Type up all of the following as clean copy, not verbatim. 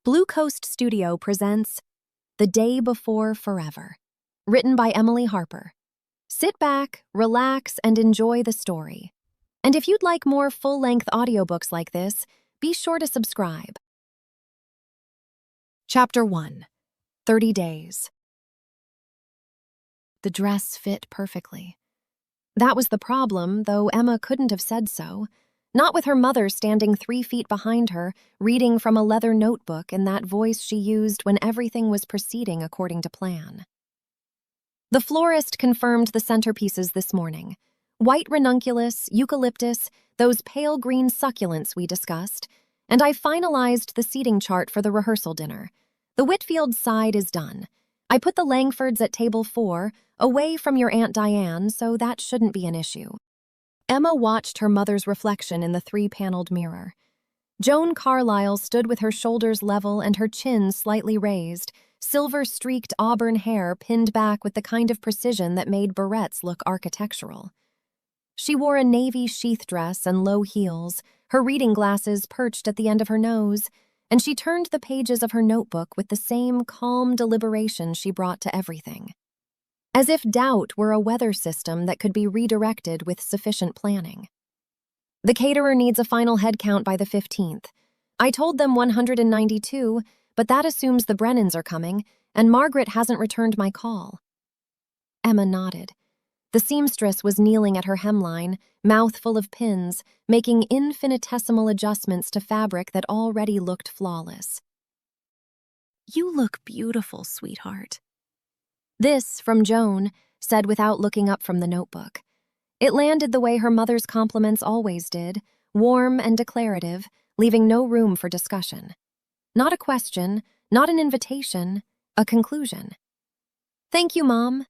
Blue Coast Studio presents The Day Before Forever, written by Harper. Sit back, relax, and enjoy the story. And if you'd like more full-length audiobooks like this, be sure to subscribe. Chapter 1. 30 Days. The dress fit perfectly. That was the problem, though Emma couldn't have said so. Not with her mother standing 3 feet behind her, reading from a leather notebook in that voice she used when everything was proceeding according to plan. The florist confirmed the centerpieces this morning. White ranunculus, eucalyptus, those pale green succulents we discussed, and I finalized the seating chart for the rehearsal dinner. The Whitfield side is done. I put the Langfords at table 4, away from your Aunt Diane, so that shouldn't be an issue. Emma watched her mother's reflection in the 3-paneled mirror. Joan Carlisle stood with her shoulders level and her chin slightly raised, silver-streaked auburn hair pinned back with the kind of precision that made barrettes look architectural. She wore a navy sheath dress and low heels, her reading glasses perched at the end of her nose, and she turned the pages of her notebook with the same calm deliberation she brought to everything. As if doubt were a weather system that could be redirected with sufficient planning. The caterer needs a final headcount by the 15th. I told them 192, but that assumes the Brennans are coming, and Margaret hasn't returned my call. Emma nodded. The seamstress was kneeling at her hemline, mouth full of pins, making infinitesimal adjustments to fabric that already looked flawless. "You look beautiful, sweetheart." This, from Joan, said without looking up from the notebook. It landed the way her mother's compliments always did, warm and declarative, leaving no room for discussion. Not a question, not an invitation, a conclusion. "Thank you, Mom."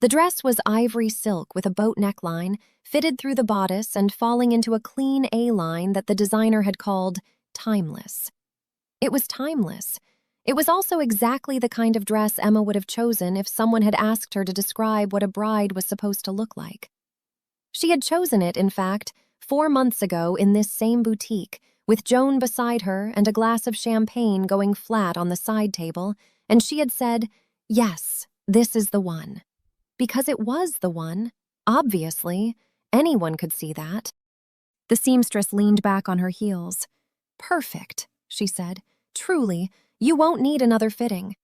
The dress was ivory silk with a boat neckline, fitted through the bodice and falling into a clean A-line that the designer had called timeless. It was timeless. It was also exactly the kind of dress Emma would have chosen if someone had asked her to describe what a bride was supposed to look like. She had chosen it, in fact, 4 months ago in this same boutique, with Joan beside her and a glass of champagne going flat on the side table, and she had said, "Yes, this is the one." Because it was the one, obviously. Anyone could see that. The seamstress leaned back on her heels. "Perfect," she said. "Truly, you won't need another fitting."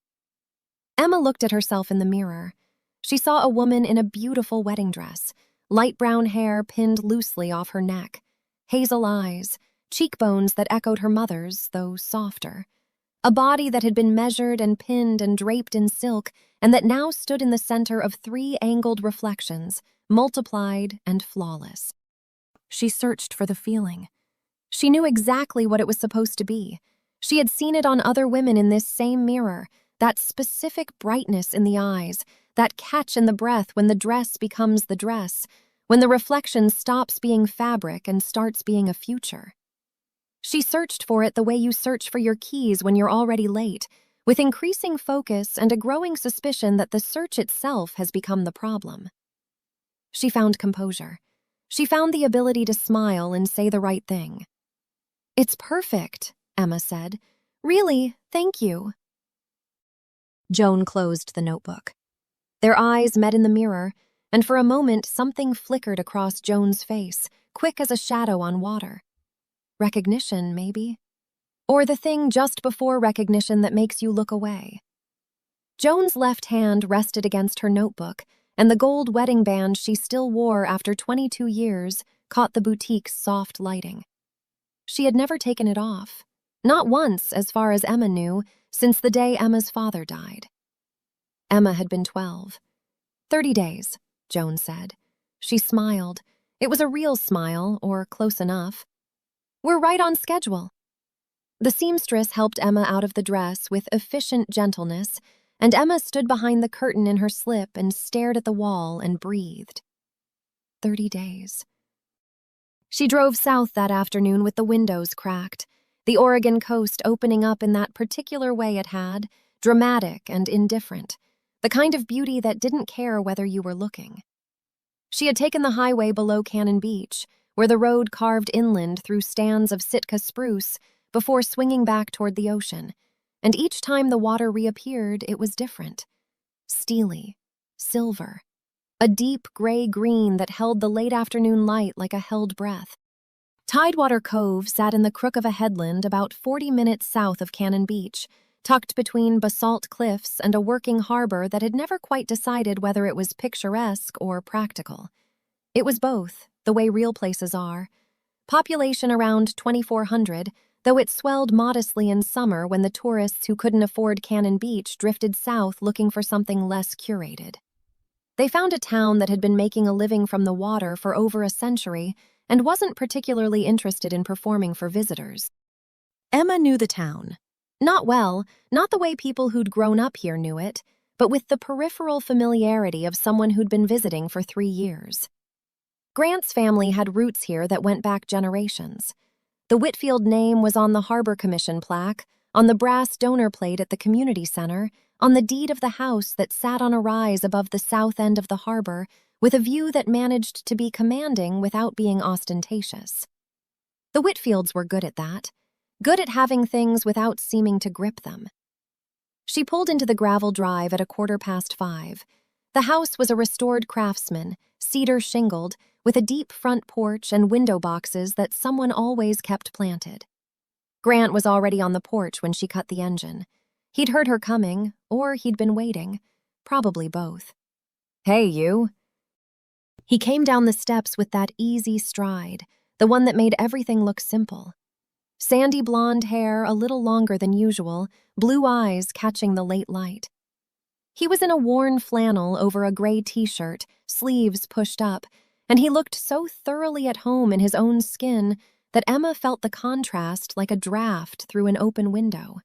Emma looked at herself in the mirror. She saw a woman in a beautiful wedding dress, light brown hair pinned loosely off her neck, hazel eyes, cheekbones that echoed her mother's, though softer, a body that had been measured and pinned and draped in silk and that now stood in the center of 3 angled reflections, multiplied and flawless. She searched for the feeling. She knew exactly what it was supposed to be. She had seen it on other women in this same mirror, that specific brightness in the eyes, that catch in the breath when the dress becomes the dress, when the reflection stops being fabric and starts being a future. She searched for it the way you search for your keys when you're already late, with increasing focus and a growing suspicion that the search itself has become the problem. She found composure. She found the ability to smile and say the right thing. "It's perfect," Emma said. "Really, thank you." Joan closed the notebook. Their eyes met in the mirror, and for a moment something flickered across Joan's face, quick as a shadow on water. Recognition, maybe. Or the thing just before recognition that makes you look away. Joan's left hand rested against her notebook, and the gold wedding band she still wore after 22 years caught the boutique's soft lighting. She had never taken it off. Not once, as far as Emma knew, since the day Emma's father died. Emma had been 12. 30 days, Joan said. She smiled. It was a real smile, or close enough. "We're right on schedule." The seamstress helped Emma out of the dress with efficient gentleness, and Emma stood behind the curtain in her slip and stared at the wall and breathed. 30 days. She drove south that afternoon with the windows cracked, the Oregon coast opening up in that particular way it had, dramatic and indifferent, the kind of beauty that didn't care whether you were looking. She had taken the highway below Cannon Beach, where the road carved inland through stands of Sitka spruce, before swinging back toward the ocean, and each time the water reappeared, it was different. Steely, silver, a deep gray-green that held the late afternoon light like a held breath. Tidewater Cove sat in the crook of a headland about 40 minutes south of Cannon Beach, tucked between basalt cliffs and a working harbor that had never quite decided whether it was picturesque or practical. It was both, the way real places are. Population around 2,400, though it swelled modestly in summer when the tourists who couldn't afford Cannon Beach drifted south looking for something less curated. They found a town that had been making a living from the water for over a century and wasn't particularly interested in performing for visitors. Emma knew the town. Not well, not the way people who'd grown up here knew it, but with the peripheral familiarity of someone who'd been visiting for 3 years. Grant's family had roots here that went back generations. The Whitfield name was on the Harbor Commission plaque, on the brass donor plate at the community center, on the deed of the house that sat on a rise above the south end of the harbor, with a view that managed to be commanding without being ostentatious. The Whitfields were good at that, good at having things without seeming to grip them. She pulled into the gravel drive at 5:15. The house was a restored craftsman, cedar shingled, with a deep front porch and window boxes that someone always kept planted. Grant was already on the porch when she cut the engine. He'd heard her coming, or he'd been waiting, probably both. "Hey, you." He came down the steps with that easy stride, the one that made everything look simple. Sandy blonde hair a little longer than usual, blue eyes catching the late light. He was in a worn flannel over a gray t-shirt, sleeves pushed up, and he looked so thoroughly at home in his own skin that Emma felt the contrast like a draft through an open window.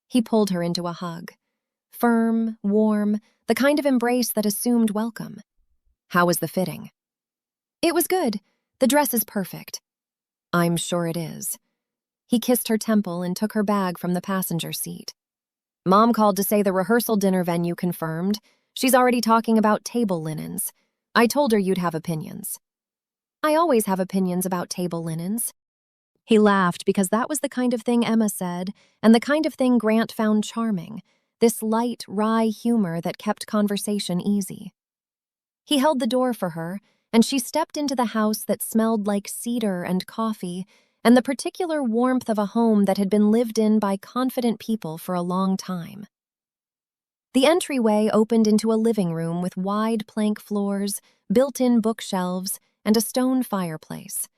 He pulled her into a hug. Firm, warm, the kind of embrace that assumed welcome. "How was the fitting?" "It was good. The dress is perfect." "I'm sure it is." He kissed her temple and took her bag from the passenger seat. "Mom called to say the rehearsal dinner venue confirmed. She's already talking about table linens. I told her you'd have opinions." "I always have opinions about table linens." He laughed because that was the kind of thing Emma said, and the kind of thing Grant found charming, this light, wry humor that kept conversation easy. He held the door for her, and she stepped into the house that smelled like cedar and coffee, and the particular warmth of a home that had been lived in by confident people for a long time. The entryway opened into a living room with wide plank floors, built-in bookshelves, and a stone fireplace.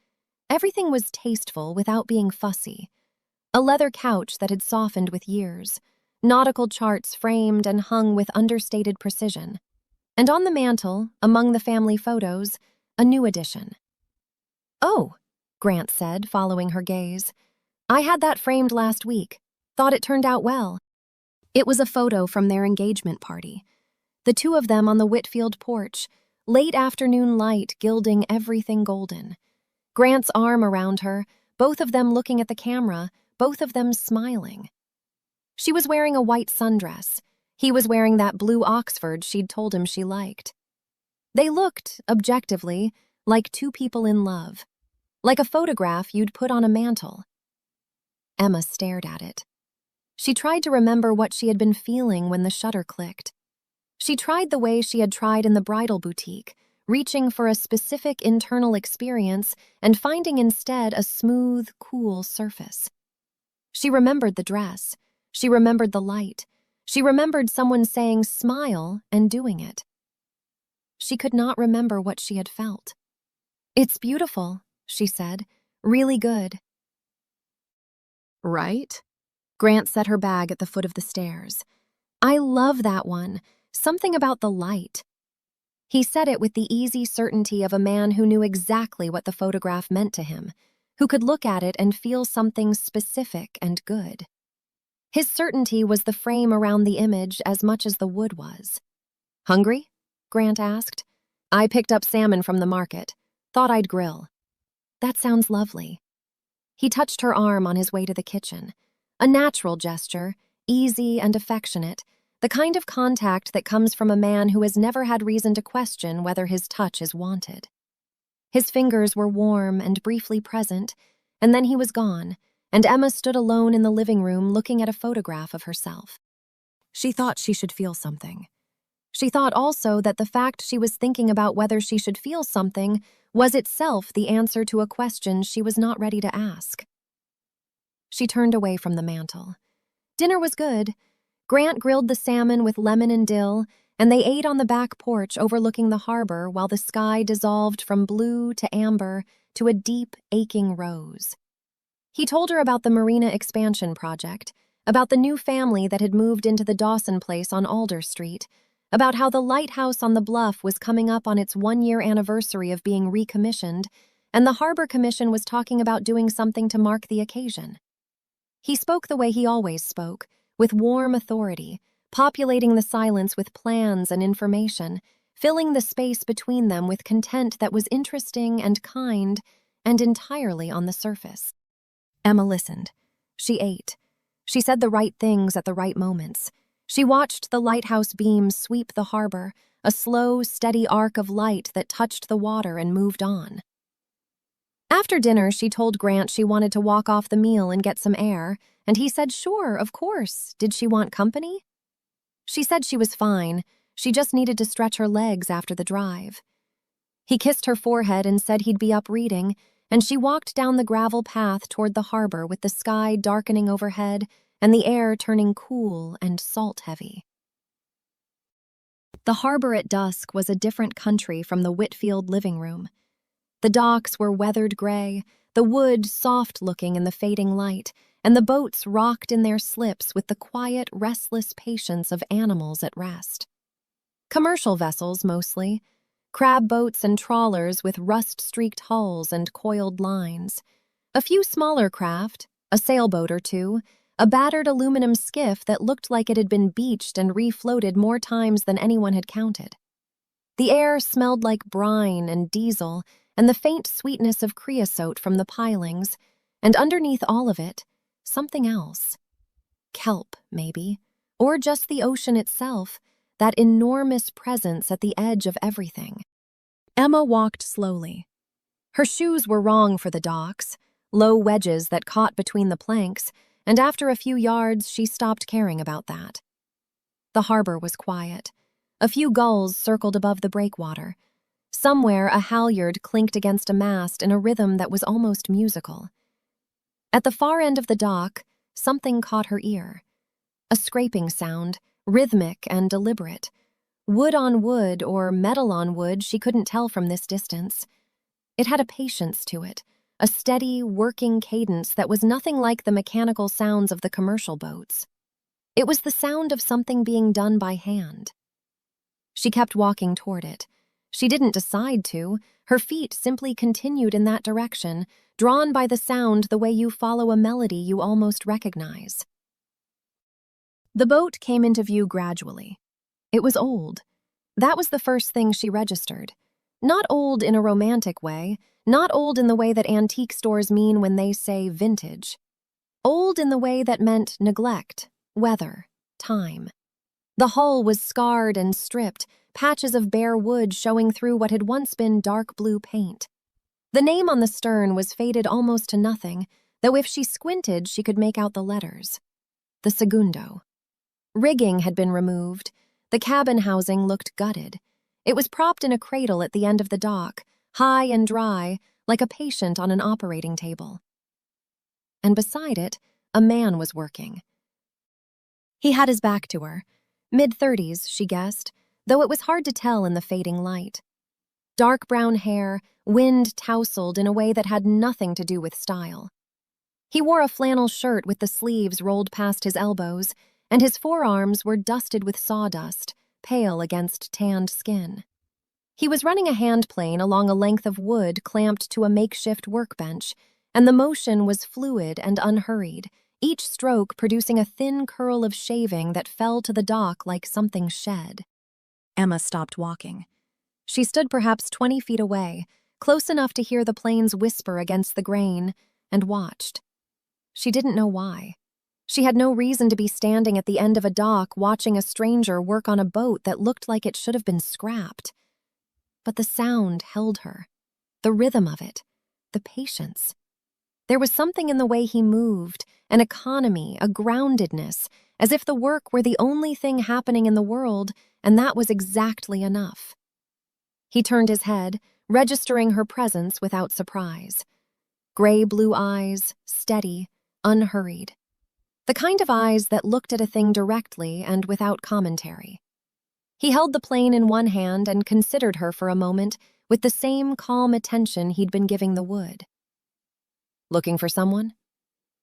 Everything was tasteful without being fussy. A leather couch that had softened with years, nautical charts framed and hung with understated precision, and on the mantel, among the family photos, a new addition. "Oh," Grant said, following her gaze. "I had that framed last week. Thought it turned out well." It was a photo from their engagement party. The two of them on the Whitfield porch, late afternoon light gilding everything golden. Grant's arm around her, both of them looking at the camera, both of them smiling. She was wearing a white sundress. He was wearing that blue Oxford she'd told him she liked. They looked, objectively, like two people in love. Like a photograph you'd put on a mantel. Emma stared at it. She tried to remember what she had been feeling when the shutter clicked. She tried the way she had tried in the bridal boutique, reaching for a specific internal experience and finding instead a smooth, cool surface. She remembered the dress. She remembered the light. She remembered someone saying smile and doing it. She could not remember what she had felt. "It's beautiful," she said. "Really good." "Right?" Grant set her bag at the foot of the stairs. "I love that one. Something about the light." He said it with the easy certainty of a man who knew exactly what the photograph meant to him, who could look at it and feel something specific and good. His certainty was the frame around the image as much as the wood was. "Hungry?" Grant asked. "I picked up salmon from the market. Thought I'd grill." "That sounds lovely." He touched her arm on his way to the kitchen. A natural gesture, easy and affectionate, the kind of contact that comes from a man who has never had reason to question whether his touch is wanted. His fingers were warm and briefly present, and then he was gone, and Emma stood alone in the living room looking at a photograph of herself. She thought she should feel something. She thought also that the fact she was thinking about whether she should feel something was itself the answer to a question she was not ready to ask. She turned away from the mantel. Dinner was good. Grant grilled the salmon with lemon and dill, and they ate on the back porch overlooking the harbor while the sky dissolved from blue to amber to a deep, aching rose. He told her about the marina expansion project, about the new family that had moved into the Dawson place on Alder Street, about how the lighthouse on the bluff was coming up on its 1-year anniversary of being recommissioned, and the Harbor Commission was talking about doing something to mark the occasion. He spoke the way he always spoke, with warm authority, populating the silence with plans and information, filling the space between them with content that was interesting and kind and entirely on the surface. Emma listened. She ate. She said the right things at the right moments. She watched the lighthouse beams sweep the harbor, a slow, steady arc of light that touched the water and moved on. After dinner, she told Grant she wanted to walk off the meal and get some air, and he said sure, of course. Did she want company? She said she was fine. She just needed to stretch her legs after the drive. He kissed her forehead and said he'd be up reading, and she walked down the gravel path toward the harbor with the sky darkening overhead and the air turning cool and salt-heavy. The harbor at dusk was a different country from the Whitfield living room. The docks were weathered gray, the wood soft-looking in the fading light, and the boats rocked in their slips with the quiet, restless patience of animals at rest. Commercial vessels, mostly. Crab boats and trawlers with rust-streaked hulls and coiled lines. A few smaller craft, a sailboat or two, a battered aluminum skiff that looked like it had been beached and refloated more times than anyone had counted. The air smelled like brine and diesel and the faint sweetness of creosote from the pilings, and underneath all of it, something else. Kelp, maybe, or just the ocean itself, that enormous presence at the edge of everything. Emma walked slowly. Her shoes were wrong for the docks, low wedges that caught between the planks, and after a few yards she stopped caring about that. The harbor was quiet. A few gulls circled above the breakwater. Somewhere a halyard clinked against a mast in a rhythm that was almost musical. At the far end of the dock, something caught her ear. A scraping sound, rhythmic and deliberate. Wood on wood or metal on wood, she couldn't tell from this distance. It had a patience to it, a steady, working cadence that was nothing like the mechanical sounds of the commercial boats. It was the sound of something being done by hand. She kept walking toward it. She didn't decide to. Her feet simply continued in that direction, drawn by the sound the way you follow a melody you almost recognize. The boat came into view gradually. It was old. That was the first thing she registered. Not old in a romantic way, not old in the way that antique stores mean when they say vintage. Old in the way that meant neglect, weather, time. The hull was scarred and stripped, patches of bare wood showing through what had once been dark blue paint. The name on the stern was faded almost to nothing, though if she squinted she could make out the letters. The Segundo. Rigging had been removed. The cabin housing looked gutted. It was propped in a cradle at the end of the dock, high and dry, like a patient on an operating table. And beside it, a man was working. He had his back to her. Mid-30s, she guessed, though it was hard to tell in the fading light. Dark brown hair, wind-tousled in a way that had nothing to do with style. He wore a flannel shirt with the sleeves rolled past his elbows, and his forearms were dusted with sawdust, pale against tanned skin. He was running a hand plane along a length of wood clamped to a makeshift workbench, and the motion was fluid and unhurried, each stroke producing a thin curl of shaving that fell to the dock like something shed. Emma stopped walking. She stood perhaps 20 feet away, close enough to hear the planes whisper against the grain, and watched. She didn't know why. She had no reason to be standing at the end of a dock watching a stranger work on a boat that looked like it should have been scrapped. But the sound held her. The rhythm of it. The patience. There was something in the way he moved, an economy, a groundedness, as if the work were the only thing happening in the world, and that was exactly enough. He turned his head, registering her presence without surprise. Gray-blue eyes, steady, unhurried. The kind of eyes that looked at a thing directly and without commentary. He held the plane in one hand and considered her for a moment with the same calm attention he'd been giving the wood. "Looking for someone?"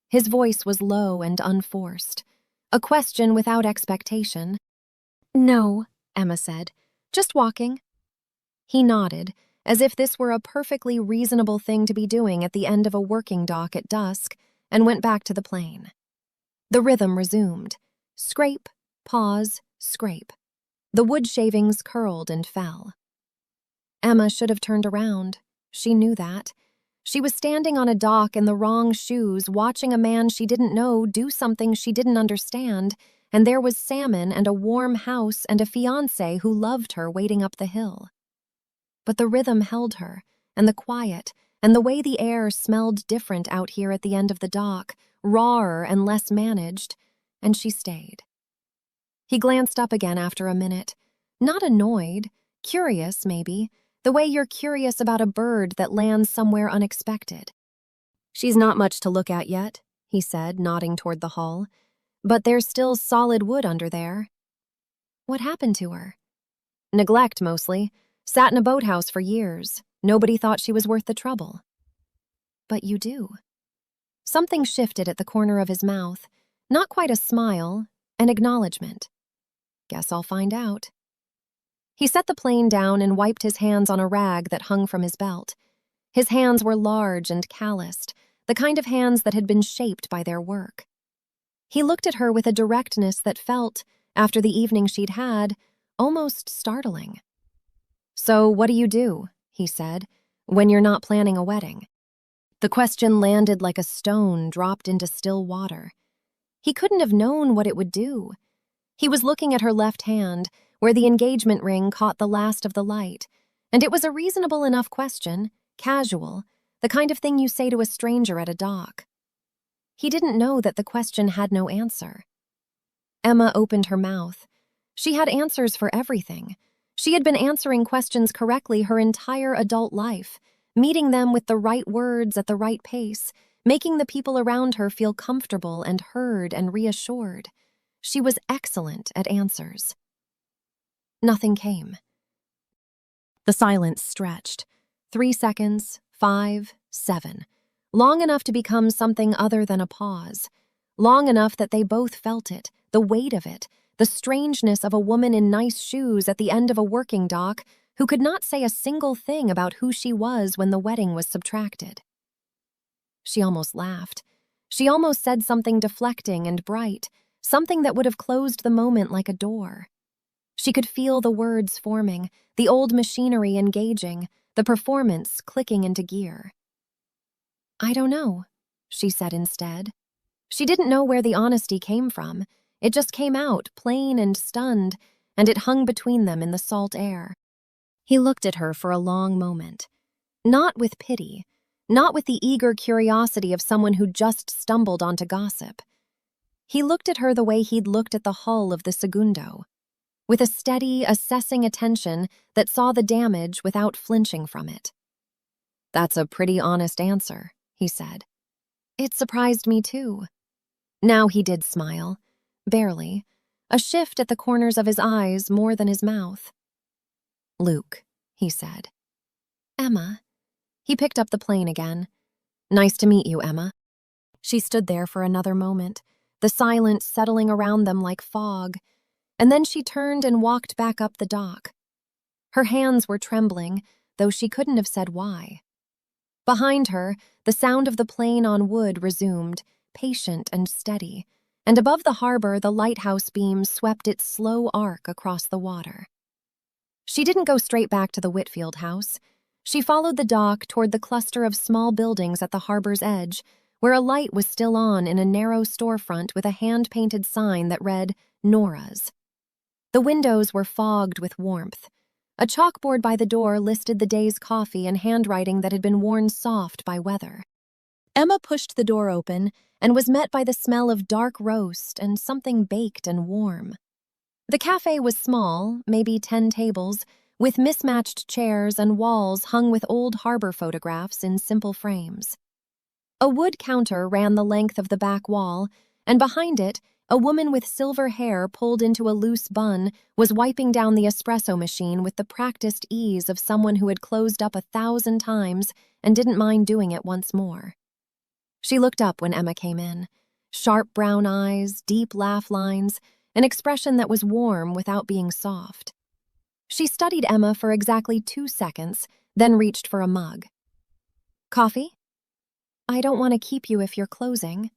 His voice was low and unforced, a question without expectation. "No," Emma said. "Just walking." He nodded, as if this were a perfectly reasonable thing to be doing at the end of a working dock at dusk, and went back to the plane. The rhythm resumed. Scrape, pause, scrape. The wood shavings curled and fell. Emma should have turned around. She knew that. She was standing on a dock in the wrong shoes, watching a man she didn't know do something she didn't understand, and there was salmon and a warm house and a fiancé who loved her waiting up the hill. But the rhythm held her, and the quiet, and the way the air smelled different out here at the end of the dock, rawer and less managed, and she stayed. He glanced up again after a minute, not annoyed, curious maybe, the way you're curious about a bird that lands somewhere unexpected. "She's not much to look at yet," he said, nodding toward the hull, "but there's still solid wood under there." "What happened to her?" "Neglect, mostly. Sat in a boathouse for years. Nobody thought she was worth the trouble." "But you do." Something shifted at the corner of his mouth, not quite a smile, an acknowledgement. "Guess I'll find out." He set the plane down and wiped his hands on a rag that hung from his belt. His hands were large and calloused, the kind of hands that had been shaped by their work. He looked at her with a directness that felt, after the evening she'd had, almost startling. "So what do?" he said, "when you're not planning a wedding?" The question landed like a stone dropped into still water. He couldn't have known what it would do. He was looking at her left hand, where the engagement ring caught the last of the light, and it was a reasonable enough question, casual, the kind of thing you say to a stranger at a dock. He didn't know that the question had no answer. Emma opened her mouth. She had answers for everything. She had been answering questions correctly her entire adult life, meeting them with the right words at the right pace, making the people around her feel comfortable and heard and reassured. She was excellent at answers. Nothing came. The silence stretched. 3 seconds, 5, 7. Long enough to become something other than a pause. Long enough that they both felt it, the weight of it, the strangeness of a woman in nice shoes at the end of a working dock who could not say a single thing about who she was when the wedding was subtracted. She almost laughed. She almost said something deflecting and bright, something that would have closed the moment like a door. She could feel the words forming, the old machinery engaging, the performance clicking into gear. "I don't know," she said instead. She didn't know where the honesty came from. It just came out, plain and stunned, and it hung between them in the salt air. He looked at her for a long moment. Not with pity, not with the eager curiosity of someone who just stumbled onto gossip. He looked at her the way he'd looked at the hull of the Segundo, with a steady, assessing attention that saw the damage without flinching from it. "That's a pretty honest answer," he said. "It surprised me too." Now he did smile, barely, a shift at the corners of his eyes more than his mouth. "Luke," he said. "Emma." He picked up the plane again. "Nice to meet you, Emma." She stood there for another moment, the silence settling around them like fog, and then she turned and walked back up the dock. Her hands were trembling, though she couldn't have said why. Behind her, the sound of the plane on wood resumed, patient and steady, and above the harbor the lighthouse beam swept its slow arc across the water. She didn't go straight back to the Whitfield house. She followed the dock toward the cluster of small buildings at the harbor's edge, where a light was still on in a narrow storefront with a hand-painted sign that read, "Nora's." The windows were fogged with warmth. A chalkboard by the door listed the day's coffee in handwriting that had been worn soft by weather. Emma pushed the door open and was met by the smell of dark roast and something baked and warm. The cafe was small, maybe 10 tables, with mismatched chairs and walls hung with old Harper photographs in simple frames. A wood counter ran the length of the back wall, and behind it, a woman with silver hair pulled into a loose bun was wiping down the espresso machine with the practiced ease of someone who had closed up 1,000 times and didn't mind doing it once more. She looked up when Emma came in. Sharp brown eyes, deep laugh lines, an expression that was warm without being soft. She studied Emma for exactly 2 seconds, then reached for a mug. "Coffee? I don't want to keep you if you're closing."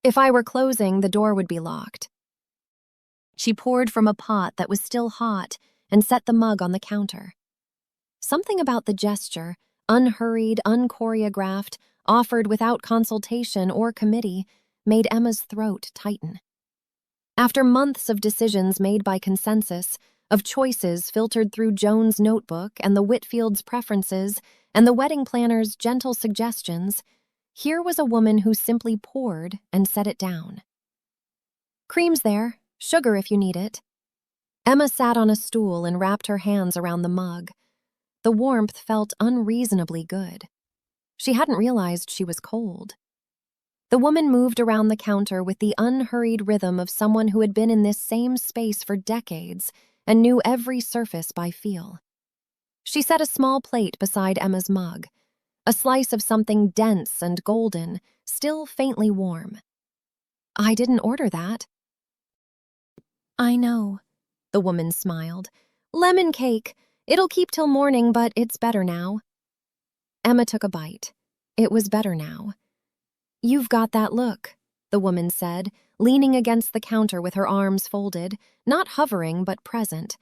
"If I were closing, the door would be locked." She poured from a pot that was still hot and set the mug on the counter. Something about the gesture, unhurried, unchoreographed, offered without consultation or committee, made Emma's throat tighten. After months of decisions made by consensus, of choices filtered through Joan's notebook and the Whitfield's preferences and the wedding planner's gentle suggestions, here was a woman who simply poured and set it down. "Cream's there, sugar if you need it." Emma sat on a stool and wrapped her hands around the mug. The warmth felt unreasonably good. She hadn't realized she was cold. The woman moved around the counter with the unhurried rhythm of someone who had been in this same space for decades and knew every surface by feel. She set a small plate beside Emma's mug, a slice of something dense and golden, still faintly warm. "I didn't order that." "I know," the woman smiled. "Lemon cake. It'll keep till morning, but it's better now." Emma took a bite. It was better now. "You've got that look," the woman said, leaning against the counter with her arms folded, not hovering but present,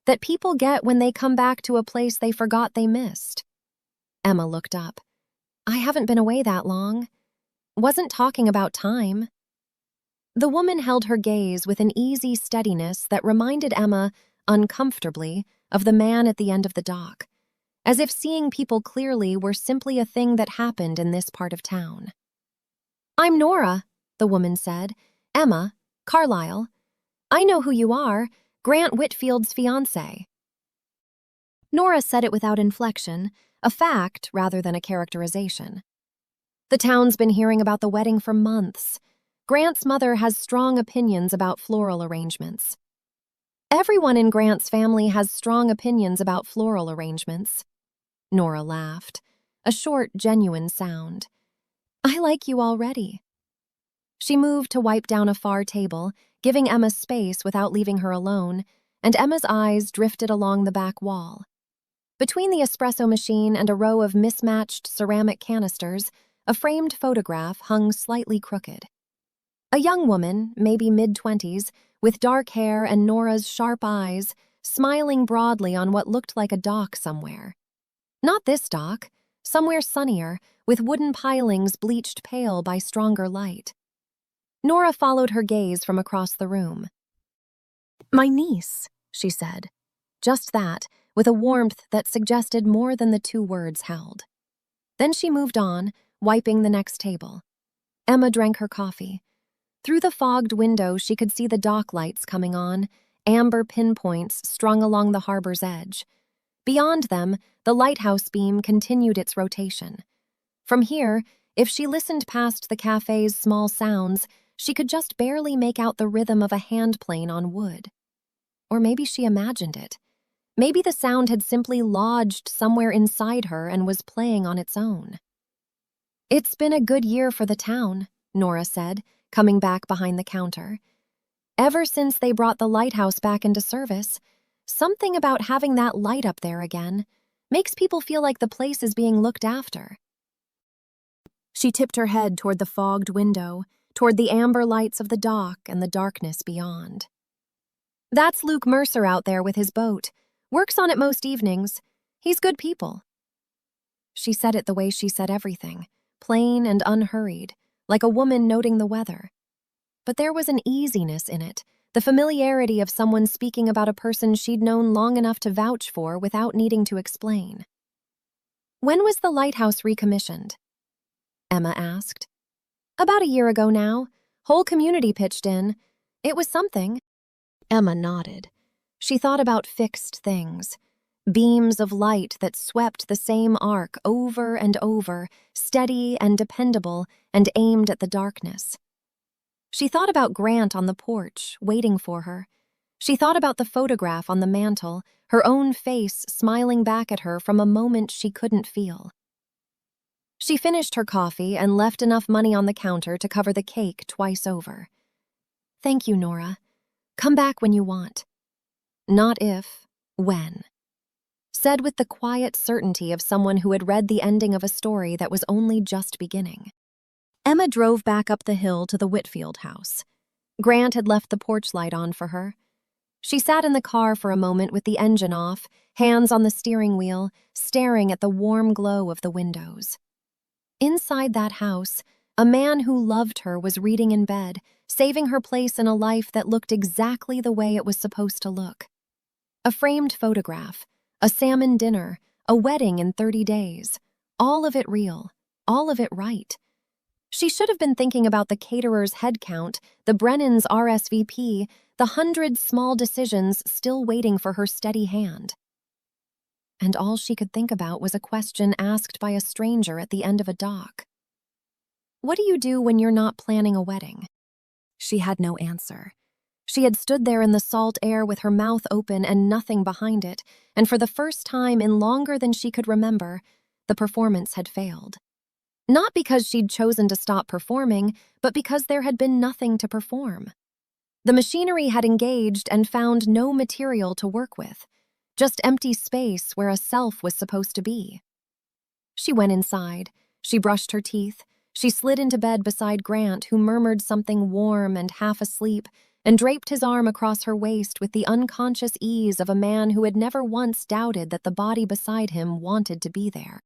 "that people get when they come back to a place they forgot they missed." Emma looked up. "I haven't been away that long. Wasn't talking about time." The woman held her gaze with an easy steadiness that reminded Emma, uncomfortably, of the man at the end of the dock, as if seeing people clearly were simply a thing that happened in this part of town. "I'm Nora," the woman said. "Emma Carlisle. I know who you are, Grant Whitfield's fiancé." Nora said it without inflection, a fact rather than a characterization. "The town's been hearing about the wedding for months. Grant's mother has strong opinions about floral arrangements." "Everyone in Grant's family has strong opinions about floral arrangements." Nora laughed, a short, genuine sound. "I like you already." She moved to wipe down a far table, giving Emma space without leaving her alone, and Emma's eyes drifted along the back wall. Between the espresso machine and a row of mismatched ceramic canisters, a framed photograph hung slightly crooked. A young woman, maybe mid-20s, with dark hair and Nora's sharp eyes, smiling broadly on what looked like a dock somewhere. Not this dock, somewhere sunnier, with wooden pilings bleached pale by stronger light. Nora followed her gaze from across the room. "My niece," she said. Just that, with a warmth that suggested more than the 2 words held. Then she moved on, wiping the next table. Emma drank her coffee. Through the fogged window, she could see the dock lights coming on, amber pinpoints strung along the harbor's edge. Beyond them, the lighthouse beam continued its rotation. From here, if she listened past the cafe's small sounds, she could just barely make out the rhythm of a handplane on wood. Or maybe she imagined it. Maybe the sound had simply lodged somewhere inside her and was playing on its own. "It's been a good year for the town," Nora said, coming back behind the counter. "Ever since they brought the lighthouse back into service, something about having that light up there again makes people feel like the place is being looked after." She tipped her head toward the fogged window, toward the amber lights of the dock and the darkness beyond. "That's Luke Mercer out there with his boat. Works on it most evenings. He's good people." She said it the way she said everything, plain and unhurried, like a woman noting the weather. But there was an easiness in it, the familiarity of someone speaking about a person she'd known long enough to vouch for without needing to explain. "When was the lighthouse recommissioned?" Emma asked. About a year ago now. Whole community pitched in. It was something. Emma nodded. She thought about fixed things. Beams of light that swept the same arc over and over, steady and dependable, and aimed at the darkness. She thought about Grant on the porch, waiting for her. She thought about the photograph on the mantel, her own face smiling back at her from a moment she couldn't feel. She finished her coffee and left enough money on the counter to cover the cake twice over. Thank you, Nora. Come back when you want. Not if, when. Said with the quiet certainty of someone who had read the ending of a story that was only just beginning. Emma drove back up the hill to the Whitfield house. Grant had left the porch light on for her. She sat in the car for a moment with the engine off, hands on the steering wheel, staring at the warm glow of the windows. Inside that house, a man who loved her was reading in bed, saving her place in a life that looked exactly the way it was supposed to look. A framed photograph, a salmon dinner, a wedding in 30 days. All of it real, all of it right. She should have been thinking about the caterer's headcount, the Brennan's RSVP, the 100 small decisions still waiting for her steady hand. And all she could think about was a question asked by a stranger at the end of a dock. What do you do when you're not planning a wedding? She had no answer. She had stood there in the salt air with her mouth open and nothing behind it, and for the first time in longer than she could remember, the performance had failed. Not because she'd chosen to stop performing, but because there had been nothing to perform. The machinery had engaged and found no material to work with, just empty space where a self was supposed to be. She went inside. She brushed her teeth. She slid into bed beside Grant, who murmured something warm and half asleep, and draped his arm across her waist with the unconscious ease of a man who had never once doubted that the body beside him wanted to be there.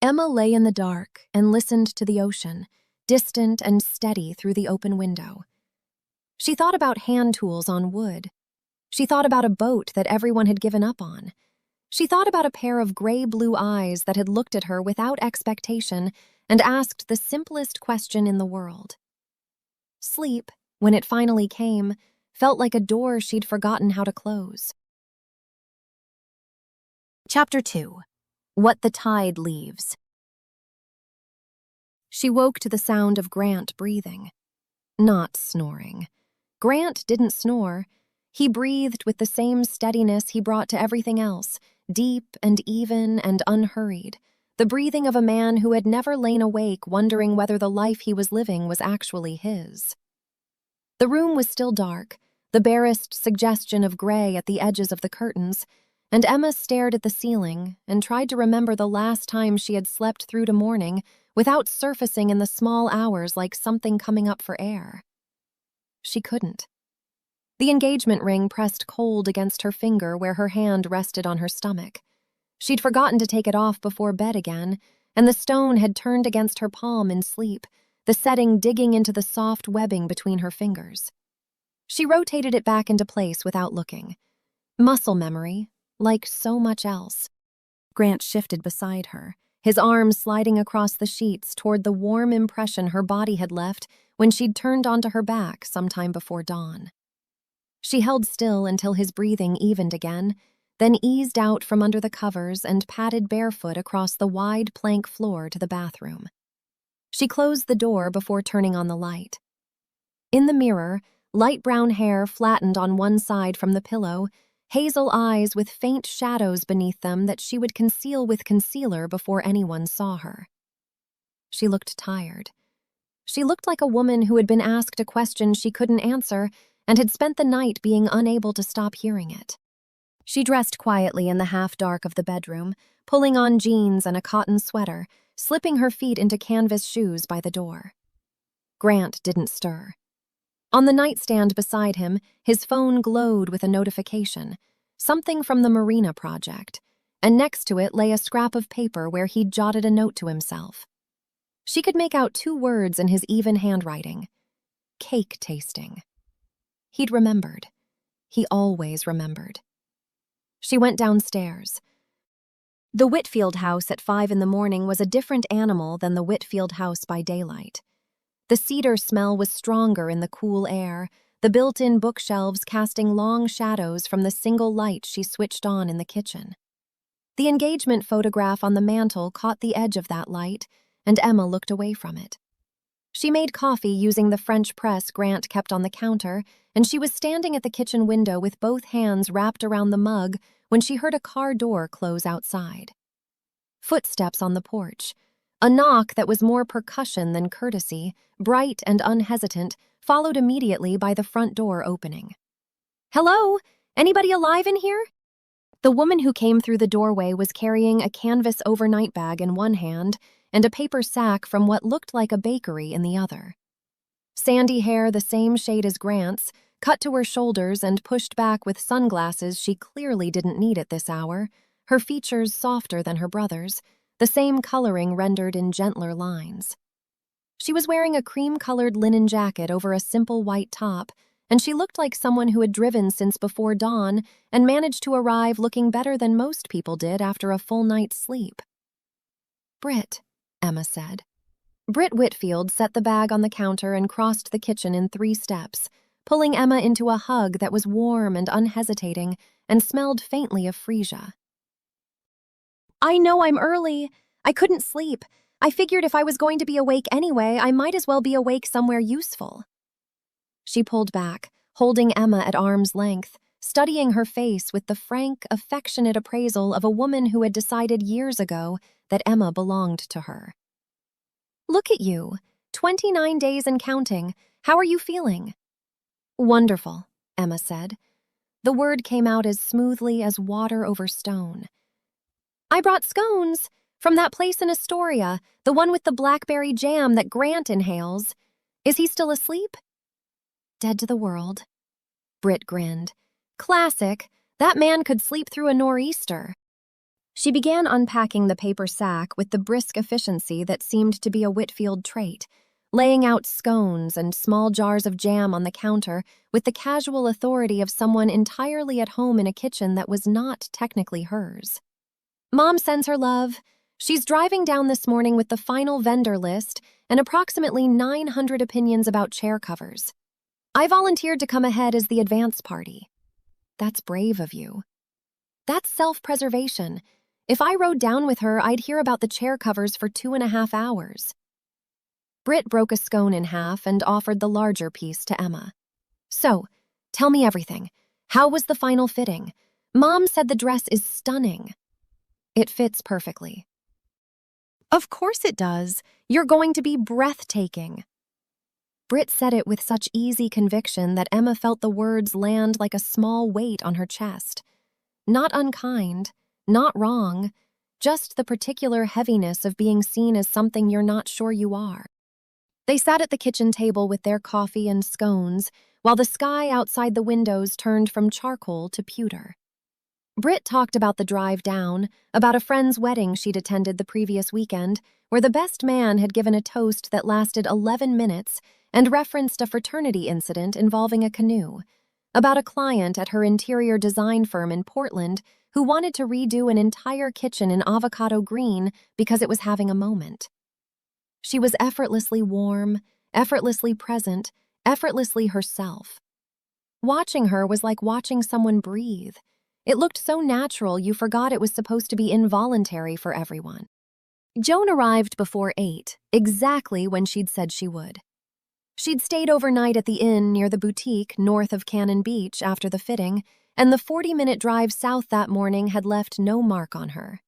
Emma lay in the dark and listened to the ocean, distant and steady through the open window. She thought about hand tools on wood. She thought about a boat that everyone had given up on. She thought about a pair of gray-blue eyes that had looked at her without expectation and asked the simplest question in the world. Sleep, when it finally came, felt like a door she'd forgotten how to close. Chapter 2. What the Tide Leaves. She woke to the sound of Grant breathing. Not snoring. Grant didn't snore. He breathed with the same steadiness he brought to everything else, deep and even and unhurried, the breathing of a man who had never lain awake wondering whether the life he was living was actually his. The room was still dark, the barest suggestion of gray at the edges of the curtains, and Emma stared at the ceiling and tried to remember the last time she had slept through to morning without surfacing in the small hours like something coming up for air. She couldn't. The engagement ring pressed cold against her finger where her hand rested on her stomach. She'd forgotten to take it off before bed again, and the stone had turned against her palm in sleep, the setting digging into the soft webbing between her fingers. She rotated it back into place without looking. Muscle memory, like so much else. Grant shifted beside her, his arms sliding across the sheets toward the warm impression her body had left when she'd turned onto her back sometime before dawn. She held still until his breathing evened again, then eased out from under the covers and padded barefoot across the wide plank floor to the bathroom. She closed the door before turning on the light. In the mirror, light brown hair flattened on one side from the pillow, hazel eyes with faint shadows beneath them that she would conceal with concealer before anyone saw her. She looked tired. She looked like a woman who had been asked a question she couldn't answer and had spent the night being unable to stop hearing it. She dressed quietly in the half-dark of the bedroom, pulling on jeans and a cotton sweater, slipping her feet into canvas shoes by the door. Grant didn't stir. On the nightstand beside him, his phone glowed with a notification, something from the Marina project, and next to it lay a scrap of paper where he'd jotted a note to himself. She could make out 2 words in his even handwriting. Cake tasting. He'd remembered. He always remembered. She went downstairs. The Whitfield house at 5 in the morning was a different animal than the Whitfield house by daylight. The cedar smell was stronger in the cool air, the built-in bookshelves casting long shadows from the single light she switched on in the kitchen. The engagement photograph on the mantel caught the edge of that light, and Emma looked away from it. She made coffee using the French press Grant kept on the counter, and she was standing at the kitchen window with both hands wrapped around the mug when she heard a car door close outside. Footsteps on the porch. A knock that was more percussion than courtesy, bright and unhesitant, followed immediately by the front door opening. "Hello? Anybody alive in here?" The woman who came through the doorway was carrying a canvas overnight bag in one hand and a paper sack from what looked like a bakery in the other. Sandy hair the same shade as Grant's, cut to her shoulders and pushed back with sunglasses she clearly didn't need at this hour, her features softer than her brother's, the same coloring rendered in gentler lines. She was wearing a cream-colored linen jacket over a simple white top, and she looked like someone who had driven since before dawn and managed to arrive looking better than most people did after a full night's sleep. "Britt," Emma said. Britt Whitfield set the bag on the counter and crossed the kitchen in 3 steps, pulling Emma into a hug that was warm and unhesitating and smelled faintly of freesia. "I know I'm early. I couldn't sleep. I figured if I was going to be awake anyway, I might as well be awake somewhere useful." She pulled back, holding Emma at arm's length, studying her face with the frank, affectionate appraisal of a woman who had decided years ago that Emma belonged to her. "Look at you. 29 days and counting. How are you feeling?" "Wonderful," Emma said. The word came out as smoothly as water over stone. "I brought scones from that place in Astoria, the one with the blackberry jam that Grant inhales. Is he still asleep?" "Dead to the world." Britt grinned. "Classic. That man could sleep through a nor'easter." She began unpacking the paper sack with the brisk efficiency that seemed to be a Whitfield trait, laying out scones and small jars of jam on the counter with the casual authority of someone entirely at home in a kitchen that was not technically hers. "Mom sends her love. She's driving down this morning with the final vendor list and approximately 900 opinions about chair covers. I volunteered to come ahead as the advance party." "That's brave of you." "That's self-preservation. If I rode down with her, I'd hear about the chair covers for 2.5 hours. Britt broke a scone in half and offered the larger piece to Emma. "So, tell me everything. How was the final fitting? Mom said the dress is stunning." "It fits perfectly." "Of course it does. You're going to be breathtaking." Britt said it with such easy conviction that Emma felt the words land like a small weight on her chest. Not unkind, not wrong, just the particular heaviness of being seen as something you're not sure you are. They sat at the kitchen table with their coffee and scones, while the sky outside the windows turned from charcoal to pewter. Britt talked about the drive down, about a friend's wedding she'd attended the previous weekend, where the best man had given a toast that lasted 11 minutes and referenced a fraternity incident involving a canoe, about a client at her interior design firm in Portland who wanted to redo an entire kitchen in avocado green because it was having a moment. She was effortlessly warm, effortlessly present, effortlessly herself. Watching her was like watching someone breathe. It looked so natural you forgot it was supposed to be involuntary for everyone. Joan arrived before 8, exactly when she'd said she would. She'd stayed overnight at the inn near the boutique north of Cannon Beach after the fitting, and the 40-minute drive south that morning had left no mark on her.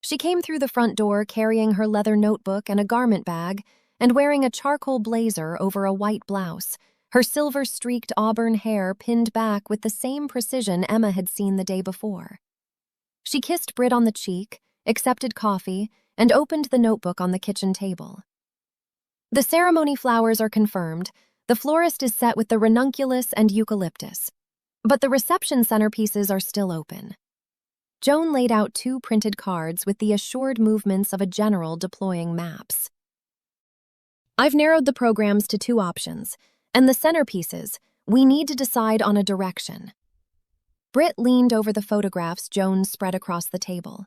She came through the front door carrying her leather notebook and a garment bag, and wearing a charcoal blazer over a white blouse, her silver-streaked auburn hair pinned back with the same precision Emma had seen the day before. She kissed Britt on the cheek, accepted coffee, and opened the notebook on the kitchen table. "The ceremony flowers are confirmed. The florist is set with the ranunculus and eucalyptus. But the reception centerpieces are still open." Joan laid out 2 printed cards with the assured movements of a general deploying maps. "I've narrowed the programs to 2 options, and the centerpieces, we need to decide on a direction." Britt leaned over the photographs Joan spread across the table.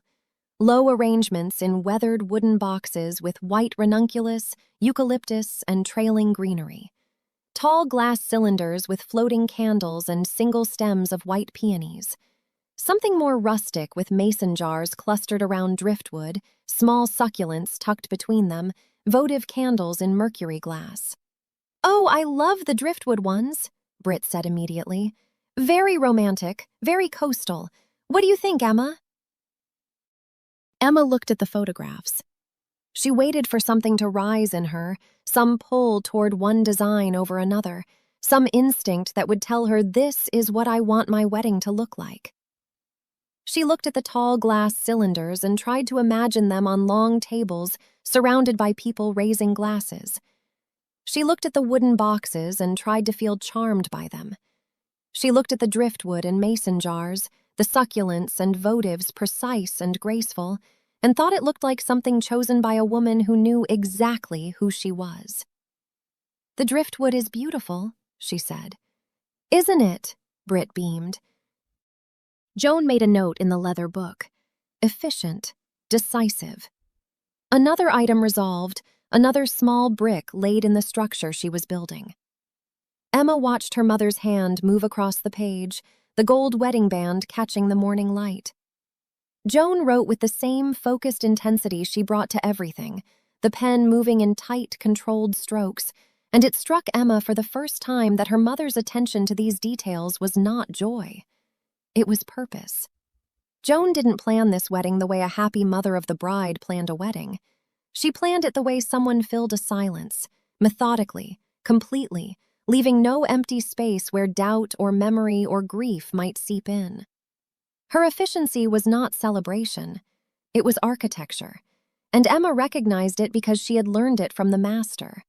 low arrangements in weathered wooden boxes with white ranunculus, eucalyptus, and trailing greenery. Tall glass cylinders with floating candles and single stems of white peonies. Something more rustic with mason jars clustered around driftwood, small succulents tucked between them, votive candles in mercury glass. "Oh, I love the driftwood ones," Britt said immediately. "Very romantic, very coastal. What do you think, Emma?" Emma looked at the photographs. She waited for something to rise in her, some pull toward one design over another, some instinct that would tell her, "This is what I want my wedding to look like." She looked at the tall glass cylinders and tried to imagine them on long tables surrounded by people raising glasses. She looked at the wooden boxes and tried to feel charmed by them. She looked at the driftwood and mason jars, the succulents and votives precise and graceful, and thought it looked like something chosen by a woman who knew exactly who she was. "The driftwood is beautiful," she said. "Isn't it?" Britt beamed. Joan made a note in the leather book. Efficient, decisive. Another item resolved, another small brick laid in the structure she was building. Emma watched her mother's hand move across the page, the gold wedding band catching the morning light. Joan wrote with the same focused intensity she brought to everything, the pen moving in tight, controlled strokes, and it struck Emma for the first time that her mother's attention to these details was not joy. It was purpose. Joan didn't plan this wedding the way a happy mother of the bride planned a wedding. She planned it the way someone filled a silence, methodically, completely, leaving no empty space where doubt or memory or grief might seep in. Her efficiency was not celebration. It was architecture, and Emma recognized it because she had learned it from the master.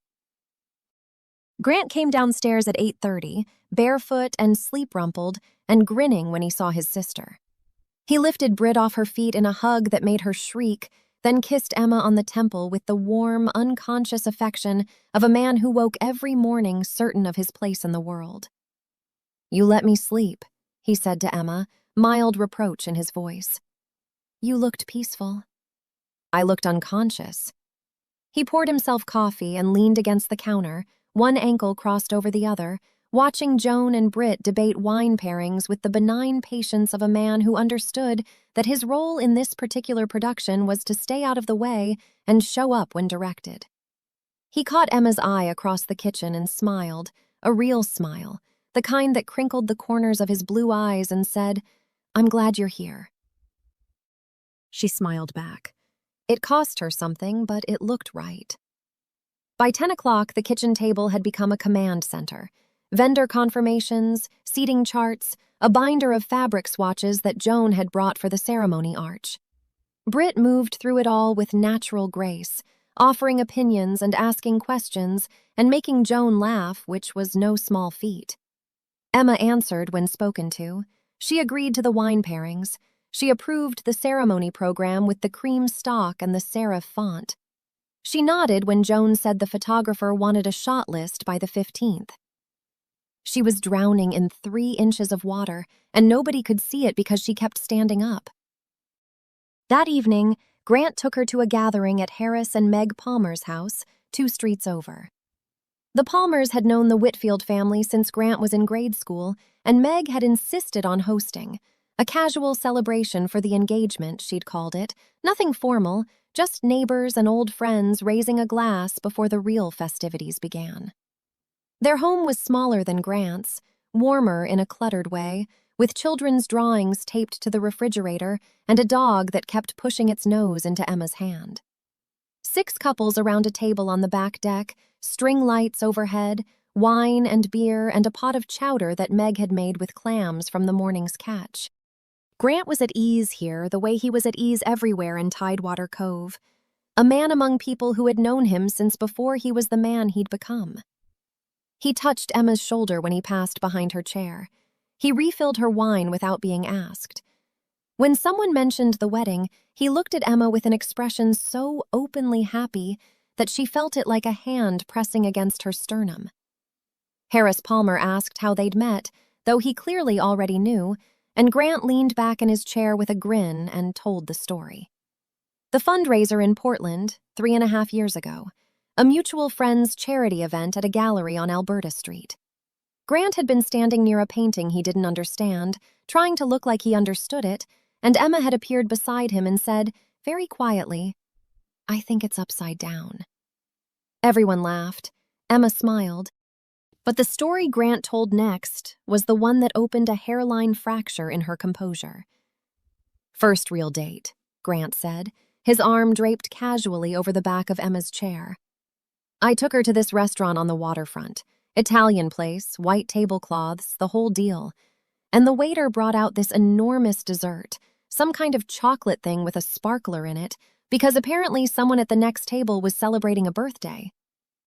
Grant came downstairs at 8:30, barefoot and sleep-rumpled, and grinning when he saw his sister. He lifted Britt off her feet in a hug that made her shriek, then kissed Emma on the temple with the warm, unconscious affection of a man who woke every morning certain of his place in the world. "You let me sleep," he said to Emma, mild reproach in his voice. "You looked peaceful." "I looked unconscious." He poured himself coffee and leaned against the counter, one ankle crossed over the other, watching Joan and Britt debate wine pairings with the benign patience of a man who understood that his role in this particular production was to stay out of the way and show up when directed. He caught Emma's eye across the kitchen and smiled, a real smile, the kind that crinkled the corners of his blue eyes and said, "I'm glad you're here." She smiled back. It cost her something, but it looked right. By 10 o'clock, the kitchen table had become a command center. Vendor confirmations, seating charts, a binder of fabric swatches that Joan had brought for the ceremony arch. Britt moved through it all with natural grace, offering opinions and asking questions and making Joan laugh, which was no small feat. Emma answered when spoken to. She agreed to the wine pairings. She approved the ceremony program with the cream stock and the serif font. She nodded when Joan said the photographer wanted a shot list by the 15th. She was drowning in 3 inches of water, and nobody could see it because she kept standing up. That evening, Grant took her to a gathering at Harris and Meg Palmer's house, 2 streets over. The Palmers had known the Whitfield family since Grant was in grade school, and Meg had insisted on hosting. A casual celebration for the engagement, she'd called it, nothing formal, just neighbors and old friends raising a glass before the real festivities began. Their home was smaller than Grant's, warmer in a cluttered way, with children's drawings taped to the refrigerator and a dog that kept pushing its nose into Emma's hand. 6 couples around a table on the back deck, string lights overhead, wine and beer and a pot of chowder that Meg had made with clams from the morning's catch. Grant was at ease here the way he was at ease everywhere in Tidewater Cove, a man among people who had known him since before he was the man he'd become. He touched Emma's shoulder when he passed behind her chair. He refilled her wine without being asked. When someone mentioned the wedding, he looked at Emma with an expression so openly happy that she felt it like a hand pressing against her sternum. Harris Palmer asked how they'd met, though he clearly already knew, and Grant leaned back in his chair with a grin and told the story. The fundraiser in Portland, 3.5 years ago. A mutual friends charity event at a gallery on Alberta Street. Grant had been standing near a painting he didn't understand, trying to look like he understood it, and Emma had appeared beside him and said, very quietly, "I think it's upside down." Everyone laughed. Emma smiled. But the story Grant told next was the one that opened a hairline fracture in her composure. "First real date," Grant said, his arm draped casually over the back of Emma's chair. "I took her to this restaurant on the waterfront. Italian place, white tablecloths, the whole deal. And the waiter brought out this enormous dessert, some kind of chocolate thing with a sparkler in it, because apparently someone at the next table was celebrating a birthday.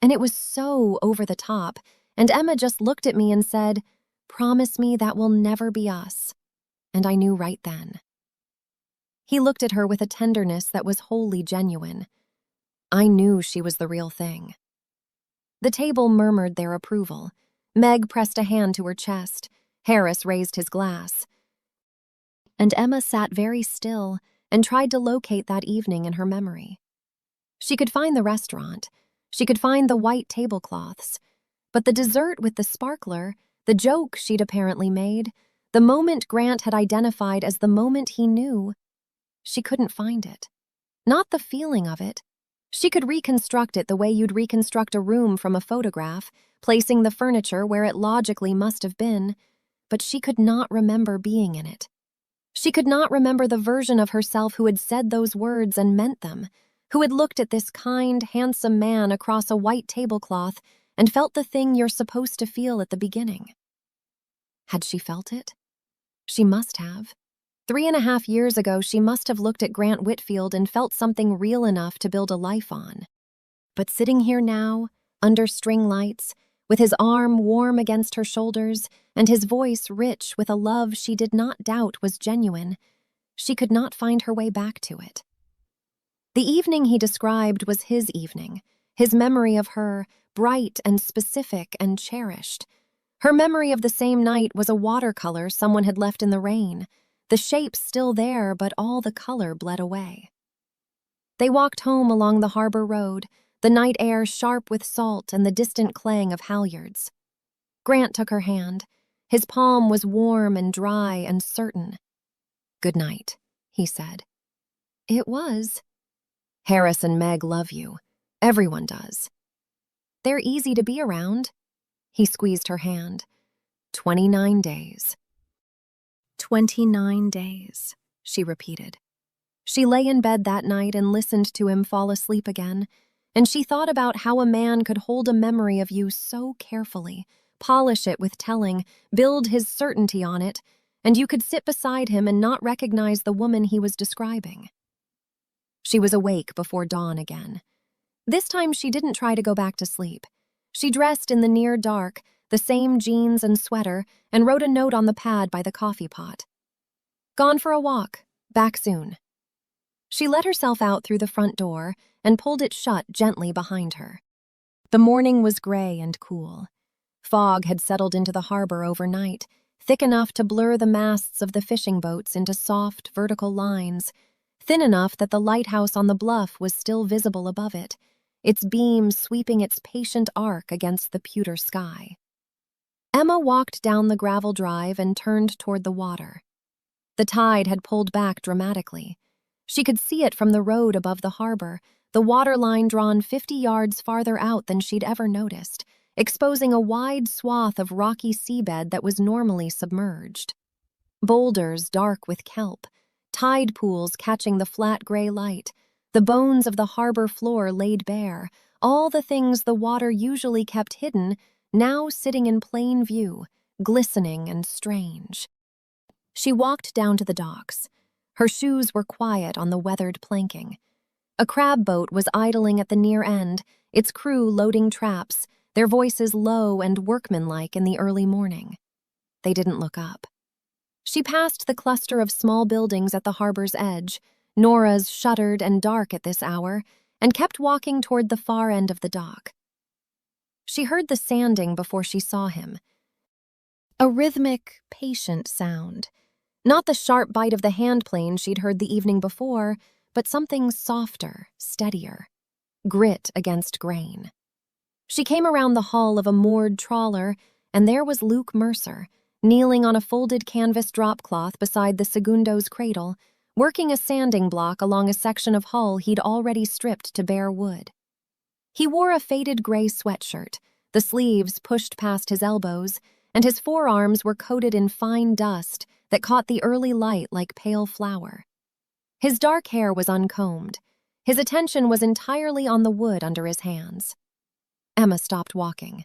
And it was so over the top, and Emma just looked at me and said, 'Promise me that will never be us.' And I knew right then." He looked at her with a tenderness that was wholly genuine. I knew she was the real thing. The table murmured their approval. Meg pressed a hand to her chest. Harris raised his glass. And Emma sat very still and tried to locate that evening in her memory. She could find the restaurant. She could find the white tablecloths. But the dessert with the sparkler, the joke she'd apparently made, the moment Grant had identified as the moment he knew, she couldn't find it. Not the feeling of it. She could reconstruct it the way you'd reconstruct a room from a photograph, placing the furniture where it logically must have been, but she could not remember being in it. She could not remember the version of herself who had said those words and meant them, who had looked at this kind, handsome man across a white tablecloth and felt the thing you're supposed to feel at the beginning. Had she felt it? She must have. 3.5 years ago, she must have looked at Grant Whitfield and felt something real enough to build a life on. But sitting here now, under string lights, with his arm warm against her shoulders and his voice rich with a love she did not doubt was genuine, she could not find her way back to it. The evening he described was his evening, his memory of her, bright and specific and cherished. Her memory of the same night was a watercolor someone had left in the rain, the shape still there, but all the color bled away. They walked home along the harbor road, the night air sharp with salt and the distant clang of halyards. Grant took her hand. His palm was warm and dry and certain. "Good night," he said. "It was." "Harris and Meg love you. Everyone does." "They're easy to be around." He squeezed her hand. 29 days. 29 days, she repeated. She lay in bed that night and listened to him fall asleep again, and she thought about how a man could hold a memory of you so carefully, polish it with telling, build his certainty on it, and you could sit beside him and not recognize the woman he was describing. She was awake before dawn again. This time she didn't try to go back to sleep. She dressed in the near dark, the same jeans and sweater, and wrote a note on the pad by the coffee pot. "Gone for a walk. Back soon." She let herself out through the front door and pulled it shut gently behind her. The morning was gray and cool. Fog had settled into the harbor overnight, thick enough to blur the masts of the fishing boats into soft, vertical lines, thin enough that the lighthouse on the bluff was still visible above it, its beam sweeping its patient arc against the pewter sky. Emma walked down the gravel drive and turned toward the water. The tide had pulled back dramatically. She could see it from the road above the harbor, the water line drawn 50 yards farther out than she'd ever noticed, exposing a wide swath of rocky seabed that was normally submerged. Boulders dark with kelp, tide pools catching the flat gray light, the bones of the harbor floor laid bare, all the things the water usually kept hidden, now sitting in plain view, glistening and strange. She walked down to the docks. Her shoes were quiet on the weathered planking. A crab boat was idling at the near end, its crew loading traps, their voices low and workmanlike in the early morning. They didn't look up. She passed the cluster of small buildings at the harbor's edge, Nora's shuttered and dark at this hour, and kept walking toward the far end of the dock. She heard the sanding before she saw him. A rhythmic, patient sound. Not the sharp bite of the hand plane she'd heard the evening before, but something softer, steadier. Grit against grain. She came around the hull of a moored trawler, and there was Luke Mercer, kneeling on a folded canvas dropcloth beside the Segundo's cradle, working a sanding block along a section of hull he'd already stripped to bare wood. He wore a faded gray sweatshirt, the sleeves pushed past his elbows, and his forearms were coated in fine dust that caught the early light like pale flour. His dark hair was uncombed. His attention was entirely on the wood under his hands. Emma stopped walking.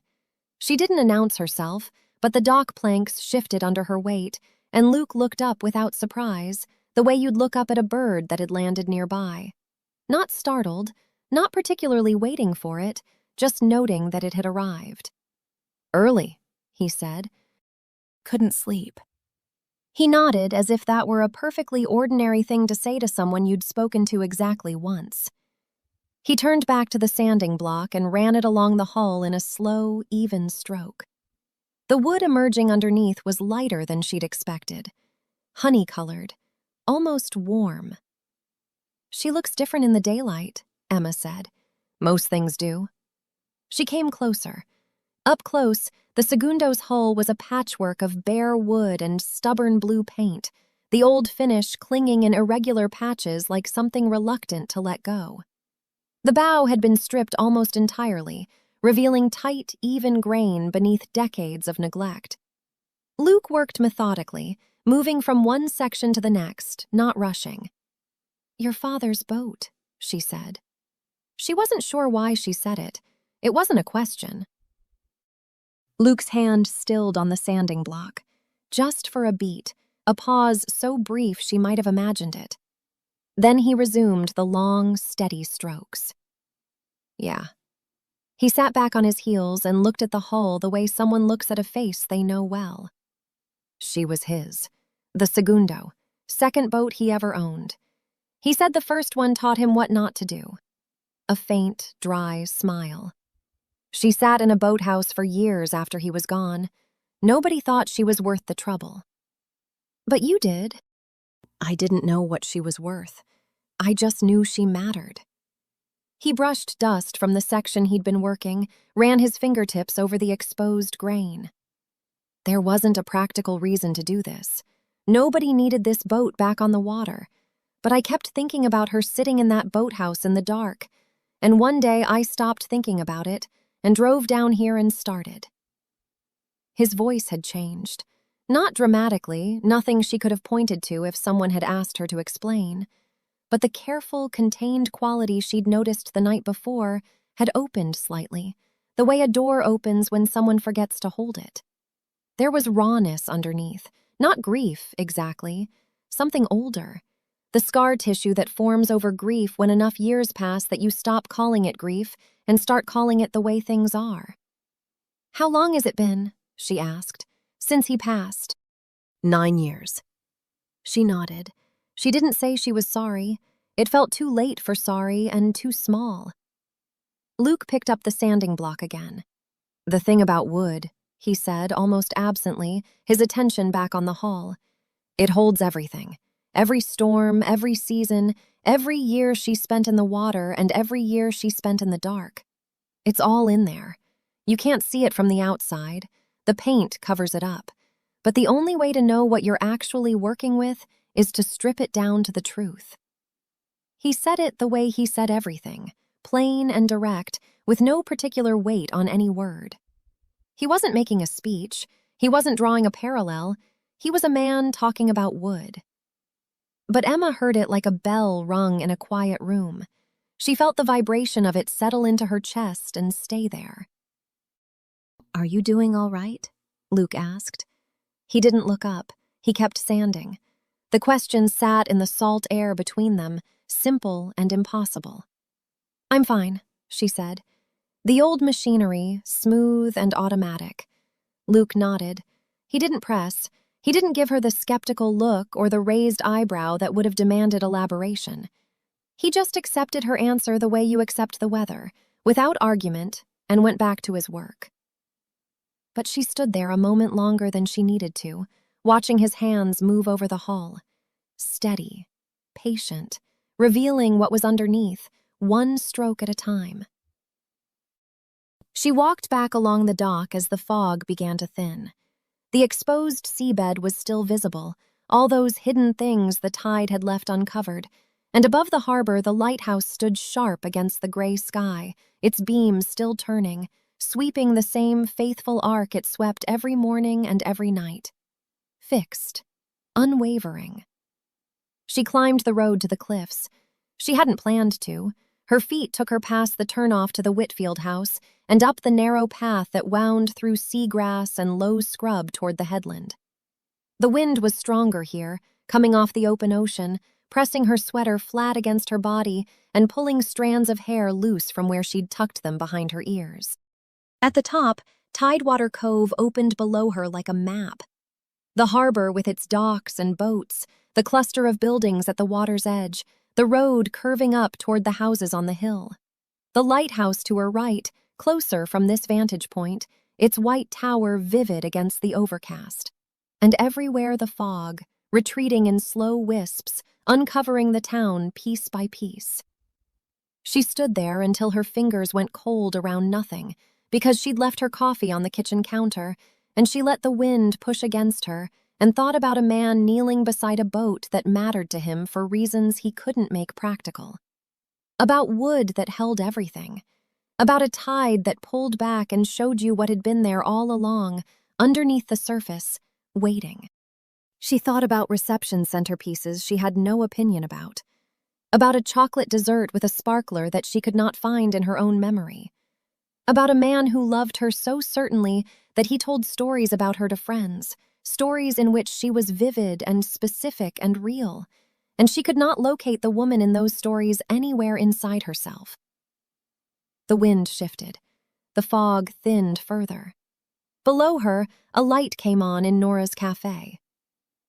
She didn't announce herself, but the dock planks shifted under her weight, and Luke looked up without surprise, the way you'd look up at a bird that had landed nearby. Not startled, not particularly waiting for it, just noting that it had arrived. "Early," he said. "Couldn't sleep." He nodded as if that were a perfectly ordinary thing to say to someone you'd spoken to exactly once. He turned back to the sanding block and ran it along the hull in a slow, even stroke. The wood emerging underneath was lighter than she'd expected. Honey-colored, almost warm. "She looks different in the daylight," Emma said. "Most things do." She came closer. Up close, the Segundo's hull was a patchwork of bare wood and stubborn blue paint, the old finish clinging in irregular patches like something reluctant to let go. The bow had been stripped almost entirely, revealing tight, even grain beneath decades of neglect. Luke worked methodically, moving from one section to the next, not rushing. "Your father's boat," she said. She wasn't sure why she said it. It wasn't a question. Luke's hand stilled on the sanding block, just for a beat, a pause so brief she might have imagined it. Then he resumed the long, steady strokes. "Yeah." He sat back on his heels and looked at the hull the way someone looks at a face they know well. She was his. The Segundo, second boat he ever owned. He said the first one taught him what not to do. A faint, dry smile. She sat in a boathouse for years after he was gone. Nobody thought she was worth the trouble. "But you did." "I didn't know what she was worth. I just knew she mattered." He brushed dust from the section he'd been working, ran his fingertips over the exposed grain. There wasn't a practical reason to do this. Nobody needed this boat back on the water. But I kept thinking about her sitting in that boathouse in the dark, and one day I stopped thinking about it and drove down here and started. His voice had changed. Not dramatically, nothing she could have pointed to if someone had asked her to explain. But the careful, contained quality she'd noticed the night before had opened slightly, the way a door opens when someone forgets to hold it. There was rawness underneath, not grief, exactly, something older. The scar tissue that forms over grief when enough years pass that you stop calling it grief and start calling it the way things are. "How long has it been?" she asked. "Since he passed?" 9 years. She nodded. She didn't say she was sorry. It felt too late for sorry and too small. Luke picked up the sanding block again. "The thing about wood," he said almost absently, his attention back on the hull. "It holds everything. Every storm, every season, every year she spent in the water, and every year she spent in the dark. It's all in there. You can't see it from the outside. The paint covers it up. But the only way to know what you're actually working with is to strip it down to the truth." He said it the way he said everything, plain and direct, with no particular weight on any word. He wasn't making a speech. He wasn't drawing a parallel. He was a man talking about wood. But Emma heard it like a bell rung in a quiet room. She felt the vibration of it settle into her chest and stay there. "Are you doing all right?" Luke asked. He didn't look up. He kept sanding. The question sat in the salt air between them, simple and impossible. "I'm fine," she said. The old machinery, smooth and automatic. Luke nodded. He didn't press. He didn't give her the skeptical look or the raised eyebrow that would have demanded elaboration. He just accepted her answer the way you accept the weather, without argument, and went back to his work. But she stood there a moment longer than she needed to, watching his hands move over the hull. Steady, patient, revealing what was underneath, one stroke at a time. She walked back along the dock as the fog began to thin. The exposed seabed was still visible, all those hidden things the tide had left uncovered, and above the harbor the lighthouse stood sharp against the gray sky, its beams still turning, sweeping the same faithful arc it swept every morning and every night. Fixed, unwavering. She climbed the road to the cliffs. She hadn't planned to. Her feet took her past the turnoff to the Whitfield house and up the narrow path that wound through seagrass and low scrub toward the headland. The wind was stronger here, coming off the open ocean, pressing her sweater flat against her body and pulling strands of hair loose from where she'd tucked them behind her ears. At the top, Tidewater Cove opened below her like a map. The harbor with its docks and boats, the cluster of buildings at the water's edge, the road curving up toward the houses on the hill. The lighthouse to her right, closer from this vantage point, its white tower vivid against the overcast. And everywhere the fog, retreating in slow wisps, uncovering the town piece by piece. She stood there until her fingers went cold around nothing, because she'd left her coffee on the kitchen counter, and she let the wind push against her and thought about a man kneeling beside a boat that mattered to him for reasons he couldn't make practical. About wood that held everything. About a tide that pulled back and showed you what had been there all along, underneath the surface, waiting. She thought about reception centerpieces she had no opinion about a chocolate dessert with a sparkler that she could not find in her own memory, about a man who loved her so certainly that he told stories about her to friends, stories in which she was vivid and specific and real, and she could not locate the woman in those stories anywhere inside herself. The wind shifted. The fog thinned further. Below her, a light came on in Nora's cafe.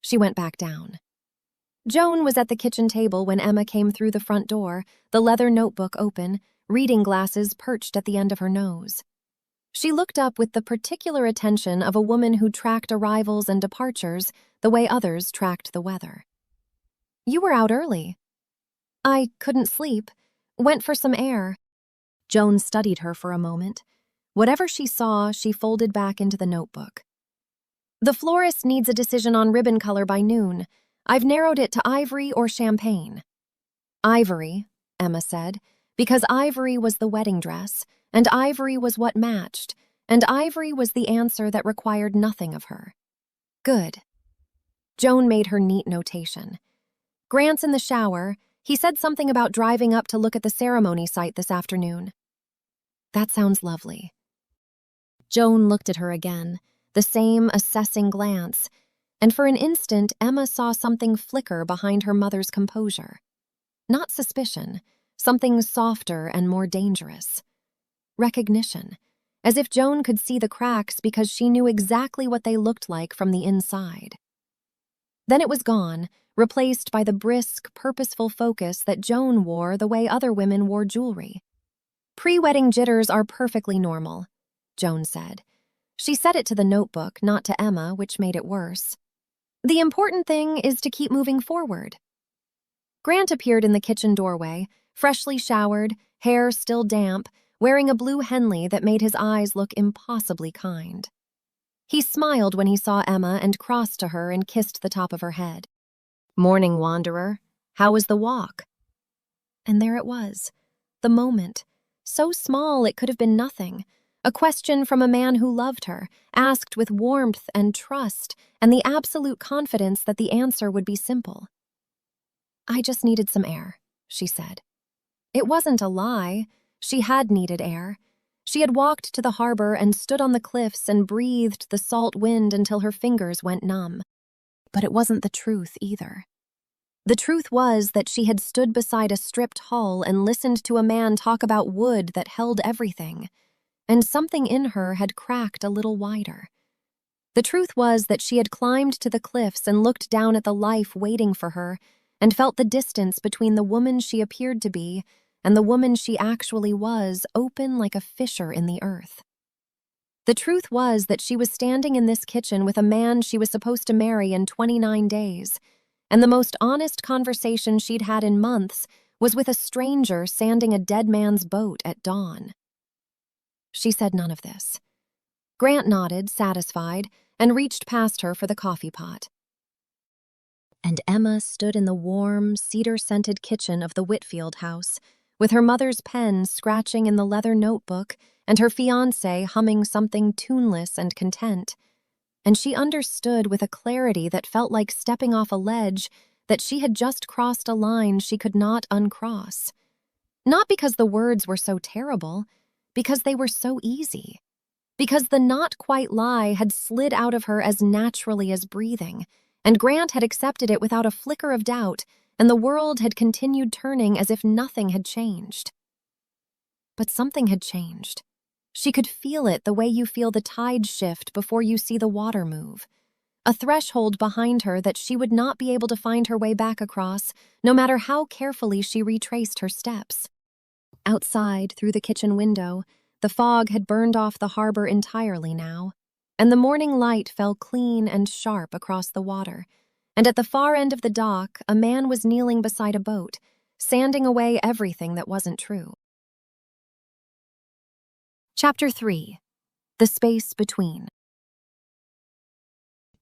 She went back down. Joan was at the kitchen table when Emma came through the front door, the leather notebook open, reading glasses perched at the end of her nose. She looked up with the particular attention of a woman who tracked arrivals and departures the way others tracked the weather. "You were out early." "I couldn't sleep. Went for some air." Joan studied her for a moment. Whatever she saw, she folded back into the notebook. "The florist needs a decision on ribbon color by noon. I've narrowed it to ivory or champagne." "Ivory," Emma said, because ivory was the wedding dress, and ivory was what matched, and ivory was the answer that required nothing of her. "Good." Joan made her neat notation. "Grant's in the shower. He said something about driving up to look at the ceremony site this afternoon." "That sounds lovely." Joan looked at her again, the same assessing glance, and for an instant Emma saw something flicker behind her mother's composure. Not suspicion, something softer and more dangerous. Recognition, as if Joan could see the cracks because she knew exactly what they looked like from the inside. Then it was gone, replaced by the brisk, purposeful focus that Joan wore the way other women wore jewelry. "Pre-wedding jitters are perfectly normal," Joan said. She said it to the notebook, not to Emma, which made it worse. "The important thing is to keep moving forward." Grant appeared in the kitchen doorway, freshly showered, hair still damp, wearing a blue Henley that made his eyes look impossibly kind. He smiled when he saw Emma and crossed to her and kissed the top of her head. "Morning, wanderer. How was the walk?" And there it was, the moment, so small it could have been nothing. A question from a man who loved her, asked with warmth and trust and the absolute confidence that the answer would be simple. "I just needed some air," she said. It wasn't a lie. She had needed air. She had walked to the harbor and stood on the cliffs and breathed the salt wind until her fingers went numb. But it wasn't the truth either. The truth was that she had stood beside a stripped hull and listened to a man talk about wood that held everything, and something in her had cracked a little wider. The truth was that she had climbed to the cliffs and looked down at the life waiting for her and felt the distance between the woman she appeared to be and the woman she actually was open like a fissure in the earth. The truth was that she was standing in this kitchen with a man she was supposed to marry in 29 days, and the most honest conversation she'd had in months was with a stranger sanding a dead man's boat at dawn. She said none of this. Grant nodded, satisfied, and reached past her for the coffee pot. And Emma stood in the warm, cedar-scented kitchen of the Whitfield house, with her mother's pen scratching in the leather notebook and her fiancé humming something tuneless and content. And she understood with a clarity that felt like stepping off a ledge that she had just crossed a line she could not uncross. Not because the words were so terrible, because they were so easy. Because the not-quite-lie had slid out of her as naturally as breathing, and Grant had accepted it without a flicker of doubt, and the world had continued turning as if nothing had changed. But something had changed. She could feel it the way you feel the tide shift before you see the water move. A threshold behind her that she would not be able to find her way back across, no matter how carefully she retraced her steps. Outside, through the kitchen window, the fog had burned off the harbor entirely now, and the morning light fell clean and sharp across the water, and at the far end of the dock, a man was kneeling beside a boat, sanding away everything that wasn't true. Chapter 3. The Space Between.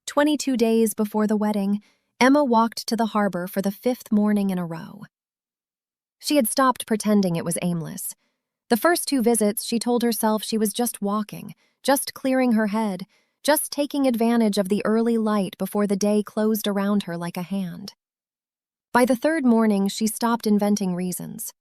22 days before the wedding, Emma walked to the harbor for the 5th morning in a row. She had stopped pretending it was aimless. The first 2 visits, she told herself she was just walking, just clearing her head, just taking advantage of the early light before the day closed around her like a hand. By the 3rd morning, she stopped inventing reasons.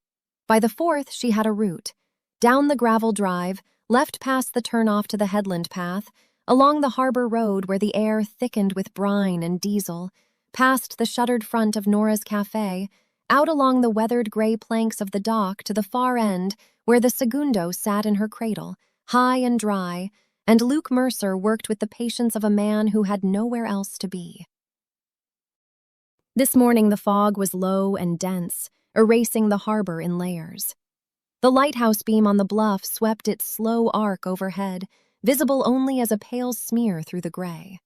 By the 4th, she had a route. Down the gravel drive, left past the turnoff to the headland path, along the harbor road where the air thickened with brine and diesel, past the shuttered front of Nora's cafe, out along the weathered gray planks of the dock to the far end where the segundo sat in her cradle, high and dry, and Luke Mercer worked with the patience of a man who had nowhere else to be. This morning the fog was low and dense, erasing the harbor in layers. The lighthouse beam on the bluff swept its slow arc overhead, visible only as a pale smear through the gray.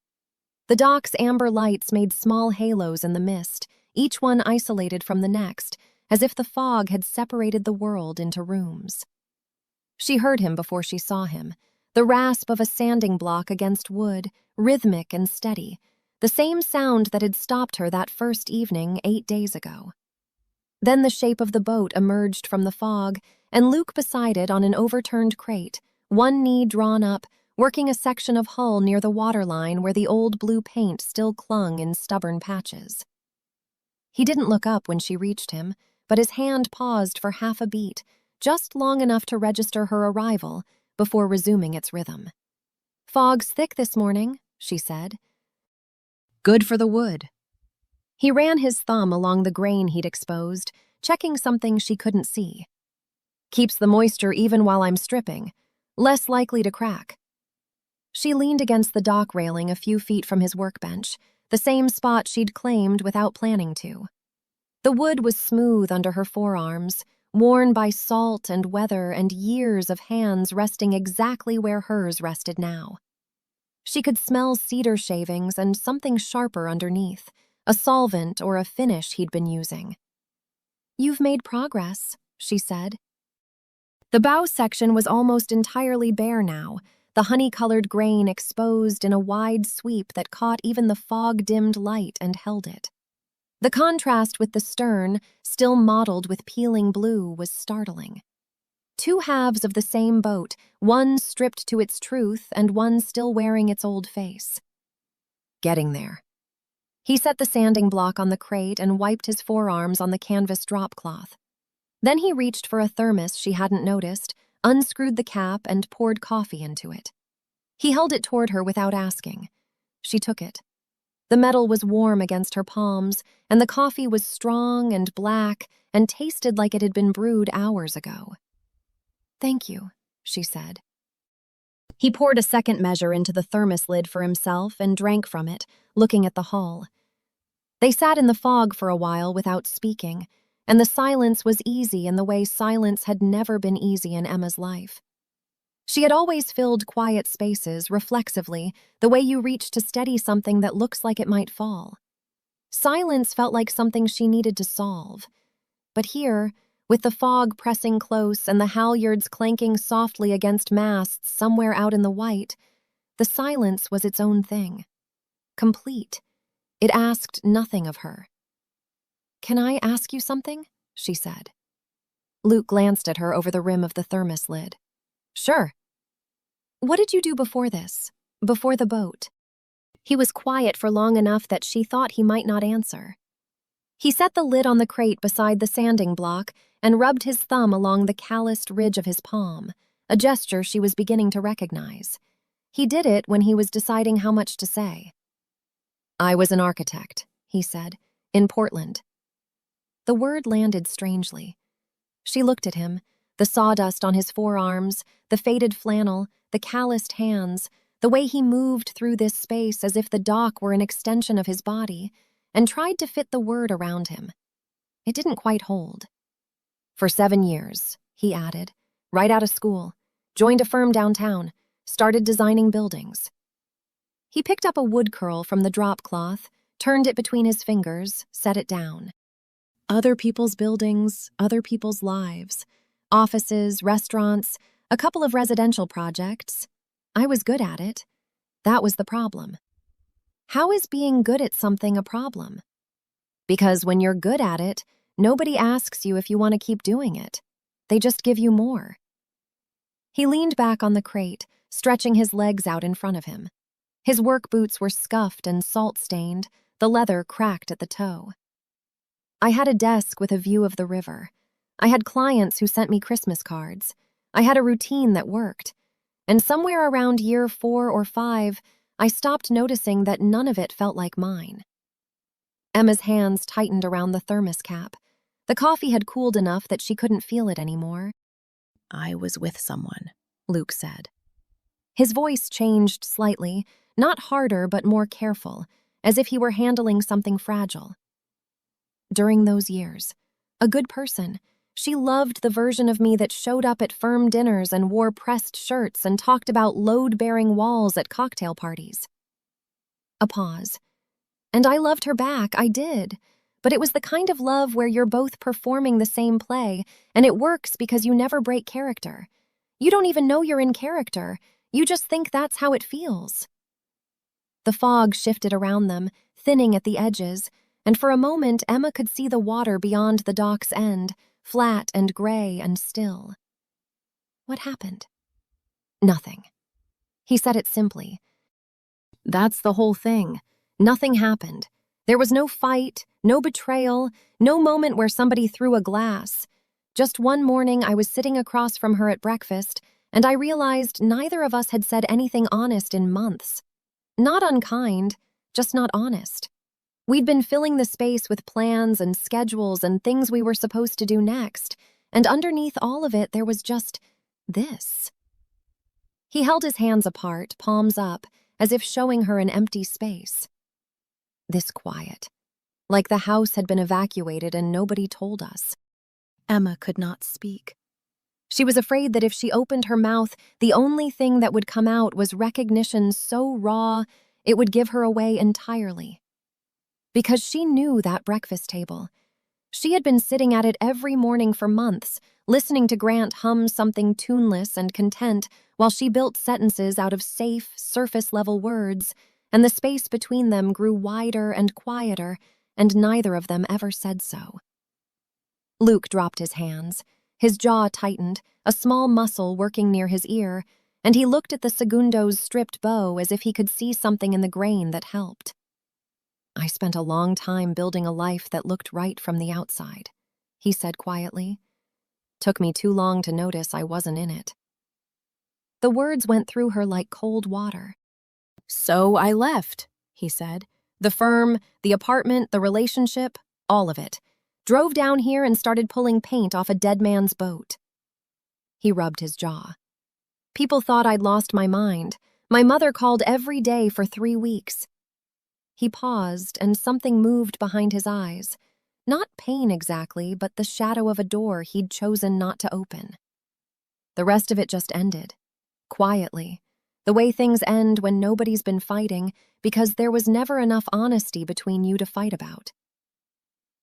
The dock's amber lights made small halos in the mist, each one isolated from the next, as if the fog had separated the world into rooms. She heard him before she saw him, the rasp of a sanding block against wood, rhythmic and steady, the same sound that had stopped her that first evening 8 days ago. Then the shape of the boat emerged from the fog, and Luke beside it on an overturned crate, one knee drawn up, working a section of hull near the waterline where the old blue paint still clung in stubborn patches. He didn't look up when she reached him, but his hand paused for half a beat, just long enough to register her arrival, before resuming its rhythm. "Fog's thick this morning," she said. "Good for the wood." He ran his thumb along the grain he'd exposed, checking something she couldn't see. "Keeps the moisture even while I'm stripping. Less likely to crack." She leaned against the dock railing a few feet from his workbench, the same spot she'd claimed without planning to. The wood was smooth under her forearms, worn by salt and weather and years of hands resting exactly where hers rested now. She could smell cedar shavings and something sharper underneath, a solvent or a finish he'd been using. "You've made progress," she said. The bow section was almost entirely bare now, the honey-colored grain exposed in a wide sweep that caught even the fog-dimmed light and held it. The contrast with the stern, still mottled with peeling blue, was startling. 2 halves of the same boat, one stripped to its truth and one still wearing its old face. "Getting there." He set the sanding block on the crate and wiped his forearms on the canvas drop cloth. Then he reached for a thermos she hadn't noticed, unscrewed the cap, and poured coffee into it. He held it toward her without asking. She took it. The metal was warm against her palms, and the coffee was strong and black and tasted like it had been brewed hours ago. "Thank you," she said. He poured a second measure into the thermos lid for himself and drank from it, looking at the hull. They sat in the fog for a while without speaking, and the silence was easy in the way silence had never been easy in Emma's life. She had always filled quiet spaces reflexively, the way you reach to steady something that looks like it might fall. Silence felt like something she needed to solve. But here, with the fog pressing close and the halyards clanking softly against masts somewhere out in the white, the silence was its own thing. Complete. It asked nothing of her. "Can I ask you something?" she said. Luke glanced at her over the rim of the thermos lid. "Sure." "What did you do before this? Before the boat?" He was quiet for long enough that she thought he might not answer. He set the lid on the crate beside the sanding block and rubbed his thumb along the calloused ridge of his palm, a gesture she was beginning to recognize. He did it when he was deciding how much to say. "I was an architect," he said, "in Portland." The word landed strangely. She looked at him, the sawdust on his forearms, the faded flannel, the calloused hands, the way he moved through this space as if the dock were an extension of his body, and tried to fit the word around him. It didn't quite hold. "For 7 years, he added, "right out of school, joined a firm downtown, started designing buildings." He picked up a wood curl from the drop cloth, turned it between his fingers, set it down. Other people's buildings, other people's lives, offices, restaurants, a couple of residential projects. I was good at it. That was the problem. How is being good at something a problem? Because when you're good at it, nobody asks you if you want to keep doing it. They just give you more. He leaned back on the crate, stretching his legs out in front of him. His work boots were scuffed and salt-stained, the leather cracked at the toe. "I had a desk with a view of the river. I had clients who sent me Christmas cards. I had a routine that worked. And somewhere around year 4 or 5, I stopped noticing that none of it felt like mine." Emma's hands tightened around the thermos cap. The coffee had cooled enough that she couldn't feel it anymore. "I was with someone," Luke said. His voice changed slightly, not harder but more careful, as if he were handling something fragile. "During those years, a good person. She loved the version of me that showed up at firm dinners and wore pressed shirts and talked about load-bearing walls at cocktail parties." A pause. "And I loved her back, I did. But it was the kind of love where you're both performing the same play, and it works because you never break character. You don't even know you're in character. You just think that's how it feels." The fog shifted around them, thinning at the edges, and for a moment Emma could see the water beyond the dock's end, flat and gray and still. "What happened?" "Nothing." He said it simply. "That's the whole thing. Nothing happened. There was no fight, no betrayal, no moment where somebody threw a glass. Just one morning I was sitting across from her at breakfast, and I realized neither of us had said anything honest in months. Not unkind, just not honest. We'd been filling the space with plans and schedules and things we were supposed to do next, and underneath all of it there was just this." He held his hands apart, palms up, as if showing her an empty space. "This quiet. Like the house had been evacuated and nobody told us." Emma could not speak. She was afraid that if she opened her mouth, the only thing that would come out was recognition so raw it would give her away entirely. Because she knew that breakfast table. She had been sitting at it every morning for months, listening to Grant hum something tuneless and content while she built sentences out of safe, surface-level words, and the space between them grew wider and quieter, and neither of them ever said so. Luke dropped his hands. His jaw tightened, a small muscle working near his ear, and he looked at the segundo's stripped bow as if he could see something in the grain that helped. "I spent a long time building a life that looked right from the outside," he said quietly. "Took me too long to notice I wasn't in it." The words went through her like cold water. "So I left," he said. "The firm, the apartment, the relationship, all of it. Drove down here and started pulling paint off a dead man's boat." He rubbed his jaw. "People thought I'd lost my mind. My mother called every day for 3 weeks. He paused, and something moved behind his eyes. Not pain exactly, but the shadow of a door he'd chosen not to open. The rest of it just ended. Quietly. The way things end when nobody's been fighting because there was never enough honesty between you to fight about.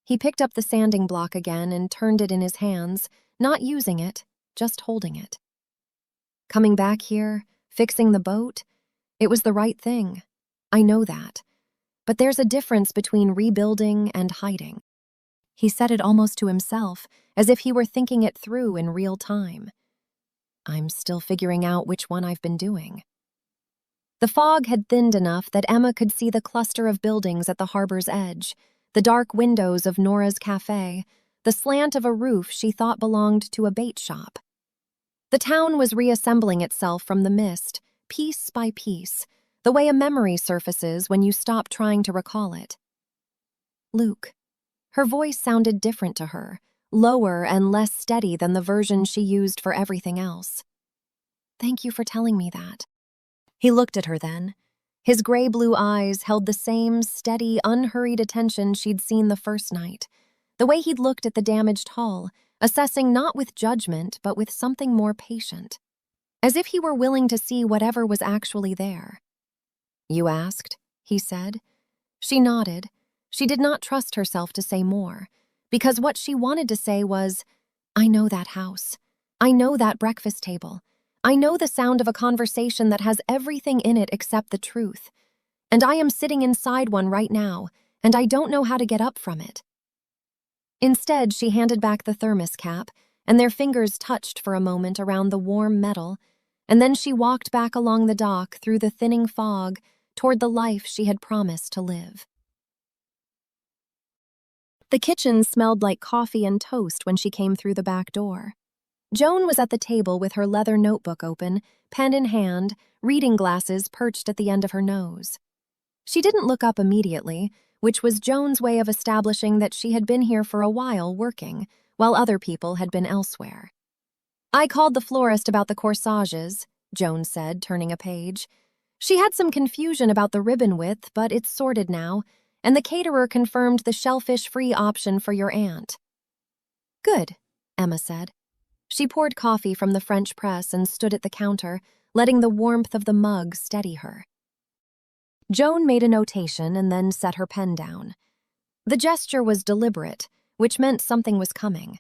He picked up the sanding block again and turned it in his hands, not using it, just holding it. Coming back here, fixing the boat, it was the right thing. I know that. But there's a difference between rebuilding and hiding. He said it almost to himself, as if he were thinking it through in real time. I'm still figuring out which one I've been doing. The fog had thinned enough that Emma could see the cluster of buildings at the harbor's edge, the dark windows of Nora's cafe, the slant of a roof she thought belonged to a bait shop. The town was reassembling itself from the mist, piece by piece, the way a memory surfaces when you stop trying to recall it. Luke. Her voice sounded different to her, lower and less steady than the version she used for everything else. Thank you for telling me that. He looked at her then. His gray-blue eyes held the same steady, unhurried attention she'd seen the first night, the way he'd looked at the damaged hull, assessing not with judgment but with something more patient, as if he were willing to see whatever was actually there. You asked, he said. She nodded. She did not trust herself to say more, because what she wanted to say was, I know that house. I know that breakfast table. I know the sound of a conversation that has everything in it except the truth. And I am sitting inside one right now, and I don't know how to get up from it. Instead, she handed back the thermos cap, and their fingers touched for a moment around the warm metal, and then she walked back along the dock through the thinning fog toward the life she had promised to live. The kitchen smelled like coffee and toast when she came through the back door. Joan was at the table with her leather notebook open, pen in hand, reading glasses perched at the end of her nose. She didn't look up immediately, which was Joan's way of establishing that she had been here for a while working, while other people had been elsewhere. I called the florist about the corsages, Joan said, turning a page. She had some confusion about the ribbon width, but it's sorted now, and the caterer confirmed the shellfish-free option for your aunt. Good, Emma said. She poured coffee from the French press and stood at the counter, letting the warmth of the mug steady her. Joan made a notation and then set her pen down. The gesture was deliberate, which meant something was coming.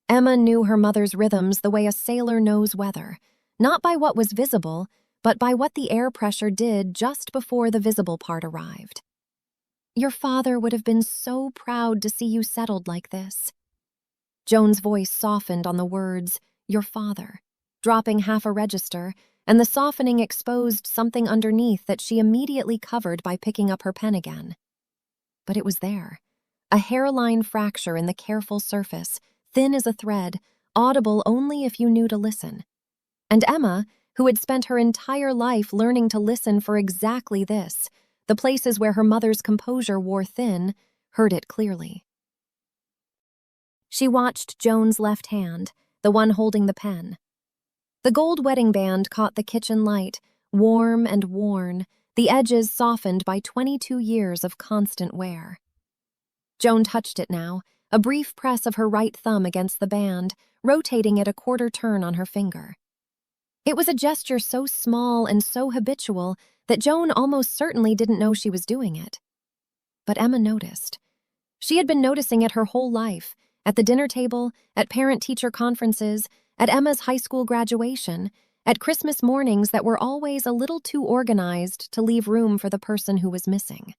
Emma knew her mother's rhythms the way a sailor knows weather, not by what was visible, but by what the air pressure did just before the visible part arrived. Your father would have been so proud to see you settled like this. Joan's voice softened on the words, your father, dropping half a register, and the softening exposed something underneath that she immediately covered by picking up her pen again. But it was there, a hairline fracture in the careful surface, thin as a thread, audible only if you knew to listen. And Emma, who had spent her entire life learning to listen for exactly this, the places where her mother's composure wore thin, heard it clearly. She watched Joan's left hand, the one holding the pen. The gold wedding band caught the kitchen light, warm and worn, the edges softened by 22 years of constant wear. Joan touched it now, a brief press of her right thumb against the band, rotating it a quarter turn on her finger. It was a gesture so small and so habitual that Joan almost certainly didn't know she was doing it. But Emma noticed. She had been noticing it her whole life, at the dinner table, at parent-teacher conferences, at Emma's high school graduation, at Christmas mornings that were always a little too organized to leave room for the person who was missing.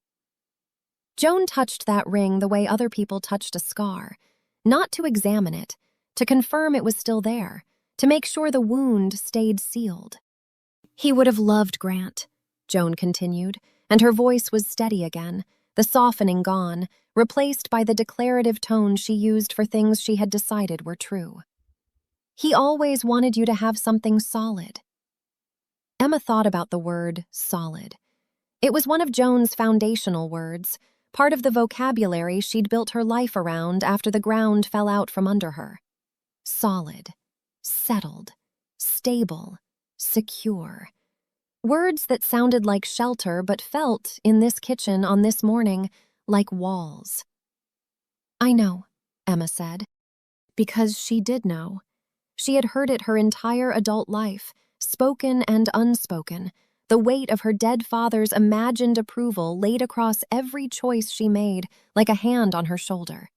Joan touched that ring the way other people touched a scar, not to examine it, to confirm it was still there, to make sure the wound stayed sealed. He would have loved Grant, Joan continued, and her voice was steady again, the softening gone, replaced by the declarative tone she used for things she had decided were true. He always wanted you to have something solid. Emma thought about the word solid. It was one of Joan's foundational words, part of the vocabulary she'd built her life around after the ground fell out from under her. Solid, settled, stable, secure. Words that sounded like shelter but felt, in this kitchen on this morning, like walls. I know, Emma said. Because she did know. She had heard it her entire adult life, spoken and unspoken, the weight of her dead father's imagined approval laid across every choice she made like a hand on her shoulder.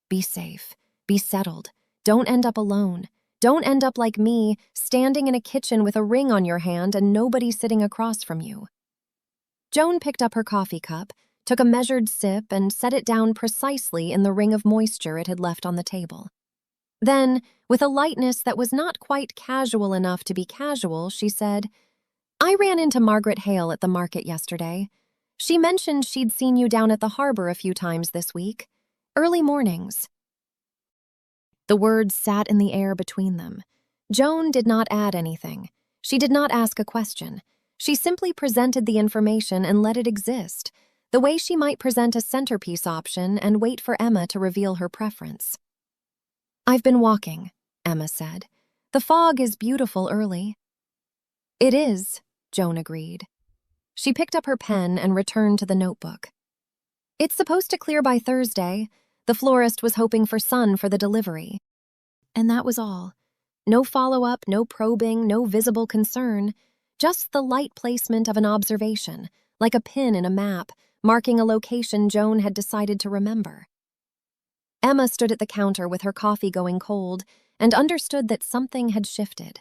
Be safe. Be settled. Don't end up alone. Don't end up like me, standing in a kitchen with a ring on your hand and nobody sitting across from you. Joan picked up her coffee cup, took a measured sip, and set it down precisely in the ring of moisture it had left on the table. Then, with a lightness that was not quite casual enough to be casual, she said, I ran into Margaret Hale at the market yesterday. She mentioned she'd seen you down at the harbor a few times this week. Early mornings. The words sat in the air between them. Joan did not add anything. She did not ask a question. She simply presented the information and let it exist, the way she might present a centerpiece option and wait for Emma to reveal her preference. I've been walking, Emma said. The fog is beautiful early. It is, Joan agreed. She picked up her pen and returned to the notebook. It's supposed to clear by Thursday. The florist was hoping for sun for the delivery. And that was all. No follow-up, no probing, no visible concern. Just the light placement of an observation, like a pin in a map, marking a location Joan had decided to remember. Emma stood at the counter with her coffee going cold and understood that something had shifted.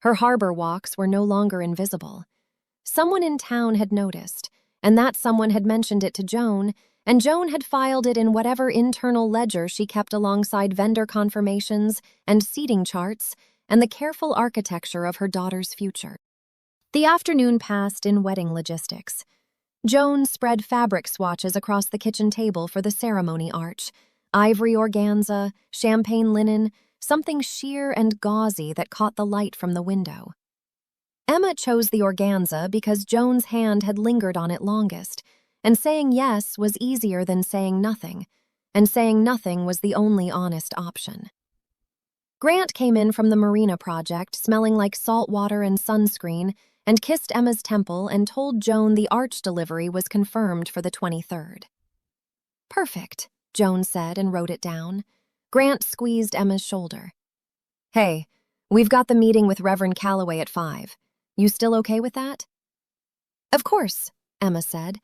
Her harbor walks were no longer invisible. Someone in town had noticed, and that someone had mentioned it to Joan, and Joan had filed it in whatever internal ledger she kept alongside vendor confirmations and seating charts and the careful architecture of her daughter's future. The afternoon passed in wedding logistics. Joan spread fabric swatches across the kitchen table for the ceremony arch, ivory organza, champagne linen, something sheer and gauzy that caught the light from the window. Emma chose the organza because Joan's hand had lingered on it longest, and saying yes was easier than saying nothing, and saying nothing was the only honest option. Grant came in from the marina project smelling like salt water and sunscreen and kissed Emma's temple and told Joan the arch delivery was confirmed for the 23rd. Perfect, Joan said and wrote it down. Grant squeezed Emma's shoulder. Hey, we've got the meeting with Reverend Calloway at 5. You still okay with that? Of course, Emma said.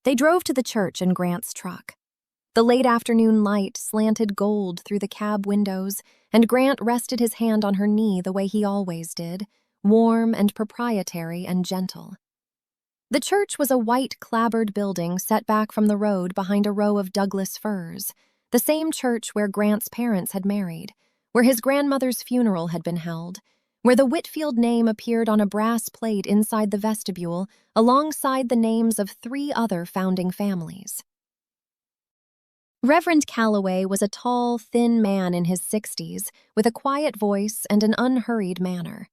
They drove to the church in Grant's truck. The late afternoon light slanted gold through the cab windows, and Grant rested his hand on her knee the way he always did, warm and proprietary and gentle. The church was a white clapboard building set back from the road behind a row of Douglas firs, the same church where Grant's parents had married, where his grandmother's funeral had been held, where the Whitfield name appeared on a brass plate inside the vestibule alongside the names of 3 other founding families. Reverend Calloway was a tall, thin man in his 60s with a quiet voice and an unhurried manner.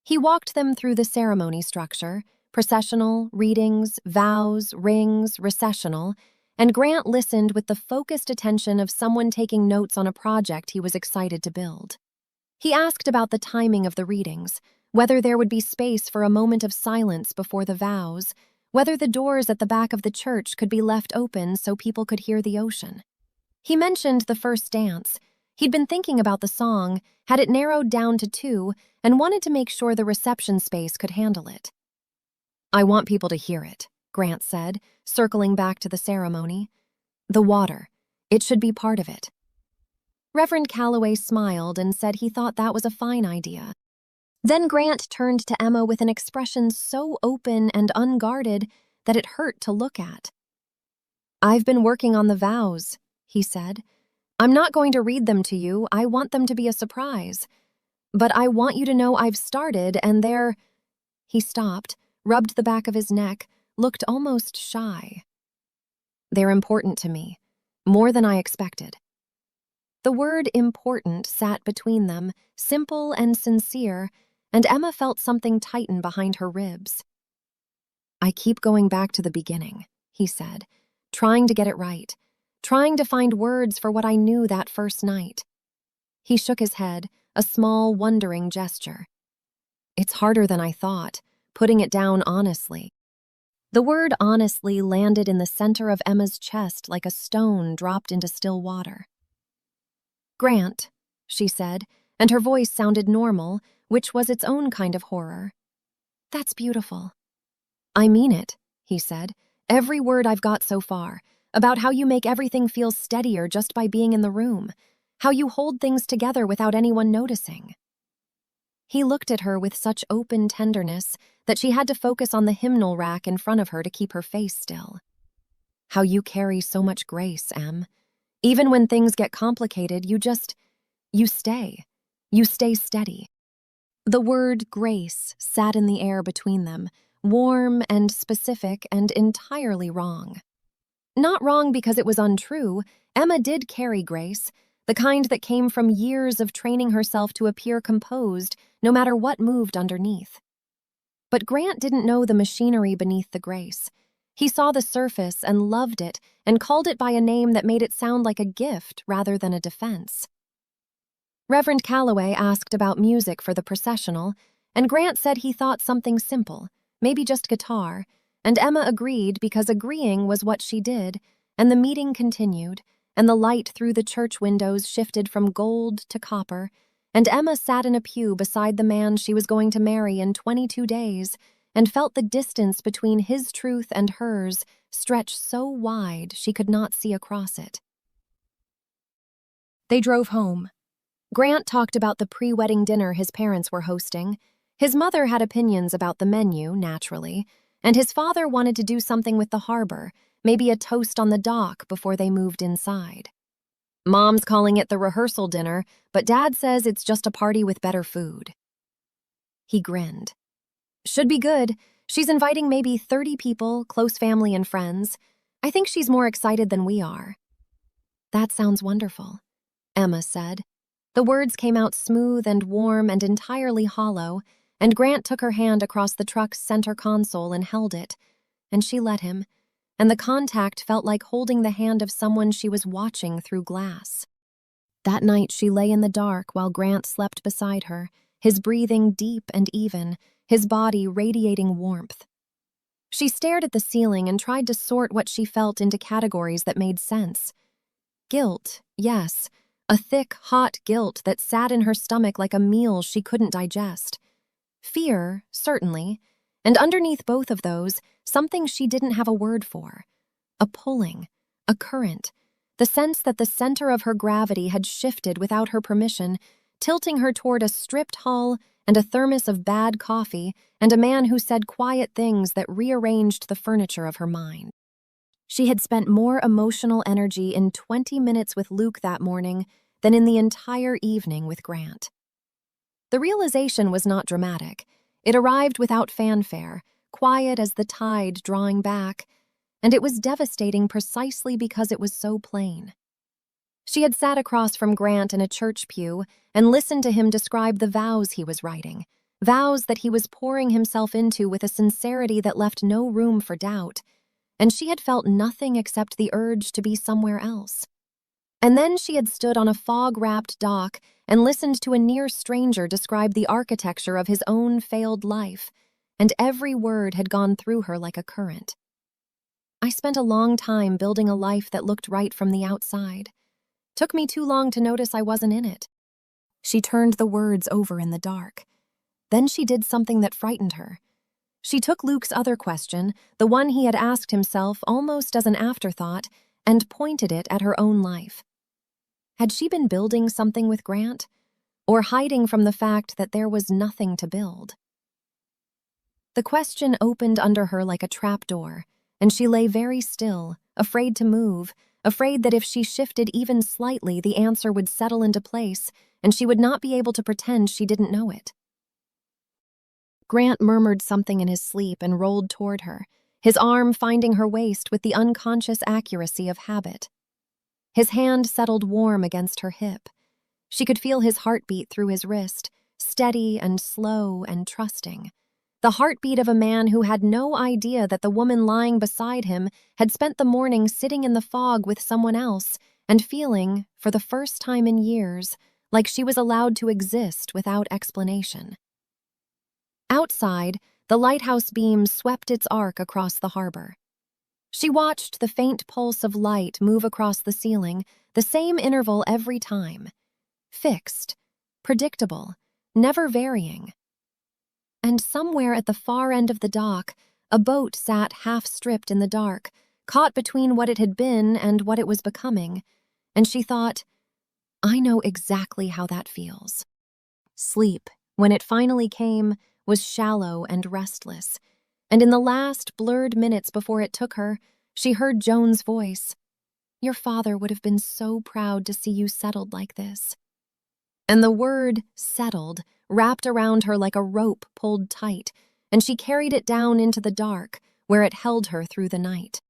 He walked them through the ceremony structure, processional, readings, vows, rings, recessional, and Grant listened with the focused attention of someone taking notes on a project he was excited to build. He asked about the timing of the readings, whether there would be space for a moment of silence before the vows, whether the doors at the back of the church could be left open so people could hear the ocean. He mentioned the first dance. He'd been thinking about the song, had it narrowed down to 2, and wanted to make sure the reception space could handle it. I want people to hear it, Grant said, circling back to the ceremony. The water. It should be part of it. Reverend Calloway smiled and said he thought that was a fine idea. Then Grant turned to Emma with an expression so open and unguarded that it hurt to look at. I've been working on the vows, he said. I'm not going to read them to you. I want them to be a surprise. But I want you to know I've started and they're... He stopped, rubbed the back of his neck, looked almost shy. They're important to me, more than I expected. The word important sat between them, simple and sincere, and Emma felt something tighten behind her ribs. I keep going back to the beginning, he said, trying to get it right, trying to find words for what I knew that first night. He shook his head, a small, wondering gesture. It's harder than I thought, putting it down honestly. The word honestly landed in the center of Emma's chest like a stone dropped into still water. Grant, she said, and her voice sounded normal, which was its own kind of horror. "That's beautiful." "I mean it," he said. "Every word I've got so far, about how you make everything feel steadier just by being in the room, how you hold things together without anyone noticing." He looked at her with such open tenderness that she had to focus on the hymnal rack in front of her to keep her face still. "How you carry so much grace, Em. Even when things get complicated, you stay. You stay steady." The word grace sat in the air between them, warm and specific and entirely wrong. Not wrong because it was untrue. Emma did carry grace, the kind that came from years of training herself to appear composed no matter what moved underneath. But Grant didn't know the machinery beneath the grace. He saw the surface and loved it and called it by a name that made it sound like a gift rather than a defense. Reverend Calloway asked about music for the processional, and Grant said he thought something simple, maybe just guitar, and Emma agreed because agreeing was what she did, and the meeting continued, and the light through the church windows shifted from gold to copper, and Emma sat in a pew beside the man she was going to marry in 22 days and felt the distance between his truth and hers stretch so wide she could not see across it. They drove home. Grant talked about the pre-wedding dinner his parents were hosting. His mother had opinions about the menu, naturally, and his father wanted to do something with the harbor, maybe a toast on the dock before they moved inside. Mom's calling it the rehearsal dinner, but Dad says it's just a party with better food. He grinned. "Should be good. She's inviting maybe 30 people, close family and friends. I think she's more excited than we are." "That sounds wonderful," Emma said. The words came out smooth and warm and entirely hollow, and Grant took her hand across the truck's center console and held it, and she let him, and the contact felt like holding the hand of someone she was watching through glass. That night she lay in the dark while Grant slept beside her, his breathing deep and even, his body radiating warmth. She stared at the ceiling and tried to sort what she felt into categories that made sense. Guilt, yes, a thick, hot guilt that sat in her stomach like a meal she couldn't digest. Fear, certainly, and underneath both of those, something she didn't have a word for. A pulling, a current, the sense that the center of her gravity had shifted without her permission, tilting her toward a stripped hull and a thermos of bad coffee and a man who said quiet things that rearranged the furniture of her mind. She had spent more emotional energy in 20 minutes with Luke that morning than in the entire evening with Grant. The realization was not dramatic. It arrived without fanfare, quiet as the tide drawing back, and it was devastating precisely because it was so plain. She had sat across from Grant in a church pew and listened to him describe the vows he was writing, vows that he was pouring himself into with a sincerity that left no room for doubt, and she had felt nothing except the urge to be somewhere else. And then she had stood on a fog-wrapped dock and listened to a near stranger describe the architecture of his own failed life, and every word had gone through her like a current. "I spent a long time building a life that looked right from the outside. Took me too long to notice I wasn't in it." She turned the words over in the dark. Then she did something that frightened her. She took Luke's other question, the one he had asked himself almost as an afterthought, and pointed it at her own life. Had she been building something with Grant, or hiding from the fact that there was nothing to build? The question opened under her like a trapdoor, and she lay very still, afraid to move, afraid that if she shifted even slightly, the answer would settle into place, and she would not be able to pretend she didn't know it. Grant murmured something in his sleep and rolled toward her, his arm finding her waist with the unconscious accuracy of habit. His hand settled warm against her hip. She could feel his heartbeat through his wrist, steady and slow and trusting. The heartbeat of a man who had no idea that the woman lying beside him had spent the morning sitting in the fog with someone else and feeling, for the first time in years, like she was allowed to exist without explanation. Outside, the lighthouse beams swept its arc across the harbor. She watched the faint pulse of light move across the ceiling, the same interval every time. Fixed, predictable, never varying. And somewhere at the far end of the dock, a boat sat half-stripped in the dark, caught between what it had been and what it was becoming, and she thought, I know exactly how that feels. Sleep, when it finally came, was shallow and restless, and in the last blurred minutes before it took her, she heard Joan's voice. Your father would have been so proud to see you settled like this. And the word settled wrapped around her like a rope pulled tight, and she carried it down into the dark, where it held her through the night.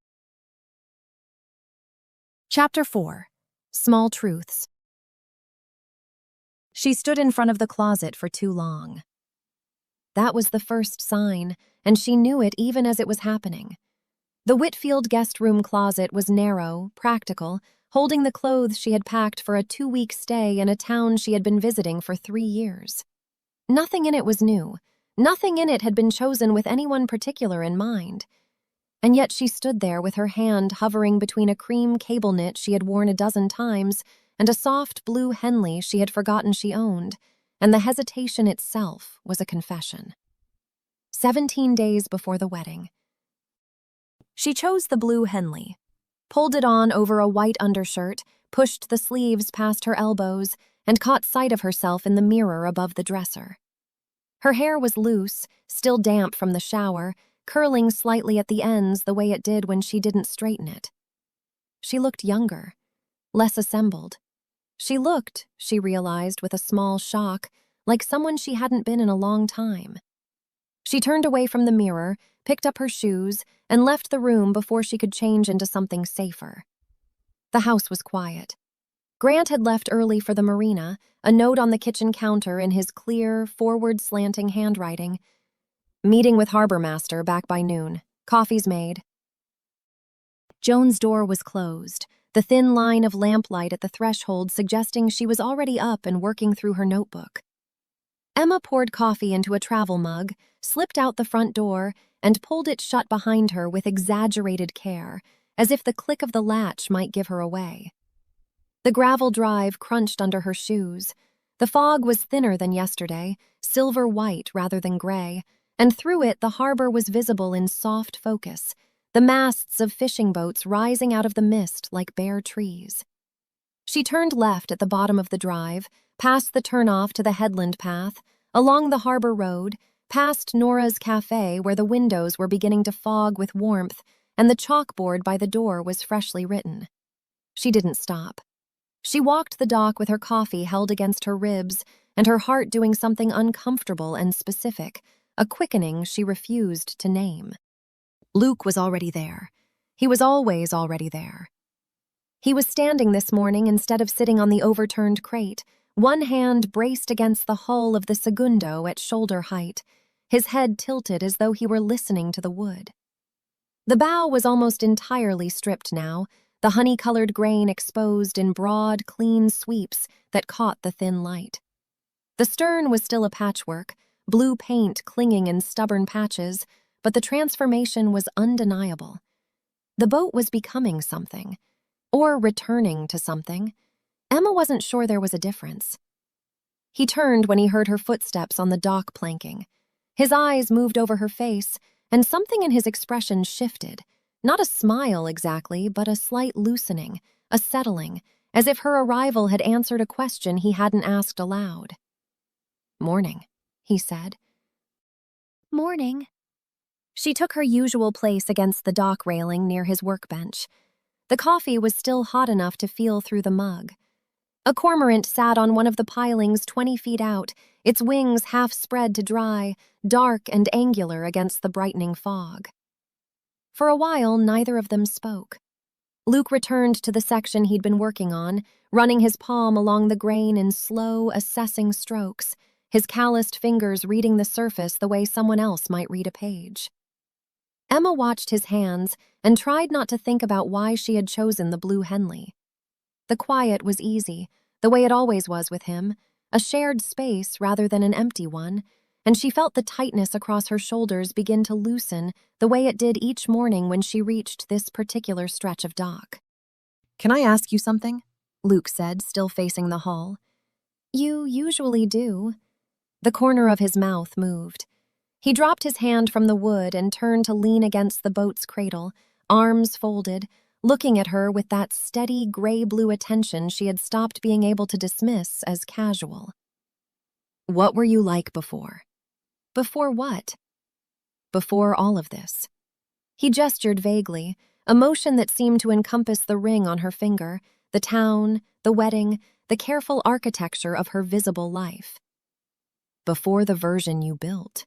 Chapter 4. Small Truths. She stood in front of the closet for too long. That was the first sign, and she knew it even as it was happening. The Whitfield guest room closet was narrow, practical, holding the clothes she had packed for a 2-week stay in a town she had been visiting for 3 years. Nothing in it was new. Nothing in it had been chosen with anyone particular in mind. And yet she stood there with her hand hovering between a cream cable knit she had worn a dozen times and a soft blue Henley she had forgotten she owned, and the hesitation itself was a confession. 17 days before the wedding. She chose the blue Henley, pulled it on over a white undershirt, pushed the sleeves past her elbows, and caught sight of herself in the mirror above the dresser. Her hair was loose, still damp from the shower, curling slightly at the ends the way it did when she didn't straighten it. She looked younger, less assembled. She looked, she realized with a small shock, like someone she hadn't been in a long time. She turned away from the mirror, picked up her shoes, and left the room before she could change into something safer. The house was quiet. Grant had left early for the marina, a note on the kitchen counter in his clear, forward-slanting handwriting. Meeting with Harbor Master back by noon. Coffee's made. Joan's door was closed, the thin line of lamplight at the threshold suggesting she was already up and working through her notebook. Emma poured coffee into a travel mug, slipped out the front door, and pulled it shut behind her with exaggerated care, as if the click of the latch might give her away. The gravel drive crunched under her shoes. The fog was thinner than yesterday, silver white rather than gray, and through it the harbor was visible in soft focus, the masts of fishing boats rising out of the mist like bare trees. She turned left at the bottom of the drive, past the turnoff to the headland path, along the harbor road, past Nora's cafe where the windows were beginning to fog with warmth and the chalkboard by the door was freshly written. She didn't stop. She walked the dock with her coffee held against her ribs and her heart doing something uncomfortable and specific, a quickening she refused to name. Luke was already there. He was always already there. He was standing this morning instead of sitting on the overturned crate, one hand braced against the hull of the segundo at shoulder height, his head tilted as though he were listening to the wood. The bow was almost entirely stripped now, the honey-colored grain exposed in broad, clean sweeps that caught the thin light. The stern was still a patchwork, blue paint clinging in stubborn patches, but the transformation was undeniable. The boat was becoming something, or returning to something. Emma wasn't sure there was a difference. He turned when he heard her footsteps on the dock planking. His eyes moved over her face, and something in his expression shifted. Not a smile exactly, but a slight loosening, a settling, as if her arrival had answered a question he hadn't asked aloud. "Morning," he said. "Morning." She took her usual place against the dock railing near his workbench. The coffee was still hot enough to feel through the mug. A cormorant sat on one of the pilings 20 feet out, its wings half spread to dry, dark and angular against the brightening fog. For a while, neither of them spoke. Luke returned to the section he'd been working on, running his palm along the grain in slow, assessing strokes, his calloused fingers reading the surface the way someone else might read a page. Emma watched his hands and tried not to think about why she had chosen the blue Henley. The quiet was easy, the way it always was with him, a shared space rather than an empty one, and she felt the tightness across her shoulders begin to loosen the way it did each morning when she reached this particular stretch of dock. "Can I ask you something?" Luke said, still facing the hull. "You usually do." The corner of his mouth moved. He dropped his hand from the wood and turned to lean against the boat's cradle, arms folded, looking at her with that steady gray-blue attention she had stopped being able to dismiss as casual. What were you like before? Before what? Before all of this. He gestured vaguely, a motion that seemed to encompass the ring on her finger, the town, the wedding, the careful architecture of her visible life. Before the version you built.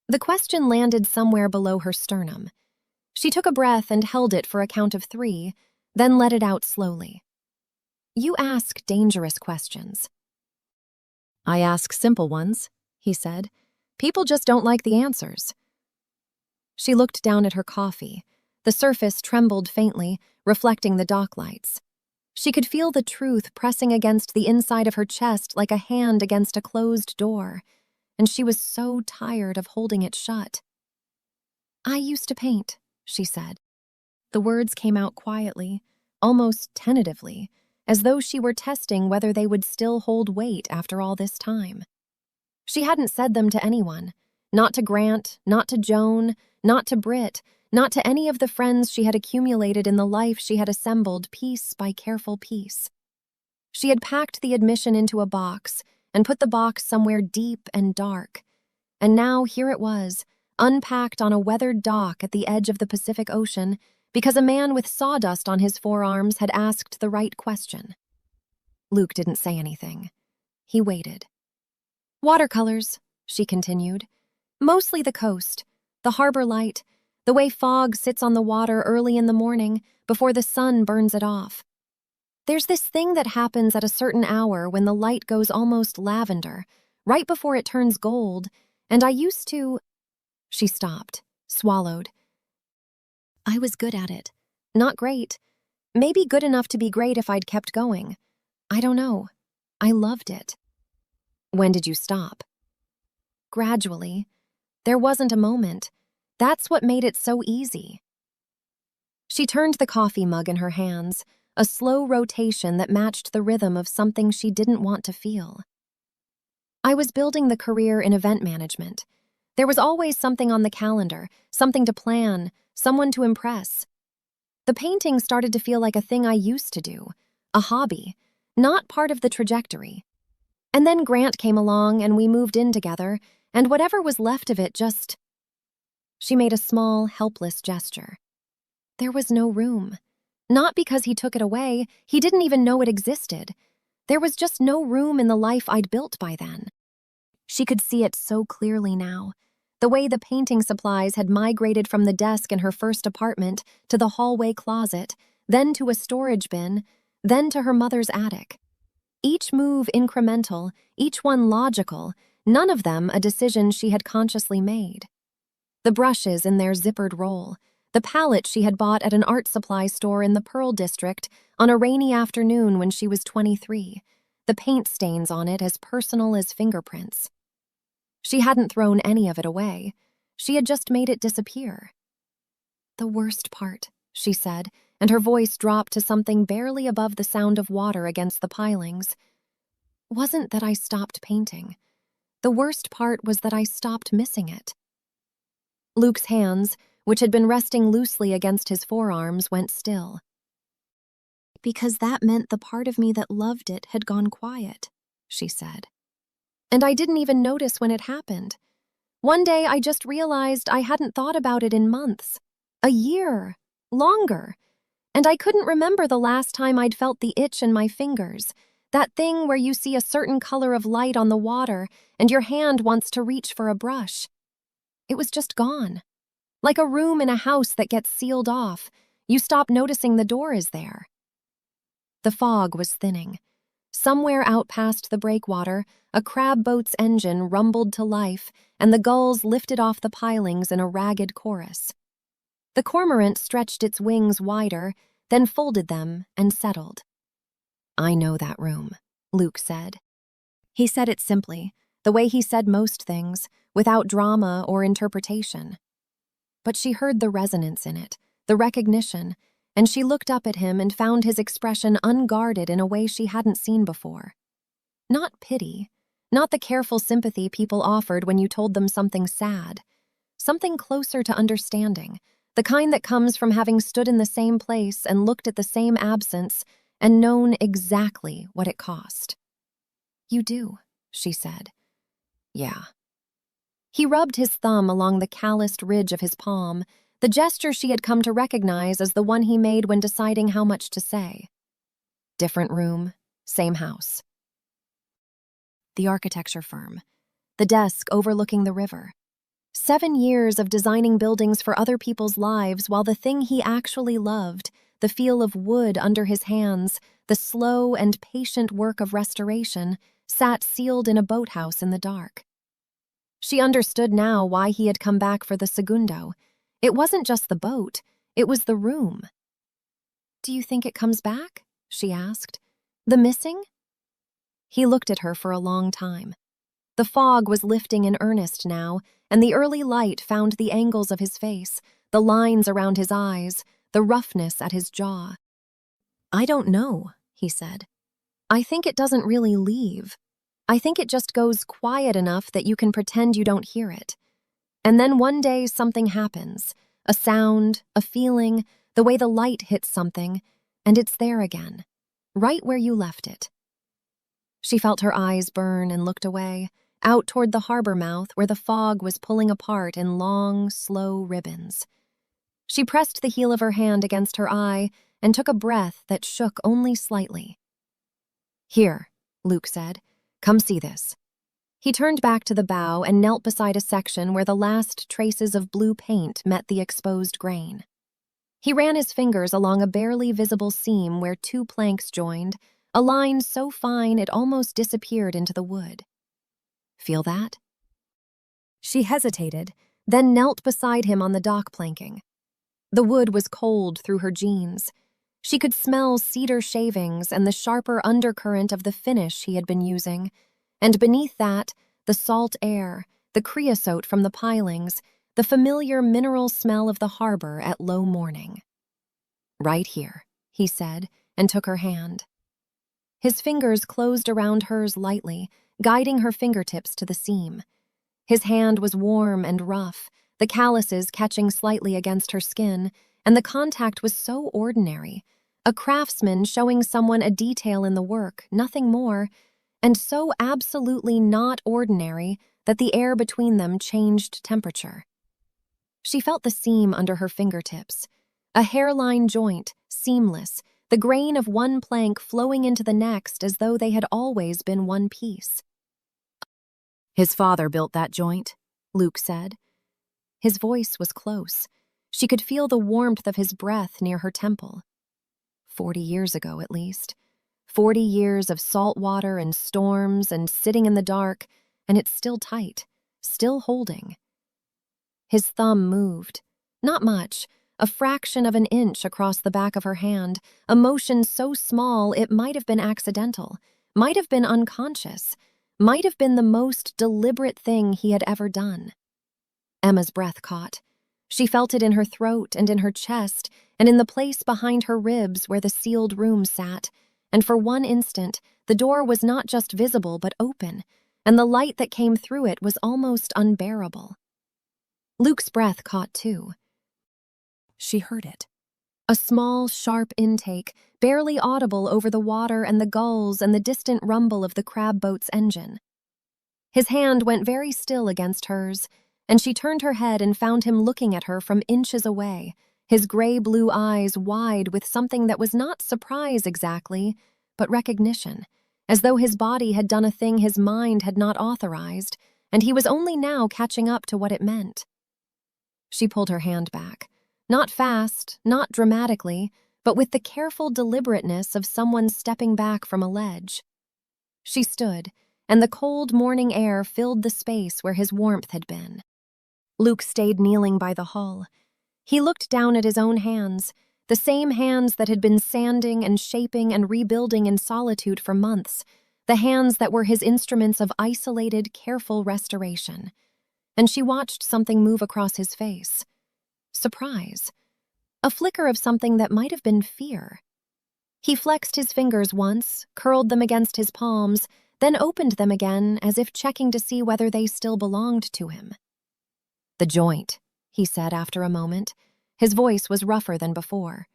The question landed somewhere below her sternum. She took a breath and held it for a count of 3, then let it out slowly. You ask dangerous questions. I ask simple ones, he said. People just don't like the answers. She looked down at her coffee. The surface trembled faintly, reflecting the dock lights. She could feel the truth pressing against the inside of her chest like a hand against a closed door, and she was so tired of holding it shut. I used to paint, she said. The words came out quietly, almost tentatively, as though she were testing whether they would still hold weight after all this time. She hadn't said them to anyone, not to Grant, not to Joan, not to Britt, not to any of the friends she had accumulated in the life she had assembled piece by careful piece. She had packed the admission into a box and put the box somewhere deep and dark, and now here it was, unpacked on a weathered dock at the edge of the Pacific Ocean, because a man with sawdust on his forearms had asked the right question. Luke didn't say anything. He waited. Watercolors, she continued. Mostly the coast, the harbor light, the way fog sits on the water early in the morning before the sun burns it off. There's this thing that happens at a certain hour when the light goes almost lavender, right before it turns gold, and I used to... She stopped, swallowed. I was good at it. Not great. Maybe good enough to be great if I'd kept going. I don't know. I loved it. When did you stop? Gradually. There wasn't a moment. That's what made it so easy. She turned the coffee mug in her hands, a slow rotation that matched the rhythm of something she didn't want to feel. I was building the career in event management. There was always something on the calendar, something to plan, someone to impress. The painting started to feel like a thing I used to do, a hobby, not part of the trajectory. And then Grant came along and we moved in together, and whatever was left of it just... She made a small, helpless gesture. There was no room. Not because he took it away, he didn't even know it existed. There was just no room in the life I'd built by then. She could see it so clearly now. The way the painting supplies had migrated from the desk in her first apartment to the hallway closet, then to a storage bin, then to her mother's attic. Each move incremental, each one logical, none of them a decision she had consciously made. The brushes in their zippered roll, the palette she had bought at an art supply store in the Pearl District on a rainy afternoon when she was 23, the paint stains on it as personal as fingerprints. She hadn't thrown any of it away. She had just made it disappear. The worst part, she said, and her voice dropped to something barely above the sound of water against the pilings, wasn't that I stopped painting. The worst part was that I stopped missing it. Luke's hands, which had been resting loosely against his forearms, went still. Because that meant the part of me that loved it had gone quiet, she said. And I didn't even notice when it happened. One day I just realized I hadn't thought about it in months. A year. Longer. And I couldn't remember the last time I'd felt the itch in my fingers, that thing where you see a certain color of light on the water and your hand wants to reach for a brush. It was just gone. Like a room in a house that gets sealed off. You stop noticing the door is there. The fog was thinning. Somewhere out past the breakwater, a crab boat's engine rumbled to life, and the gulls lifted off the pilings in a ragged chorus. The cormorant stretched its wings wider, then folded them and settled. I know that room, Luke said. He said it simply, the way he said most things, without drama or interpretation. But she heard the resonance in it, the recognition, and she looked up at him and found his expression unguarded in a way she hadn't seen before. Not pity, Not the careful sympathy people offered when you told them something sad. Something closer to understanding, the kind that comes from having stood in the same place and looked at the same absence and known exactly what it cost. "You do," she said. "Yeah." He rubbed his thumb along the calloused ridge of his palm, the gesture she had come to recognize as the one he made when deciding how much to say. Different room, same house. The architecture firm. The desk overlooking the river. 7 years of designing buildings for other people's lives while the thing he actually loved, the feel of wood under his hands, the slow and patient work of restoration, sat sealed in a boathouse in the dark. She understood now why he had come back for the segundo. It wasn't just the boat, it was the room. "Do you think it comes back?" she asked. "The missing?" He looked at her for a long time. The fog was lifting in earnest now, and the early light found the angles of his face, the lines around his eyes, the roughness at his jaw. "I don't know," he said. "I think it doesn't really leave. I think it just goes quiet enough that you can pretend you don't hear it. And then one day something happens, a sound, a feeling, the way the light hits something, and it's there again, right where you left it." She felt her eyes burn and looked away, out toward the harbor mouth where the fog was pulling apart in long, slow ribbons. She pressed the heel of her hand against her eye and took a breath that shook only slightly. "Here," Luke said. "Come see this." He turned back to the bow and knelt beside a section where the last traces of blue paint met the exposed grain. He ran his fingers along a barely visible seam where 2 planks joined, a line so fine it almost disappeared into the wood. "Feel that?" She hesitated, then knelt beside him on the dock planking. The wood was cold through her jeans. She could smell cedar shavings and the sharper undercurrent of the finish he had been using, and beneath that, the salt air, the creosote from the pilings, the familiar mineral smell of the harbor at low morning. "Right here," he said, and took her hand. His fingers closed around hers lightly, guiding her fingertips to the seam. His hand was warm and rough, the calluses catching slightly against her skin, and the contact was so ordinary, a craftsman showing someone a detail in the work, nothing more, and so absolutely not ordinary that the air between them changed temperature. She felt the seam under her fingertips, a hairline joint, seamless, the grain of one plank flowing into the next as though they had always been one piece. "His father built that joint," Luke said. His voice was close. She could feel the warmth of his breath near her temple. 40 years ago, at least. 40 years of salt water and storms and sitting in the dark, and it's still tight, still holding. His thumb moved. Not much, a fraction of an inch across the back of her hand, a motion so small it might have been accidental, might have been unconscious, might have been the most deliberate thing he had ever done. Emma's breath caught. She felt it in her throat and in her chest and in the place behind her ribs where the sealed room sat, and for one instant, the door was not just visible but open, and the light that came through it was almost unbearable. Luke's breath caught too. She heard it. A small, sharp intake, barely audible over the water and the gulls and the distant rumble of the crab boat's engine. His hand went very still against hers, and she turned her head and found him looking at her from inches away, his gray-blue eyes wide with something that was not surprise exactly, but recognition, as though his body had done a thing his mind had not authorized, and he was only now catching up to what it meant. She pulled her hand back, not fast, not dramatically, but with the careful deliberateness of someone stepping back from a ledge. She stood, and the cold morning air filled the space where his warmth had been. Luke stayed kneeling by the hull. He looked down at his own hands, the same hands that had been sanding and shaping and rebuilding in solitude for months, the hands that were his instruments of isolated, careful restoration. And she watched something move across his face. Surprise. A flicker of something that might have been fear. He flexed his fingers once, curled them against his palms, then opened them again as if checking to see whether they still belonged to him. "The joint," he said after a moment. His voice was rougher than before.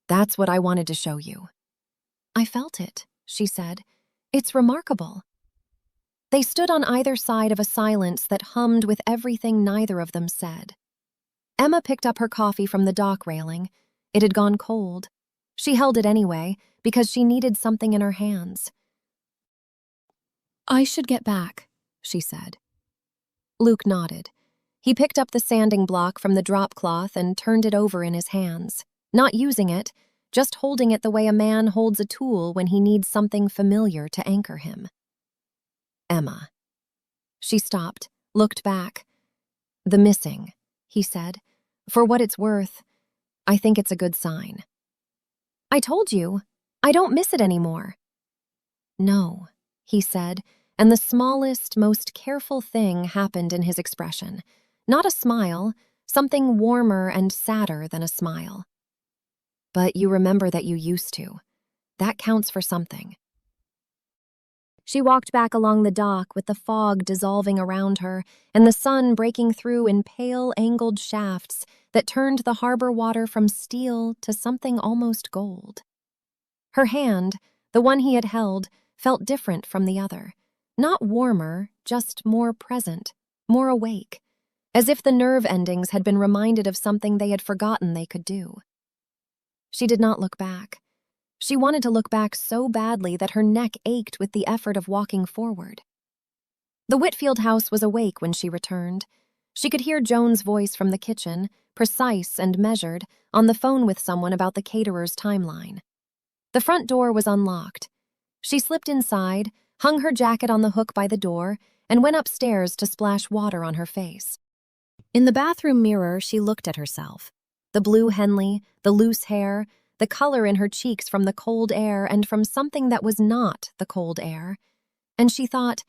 "That's what I wanted to show you." "I felt it," she said. "It's remarkable." They stood on either side of a silence that hummed with everything neither of them said. Emma picked up her coffee from the dock railing. It had gone cold. She held it anyway, because she needed something in her hands. "I should get back," she said. Luke nodded. He picked up the sanding block from the drop cloth and turned it over in his hands, not using it, just holding it the way a man holds a tool when he needs something familiar to anchor him. "Emma." She stopped, looked back. "The missing," he said. "For what it's worth, I think it's a good sign." "I told you, I don't miss it anymore." "No," he said, and the smallest, most careful thing happened in his expression. Not a smile, something warmer and sadder than a smile. "But you remember that you used to. That counts for something." She walked back along the dock with the fog dissolving around her and the sun breaking through in pale, angled shafts that turned the harbor water from steel to something almost gold. Her hand, the one he had held, felt different from the other. Not warmer, just more present, more awake, as if the nerve endings had been reminded of something they had forgotten they could do. She did not look back. She wanted to look back so badly that her neck ached with the effort of walking forward. The Whitfield house was awake when she returned. She could hear Joan's voice from the kitchen, precise and measured, on the phone with someone about the caterer's timeline. The front door was unlocked. She slipped inside, hung her jacket on the hook by the door, and went upstairs to splash water on her face. In the bathroom mirror, she looked at herself. The blue Henley, the loose hair, the color in her cheeks from the cold air and from something that was not the cold air. And she thought,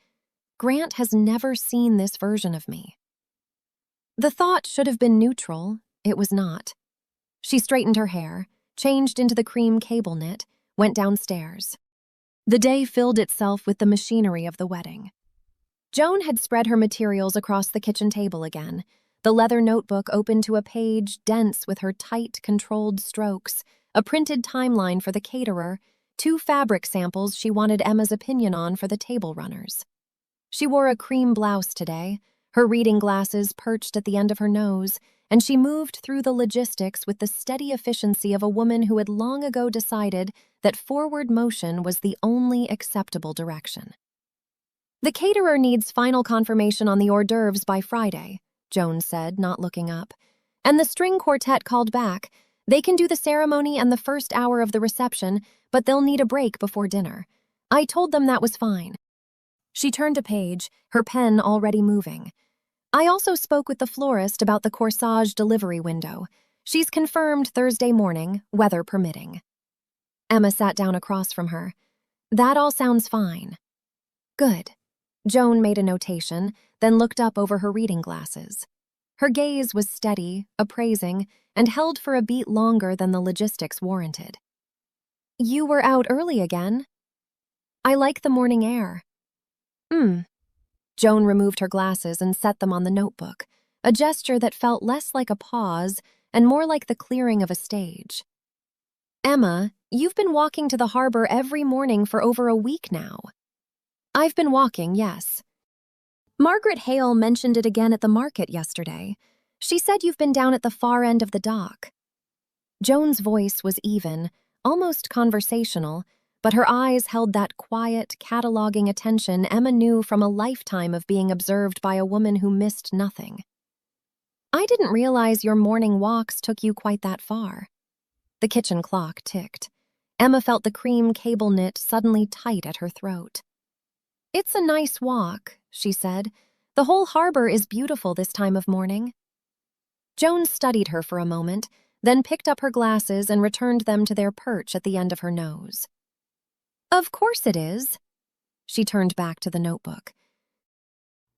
Grant has never seen this version of me. The thought should have been neutral. It was not. She straightened her hair, changed into the cream cable knit, went downstairs. The day filled itself with the machinery of the wedding. Joan had spread her materials across the kitchen table again, the leather notebook open to a page dense with her tight, controlled strokes, a printed timeline for the caterer, 2 fabric samples she wanted Emma's opinion on for the table runners. She wore a cream blouse today, her reading glasses perched at the end of her nose, and she moved through the logistics with the steady efficiency of a woman who had long ago decided that forward motion was the only acceptable direction. "The caterer needs final confirmation on the hors d'oeuvres by Friday," Joan said, not looking up. "And the string quartet called back. They can do the ceremony and the first hour of the reception, but they'll need a break before dinner. I told them that was fine." She turned a page, her pen already moving. "I also spoke with the florist about the corsage delivery window. She's confirmed Thursday morning, weather permitting." Emma sat down across from her. "That all sounds fine." "Good." Joan made a notation, then looked up over her reading glasses. Her gaze was steady, appraising, and held for a beat longer than the logistics warranted. "You were out early again?" "I like the morning air." Joan removed her glasses and set them on the notebook, a gesture that felt less like a pause and more like the clearing of a stage. "Emma, you've been walking to the harbor every morning for over a week now." "I've been walking, yes. Margaret Hale mentioned it again at the market yesterday. She said you've been down at the far end of the dock." Joan's voice was even, almost conversational, but her eyes held that quiet, cataloging attention Emma knew from a lifetime of being observed by a woman who missed nothing. "I didn't realize your morning walks took you quite that far." The kitchen clock ticked. Emma felt the cream cable knit suddenly tight at her throat. "It's a nice walk," she said. "The whole harbor is beautiful this time of morning." Joan studied her for a moment, then picked up her glasses and returned them to their perch at the end of her nose. "Of course it is." She turned back to the notebook.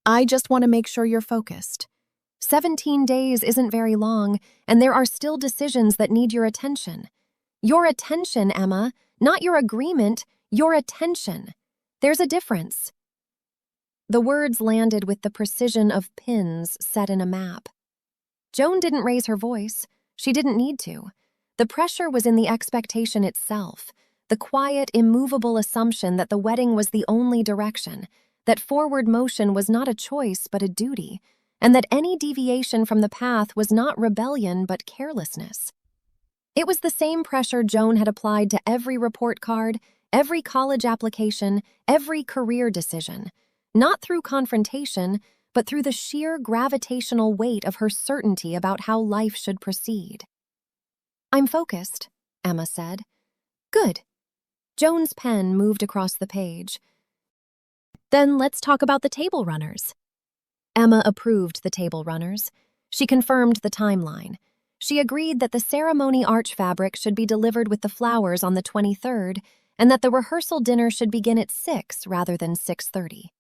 "I just want to make sure you're focused. 17 days isn't very long, and there are still decisions that need your attention. Your attention, Emma, not your agreement, your attention. There's a difference." The words landed with the precision of pins set in a map. Joan didn't raise her voice. She didn't need to. The pressure was in the expectation itself, the quiet, immovable assumption that the wedding was the only direction, that forward motion was not a choice but a duty, and that any deviation from the path was not rebellion but carelessness. It was the same pressure Joan had applied to every report card, every college application, every career decision, not through confrontation, but through the sheer gravitational weight of her certainty about how life should proceed. "I'm focused," Emma said. "Good." Joan's pen moved across the page. "Then let's talk about the table runners." Emma approved the table runners. She confirmed the timeline. She agreed that the ceremony arch fabric should be delivered with the flowers on the 23rd, and that the rehearsal dinner should begin at 6 rather than 6:30.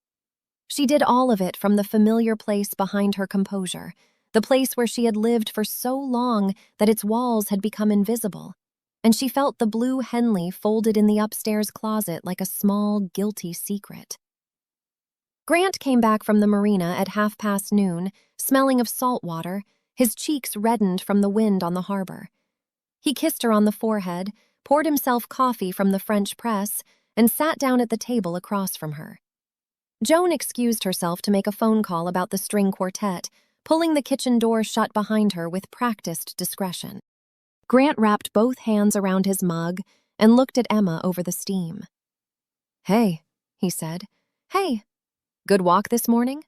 She did all of it from the familiar place behind her composure, the place where she had lived for so long that its walls had become invisible, and she felt the blue Henley folded in the upstairs closet like a small, guilty secret. Grant came back from the marina at noon, smelling of salt water, his cheeks reddened from the wind on the harbor. He kissed her on the forehead, poured himself coffee from the French press, and sat down at the table across from her. Joan excused herself to make a phone call about the string quartet, pulling the kitchen door shut behind her with practiced discretion. Grant wrapped both hands around his mug and looked at Emma over the steam. "Hey," he said. "Hey. Good walk this morning?"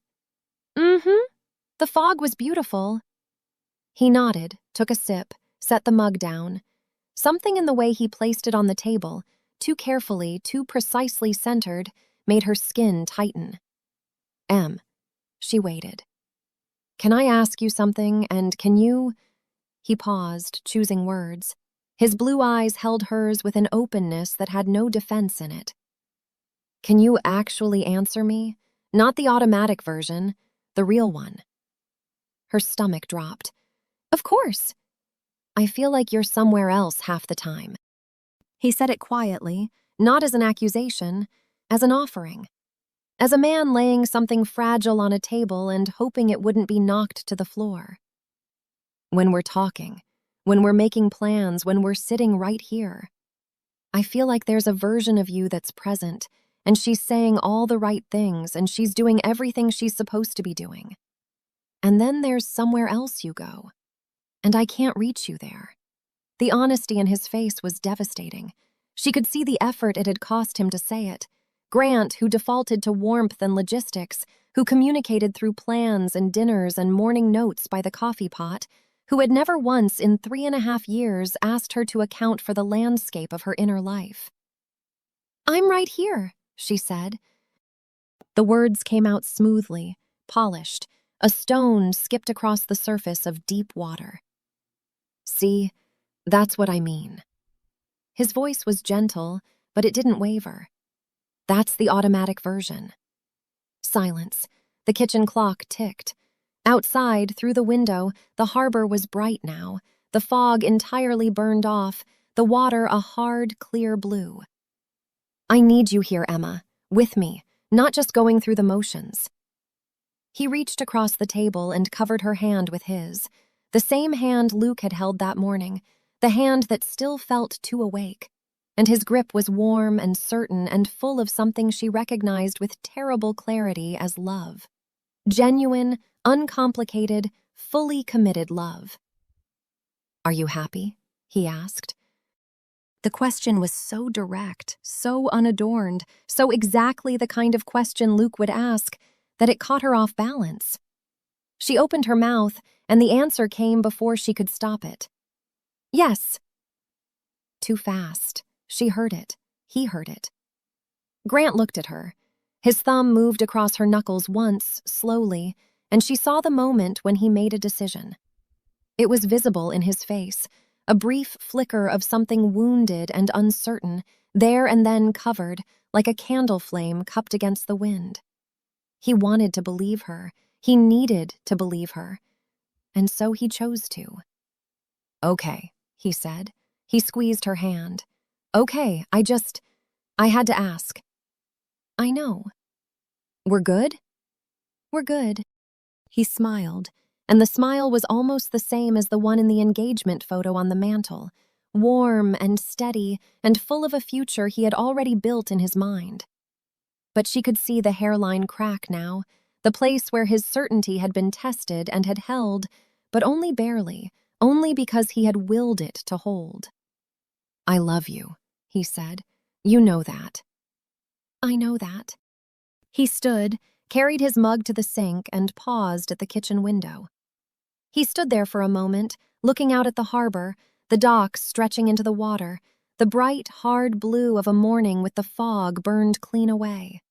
"Mm-hmm. The fog was beautiful." He nodded, took a sip, set the mug down. Something in the way he placed it on the table, too carefully, too precisely centered, made her skin tighten. "Em," she waited. "Can I ask you something, and can you—" He paused, choosing words. His blue eyes held hers with an openness that had no defense in it. "Can you actually answer me? Not the automatic version, the real one." Her stomach dropped. "Of course. I feel like you're somewhere else half the time." He said it quietly, not as an accusation, as an offering. As a man laying something fragile on a table and hoping it wouldn't be knocked to the floor. "When we're talking, when we're making plans, when we're sitting right here, I feel like there's a version of you that's present, and she's saying all the right things, and she's doing everything she's supposed to be doing. And then there's somewhere else you go, and I can't reach you there." The honesty in his face was devastating. She could see the effort it had cost him to say it. Grant, who defaulted to warmth and logistics, who communicated through plans and dinners and morning notes by the coffee pot, who had never once in 3.5 years asked her to account for the landscape of her inner life. "I'm right here," she said. The words came out smoothly, polished. A stone skipped across the surface of deep water. "See, that's what I mean." His voice was gentle, but it didn't waver. "That's the automatic version." Silence. The kitchen clock ticked. Outside, through the window, the harbor was bright now, the fog entirely burned off, the water a hard, clear blue. "I need you here, Emma, with me, not just going through the motions." He reached across the table and covered her hand with his, the same hand Luke had held that morning, the hand that still felt too awake. And his grip was warm and certain and full of something she recognized with terrible clarity as love. Genuine, uncomplicated, fully committed love. "Are you happy?" he asked. The question was so direct, so unadorned, so exactly the kind of question Luke would ask, that it caught her off balance. She opened her mouth, and the answer came before she could stop it. "Yes." Too fast. She heard it. He heard it. Grant looked at her. His thumb moved across her knuckles once, slowly, and she saw the moment when he made a decision. It was visible in his face, a brief flicker of something wounded and uncertain, there and then covered, like a candle flame cupped against the wind. He wanted to believe her. He needed to believe her. And so he chose to. "Okay," he said. He squeezed her hand. "Okay, I had to ask." I know. We're good? We're good. He smiled, and the smile was almost the same as the one in the engagement photo on the mantel, warm and steady and full of a future he had already built in his mind. But she could see the hairline crack now, the place where his certainty had been tested and had held, but only barely, only because he had willed it to hold. I love you, he said. You know that. I know that. He stood, carried his mug to the sink, and paused at the kitchen window. He stood there for a moment, looking out at the harbor, the docks stretching into the water, the bright, hard blue of a morning with the fog burned clean away.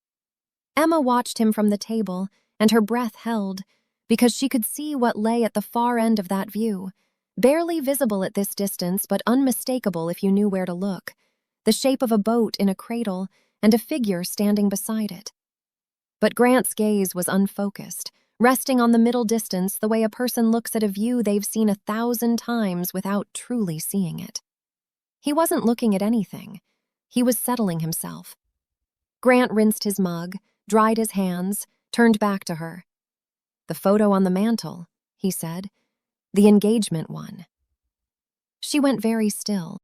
Emma watched him from the table, and her breath held, because she could see what lay at the far end of that view, barely visible at this distance but unmistakable if you knew where to look, the shape of a boat in a cradle and a figure standing beside it. But Grant's gaze was unfocused, resting on the middle distance the way a person looks at a view they've seen 1,000 times without truly seeing it. He wasn't looking at anything. He was settling himself. Grant rinsed his mug, dried his hands, turned back to her. The photo on the mantel, he said. The engagement one. She went very still.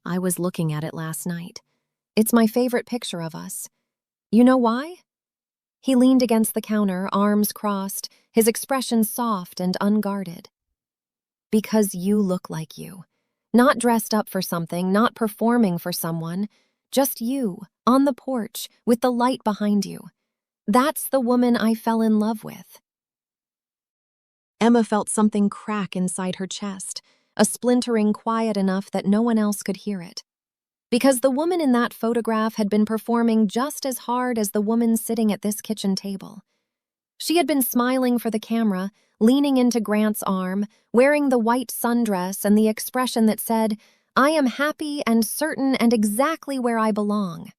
I was looking at it last night. It's my favorite picture of us. You know why? He leaned against the counter, arms crossed, his expression soft and unguarded. Because you look like you. Not dressed up for something, not performing for someone. Just you, on the porch, with the light behind you. That's the woman I fell in love with. Emma felt something crack inside her chest, a splintering quiet enough that no one else could hear it. Because the woman in that photograph had been performing just as hard as the woman sitting at this kitchen table. She had been smiling for the camera, leaning into Grant's arm, wearing the white sundress and the expression that said, I am happy and certain and exactly where I belong.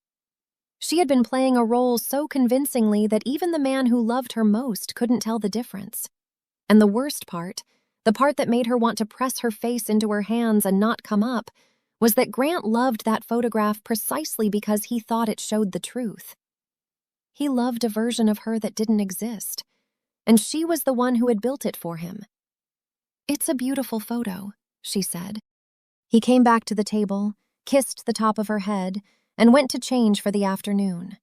She had been playing a role so convincingly that even the man who loved her most couldn't tell the difference. And the worst part, the part that made her want to press her face into her hands and not come up, was that Grant loved that photograph precisely because he thought it showed the truth. He loved a version of her that didn't exist, and she was the one who had built it for him. It's a beautiful photo, she said. He came back to the table, kissed the top of her head, and went to change for the afternoon.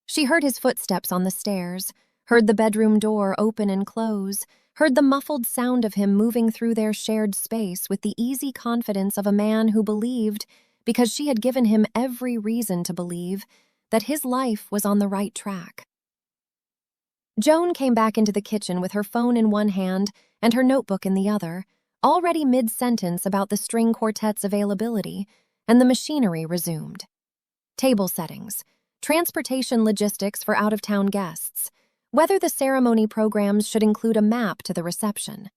She heard his footsteps on the stairs, heard the bedroom door open and close, heard the muffled sound of him moving through their shared space with the easy confidence of a man who believed, because she had given him every reason to believe, that his life was on the right track. Joan came back into the kitchen with her phone in one hand and her notebook in the other, already mid-sentence about the string quartet's availability, and the machinery resumed. Table settings, transportation logistics for out-of-town guests, whether the ceremony programs should include a map to the reception.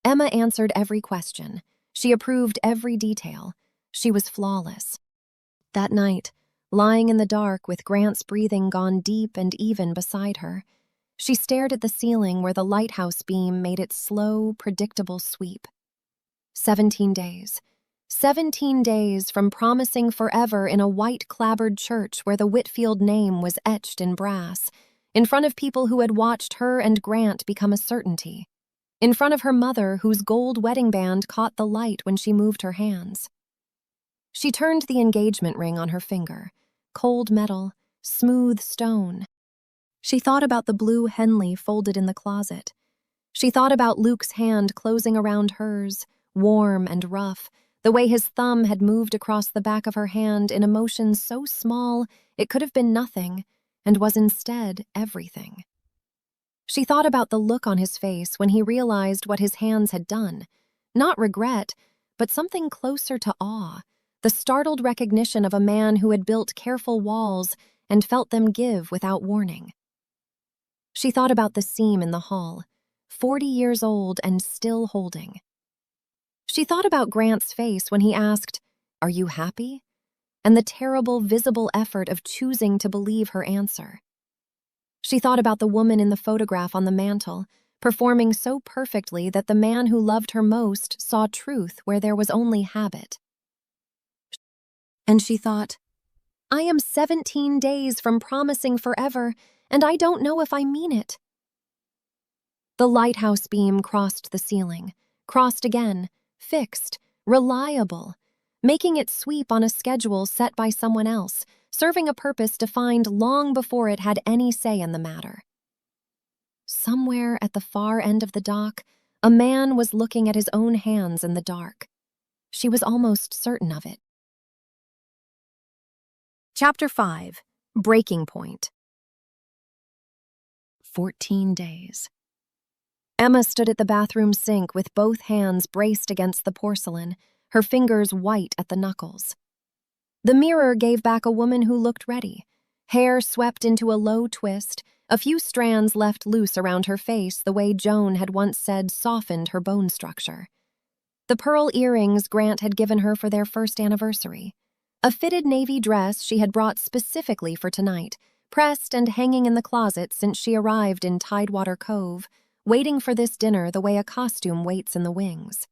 Emma answered every question. She approved every detail. She was flawless. That night, lying in the dark with Grant's breathing gone deep and even beside her, she stared at the ceiling where the lighthouse beam made its slow, predictable sweep. 17 days. 17 days from promising forever in a white-clabbered church where the Whitfield name was etched in brass, in front of people who had watched her and Grant become a certainty, in front of her mother whose gold wedding band caught the light when she moved her hands. She turned the engagement ring on her finger, cold metal, smooth stone. She thought about the blue Henley folded in the closet. She thought about Luke's hand closing around hers, warm and rough, the way his thumb had moved across the back of her hand in a motion so small it could have been nothing, and was instead everything. She thought about the look on his face when he realized what his hands had done. Not regret, but something closer to awe, the startled recognition of a man who had built careful walls and felt them give without warning. She thought about the seam in the hall, 40 years old and still holding. She thought about Grant's face when he asked, "Are you happy?" and the terrible, visible effort of choosing to believe her answer. She thought about the woman in the photograph on the mantel, performing so perfectly that the man who loved her most saw truth where there was only habit. And she thought, I am 17 days from promising forever, and I don't know if I mean it." The lighthouse beam crossed the ceiling, crossed again, fixed, reliable, making it sweep on a schedule set by someone else, serving a purpose defined long before it had any say in the matter. Somewhere at the far end of the dock, a man was looking at his own hands in the dark. She was almost certain of it. Chapter 5. Breaking Point. 14 days. Emma stood at the bathroom sink with both hands braced against the porcelain, her fingers white at the knuckles. The mirror gave back a woman who looked ready, hair swept into a low twist, a few strands left loose around her face the way Joan had once said softened her bone structure. The pearl earrings Grant had given her for their first anniversary. A fitted navy dress she had brought specifically for tonight, pressed and hanging in the closet since she arrived in Tidewater Cove, waiting for this dinner the way a costume waits in the wings.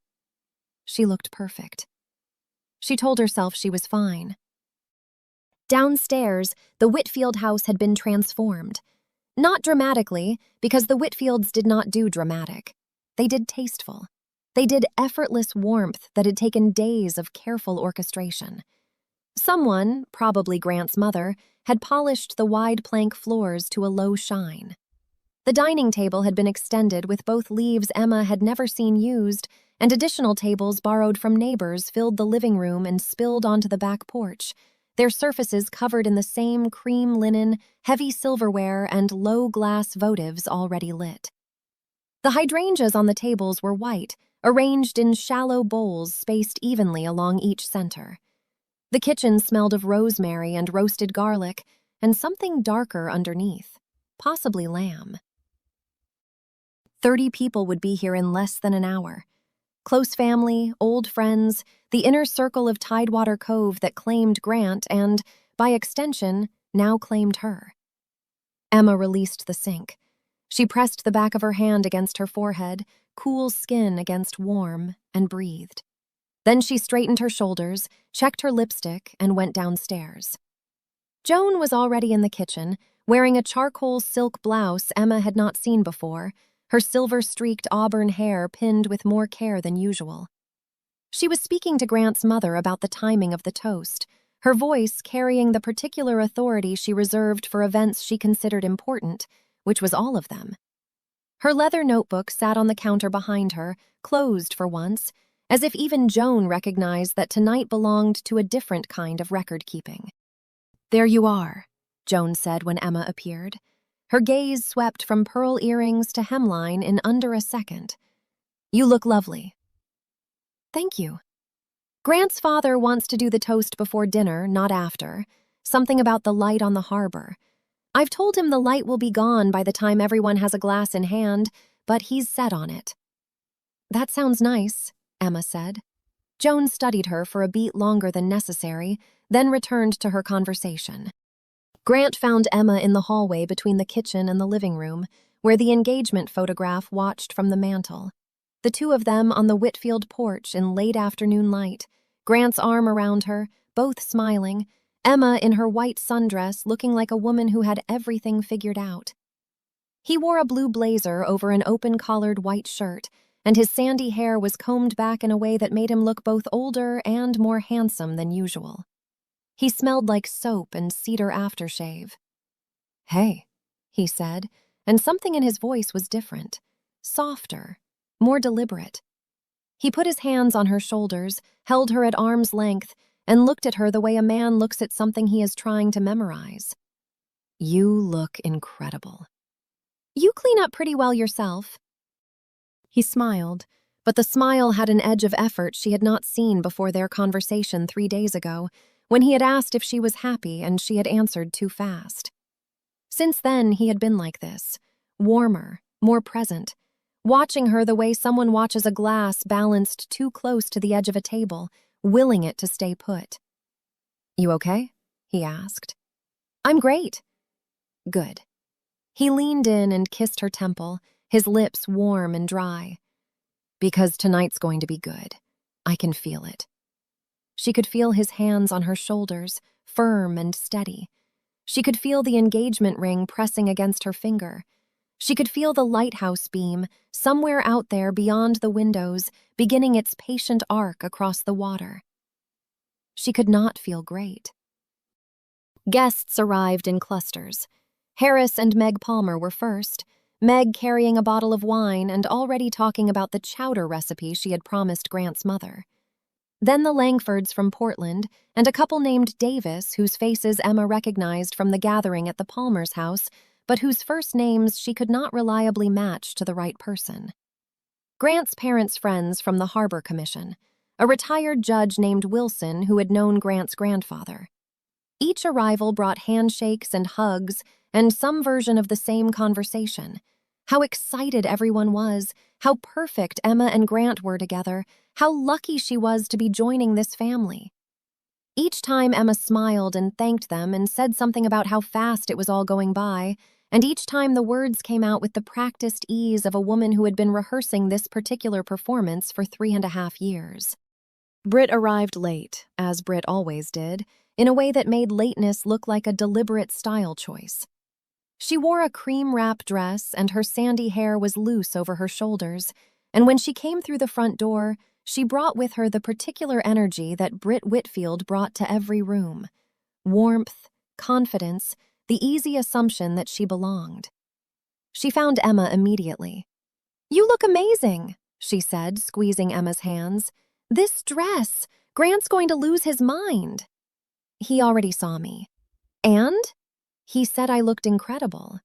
She looked perfect. She told herself she was fine. Downstairs, the Whitfield house had been transformed. Not dramatically, because the Whitfields did not do dramatic. They did tasteful. They did effortless warmth that had taken days of careful orchestration. Someone, probably Grant's mother, had polished the wide plank floors to a low shine. The dining table had been extended with both leaves Emma had never seen used, and additional tables borrowed from neighbors filled the living room and spilled onto the back porch, their surfaces covered in the same cream linen, heavy silverware, and low-glass votives already lit. The hydrangeas on the tables were white, arranged in shallow bowls spaced evenly along each center. The kitchen smelled of rosemary and roasted garlic, and something darker underneath, possibly lamb. 30 people would be here in less than an hour. Close family, old friends, the inner circle of Tidewater Cove that claimed Grant and, by extension, now claimed her. Emma released the sink. She pressed the back of her hand against her forehead, cool skin against warm, and breathed. Then she straightened her shoulders, checked her lipstick, and went downstairs. Joan was already in the kitchen, wearing a charcoal silk blouse Emma had not seen before, her silver-streaked auburn hair pinned with more care than usual. She was speaking to Grant's mother about the timing of the toast, her voice carrying the particular authority she reserved for events she considered important, which was all of them. Her leather notebook sat on the counter behind her, closed for once, as if even Joan recognized that tonight belonged to a different kind of record-keeping. "There you are," Joan said when Emma appeared. Her gaze swept from pearl earrings to hemline in under a second. "You look lovely." "Thank you." Grant's father wants to do the toast before dinner, not after. Something about the light on the harbor. I've told him the light will be gone by the time everyone has a glass in hand, but he's set on it. "That sounds nice," Emma said. Joan studied her for a beat longer than necessary, then returned to her conversation. Grant found Emma in the hallway between the kitchen and the living room, where the engagement photograph watched from the mantel. The two of them on the Whitfield porch in late afternoon light, Grant's arm around her, both smiling, Emma in her white sundress looking like a woman who had everything figured out. He wore a blue blazer over an open-collared white shirt, and his sandy hair was combed back in a way that made him look both older and more handsome than usual. He smelled like soap and cedar aftershave. "Hey," he said, and something in his voice was different, softer, more deliberate. He put his hands on her shoulders, held her at arm's length, and looked at her the way a man looks at something he is trying to memorize. "You look incredible." "You clean up pretty well yourself." He smiled, but the smile had an edge of effort she had not seen before their conversation 3 days ago, when he had asked if she was happy and she had answered too fast. Since then, he had been like this, warmer, more present, watching her the way someone watches a glass balanced too close to the edge of a table, willing it to stay put. "You okay?" he asked. "I'm great." "Good." He leaned in and kissed her temple, his lips warm and dry. "Because tonight's going to be good. I can feel it." She could feel his hands on her shoulders, firm and steady. She could feel the engagement ring pressing against her finger. She could feel the lighthouse beam, somewhere out there beyond the windows, beginning its patient arc across the water. She could not feel great. Guests arrived in clusters. Harris and Meg Palmer were first, Meg carrying a bottle of wine and already talking about the chowder recipe she had promised Grant's mother. Then the Langfords from Portland, and a couple named Davis whose faces Emma recognized from the gathering at the Palmer's house, but whose first names she could not reliably match to the right person. Grant's parents' friends from the Harper Commission, a retired judge named Wilson who had known Grant's grandfather. Each arrival brought handshakes and hugs and some version of the same conversation. How excited everyone was, how perfect Emma and Grant were together, how lucky she was to be joining this family. Each time Emma smiled and thanked them and said something about how fast it was all going by, and each time the words came out with the practiced ease of a woman who had been rehearsing this particular performance for 3.5 years. Britt arrived late, as Britt always did, in a way that made lateness look like a deliberate style choice. She wore a cream-wrap dress and her sandy hair was loose over her shoulders, and when she came through the front door, she brought with her the particular energy that Britt Whitfield brought to every room. Warmth, confidence, the easy assumption that she belonged. She found Emma immediately. "You look amazing," she said, squeezing Emma's hands. "This dress! Grant's going to lose his mind." He already saw me. "And?" He said I looked incredible.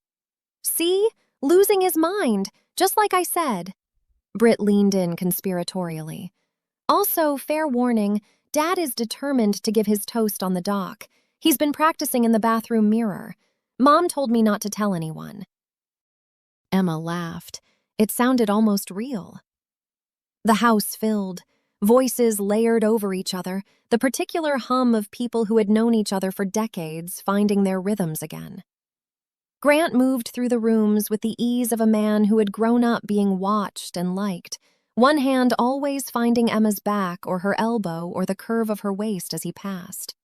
"See? Losing his mind, just like I said." Britt leaned in conspiratorially. "Also, fair warning, Dad is determined to give his toast on the dock. He's been practicing in the bathroom mirror. Mom told me not to tell anyone." Emma laughed. It sounded almost real. The house filled. Voices layered over each other, the particular hum of people who had known each other for decades finding their rhythms again. Grant moved through the rooms with the ease of a man who had grown up being watched and liked, one hand always finding Emma's back or her elbow or the curve of her waist as he passed.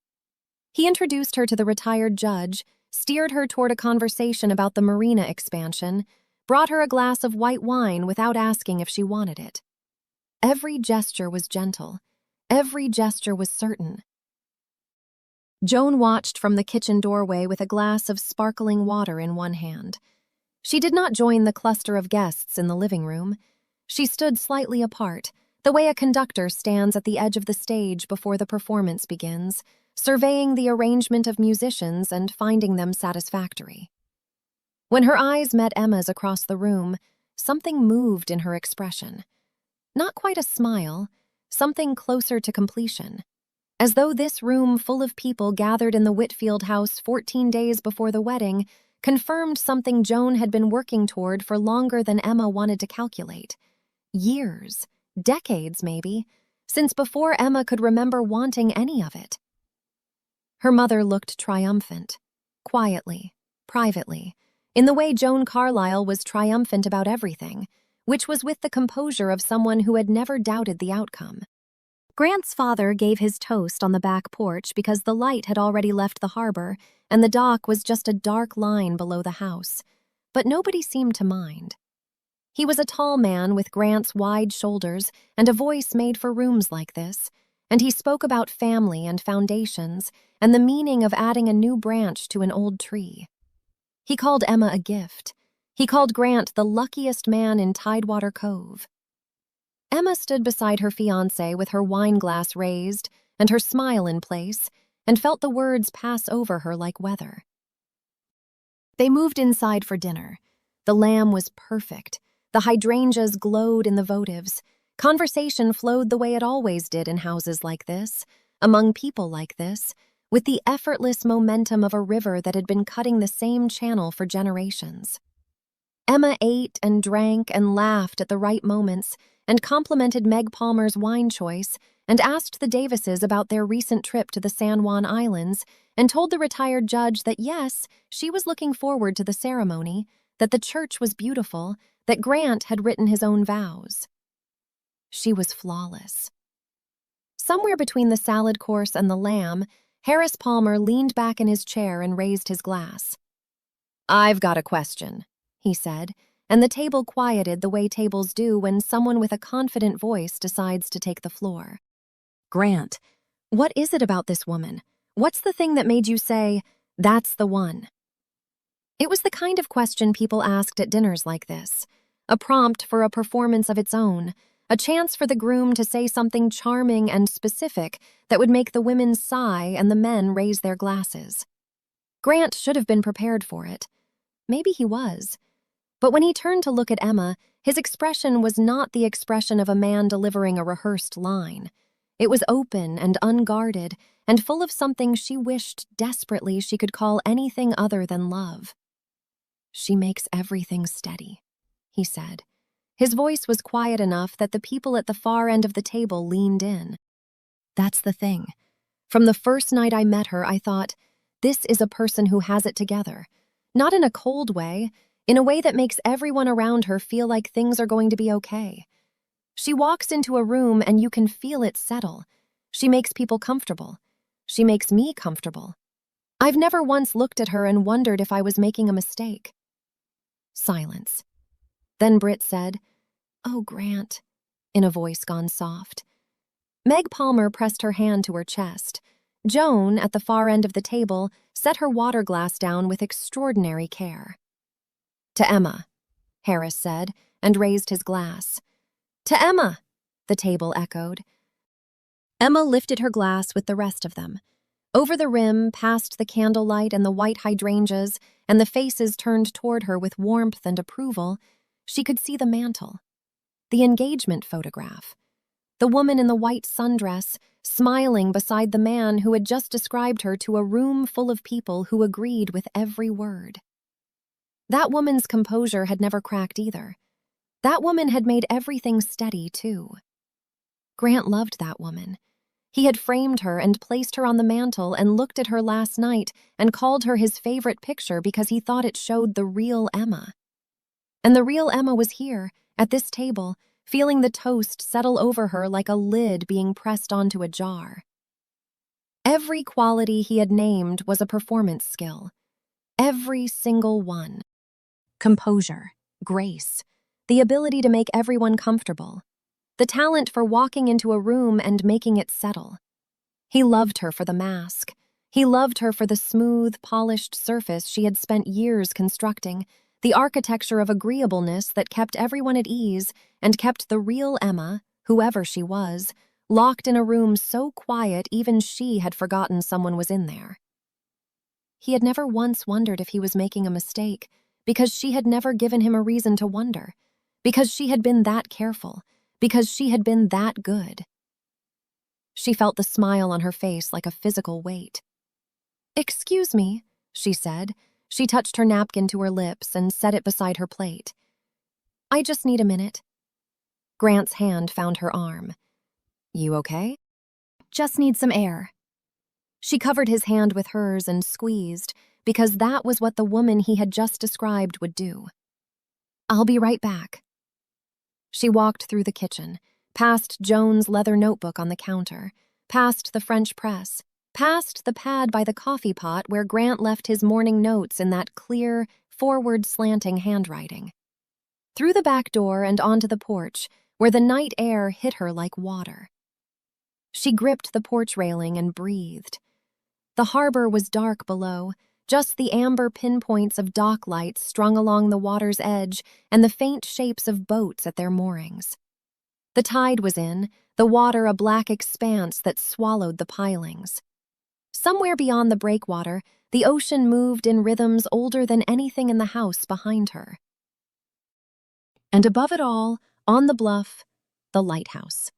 He introduced her to the retired judge, steered her toward a conversation about the marina expansion, brought her a glass of white wine without asking if she wanted it. Every gesture was gentle. Every gesture was certain. Joan watched from the kitchen doorway with a glass of sparkling water in one hand. She did not join the cluster of guests in the living room. She stood slightly apart, the way a conductor stands at the edge of the stage before the performance begins, surveying the arrangement of musicians and finding them satisfactory. When her eyes met Emma's across the room, something moved in her expression. Not quite a smile, something closer to completion. As though this room full of people gathered in the Whitfield house 14 days before the wedding confirmed something Joan had been working toward for longer than Emma wanted to calculate. Years, decades maybe, since before Emma could remember wanting any of it. Her mother looked triumphant, quietly, privately, in the way Joan Carlisle was triumphant about everything, which was with the composure of someone who had never doubted the outcome. Grant's father gave his toast on the back porch because the light had already left the harbor and the dock was just a dark line below the house, but nobody seemed to mind. He was a tall man with Grant's wide shoulders and a voice made for rooms like this, and he spoke about family and foundations and the meaning of adding a new branch to an old tree. He called Emma a gift. He called Grant the luckiest man in Tidewater Cove. Emma stood beside her fiancé with her wine glass raised and her smile in place and felt the words pass over her like weather. They moved inside for dinner. The lamb was perfect. The hydrangeas glowed in the votives. Conversation flowed the way it always did in houses like this, among people like this, with the effortless momentum of a river that had been cutting the same channel for generations. Emma ate and drank and laughed at the right moments and complimented Meg Palmer's wine choice and asked the Davises about their recent trip to the San Juan Islands and told the retired judge that yes, she was looking forward to the ceremony, that the church was beautiful, that Grant had written his own vows. She was flawless. Somewhere between the salad course and the lamb, Harris Palmer leaned back in his chair and raised his glass. "I've got a question," he said, and the table quieted the way tables do when someone with a confident voice decides to take the floor. "Grant, what is it about this woman? What's the thing that made you say, 'That's the one'?" It was the kind of question people asked at dinners like this, a prompt for a performance of its own, a chance for the groom to say something charming and specific that would make the women sigh and the men raise their glasses. Grant should have been prepared for it. Maybe he was. But when he turned to look at Emma, his expression was not the expression of a man delivering a rehearsed line. It was open and unguarded and full of something she wished desperately she could call anything other than love. "She makes everything steady," he said. His voice was quiet enough that the people at the far end of the table leaned in. "That's the thing. From the first night I met her, I thought, this is a person who has it together. Not in a cold way, in a way that makes everyone around her feel like things are going to be okay. She walks into a room and you can feel it settle. She makes people comfortable. She makes me comfortable. I've never once looked at her and wondered if I was making a mistake." Silence. Then Britt said, "Oh, Grant," in a voice gone soft. Meg Palmer pressed her hand to her chest. Joan, at the far end of the table, set her water glass down with extraordinary care. "To Emma," Harris said, and raised his glass. "To Emma," the table echoed. Emma lifted her glass with the rest of them. Over the rim, past the candlelight and the white hydrangeas, and the faces turned toward her with warmth and approval, she could see the mantel, the engagement photograph, the woman in the white sundress smiling beside the man who had just described her to a room full of people who agreed with every word. That woman's composure had never cracked either. That woman had made everything steady, too. Grant loved that woman. He had framed her and placed her on the mantel and looked at her last night and called her his favorite picture because he thought it showed the real Emma. And the real Emma was here, at this table, feeling the toast settle over her like a lid being pressed onto a jar. Every quality he had named was a performance skill. Every single one. Composure, grace, the ability to make everyone comfortable, the talent for walking into a room and making it settle. He loved her for the mask. He loved her for the smooth, polished surface she had spent years constructing, the architecture of agreeableness that kept everyone at ease and kept the real Emma, whoever she was, locked in a room so quiet even she had forgotten someone was in there. He had never once wondered if he was making a mistake, because she had never given him a reason to wonder, because she had been that careful, because she had been that good. She felt the smile on her face like a physical weight. "Excuse me," she said. She touched her napkin to her lips and set it beside her plate. "I just need a minute." Grant's hand found her arm. "You okay?" "Just need some air." She covered his hand with hers and squeezed, because that was what the woman he had just described would do. "I'll be right back." She walked through the kitchen, past Joan's leather notebook on the counter, past the French press, past the pad by the coffee pot where Grant left his morning notes in that clear, forward-slanting handwriting. Through the back door and onto the porch, where the night air hit her like water. She gripped the porch railing and breathed. The harbor was dark below, just the amber pinpoints of dock lights strung along the water's edge and the faint shapes of boats at their moorings. The tide was in, the water a black expanse that swallowed the pilings. Somewhere beyond the breakwater, the ocean moved in rhythms older than anything in the house behind her. And above it all, on the bluff, the lighthouse.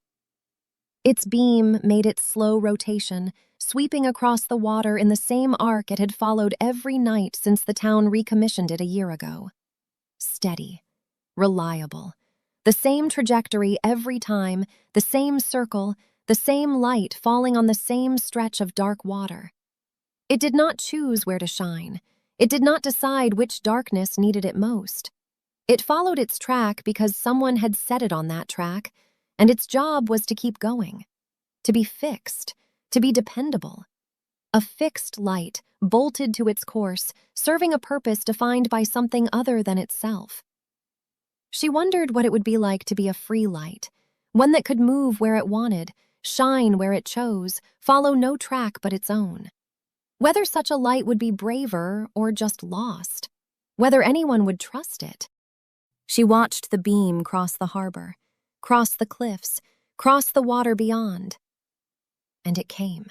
Its beam made its slow rotation, sweeping across the water in the same arc it had followed every night since the town recommissioned it a year ago. Steady, reliable, the same trajectory every time, the same circle, the same light falling on the same stretch of dark water. It did not choose where to shine. It did not decide which darkness needed it most. It followed its track because someone had set it on that track, and its job was to keep going, to be fixed, to be dependable. A fixed light, bolted to its course, serving a purpose defined by something other than itself. She wondered what it would be like to be a free light, one that could move where it wanted, shine where it chose, follow no track but its own. Whether such a light would be braver or just lost, whether anyone would trust it. She watched the beam cross the harbor, cross the cliffs, cross the water beyond. And it came.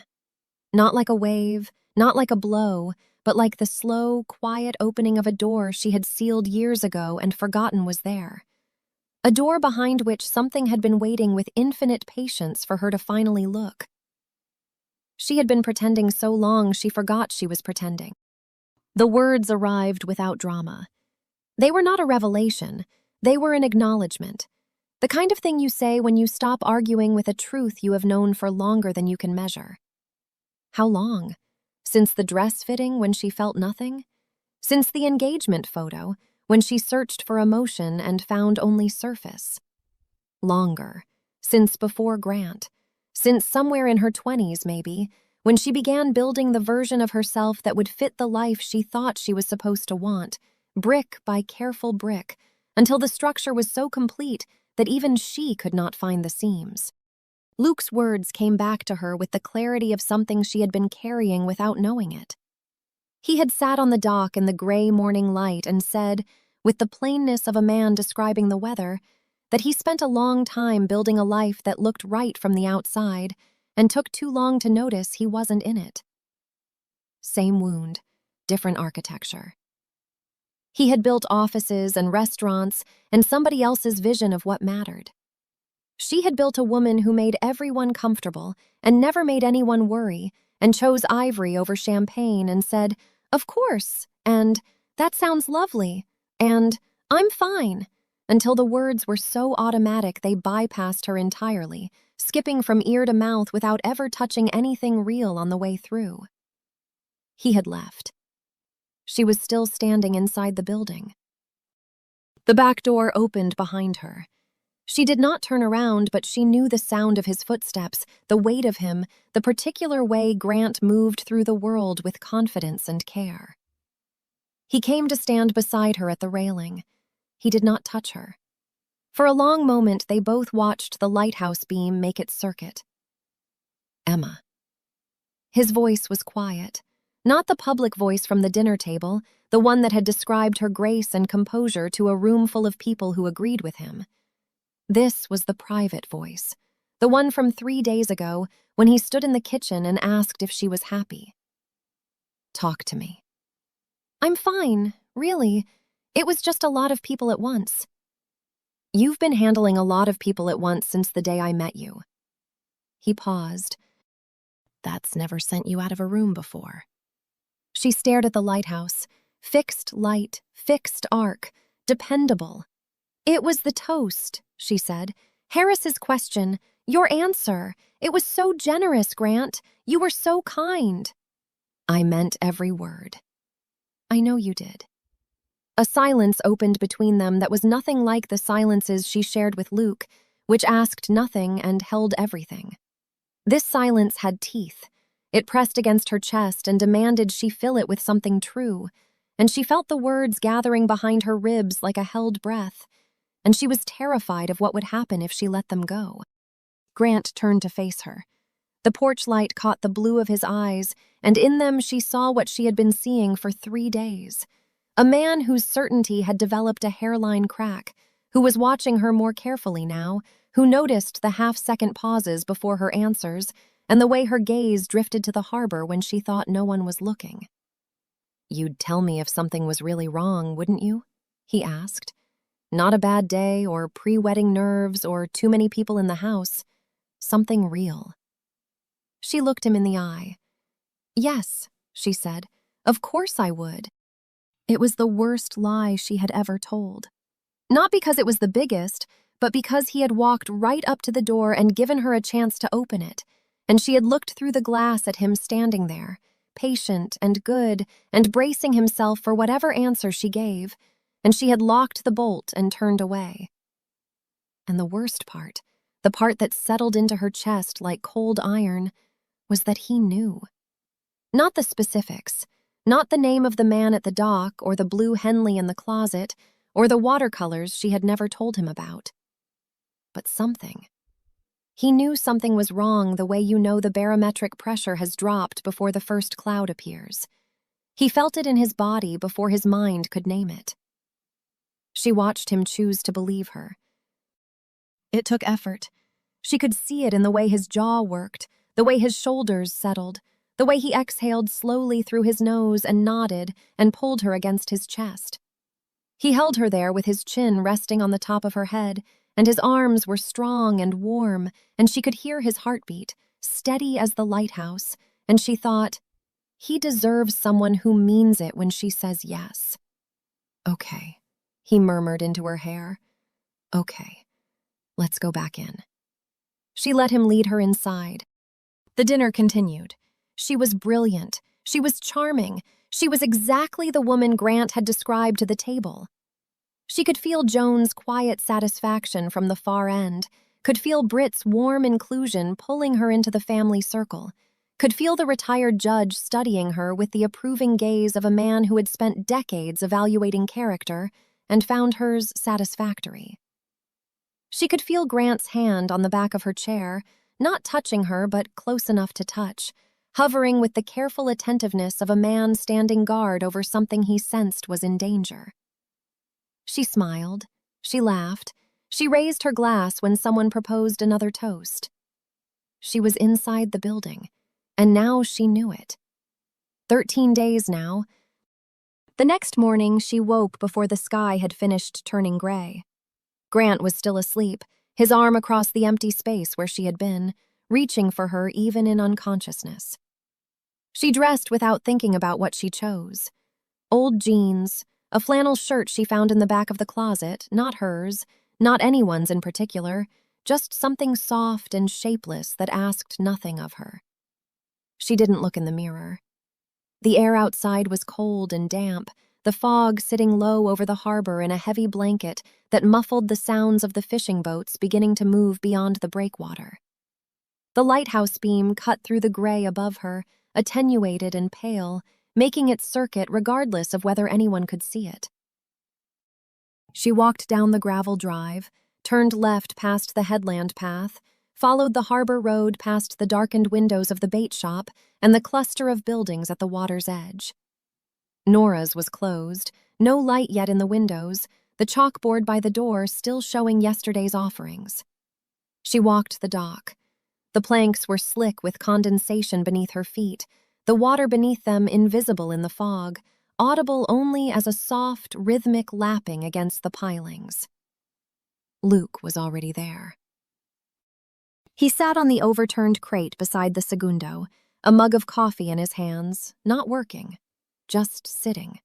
Not like a wave, not like a blow, but like the slow, quiet opening of a door she had sealed years ago and forgotten was there. A door behind which something had been waiting with infinite patience for her to finally look. She had been pretending so long she forgot she was pretending. The words arrived without drama. They were not a revelation, they were an acknowledgement. The kind of thing you say when you stop arguing with a truth you have known for longer than you can measure. How long? Since the dress fitting when she felt nothing? Since the engagement photo, when she searched for emotion and found only surface? Longer. Since before Grant. Since somewhere in her 20s, maybe, when she began building the version of herself that would fit the life she thought she was supposed to want, brick by careful brick, until the structure was so complete that even she could not find the seams. Luke's words came back to her with the clarity of something she had been carrying without knowing it. He had sat on the dock in the gray morning light and said, with the plainness of a man describing the weather, that he spent a long time building a life that looked right from the outside and took too long to notice he wasn't in it. Same wound, different architecture. He had built offices and restaurants and somebody else's vision of what mattered. She had built a woman who made everyone comfortable and never made anyone worry, and chose Ivory over champagne and said, "Of course," and "That sounds lovely," and "I'm fine," until the words were so automatic they bypassed her entirely, skipping from ear to mouth without ever touching anything real on the way through. He had left. She was still standing inside the building. The back door opened behind her. She did not turn around, but she knew the sound of his footsteps, the weight of him, the particular way Grant moved through the world with confidence and care. He came to stand beside her at the railing. He did not touch her. For a long moment, they both watched the lighthouse beam make its circuit. Emma. His voice was quiet, not the public voice from the dinner table, the one that had described her grace and composure to a room full of people who agreed with him. This was the private voice, the one from 3 days ago when he stood in the kitchen and asked if she was happy. "Talk to me." "I'm fine, really. It was just a lot of people at once." "You've been handling a lot of people at once since the day I met you." He paused. "That's never sent you out of a room before." She stared at the lighthouse. Fixed light, fixed arc, dependable. "It was the toast," she said. "Harris's question, your answer. It was so generous, Grant. You were so kind." "I meant every word." "I know you did." A silence opened between them that was nothing like the silences she shared with Luke, which asked nothing and held everything. This silence had teeth. It pressed against her chest and demanded she fill it with something true, and she felt the words gathering behind her ribs like a held breath, and she was terrified of what would happen if she let them go. Grant turned to face her. The porch light caught the blue of his eyes, and in them she saw what she had been seeing for 3 days. A man whose certainty had developed a hairline crack, who was watching her more carefully now, who noticed the half-second pauses before her answers and the way her gaze drifted to the harbor when she thought no one was looking. "You'd tell me if something was really wrong, wouldn't you?" he asked. "Not a bad day or pre-wedding nerves or too many people in the house. Something real." She looked him in the eye. "Yes," she said. "Of course I would." It was the worst lie she had ever told. Not because it was the biggest, but because he had walked right up to the door and given her a chance to open it, and she had looked through the glass at him standing there, patient and good and bracing himself for whatever answer she gave, and she had locked the bolt and turned away. And the worst part, the part that settled into her chest like cold iron, was that he knew. Not the specifics, not the name of the man at the dock or the blue Henley in the closet or the watercolors she had never told him about. But something. He knew something was wrong the way you know the barometric pressure has dropped before the first cloud appears. He felt it in his body before his mind could name it. She watched him choose to believe her. It took effort. She could see it in the way his jaw worked, the way his shoulders settled, the way he exhaled slowly through his nose and nodded and pulled her against his chest. He held her there with his chin resting on the top of her head, and his arms were strong and warm, and she could hear his heartbeat, steady as the lighthouse, and she thought, he deserves someone who means it when she says yes. Okay, he murmured into her hair. Okay, let's go back in. She let him lead her inside. The dinner continued. She was brilliant. She was charming. She was exactly the woman Grant had described to the table. She could feel Joan's quiet satisfaction from the far end, could feel Britt's warm inclusion pulling her into the family circle, could feel the retired judge studying her with the approving gaze of a man who had spent decades evaluating character and found hers satisfactory. She could feel Grant's hand on the back of her chair, not touching her but close enough to touch, hovering with the careful attentiveness of a man standing guard over something he sensed was in danger. She smiled, she laughed, she raised her glass when someone proposed another toast. She was inside the building, and now she knew it. 13 days now. The next morning, she woke before the sky had finished turning gray. Grant was still asleep, his arm across the empty space where she had been, reaching for her even in unconsciousness. She dressed without thinking about what she chose. Old jeans, a flannel shirt she found in the back of the closet, not hers, not anyone's in particular, just something soft and shapeless that asked nothing of her. She didn't look in the mirror. The air outside was cold and damp, the fog sitting low over the harbor in a heavy blanket that muffled the sounds of the fishing boats beginning to move beyond the breakwater. The lighthouse beam cut through the gray above her, attenuated and pale, making its circuit regardless of whether anyone could see it. She walked down the gravel drive, turned left past the headland path, followed the harbor road past the darkened windows of the bait shop and the cluster of buildings at the water's edge. Nora's was closed, no light yet in the windows, the chalkboard by the door still showing yesterday's offerings. She walked the dock. The planks were slick with condensation beneath her feet, the water beneath them invisible in the fog, audible only as a soft, rhythmic lapping against the pilings. Luke was already there. He sat on the overturned crate beside the segundo, a mug of coffee in his hands, not working, just sitting.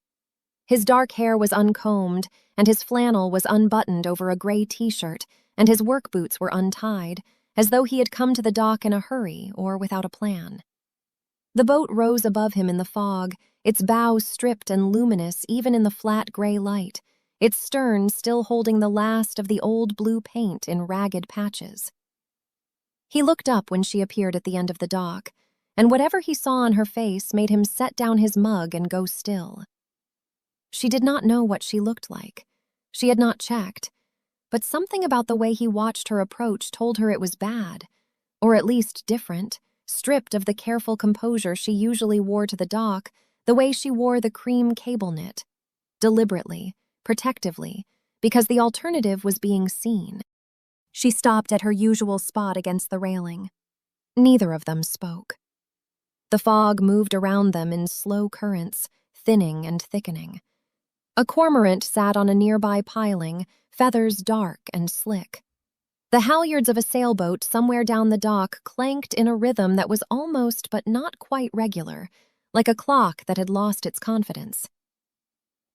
His dark hair was uncombed, and his flannel was unbuttoned over a gray t-shirt, and his work boots were untied, as though he had come to the dock in a hurry or without a plan. The boat rose above him in the fog, its bow stripped and luminous even in the flat gray light, its stern still holding the last of the old blue paint in ragged patches. He looked up when she appeared at the end of the dock, and whatever he saw on her face made him set down his mug and go still. She did not know what she looked like. She had not checked, but something about the way he watched her approach told her it was bad, or at least different, stripped of the careful composure she usually wore to the dock, the way she wore the cream cable knit, deliberately, protectively, because the alternative was being seen. She stopped at her usual spot against the railing. Neither of them spoke. The fog moved around them in slow currents, thinning and thickening. A cormorant sat on a nearby piling, feathers dark and slick. The halyards of a sailboat somewhere down the dock clanked in a rhythm that was almost but not quite regular, like a clock that had lost its confidence.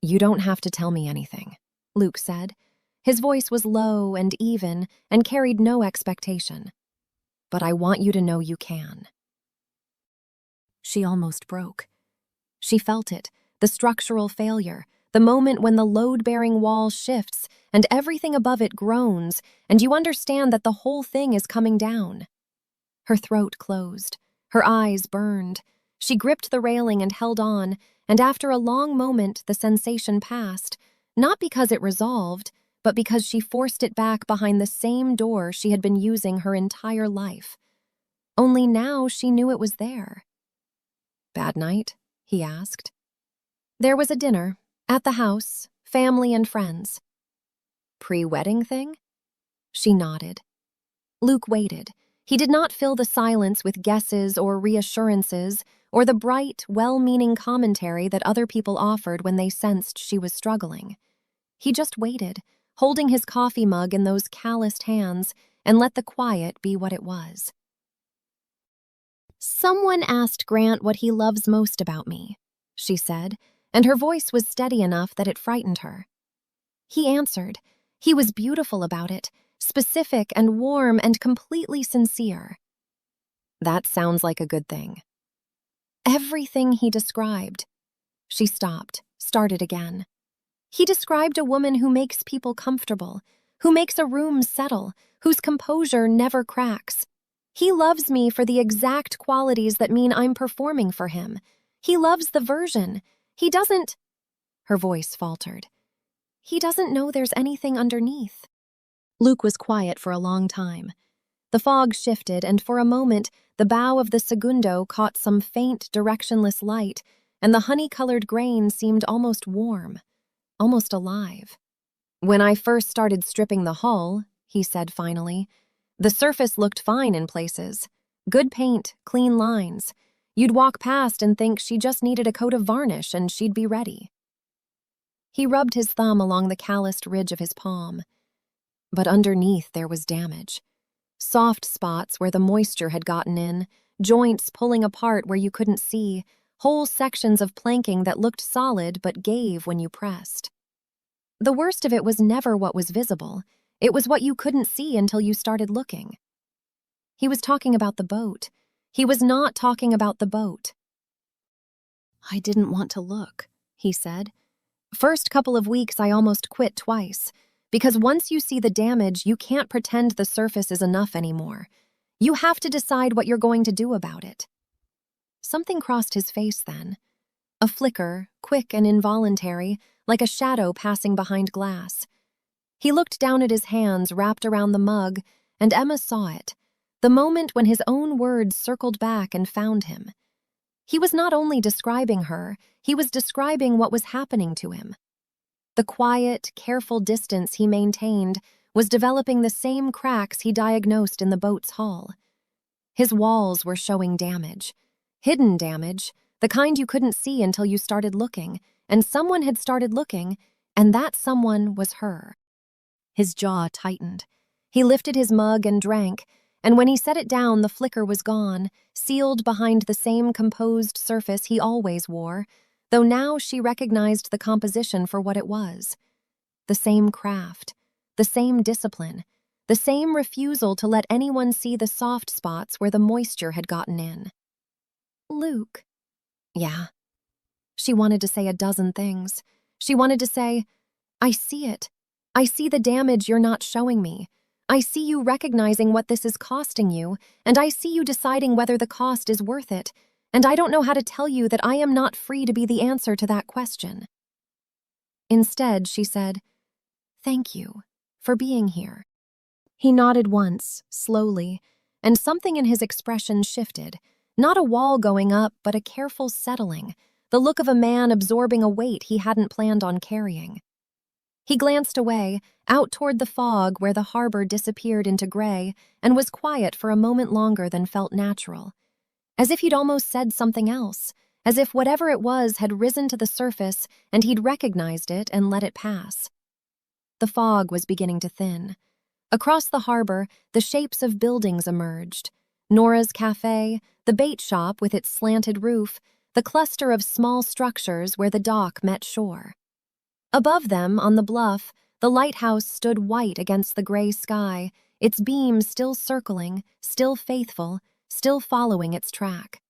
"You don't have to tell me anything," Luke said. His voice was low and even and carried no expectation. "But I want you to know you can." She almost broke. She felt it, the structural failure, the moment when the load-bearing wall shifts and everything above it groans, and you understand that the whole thing is coming down. Her throat closed. Her eyes burned. She gripped the railing and held on, and after a long moment the sensation passed, not because it resolved, but because she forced it back behind the same door she had been using her entire life. Only now she knew it was there. "Bad night?" he asked. There was a dinner, at the house, family and friends. "Pre-wedding thing?" She nodded. Luke waited. He did not fill the silence with guesses or reassurances or the bright, well-meaning commentary that other people offered when they sensed she was struggling. He just waited, holding his coffee mug in those calloused hands, and let the quiet be what it was. "Someone asked Grant what he loves most about me," she said, and her voice was steady enough that it frightened her. He answered. He was beautiful about it, specific and warm and completely sincere. "That sounds like a good thing." Everything he described. She stopped, started again. He described a woman who makes people comfortable, who makes a room settle, whose composure never cracks. He loves me for the exact qualities that mean I'm performing for him. He loves the version. He doesn't... Her voice faltered. He doesn't know there's anything underneath. Luke was quiet for a long time. The fog shifted, and for a moment, the bow of the segundo caught some faint, directionless light, and the honey-colored grain seemed almost warm, almost alive. "When I first started stripping the hull," he said finally, "the surface looked fine in places. Good paint, clean lines. You'd walk past and think she just needed a coat of varnish and she'd be ready." He rubbed his thumb along the calloused ridge of his palm. But underneath there was damage. Soft spots where the moisture had gotten in, joints pulling apart where you couldn't see, whole sections of planking that looked solid but gave when you pressed. The worst of it was never what was visible. It was what you couldn't see until you started looking. He was talking about the boat. He was not talking about the boat. "I didn't want to look," he said. "First couple of weeks I almost quit twice. Because once you see the damage, you can't pretend the surface is enough anymore. You have to decide what you're going to do about it." Something crossed his face then. A flicker, quick and involuntary, like a shadow passing behind glass. He looked down at his hands wrapped around the mug, and Emma saw it, the moment when his own words circled back and found him. He was not only describing her, he was describing what was happening to him. The quiet, careful distance he maintained was developing the same cracks he diagnosed in the boat's hull. His walls were showing damage. Hidden damage, the kind you couldn't see until you started looking, and someone had started looking, and that someone was her. His jaw tightened. He lifted his mug and drank, and when he set it down, the flicker was gone, sealed behind the same composed surface he always wore, though now she recognized the composition for what it was. The same craft, the same discipline, the same refusal to let anyone see the soft spots where the moisture had gotten in. "Luke." "Yeah." She wanted to say a dozen things. She wanted to say, "I see it. I see the damage you're not showing me. I see you recognizing what this is costing you, and I see you deciding whether the cost is worth it. And I don't know how to tell you that I am not free to be the answer to that question." Instead, she said, "Thank you for being here." He nodded once, slowly, and something in his expression shifted. Not a wall going up, but a careful settling, the look of a man absorbing a weight he hadn't planned on carrying. He glanced away, out toward the fog where the harbor disappeared into gray, and was quiet for a moment longer than felt natural. As if he'd almost said something else, as if whatever it was had risen to the surface and he'd recognized it and let it pass. The fog was beginning to thin. Across the harbor, the shapes of buildings emerged. Nora's cafe, the bait shop with its slanted roof, the cluster of small structures where the dock met shore. Above them, on the bluff, the lighthouse stood white against the gray sky, its beams still circling, still faithful, still following its track.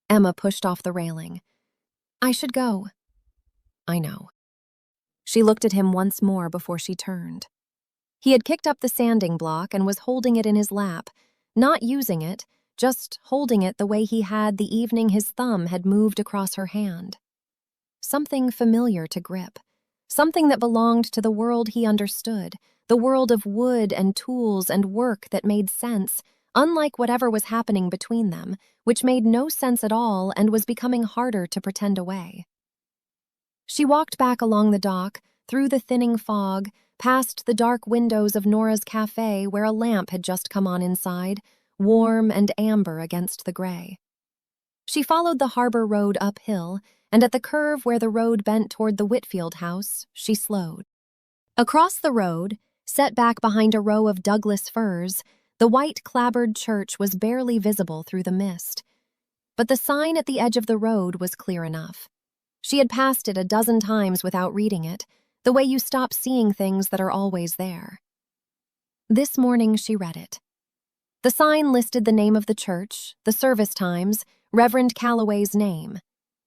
Emma pushed off the railing. "I should go." "I know." She looked at him once more before she turned. He had kicked up the sanding block and was holding it in his lap, not using it, just holding it the way he had the evening his thumb had moved across her hand. Something familiar to grip, something that belonged to the world he understood, the world of wood and tools and work that made sense, unlike whatever was happening between them, which made no sense at all and was becoming harder to pretend away. She walked back along the dock, through the thinning fog, past the dark windows of Nora's cafe where a lamp had just come on inside, warm and amber against the gray. She followed the harbor road uphill, and at the curve where the road bent toward the Whitfield house, she slowed. Across the road, set back behind a row of Douglas firs, the white clapboard church was barely visible through the mist. But the sign at the edge of the road was clear enough. She had passed it a dozen times without reading it, the way you stop seeing things that are always there. This morning she read it. The sign listed the name of the church, the service times, Reverend Calloway's name,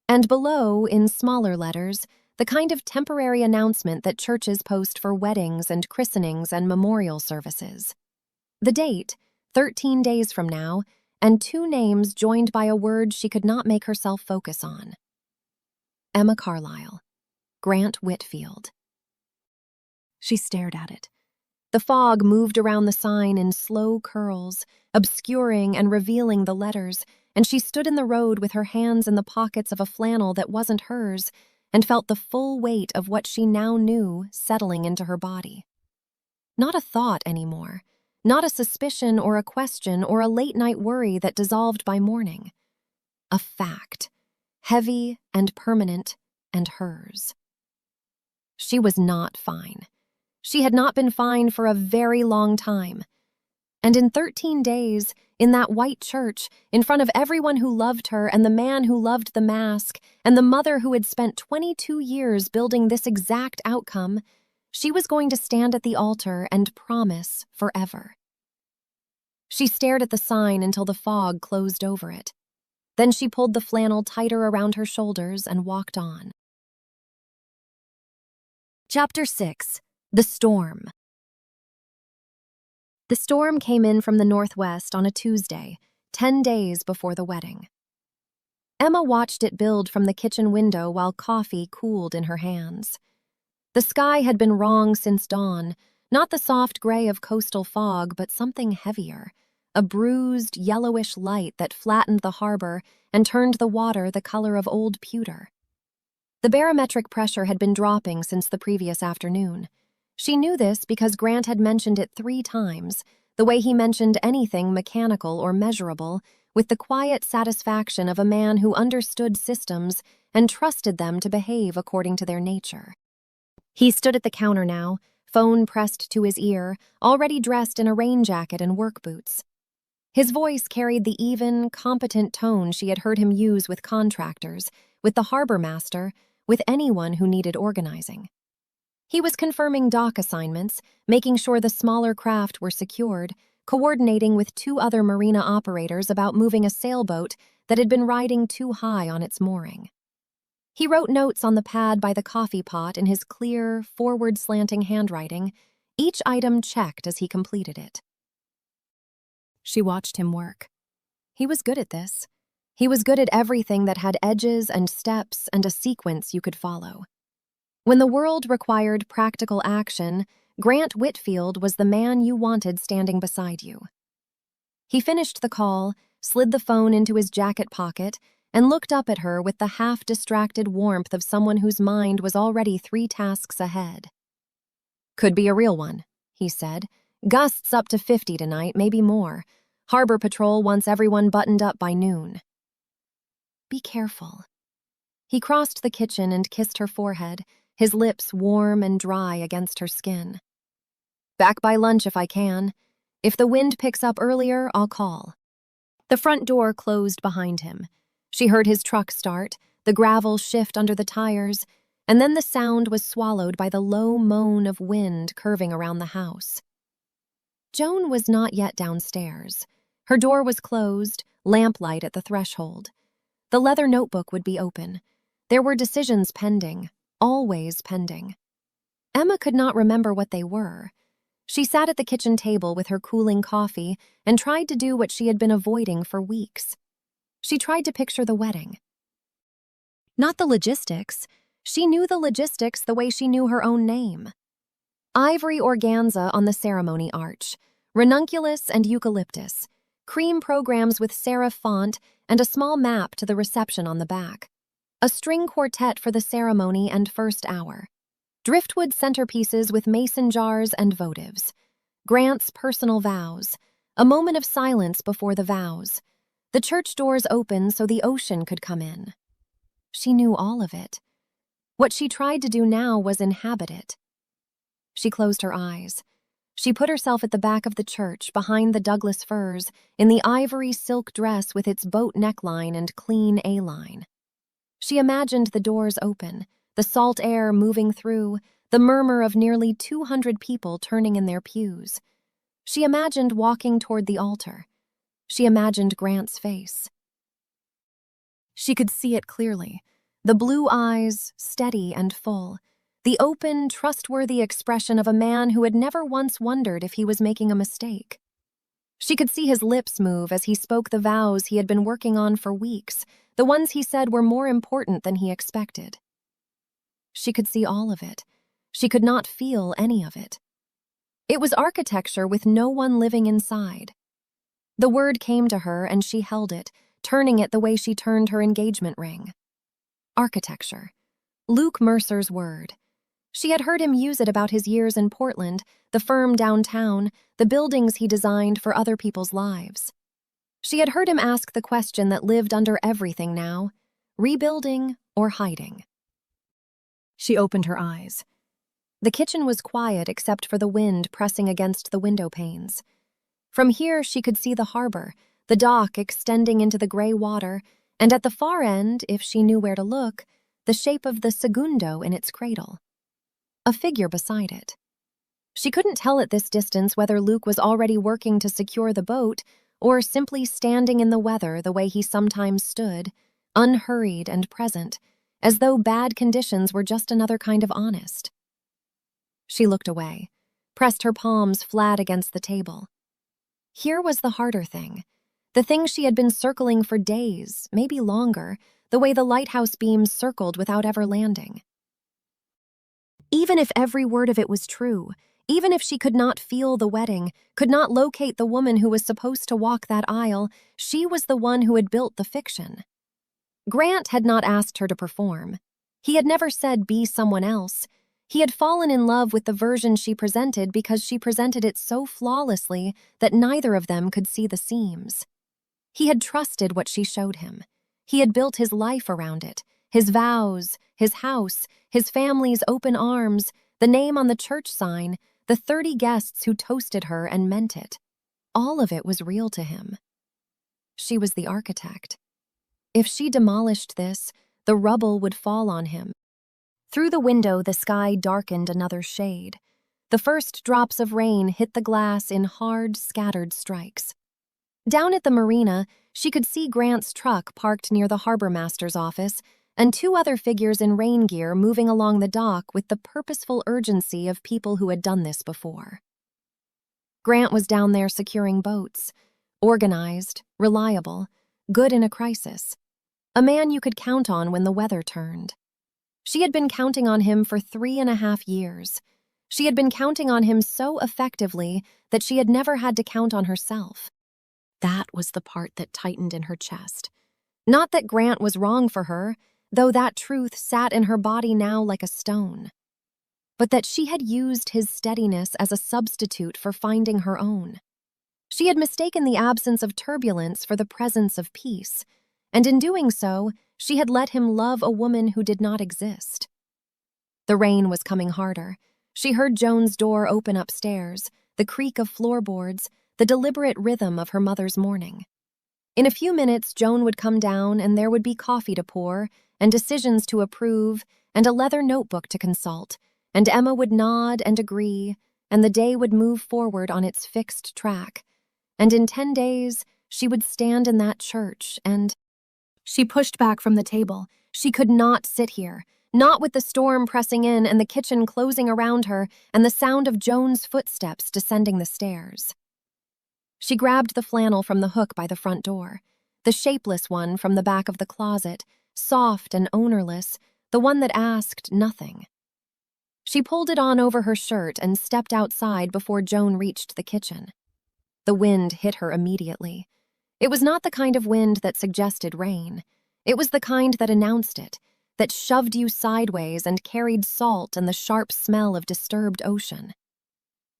and below, in smaller letters, the kind of temporary announcement that churches post for weddings and christenings and memorial services. The date, 13 days from now, and two names joined by a word she could not make herself focus on. Emma Carlisle, Grant Whitfield. She stared at it. The fog moved around the sign in slow curls, obscuring and revealing the letters, and she stood in the road with her hands in the pockets of a flannel that wasn't hers and felt the full weight of what she now knew settling into her body. Not a thought anymore, not a suspicion or a question or a late-night worry that dissolved by morning. A fact, heavy and permanent and hers. She was not fine. She had not been fine for a very long time. And in 13 days, in that white church, in front of everyone who loved her and the man who loved the mask and the mother who had spent 22 years building this exact outcome, she was going to stand at the altar and promise forever. She stared at the sign until the fog closed over it. Then she pulled the flannel tighter around her shoulders and walked on. Chapter 6. The Storm. The storm came in from the northwest on a Tuesday, 10 days before the wedding. Emma watched it build from the kitchen window while coffee cooled in her hands. The sky had been wrong since dawn, not the soft gray of coastal fog, but something heavier, a bruised, yellowish light that flattened the harbor and turned the water the color of old pewter. The barometric pressure had been dropping since the previous afternoon. She knew this because Grant had mentioned it 3 times, the way he mentioned anything mechanical or measurable, with the quiet satisfaction of a man who understood systems and trusted them to behave according to their nature. He stood at the counter now, phone pressed to his ear, already dressed in a rain jacket and work boots. His voice carried the even, competent tone she had heard him use with contractors, with the harbor master, with anyone who needed organizing. He was confirming dock assignments, making sure the smaller craft were secured, coordinating with 2 other marina operators about moving a sailboat that had been riding too high on its mooring. He wrote notes on the pad by the coffee pot in his clear, forward-slanting handwriting, each item checked as he completed it. She watched him work. He was good at this. He was good at everything that had edges and steps and a sequence you could follow. When the world required practical action, Grant Whitfield was the man you wanted standing beside you. He finished the call, slid the phone into his jacket pocket, and looked up at her with the half-distracted warmth of someone whose mind was already 3 tasks ahead. "Could be a real one," he said. "Gusts up to 50 tonight, maybe more. Harbor Patrol wants everyone buttoned up by noon." "Be careful." He crossed the kitchen and kissed her forehead, his lips warm and dry against her skin. "Back by lunch if I can. If the wind picks up earlier, I'll call." The front door closed behind him. She heard his truck start, the gravel shift under the tires, and then the sound was swallowed by the low moan of wind curving around the house. Joan was not yet downstairs. Her door was closed, lamplight at the threshold. The leather notebook would be open. There were decisions pending, always pending. Emma could not remember what they were. She sat at the kitchen table with her cooling coffee and tried to do what she had been avoiding for weeks. She tried to picture the wedding. Not the logistics. She knew the logistics the way she knew her own name. Ivory organza on the ceremony arch, ranunculus and eucalyptus, cream programs with serif font and a small map to the reception on the back. A string quartet for the ceremony and first hour. Driftwood centerpieces with mason jars and votives. Grant's personal vows. A moment of silence before the vows. The church doors open so the ocean could come in. She knew all of it. What she tried to do now was inhabit it. She closed her eyes. She put herself at the back of the church, behind the Douglas firs, in the ivory silk dress with its boat neckline and clean A-line. She imagined the doors open, the salt air moving through, the murmur of nearly 200 people turning in their pews. She imagined walking toward the altar. She imagined Grant's face. She could see it clearly, the blue eyes, steady and full, the open, trustworthy expression of a man who had never once wondered if he was making a mistake. She could see his lips move as he spoke the vows he had been working on for weeks, the ones he said were more important than he expected. She could see all of it. She could not feel any of it. It was architecture with no one living inside. The word came to her and she held it, turning it the way she turned her engagement ring. Architecture. Luke Mercer's word. She had heard him use it about his years in Portland, the firm downtown, the buildings he designed for other people's lives. She had heard him ask the question that lived under everything now, rebuilding or hiding. She opened her eyes. The kitchen was quiet except for the wind pressing against the window panes. From here she could see the harbor, the dock extending into the gray water, and at the far end, if she knew where to look, the shape of the segundo in its cradle. A figure beside it. She couldn't tell at this distance whether Luke was already working to secure the boat or simply standing in the weather the way he sometimes stood, unhurried and present, as though bad conditions were just another kind of honest. She looked away, pressed her palms flat against the table. Here was the harder thing, the thing she had been circling for days, maybe longer, the way the lighthouse beams circled without ever landing. Even if every word of it was true, even if she could not feel the wedding, could not locate the woman who was supposed to walk that aisle, she was the one who had built the fiction. Grant had not asked her to perform. He had never said be someone else. He had fallen in love with the version she presented because she presented it so flawlessly that neither of them could see the seams. He had trusted what she showed him. He had built his life around it, his vows, his house, his family's open arms, the name on the church sign, the 30 guests who toasted her and meant it. All of it was real to him. She was the architect. If she demolished this, the rubble would fall on him. Through the window, the sky darkened another shade. The first drops of rain hit the glass in hard, scattered strikes. Down at the marina, she could see Grant's truck parked near the harbormaster's office and 2 other figures in rain gear moving along the dock with the purposeful urgency of people who had done this before. Grant was down there securing boats, organized, reliable, good in a crisis, a man you could count on when the weather turned. She had been counting on him for 3.5 years. She had been counting on him so effectively that she had never had to count on herself. That was the part that tightened in her chest. Not that Grant was wrong for her, though that truth sat in her body now like a stone, but that she had used his steadiness as a substitute for finding her own. She had mistaken the absence of turbulence for the presence of peace, and in doing so, she had let him love a woman who did not exist. The rain was coming harder. She heard Joan's door open upstairs, the creak of floorboards, the deliberate rhythm of her mother's mourning. In a few minutes, Joan would come down and there would be coffee to pour, and decisions to approve, and a leather notebook to consult, and Emma would nod and agree, and the day would move forward on its fixed track. And in 10 days, she would stand in that church and... She pushed back from the table. She could not sit here. Not with the storm pressing in and the kitchen closing around her and the sound of Joan's footsteps descending the stairs. She grabbed the flannel from the hook by the front door, the shapeless one from the back of the closet, soft and ownerless, the one that asked nothing. She pulled it on over her shirt and stepped outside before Joan reached the kitchen. The wind hit her immediately. It was not the kind of wind that suggested rain. It was the kind that announced it, that shoved you sideways and carried salt and the sharp smell of disturbed ocean.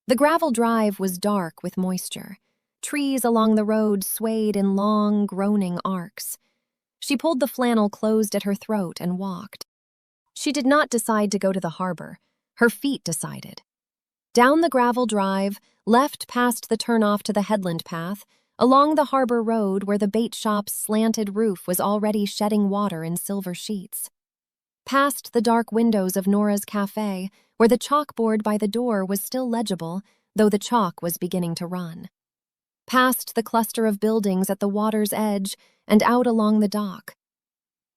The gravel drive was dark with moisture. Trees along the road swayed in long, groaning arcs. She pulled the flannel closed at her throat and walked. She did not decide to go to the harbor. Her feet decided. Down the gravel drive, left past the turnoff to the headland path, along the harbor road where the bait shop's slanted roof was already shedding water in silver sheets. Past the dark windows of Nora's cafe, where the chalkboard by the door was still legible, though the chalk was beginning to run. Past the cluster of buildings at the water's edge and out along the dock.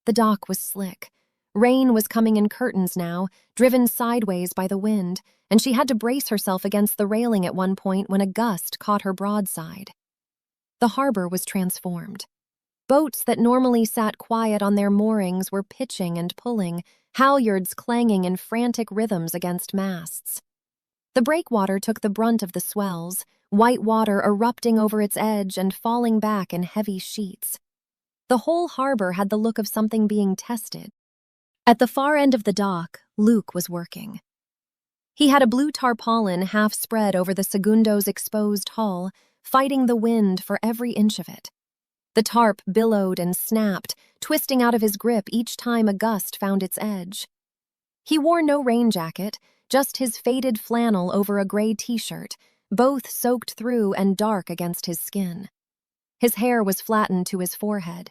The dock was slick. Rain was coming in curtains now, driven sideways by the wind, and she had to brace herself against the railing at one point when a gust caught her broadside. The harbor was transformed. Boats that normally sat quiet on their moorings were pitching and pulling, halyards clanging in frantic rhythms against masts. The breakwater took the brunt of the swells, white water erupting over its edge and falling back in heavy sheets. The whole harbor had the look of something being tested. At the far end of the dock, Luke was working. He had a blue tarpaulin half spread over the Segundo's exposed hull, fighting the wind for every inch of it. The tarp billowed and snapped, twisting out of his grip each time a gust found its edge. He wore no rain jacket, just his faded flannel over a gray t-shirt, both soaked through and dark against his skin. His hair was flattened to his forehead.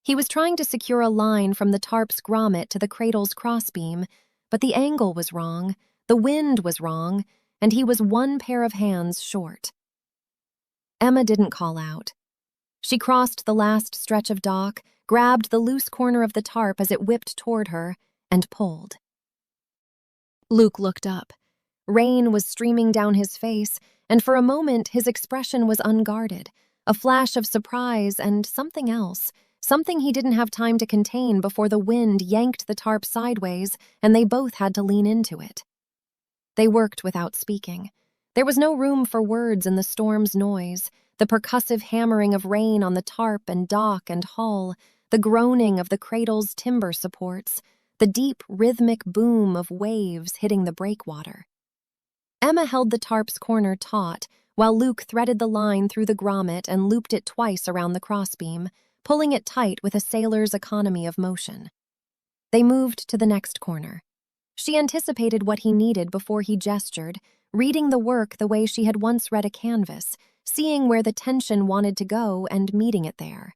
He was trying to secure a line from the tarp's grommet to the cradle's crossbeam, but the angle was wrong, the wind was wrong, and he was one pair of hands short. Emma didn't call out. She crossed the last stretch of dock, grabbed the loose corner of the tarp as it whipped toward her, and pulled. Luke looked up. Rain was streaming down his face, and for a moment his expression was unguarded, a flash of surprise and something else, something he didn't have time to contain before the wind yanked the tarp sideways and they both had to lean into it. They worked without speaking. There was no room for words in the storm's noise, the percussive hammering of rain on the tarp and dock and hull, the groaning of the cradle's timber supports, the deep rhythmic boom of waves hitting the breakwater. Emma held the tarp's corner taut, while Luke threaded the line through the grommet and looped it twice around the crossbeam, pulling it tight with a sailor's economy of motion. They moved to the next corner. She anticipated what he needed before he gestured, reading the work the way she had once read a canvas, seeing where the tension wanted to go and meeting it there.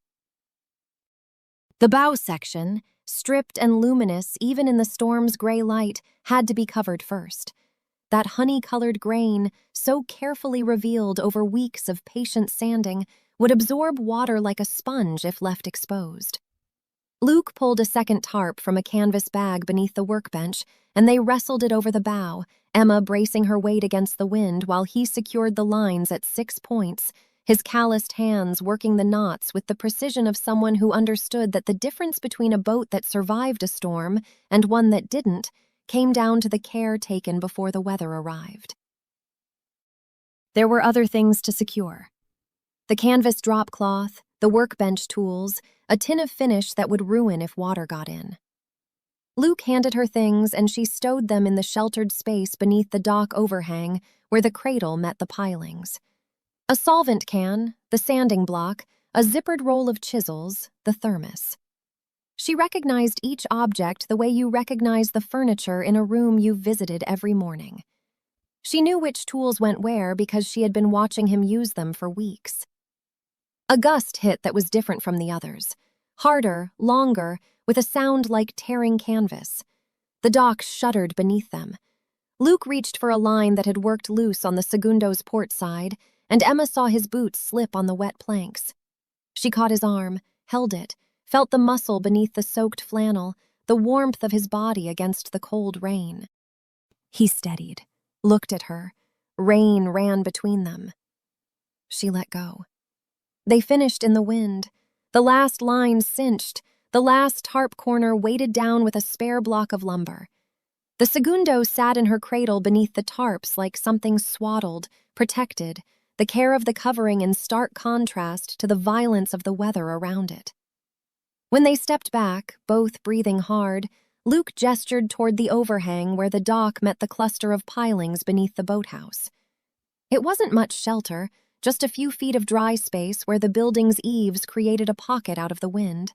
The bow section, stripped and luminous even in the storm's gray light, had to be covered first. That honey-colored grain, so carefully revealed over weeks of patient sanding, would absorb water like a sponge if left exposed. Luke pulled a second tarp from a canvas bag beneath the workbench, and they wrestled it over the bow, Emma bracing her weight against the wind while he secured the lines at 6 points, his calloused hands working the knots with the precision of someone who understood that the difference between a boat that survived a storm and one that didn't came down to the care taken before the weather arrived. There were other things to secure. The canvas drop cloth, the workbench tools, a tin of finish that would ruin if water got in. Luke handed her things and she stowed them in the sheltered space beneath the dock overhang where the cradle met the pilings. A solvent can, the sanding block, a zippered roll of chisels, the thermos. She recognized each object the way you recognize the furniture in a room you visited every morning. She knew which tools went where because she had been watching him use them for weeks. A gust hit that was different from the others. Harder, longer, with a sound like tearing canvas. The dock shuddered beneath them. Luke reached for a line that had worked loose on the Segundo's port side, and Emma saw his boots slip on the wet planks. She caught his arm, held it, felt the muscle beneath the soaked flannel, the warmth of his body against the cold rain. He steadied, looked at her. Rain ran between them. She let go. They finished in the wind. The last line cinched, the last tarp corner weighted down with a spare block of lumber. The segundo sat in her cradle beneath the tarps like something swaddled, protected, the care of the covering in stark contrast to the violence of the weather around it. When they stepped back, both breathing hard, Luke gestured toward the overhang where the dock met the cluster of pilings beneath the boathouse. It wasn't much shelter, just a few feet of dry space where the building's eaves created a pocket out of the wind.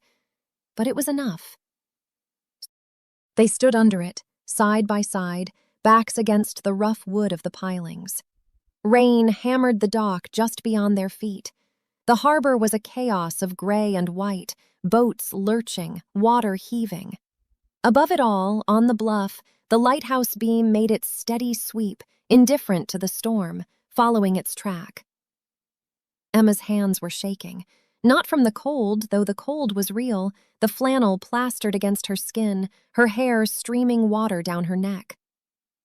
But it was enough. They stood under it, side by side, backs against the rough wood of the pilings. Rain hammered the dock just beyond their feet. The harbor was a chaos of gray and white, boats lurching, water heaving. Above it all, on the bluff, the lighthouse beam made its steady sweep, indifferent to the storm, following its track. Emma's hands were shaking, not from the cold, though the cold was real, the flannel plastered against her skin, her hair streaming water down her neck.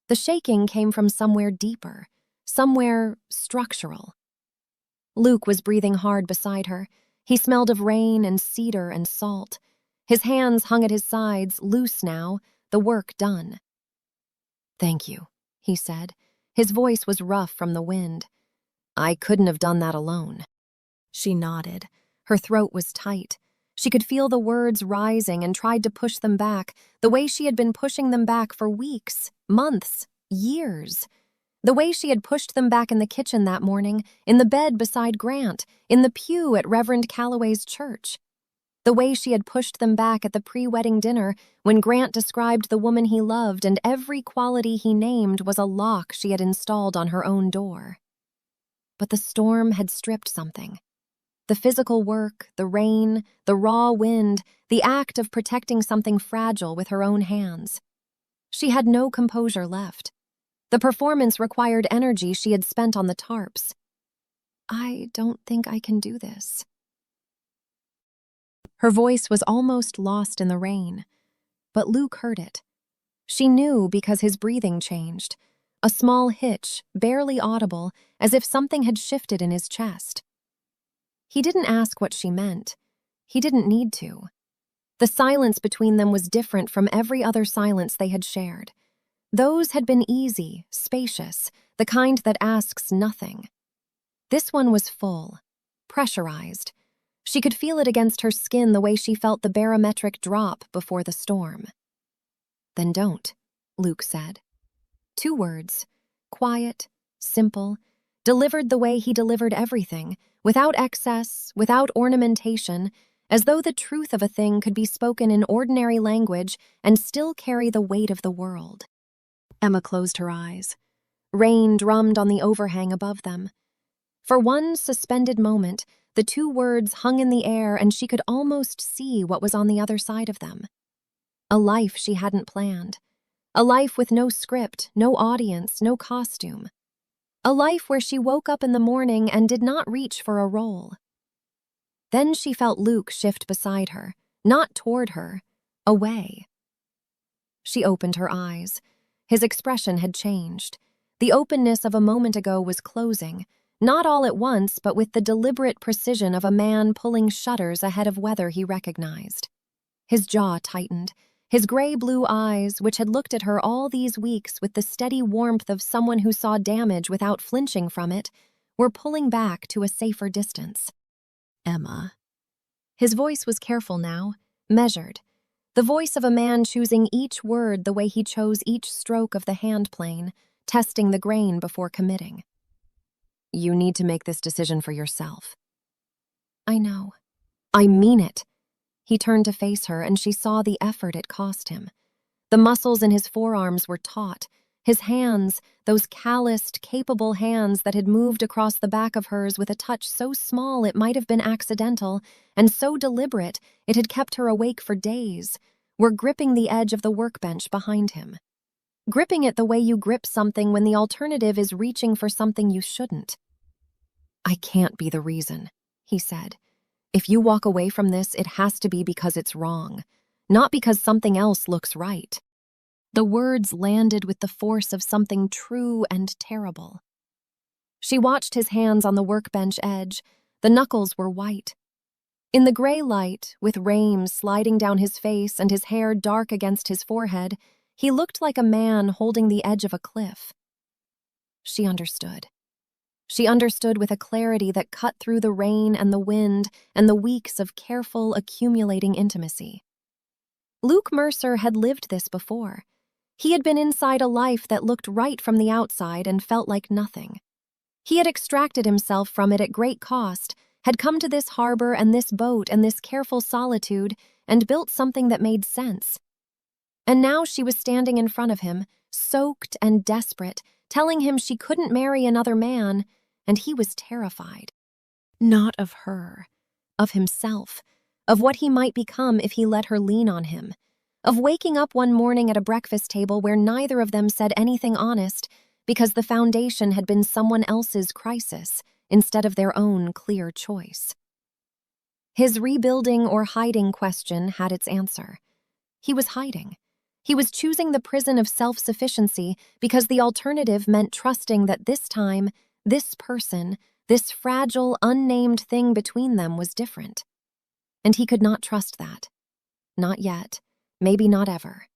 The shaking came from somewhere deeper, somewhere structural. Luke was breathing hard beside her. He smelled of rain and cedar and salt. His hands hung at his sides, loose now, the work done. "Thank you," he said. His voice was rough from the wind. "I couldn't have done that alone." She nodded. Her throat was tight. She could feel the words rising and tried to push them back, the way she had been pushing them back for weeks, months, years. The way she had pushed them back in the kitchen that morning, in the bed beside Grant, in the pew at Reverend Calloway's church. The way she had pushed them back at the pre-wedding dinner when Grant described the woman he loved and every quality he named was a lock she had installed on her own door. But the storm had stripped something. The physical work, the rain, the raw wind, the act of protecting something fragile with her own hands. She had no composure left. The performance required energy she had spent on the tarps. "I don't think I can do this." Her voice was almost lost in the rain, but Luke heard it. She knew because his breathing changed, a small hitch, barely audible, as if something had shifted in his chest. He didn't ask what she meant. He didn't need to. The silence between them was different from every other silence they had shared. Those had been easy, spacious, the kind that asks nothing. This one was full, pressurized. She could feel it against her skin the way she felt the barometric drop before the storm. "Then don't," Luke said. 2 words, quiet, simple, delivered the way he delivered everything, without excess, without ornamentation, as though the truth of a thing could be spoken in ordinary language and still carry the weight of the world. Emma closed her eyes. Rain drummed on the overhang above them. For one suspended moment, the 2 words hung in the air and she could almost see what was on the other side of them. A life she hadn't planned. A life with no script, no audience, no costume. A life where she woke up in the morning and did not reach for a role. Then she felt Luke shift beside her, not toward her, away. She opened her eyes. His expression had changed. The openness of a moment ago was closing, not all at once, but with the deliberate precision of a man pulling shutters ahead of weather he recognized. His jaw tightened. His gray-blue eyes, which had looked at her all these weeks with the steady warmth of someone who saw damage without flinching from it, were pulling back to a safer distance. "Emma." His voice was careful now, measured. The voice of a man choosing each word the way he chose each stroke of the handplane, testing the grain before committing. "You need to make this decision for yourself." "I know. I mean it." He turned to face her and she saw the effort it cost him. The muscles in his forearms were taut. His hands, those calloused, capable hands that had moved across the back of hers with a touch so small it might have been accidental, and so deliberate it had kept her awake for days, were gripping the edge of the workbench behind him. Gripping it the way you grip something when the alternative is reaching for something you shouldn't. "I can't be the reason," he said. "If you walk away from this, it has to be because it's wrong. not because something else looks right. The words landed with the force of something true and terrible. She watched his hands on the workbench edge. The knuckles were white. In the gray light, with rain sliding down his face and his hair dark against his forehead, he looked like a man holding the edge of a cliff. She understood. She understood with a clarity that cut through the rain and the wind and the weeks of careful, accumulating intimacy. Luke Mercer had lived this before. He had been inside a life that looked right from the outside and felt like nothing. He had extracted himself from it at great cost, had come to this harbor and this boat and this careful solitude and built something that made sense. And now she was standing in front of him, soaked and desperate, telling him she couldn't marry another man, and he was terrified. Not of her, of himself, of what he might become if he let her lean on him, of waking up one morning at a breakfast table where neither of them said anything honest because the foundation had been someone else's crisis instead of their own clear choice. His rebuilding or hiding question had its answer. He was hiding. He was choosing the prison of self-sufficiency because the alternative meant trusting that this time, this person, this fragile, unnamed thing between them was different. And he could not trust that. Not yet. Maybe not ever.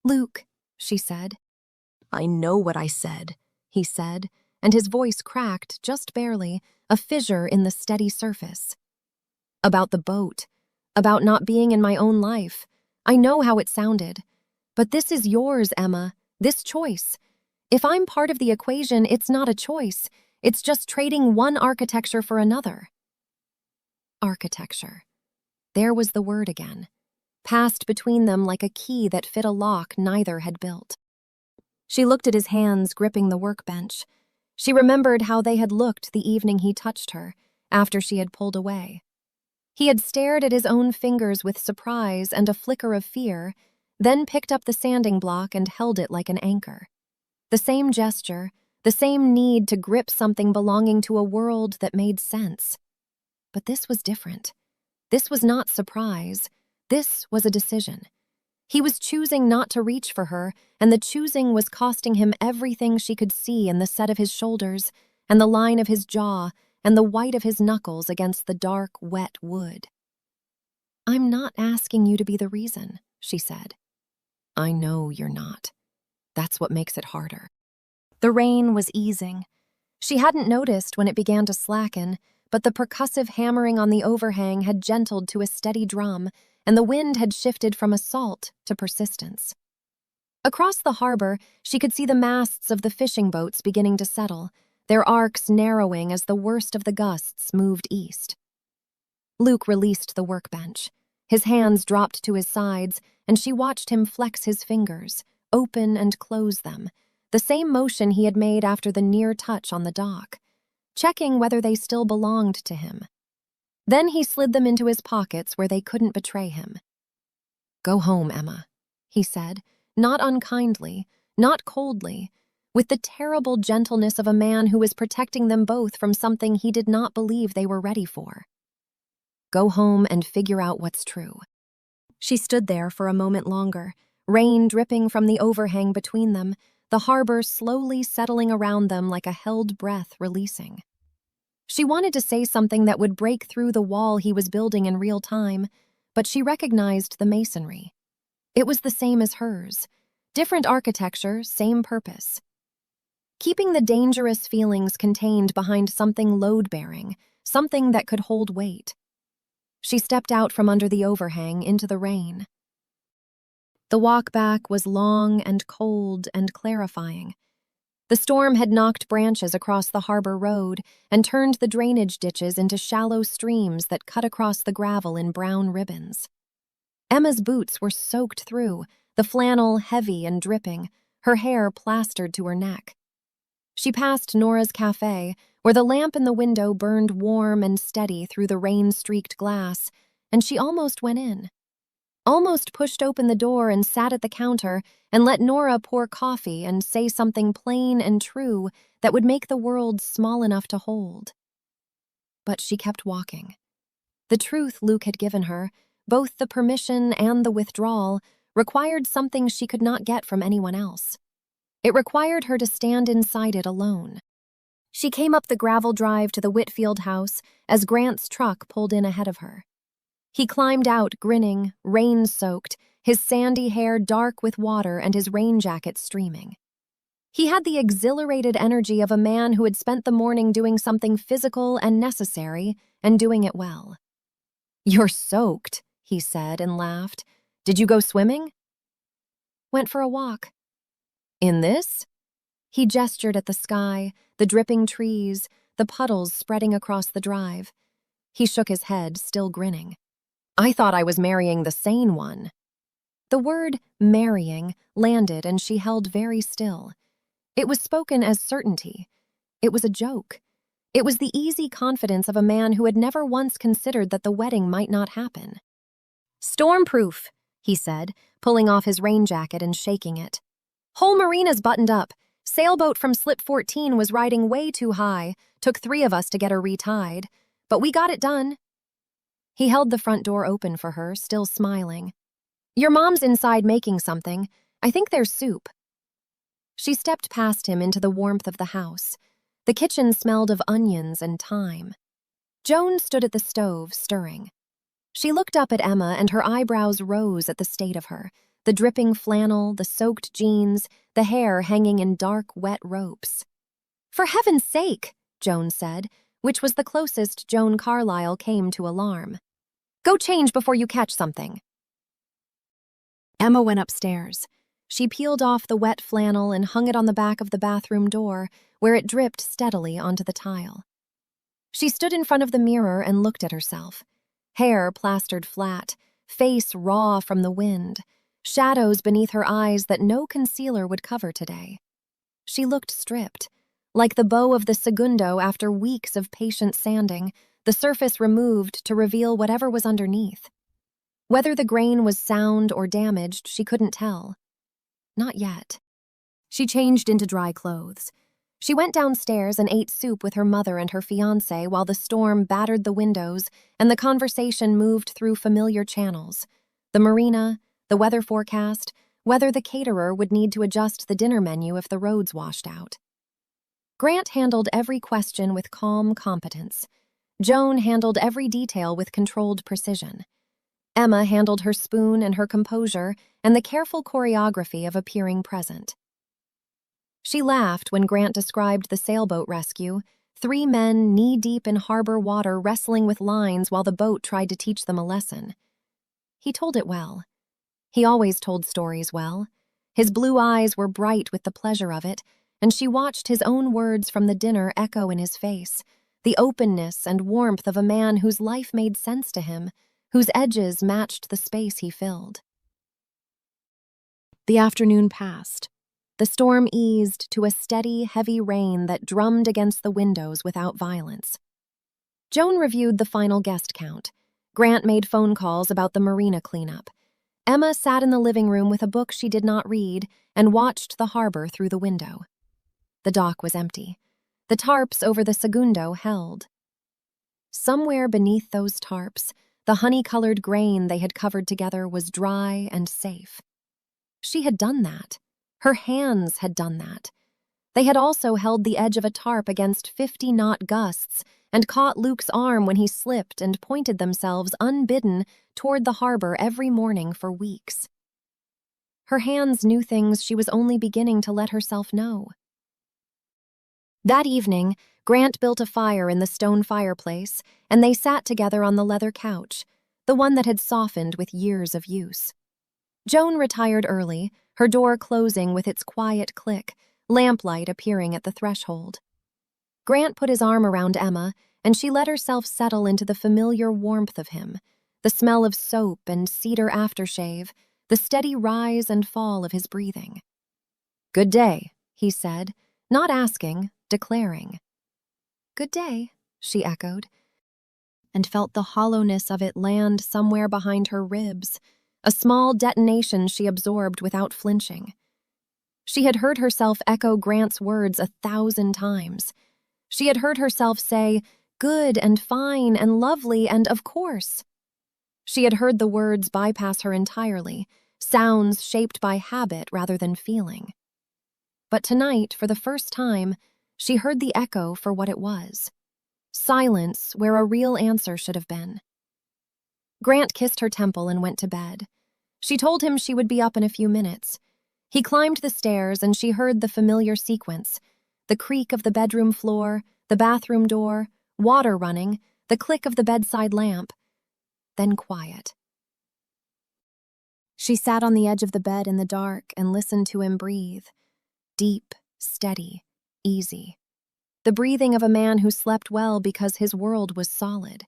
"Luke," she said. "I know what I said," he said, and his voice cracked just barely, a fissure in the steady surface. "About the boat, about not being in my own life. I know how it sounded. But this is yours, Emma, this choice. If I'm part of the equation, it's not a choice. It's just trading one architecture for another." Architecture. There was the word again, passed between them like a key that fit a lock neither had built. She looked at his hands gripping the workbench. She remembered how they had looked the evening he touched her, after she had pulled away. He had stared at his own fingers with surprise and a flicker of fear, then picked up the sanding block and held it like an anchor. The same gesture, the same need to grip something belonging to a world that made sense. But this was different. This was not surprise. This was a decision. He was choosing not to reach for her, and the choosing was costing him everything she could see in the set of his shoulders, and the line of his jaw, and the white of his knuckles against the dark, wet wood. "I'm not asking you to be the reason," she said. "I know you're not. That's what makes it harder." The rain was easing. She hadn't noticed when it began to slacken, but the percussive hammering on the overhang had gentled to a steady drum, and the wind had shifted from assault to persistence. Across the harbor, she could see the masts of the fishing boats beginning to settle, their arcs narrowing as the worst of the gusts moved east. Luke released the workbench. His hands dropped to his sides, and she watched him flex his fingers, open and close them, the same motion he had made after the near touch on the dock, checking whether they still belonged to him. Then he slid them into his pockets where they couldn't betray him. "Go home, Emma," he said, not unkindly, not coldly, with the terrible gentleness of a man who was protecting them both from something he did not believe they were ready for. "Go home and figure out what's true." She stood there for a moment longer, rain dripping from the overhang between them, the harbor slowly settling around them like a held breath releasing. She wanted to say something that would break through the wall he was building in real time, but she recognized the masonry. It was the same as hers. Different architecture, same purpose. Keeping the dangerous feelings contained behind something load-bearing, something that could hold weight. She stepped out from under the overhang into the rain. The walk back was long and cold and clarifying. The storm had knocked branches across the harbor road and turned the drainage ditches into shallow streams that cut across the gravel in brown ribbons. Emma's boots were soaked through, the flannel heavy and dripping, her hair plastered to her neck. She passed Nora's cafe, where the lamp in the window burned warm and steady through the rain-streaked glass, and she almost went in. Almost pushed open the door and sat at the counter and let Nora pour coffee and say something plain and true that would make the world small enough to hold. But she kept walking. The truth Luke had given her, both the permission and the withdrawal, required something she could not get from anyone else. It required her to stand inside it alone. She came up the gravel drive to the Whitfield house as Grant's truck pulled in ahead of her. He climbed out, grinning, rain-soaked, his sandy hair dark with water and his rain jacket streaming. He had the exhilarated energy of a man who had spent the morning doing something physical and necessary, and doing it well. "You're soaked," he said and laughed. "Did you go swimming?" "Went for a walk." "In this?" He gestured at the sky, the dripping trees, the puddles spreading across the drive. He shook his head, still grinning. "I thought I was marrying the sane one." The word marrying landed and she held very still. It was spoken as certainty. It was a joke. It was the easy confidence of a man who had never once considered that the wedding might not happen. "Stormproof," he said, pulling off his rain jacket and shaking it. "Whole marina's buttoned up. Sailboat from Slip 14 was riding way too high. Took 3 of us to get her retied. But we got it done." He held the front door open for her, still smiling. "Your mom's inside making something. I think there's soup." She stepped past him into the warmth of the house. The kitchen smelled of onions and thyme. Joan stood at the stove, stirring. She looked up at Emma and her eyebrows rose at the state of her. The dripping flannel, the soaked jeans, the hair hanging in dark, wet ropes. "For heaven's sake," Joan said, which was the closest Joan Carlisle came to alarm. "Go change before you catch something." Emma went upstairs. She peeled off the wet flannel and hung it on the back of the bathroom door, where it dripped steadily onto the tile. She stood in front of the mirror and looked at herself. Hair plastered flat, face raw from the wind, shadows beneath her eyes that no concealer would cover today. She looked stripped, like the bow of the segundo after weeks of patient sanding, the surface removed to reveal whatever was underneath. Whether the grain was sound or damaged, she couldn't tell. Not yet. She changed into dry clothes. She went downstairs and ate soup with her mother and her fiancé while the storm battered the windows and the conversation moved through familiar channels. The marina, the weather forecast, whether the caterer would need to adjust the dinner menu if the roads washed out. Grant handled every question with calm competence. Joan handled every detail with controlled precision. Emma handled her spoon and her composure and the careful choreography of appearing present. She laughed when Grant described the sailboat rescue, 3 men knee-deep in harbor water wrestling with lines while the boat tried to teach them a lesson. He told it well. He always told stories well. His blue eyes were bright with the pleasure of it, and she watched his own words from the dinner echo in his face, the openness and warmth of a man whose life made sense to him, whose edges matched the space he filled. The afternoon passed. The storm eased to a steady, heavy rain that drummed against the windows without violence. Joan reviewed the final guest count. Grant made phone calls about the marina cleanup. Emma sat in the living room with a book she did not read and watched the harbor through the window. The dock was empty. The tarps over the segundo held. Somewhere beneath those tarps, the honey-colored grain they had covered together was dry and safe. She had done that. Her hands had done that. They had also held the edge of a tarp against 50-knot gusts and caught Luke's arm when he slipped and pointed themselves unbidden toward the harbor every morning for weeks. Her hands knew things she was only beginning to let herself know. That evening, Grant built a fire in the stone fireplace, and they sat together on the leather couch, the one that had softened with years of use. Joan retired early, her door closing with its quiet click, lamplight appearing at the threshold. Grant put his arm around Emma, and she let herself settle into the familiar warmth of him, the smell of soap and cedar aftershave, the steady rise and fall of his breathing. "Good day," he said, not asking, declaring. "Good day," she echoed, and felt the hollowness of it land somewhere behind her ribs, a small detonation she absorbed without flinching. She had heard herself echo Grant's words 1,000 times. She had heard herself say, "good and fine and lovely and of course." She had heard the words bypass her entirely, sounds shaped by habit rather than feeling. But tonight, for the first time, she heard the echo for what it was. Silence where a real answer should have been. Grant kissed her temple and went to bed. She told him she would be up in a few minutes. He climbed the stairs and she heard the familiar sequence: the creak of the bedroom floor, the bathroom door, water running, the click of the bedside lamp. Then quiet. She sat on the edge of the bed in the dark and listened to him breathe. Deep, steady, easy. The breathing of a man who slept well because his world was solid.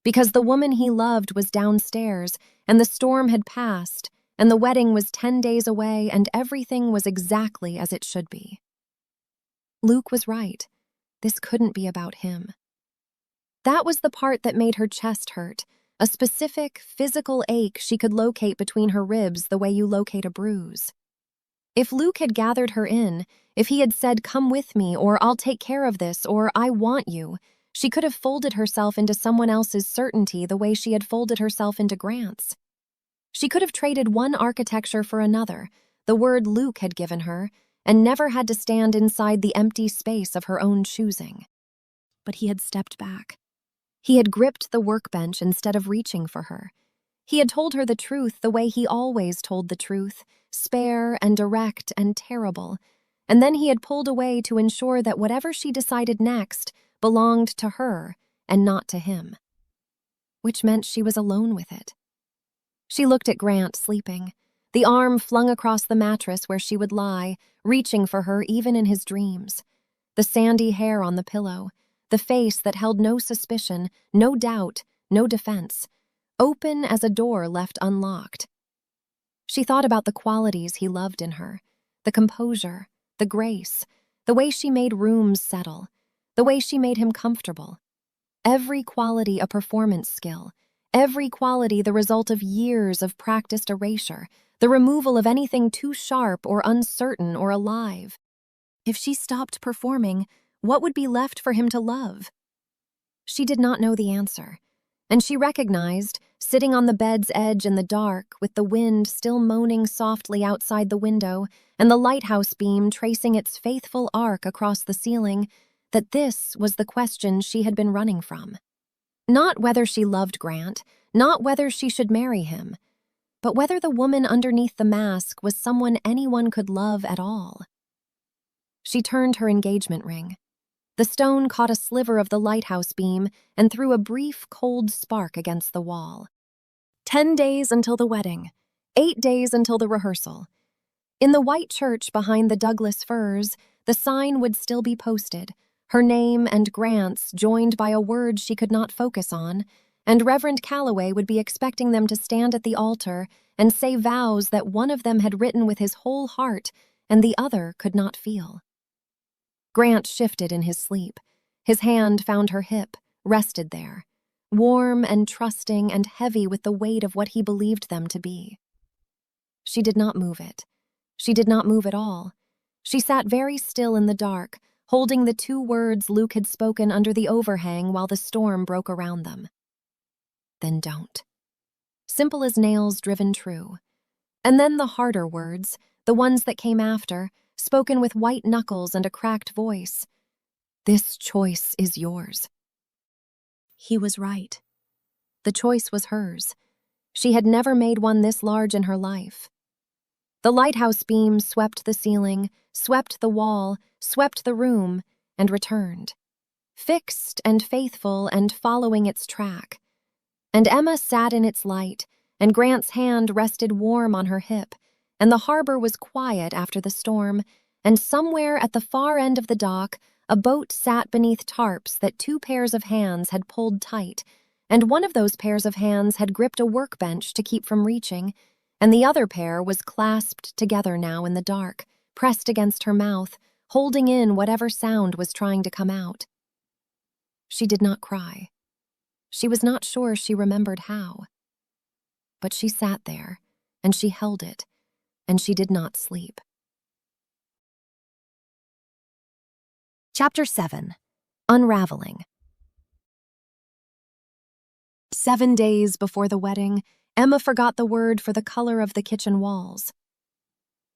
Because the woman he loved was downstairs, and the storm had passed, and the wedding was 10 days away, and everything was exactly as it should be. Luke was right. This couldn't be about him. That was the part that made her chest hurt, a specific, physical ache she could locate between her ribs the way you locate a bruise. If Luke had gathered her in, if he had said, "Come with me," or "I'll take care of this," or "I want you," she could have folded herself into someone else's certainty the way she had folded herself into Grant's. She could have traded one architecture for another, the word Luke had given her, and never had to stand inside the empty space of her own choosing. But he had stepped back. He had gripped the workbench instead of reaching for her. He had told her the truth the way he always told the truth, spare and direct and terrible, and then he had pulled away to ensure that whatever she decided next belonged to her and not to him. Which meant she was alone with it. She looked at Grant sleeping, the arm flung across the mattress where she would lie, reaching for her even in his dreams. The sandy hair on the pillow, the face that held no suspicion, no doubt, no defense, open as a door left unlocked. She thought about the qualities he loved in her, the composure, the grace, the way she made rooms settle, the way she made him comfortable. Every quality a performance skill, every quality the result of years of practiced erasure, the removal of anything too sharp or uncertain or alive. If she stopped performing, what would be left for him to love? She did not know the answer, and she recognized, sitting on the bed's edge in the dark, with the wind still moaning softly outside the window and the lighthouse beam tracing its faithful arc across the ceiling, that this was the question she had been running from. Not whether she loved Grant, not whether she should marry him, but whether the woman underneath the mask was someone anyone could love at all. She turned her engagement ring. The stone caught a sliver of the lighthouse beam and threw a brief, cold spark against the wall. 10 days until the wedding. 8 days until the rehearsal. In the white church behind the Douglas firs, the sign would still be posted, her name and Grant's joined by a word she could not focus on, and Reverend Calloway would be expecting them to stand at the altar and say vows that one of them had written with his whole heart and the other could not feel. Grant shifted in his sleep. His hand found her hip, rested there, warm and trusting and heavy with the weight of what he believed them to be. She did not move it. She did not move at all. She sat very still in the dark, holding the 2 words Luke had spoken under the overhang while the storm broke around them. Then don't. Simple as nails driven true. And then the harder words, the ones that came after, spoken with white knuckles and a cracked voice. This choice is yours. He was right. The choice was hers. She had never made one this large in her life. The lighthouse beam swept the ceiling, swept the wall, swept the room, and returned. Fixed and faithful and following its track. And Emma sat in its light, and Grant's hand rested warm on her hip, and the harbor was quiet after the storm, and somewhere at the far end of the dock, a boat sat beneath tarps that 2 pairs of hands had pulled tight, and one of those pairs of hands had gripped a workbench to keep from reaching, and the other pair was clasped together now in the dark, pressed against her mouth, holding in whatever sound was trying to come out. She did not cry. She was not sure she remembered how. But she sat there, and she held it, and she did not sleep. Chapter 7. Unraveling. 7 days before the wedding, Emma forgot the word for the color of the kitchen walls.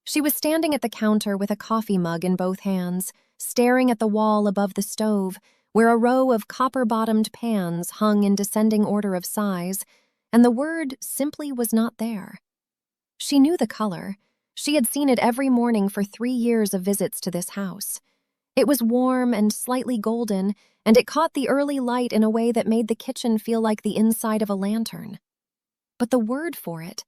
She was standing at the counter with a coffee mug in both hands, staring at the wall above the stove, where a row of copper-bottomed pans hung in descending order of size, and the word simply was not there. She knew the color. She had seen it every morning for 3 years of visits to this house. It was warm and slightly golden, and it caught the early light in a way that made the kitchen feel like the inside of a lantern. But the word for it,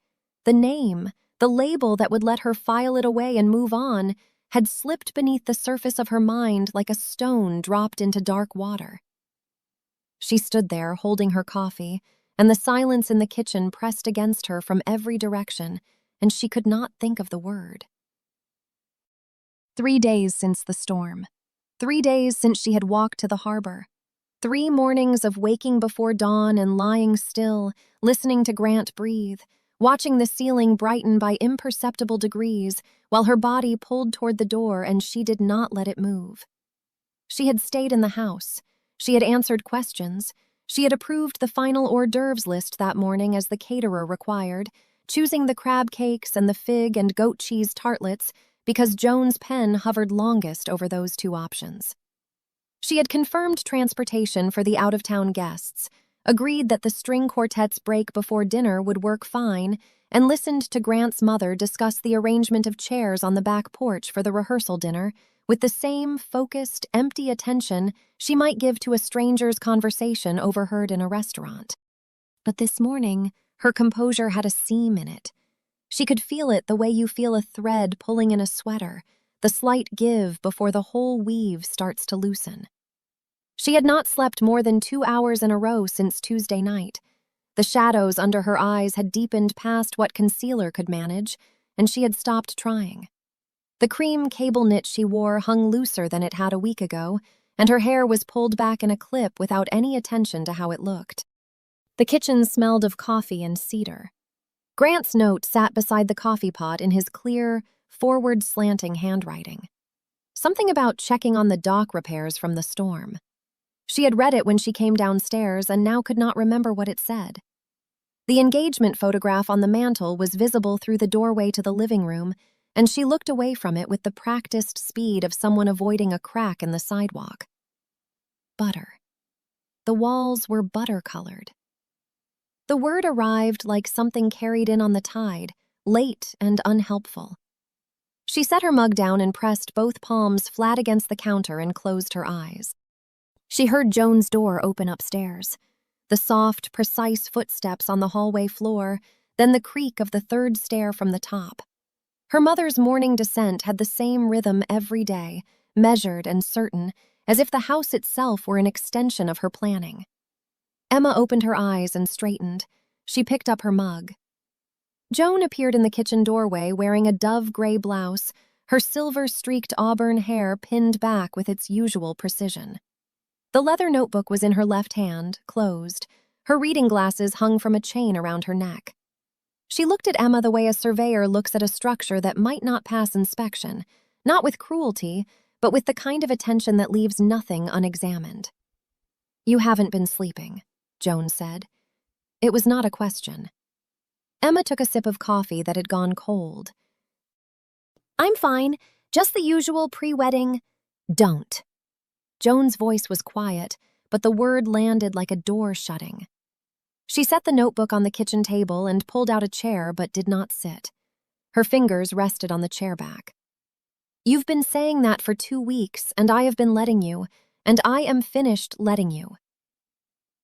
the name, the label that would let her file it away and move on, had slipped beneath the surface of her mind like a stone dropped into dark water. She stood there, holding her coffee, and the silence in the kitchen pressed against her from every direction, and she could not think of the word. 3 days since the storm. 3 days since she had walked to the harbor. 3 mornings of waking before dawn and lying still, listening to Grant breathe, watching the ceiling brighten by imperceptible degrees while her body pulled toward the door and she did not let it move. She had stayed in the house. She had answered questions. She had approved the final hors d'oeuvres list that morning as the caterer required, choosing the crab cakes and the fig and goat cheese tartlets because Joan's pen hovered longest over those 2 options. She had confirmed transportation for the out-of-town guests, agreed that the string quartet's break before dinner would work fine, and listened to Grant's mother discuss the arrangement of chairs on the back porch for the rehearsal dinner with the same focused, empty attention she might give to a stranger's conversation overheard in a restaurant. But this morning, her composure had a seam in it. She could feel it the way you feel a thread pulling in a sweater, the slight give before the whole weave starts to loosen. She had not slept more than 2 hours in a row since Tuesday night. The shadows under her eyes had deepened past what concealer could manage, and she had stopped trying. The cream cable knit she wore hung looser than it had a week ago, and her hair was pulled back in a clip without any attention to how it looked. The kitchen smelled of coffee and cedar. Grant's note sat beside the coffee pot in his clear, forward-slanting handwriting. Something about checking on the dock repairs from the storm. She had read it when she came downstairs and now could not remember what it said. The engagement photograph on the mantel was visible through the doorway to the living room, and she looked away from it with the practiced speed of someone avoiding a crack in the sidewalk. Butter. The walls were butter-colored. The word arrived like something carried in on the tide, late and unhelpful. She set her mug down and pressed both palms flat against the counter and closed her eyes. She heard Joan's door open upstairs, the soft, precise footsteps on the hallway floor, then the creak of the 3rd stair from the top. Her mother's morning descent had the same rhythm every day, measured and certain, as if the house itself were an extension of her planning. Emma opened her eyes and straightened. She picked up her mug. Joan appeared in the kitchen doorway wearing a dove-gray blouse, her silver-streaked auburn hair pinned back with its usual precision. The leather notebook was in her left hand, closed. Her reading glasses hung from a chain around her neck. She looked at Emma the way a surveyor looks at a structure that might not pass inspection, not with cruelty, but with the kind of attention that leaves nothing unexamined. "You haven't been sleeping," Joan said. It was not a question. Emma took a sip of coffee that had gone cold. "I'm fine. Just the usual pre-wedding." "Don't." Joan's voice was quiet, but the word landed like a door shutting. She set the notebook on the kitchen table and pulled out a chair but did not sit. Her fingers rested on the chair back. "You've been saying that for 2 weeks, and I have been letting you, and I am finished letting you."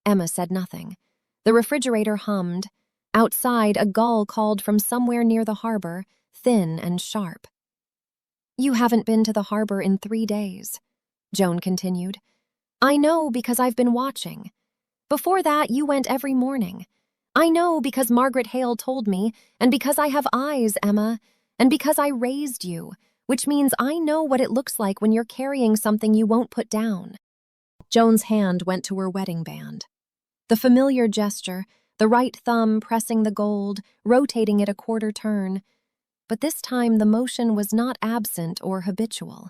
Emma said nothing. The refrigerator hummed. Outside, a gull called from somewhere near the harbor, thin and sharp. "You haven't been to the harbor in 3 days," Joan continued. "I know because I've been watching. Before that, you went every morning. I know because Margaret Hale told me, and because I have eyes, Emma, and because I raised you, which means I know what it looks like when you're carrying something you won't put down." Joan's hand went to her wedding band. The familiar gesture, the right thumb pressing the gold, rotating it a quarter turn. But this time the motion was not absent or habitual.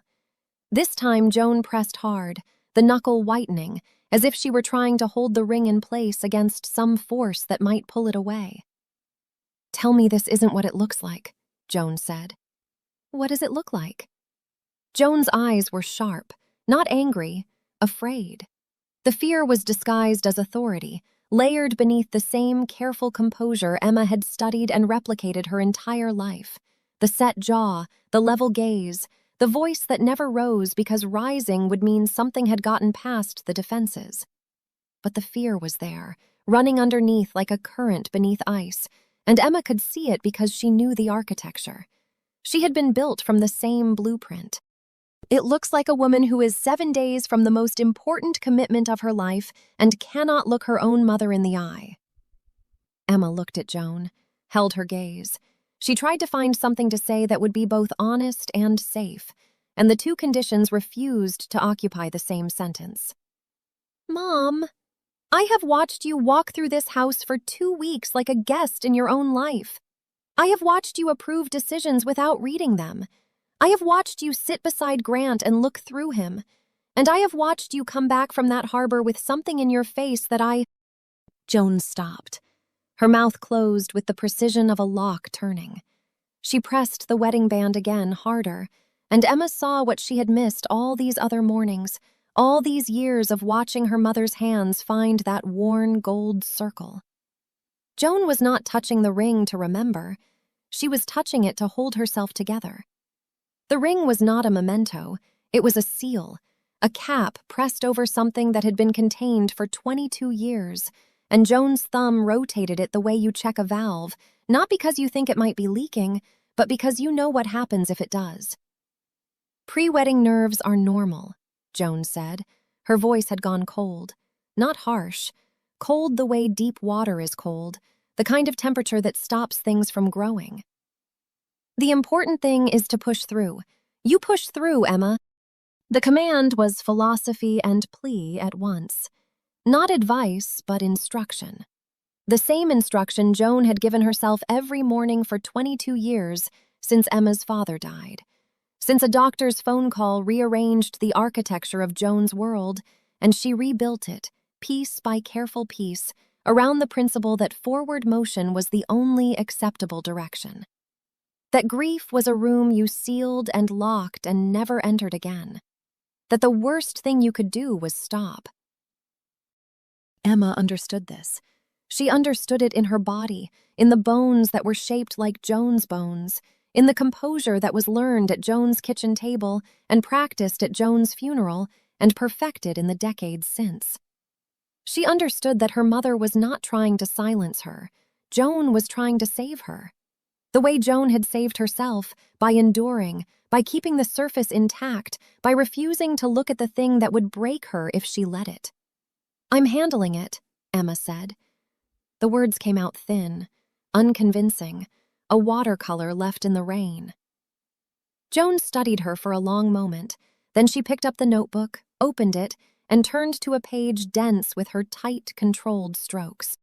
This time Joan pressed hard, the knuckle whitening, as if she were trying to hold the ring in place against some force that might pull it away. "Tell me this isn't what it looks like," Joan said. "What does it look like?" Joan's eyes were sharp, not angry, afraid. The fear was disguised as authority, layered beneath the same careful composure Emma had studied and replicated her entire life. The set jaw, the level gaze, the voice that never rose because rising would mean something had gotten past the defenses. But the fear was there, running underneath like a current beneath ice, and Emma could see it because she knew the architecture. She had been built from the same blueprint. "It looks like a woman who is 7 days from the most important commitment of her life and cannot look her own mother in the eye." Emma looked at Joan, held her gaze. She tried to find something to say that would be both honest and safe, and the two conditions refused to occupy the same sentence. "Mom, I have watched you walk through this house for 2 weeks like a guest in your own life. I have watched you approve decisions without reading them. I have watched you sit beside Grant and look through him. And I have watched you come back from that harbor with something in your face that I—" Joan stopped. Her mouth closed with the precision of a lock turning. She pressed the wedding band again, harder, and Emma saw what she had missed all these other mornings, all these years of watching her mother's hands find that worn gold circle. Joan was not touching the ring to remember. She was touching it to hold herself together. The ring was not a memento. It was a seal, a cap pressed over something that had been contained for 22 years, and Joan's thumb rotated it the way you check a valve, not because you think it might be leaking, but because you know what happens if it does. "Pre-wedding nerves are normal," Joan said. Her voice had gone cold. Not harsh. Cold the way deep water is cold, the kind of temperature that stops things from growing. "The important thing is to push through. You push through, Emma." The command was philosophy and plea at once. Not advice, but instruction. The same instruction Joan had given herself every morning for 22 years since Emma's father died. Since a doctor's phone call rearranged the architecture of Joan's world, and she rebuilt it, piece by careful piece, around the principle that forward motion was the only acceptable direction. That grief was a room you sealed and locked and never entered again. That the worst thing you could do was stop. Emma understood this. She understood it in her body, in the bones that were shaped like Joan's bones, in the composure that was learned at Joan's kitchen table and practiced at Joan's funeral and perfected in the decades since. She understood that her mother was not trying to silence her. Joan was trying to save her. The way Joan had saved herself, by enduring, by keeping the surface intact, by refusing to look at the thing that would break her if she let it. "I'm handling it," Emma said. The words came out thin, unconvincing, a watercolor left in the rain. Joan studied her for a long moment. Then she picked up the notebook, opened it, and turned to a page dense with her tight, controlled strokes.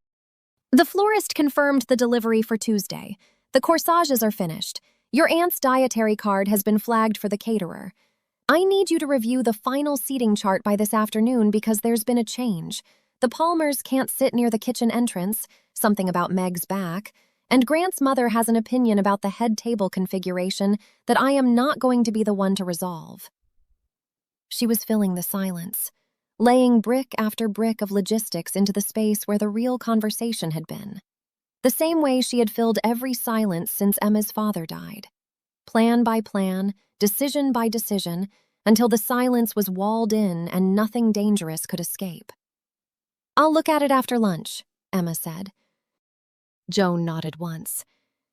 "The florist confirmed the delivery for Tuesday. The corsages are finished. Your aunt's dietary card has been flagged for the caterer. I need you to review the final seating chart by this afternoon because there's been a change. The Palmers can't sit near the kitchen entrance, something about Meg's back, and Grant's mother has an opinion about the head table configuration that I am not going to be the one to resolve." She was filling the silence, laying brick after brick of logistics into the space where the real conversation had been. The same way she had filled every silence since Emma's father died. Plan by plan, decision by decision, until the silence was walled in and nothing dangerous could escape. "I'll look at it after lunch," Emma said. Joan nodded once.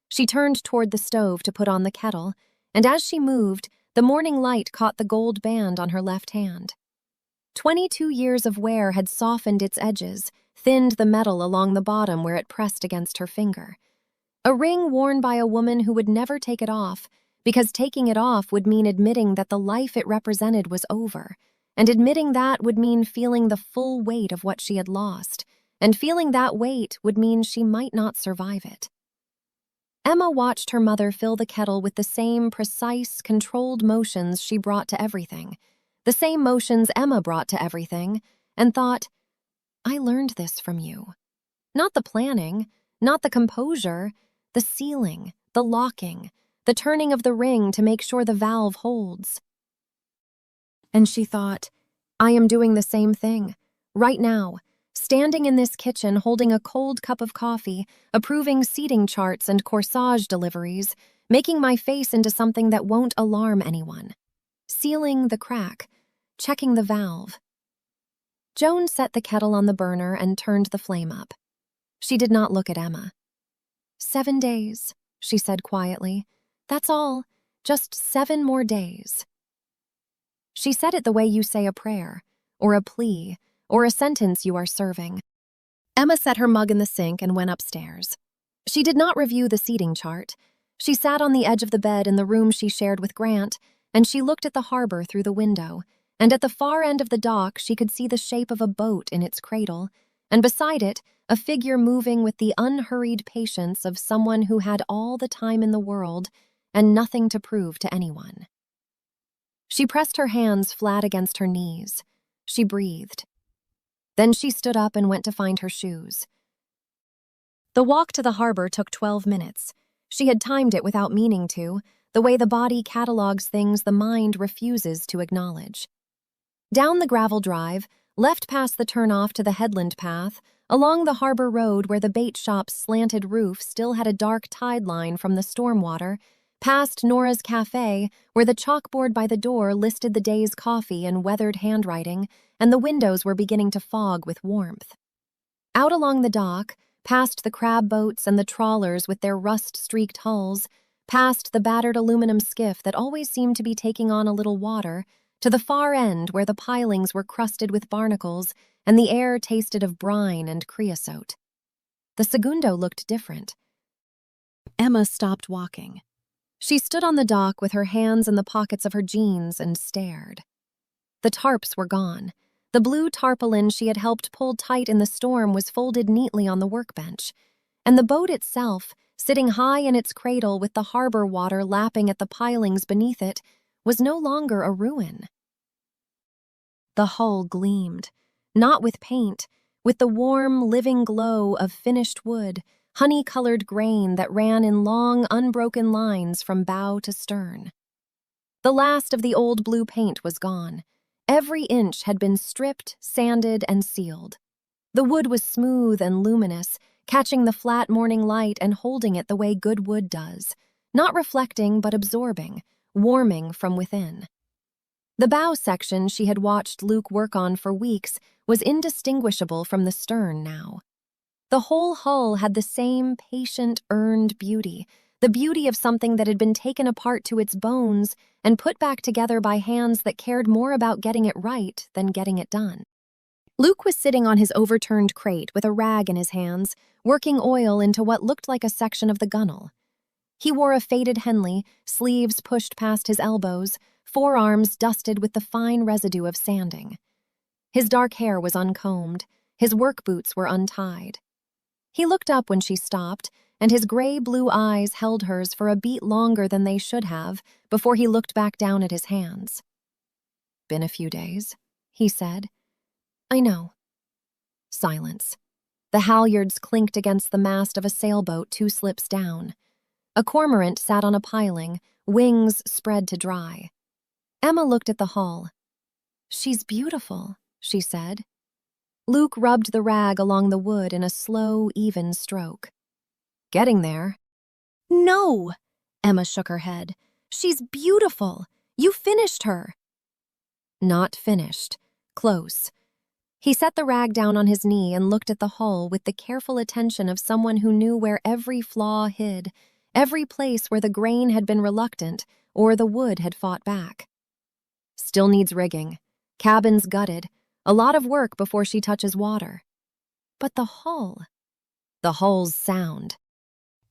She turned toward the stove to put on the kettle, and as she moved, the morning light caught the gold band on her left hand. 22 years of wear had softened its edges, thinned the metal along the bottom where it pressed against her finger. A ring worn by a woman who would never take it off, because taking it off would mean admitting that the life it represented was over, and admitting that would mean feeling the full weight of what she had lost, and feeling that weight would mean she might not survive it. Emma watched her mother fill the kettle with the same precise, controlled motions she brought to everything, the same motions Emma brought to everything, and thought, I learned this from you. Not the planning, not the composure, the sealing, the locking, the turning of the ring to make sure the valve holds. And she thought, I am doing the same thing, right now, standing in this kitchen holding a cold cup of coffee, approving seating charts and corsage deliveries, making my face into something that won't alarm anyone. Sealing the crack, checking the valve. Joan set the kettle on the burner and turned the flame up. She did not look at Emma. 7 days, she said quietly. That's all, just 7 more days. She said it the way you say a prayer, or a plea, or a sentence you are serving. Emma set her mug in the sink and went upstairs. She did not review the seating chart. She sat on the edge of the bed in the room she shared with Grant, and she looked at the harbor through the window, and at the far end of the dock she could see the shape of a boat in its cradle, and beside it, a figure moving with the unhurried patience of someone who had all the time in the world and nothing to prove to anyone. She pressed her hands flat against her knees. She breathed. Then she stood up and went to find her shoes. The walk to the harbor took 12 minutes. She had timed it without meaning to, the way the body catalogs things the mind refuses to acknowledge. Down the gravel drive, left past the turnoff to the headland path, along the harbor road where the bait shop's slanted roof still had a dark tide line from the storm water, past Nora's cafe, where the chalkboard by the door listed the day's coffee in weathered handwriting, and the windows were beginning to fog with warmth. Out along the dock, past the crab boats and the trawlers with their rust-streaked hulls, past the battered aluminum skiff that always seemed to be taking on a little water, to the far end where the pilings were crusted with barnacles and the air tasted of brine and creosote. The segundo looked different. Emma stopped walking. She stood on the dock with her hands in the pockets of her jeans and stared. The tarps were gone. The blue tarpaulin she had helped pull tight in the storm was folded neatly on the workbench, and the boat itself, sitting high in its cradle with the harbor water lapping at the pilings beneath it, was no longer a ruin. The hull gleamed, not with paint, with the warm, living glow of finished wood, honey-colored grain that ran in long, unbroken lines from bow to stern. The last of the old blue paint was gone. Every inch had been stripped, sanded, and sealed. The wood was smooth and luminous, catching the flat morning light and holding it the way good wood does, not reflecting but absorbing, warming from within. The bow section she had watched Luke work on for weeks was indistinguishable from the stern now. The whole hull had the same patient, earned beauty, the beauty of something that had been taken apart to its bones and put back together by hands that cared more about getting it right than getting it done. Luke was sitting on his overturned crate with a rag in his hands, working oil into what looked like a section of the gunnel. He wore a faded Henley, sleeves pushed past his elbows, forearms dusted with the fine residue of sanding. His dark hair was uncombed, his work boots were untied. He looked up when she stopped, and his gray-blue eyes held hers for a beat longer than they should have before he looked back down at his hands. "Been a few days," he said. "I know." Silence. The halyards clinked against the mast of a sailboat 2 slips down. A cormorant sat on a piling, wings spread to dry. Emma looked at the hull. "She's beautiful," she said. Luke rubbed the rag along the wood in a slow, even stroke. "Getting there." "No!" Emma shook her head. "She's beautiful. You finished her." Not finished. Close. He set the rag down on his knee and looked at the hull with the careful attention of someone who knew where every flaw hid, every place where the grain had been reluctant or the wood had fought back. "Still needs rigging. Cabin's gutted. A lot of work before she touches water." "But the hull." "The hull's sound."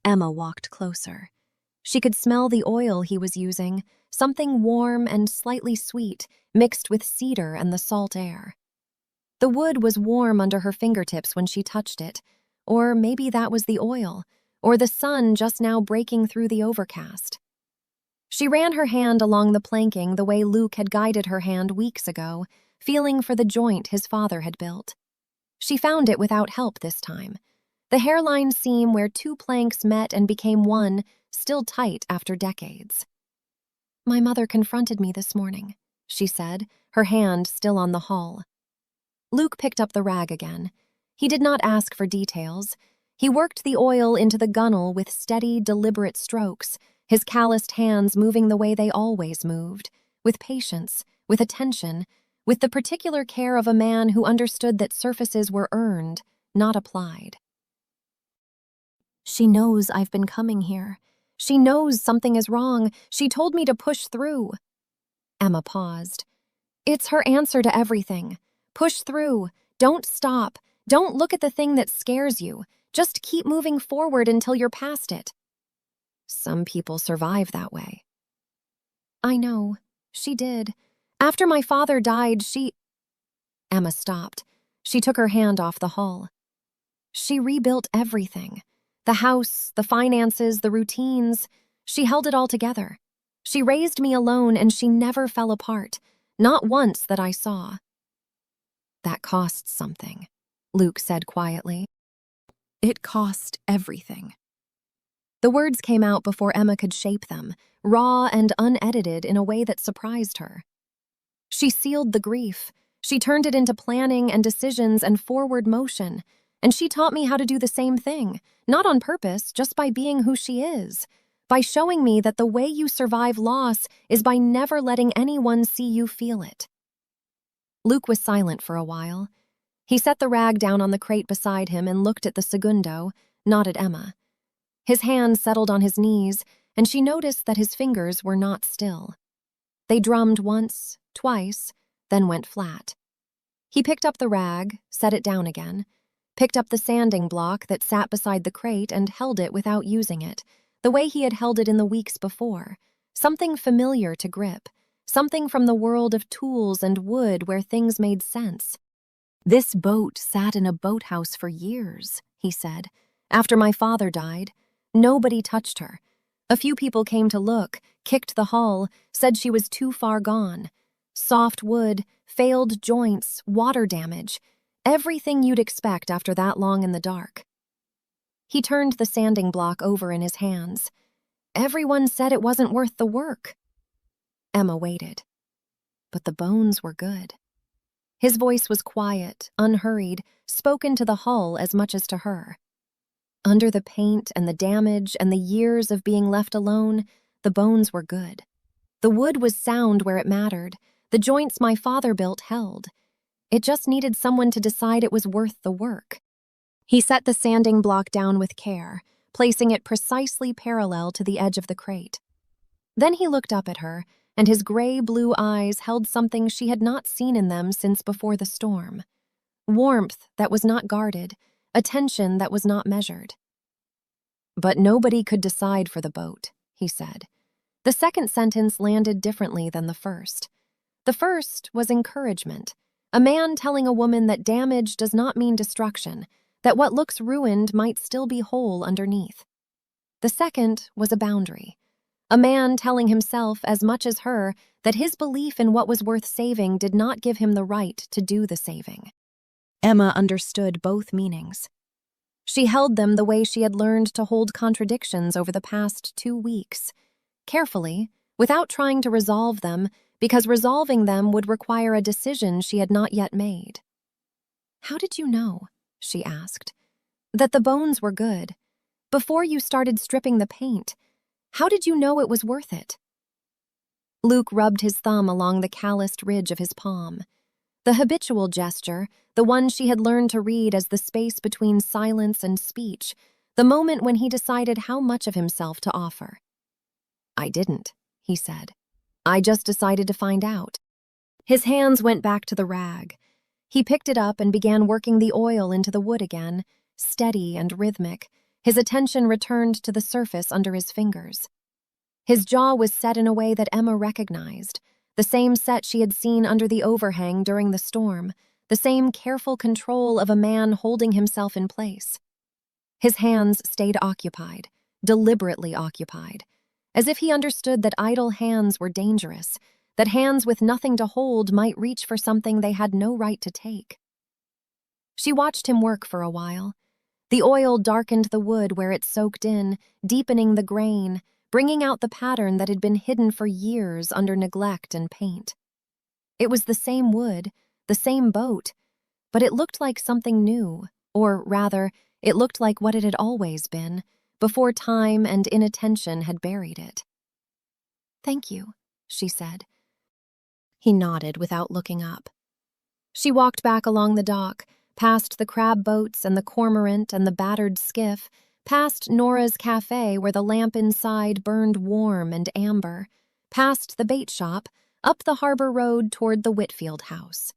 Emma walked closer. She could smell the oil he was using, something warm and slightly sweet, mixed with cedar and the salt air. The wood was warm under her fingertips when she touched it, or maybe that was the oil, or the sun just now breaking through the overcast. She ran her hand along the planking the way Luke had guided her hand weeks ago, feeling for the joint his father had built. She found it without help this time. The hairline seam where two planks met and became one, still tight after decades. "My mother confronted me this morning," she said, her hand still on the hull. Luke picked up the rag again. He did not ask for details. He worked the oil into the gunnel with steady, deliberate strokes, his calloused hands moving the way they always moved, with patience, with attention, with the particular care of a man who understood that surfaces were earned, not applied. "She knows I've been coming here. She knows something is wrong. She told me to push through." Emma paused. "It's her answer to everything. Push through. Don't stop. Don't look at the thing that scares you. Just keep moving forward until you're past it." "Some people survive that way." "I know. She did. After my father died, she—" Emma stopped. She took her hand off the hull. "She rebuilt everything. The house, the finances, the routines. She held it all together. She raised me alone and she never fell apart. Not once that I saw." "That costs something," Luke said quietly. "It cost everything." The words came out before Emma could shape them, raw and unedited in a way that surprised her. She sealed the grief. She turned it into planning and decisions and forward motion. And she taught me how to do the same thing, not on purpose, just by being who she is, by showing me that the way you survive loss is by never letting anyone see you feel it. Luke was silent for a while. He set the rag down on the crate beside him and looked at the segundo, not at Emma. His hand settled on his knees, and she noticed that his fingers were not still. They drummed once, twice, then went flat. He picked up the rag, set it down again, picked up the sanding block that sat beside the crate and held it without using it, the way he had held it in the weeks before, something familiar to grip, something from the world of tools and wood where things made sense. "This boat sat in a boathouse for years," he said. "After my father died, nobody touched her. A few people came to look, kicked the hull, said she was too far gone. Soft wood, failed joints, water damage, everything you'd expect after that long in the dark." He turned the sanding block over in his hands. "Everyone said it wasn't worth the work." Emma waited. But the bones were good. His voice was quiet, unhurried, spoken to the hull as much as to her. Under the paint and the damage and the years of being left alone, the bones were good. The wood was sound where it mattered. The joints my father built held. It just needed someone to decide it was worth the work. He set the sanding block down with care, placing it precisely parallel to the edge of the crate. Then he looked up at her, and his gray-blue eyes held something she had not seen in them since before the storm. Warmth that was not guarded, attention that was not measured. "But nobody could decide for the boat," he said. The second sentence landed differently than the first. The first was encouragement. A man telling a woman that damage does not mean destruction, that what looks ruined might still be whole underneath. The second was a boundary. A man telling himself as much as her that his belief in what was worth saving did not give him the right to do the saving. Emma understood both meanings. She held them the way she had learned to hold contradictions over the past 2 weeks, carefully, without trying to resolve them, because resolving them would require a decision she had not yet made. "How did you know," she asked, "that the bones were good? Before you started stripping the paint, how did you know it was worth it?" Luke rubbed his thumb along the calloused ridge of his palm. The habitual gesture, the one she had learned to read as the space between silence and speech, the moment when he decided how much of himself to offer. "I didn't," he said. "I just decided to find out." His hands went back to the rag. He picked it up and began working the oil into the wood again, steady and rhythmic, his attention returned to the surface under his fingers. His jaw was set in a way that Emma recognized, the same set she had seen under the overhang during the storm, the same careful control of a man holding himself in place. His hands stayed occupied, deliberately occupied, as if he understood that idle hands were dangerous, that hands with nothing to hold might reach for something they had no right to take. She watched him work for a while. The oil darkened the wood where it soaked in, deepening the grain, bringing out the pattern that had been hidden for years under neglect and paint. It was the same wood, the same boat, but it looked like something new, or rather, it looked like what it had always been, before time and inattention had buried it. "Thank you," she said. He nodded without looking up. She walked back along the dock, past the crab boats and the cormorant and the battered skiff, past Nora's cafe where the lamp inside burned warm and amber, past the bait shop, up the harbor road toward the Whitfield house.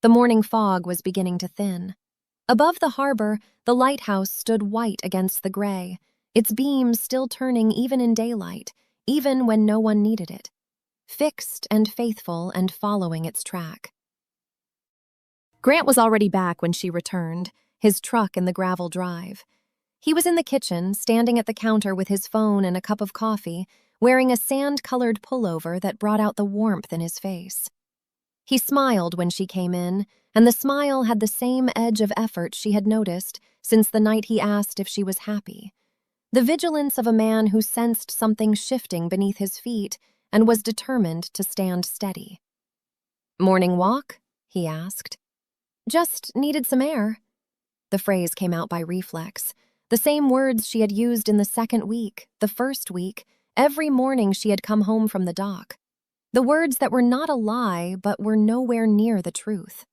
The morning fog was beginning to thin. Above the harbor, the lighthouse stood white against the gray, its beams still turning even in daylight, even when no one needed it, fixed and faithful and following its track. Grant was already back when she returned, his truck in the gravel drive. He was in the kitchen, standing at the counter with his phone and a cup of coffee, wearing a sand-colored pullover that brought out the warmth in his face. He smiled when she came in, and the smile had the same edge of effort she had noticed since the night he asked if she was happy. The vigilance of a man who sensed something shifting beneath his feet and was determined to stand steady. "Morning walk?" he asked. "Just needed some air." The phrase came out by reflex. The same words she had used in the second week, the first week, every morning she had come home from the dock. The words that were not a lie, but were nowhere near the truth.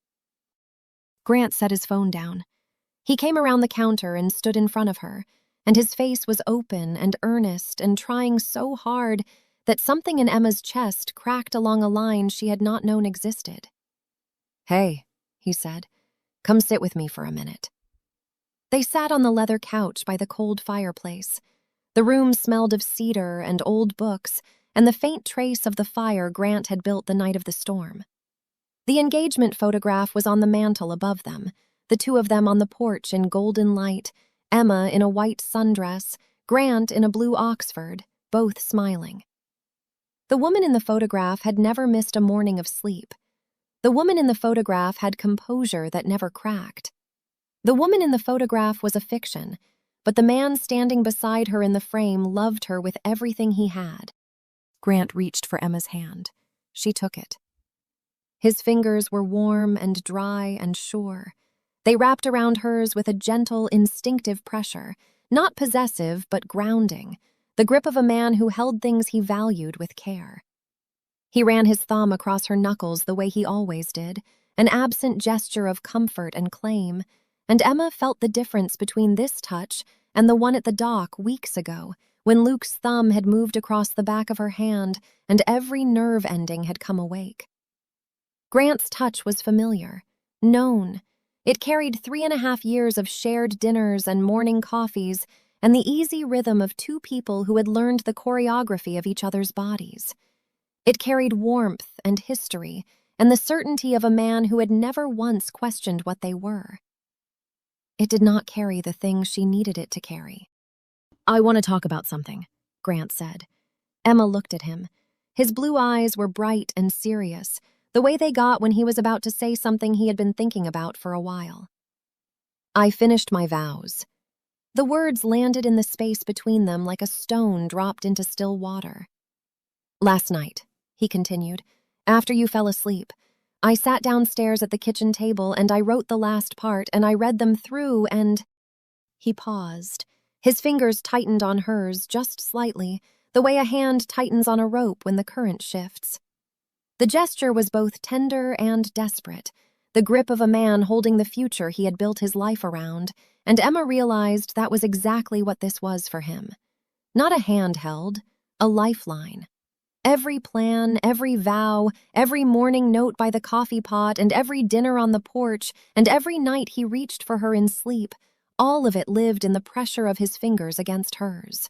Grant set his phone down. He came around the counter and stood in front of her, and his face was open and earnest and trying so hard that something in Emma's chest cracked along a line she had not known existed. "Hey," he said, "come sit with me for a minute." They sat on the leather couch by the cold fireplace. The room smelled of cedar and old books and the faint trace of the fire Grant had built the night of the storm. The engagement photograph was on the mantel above them, the two of them on the porch in golden light, Emma in a white sundress, Grant in a blue Oxford, both smiling. The woman in the photograph had never missed a morning of sleep. The woman in the photograph had composure that never cracked. The woman in the photograph was a fiction, but the man standing beside her in the frame loved her with everything he had. Grant reached for Emma's hand. She took it. His fingers were warm and dry and sure. They wrapped around hers with a gentle, instinctive pressure, not possessive but grounding, the grip of a man who held things he valued with care. He ran his thumb across her knuckles the way he always did, an absent gesture of comfort and claim, and Emma felt the difference between this touch and the one at the dock weeks ago, when Luke's thumb had moved across the back of her hand and every nerve ending had come awake. Grant's touch was familiar, known. It carried 3.5 years of shared dinners and morning coffees and the easy rhythm of two people who had learned the choreography of each other's bodies. It carried warmth and history and the certainty of a man who had never once questioned what they were. It did not carry the things she needed it to carry. "I want to talk about something," Grant said. Emma looked at him. His blue eyes were bright and serious, the way they got when he was about to say something he had been thinking about for a while. "I finished my vows." The words landed in the space between them like a stone dropped into still water. "Last night," he continued, "after you fell asleep, I sat downstairs at the kitchen table and I wrote the last part and I read them through and—" He paused. His fingers tightened on hers just slightly, the way a hand tightens on a rope when the current shifts. The gesture was both tender and desperate, the grip of a man holding the future he had built his life around, and Emma realized that was exactly what this was for him. Not a handheld, a lifeline. Every plan, every vow, every morning note by the coffee pot, and every dinner on the porch, and every night he reached for her in sleep, all of it lived in the pressure of his fingers against hers.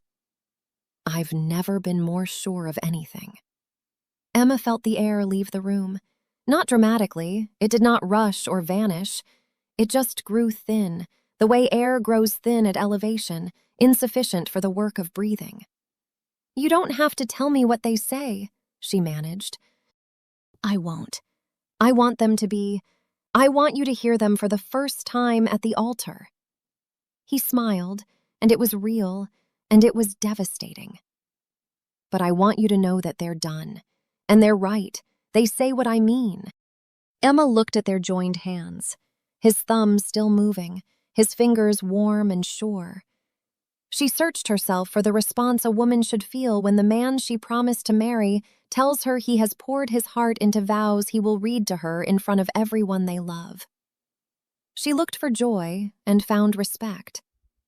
"I've never been more sure of anything." Emma felt the air leave the room. Not dramatically, it did not rush or vanish. It just grew thin, the way air grows thin at elevation, insufficient for the work of breathing. "You don't have to tell me what they say," she managed. I won't. I want you to hear them for the first time at the altar." He smiled, and it was real, and it was devastating. "But I want you to know that they're done. And they're right. They say what I mean." Emma looked at their joined hands, his thumb still moving, his fingers warm and sure. She searched herself for the response a woman should feel when the man she promised to marry tells her he has poured his heart into vows he will read to her in front of everyone they love. She looked for joy and found respect.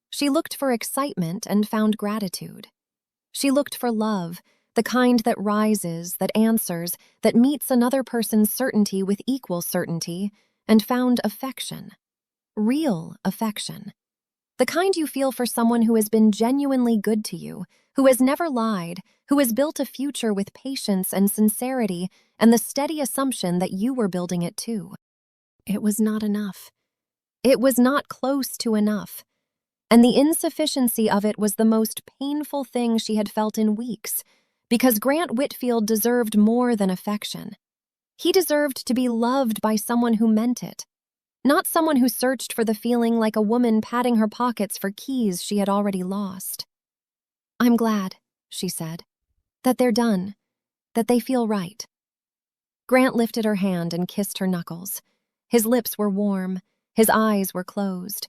She looked for excitement and found gratitude. She looked for love, the kind that rises, that answers, that meets another person's certainty with equal certainty, and found affection. Real affection. The kind you feel for someone who has been genuinely good to you, who has never lied, who has built a future with patience and sincerity and the steady assumption that you were building it too. It was not enough. It was not close to enough. And the insufficiency of it was the most painful thing she had felt in weeks, because Grant Whitfield deserved more than affection. He deserved to be loved by someone who meant it, not someone who searched for the feeling like a woman patting her pockets for keys she had already lost. "I'm glad," she said, "that they're done, that they feel right." Grant lifted her hand and kissed her knuckles. His lips were warm, his eyes were closed.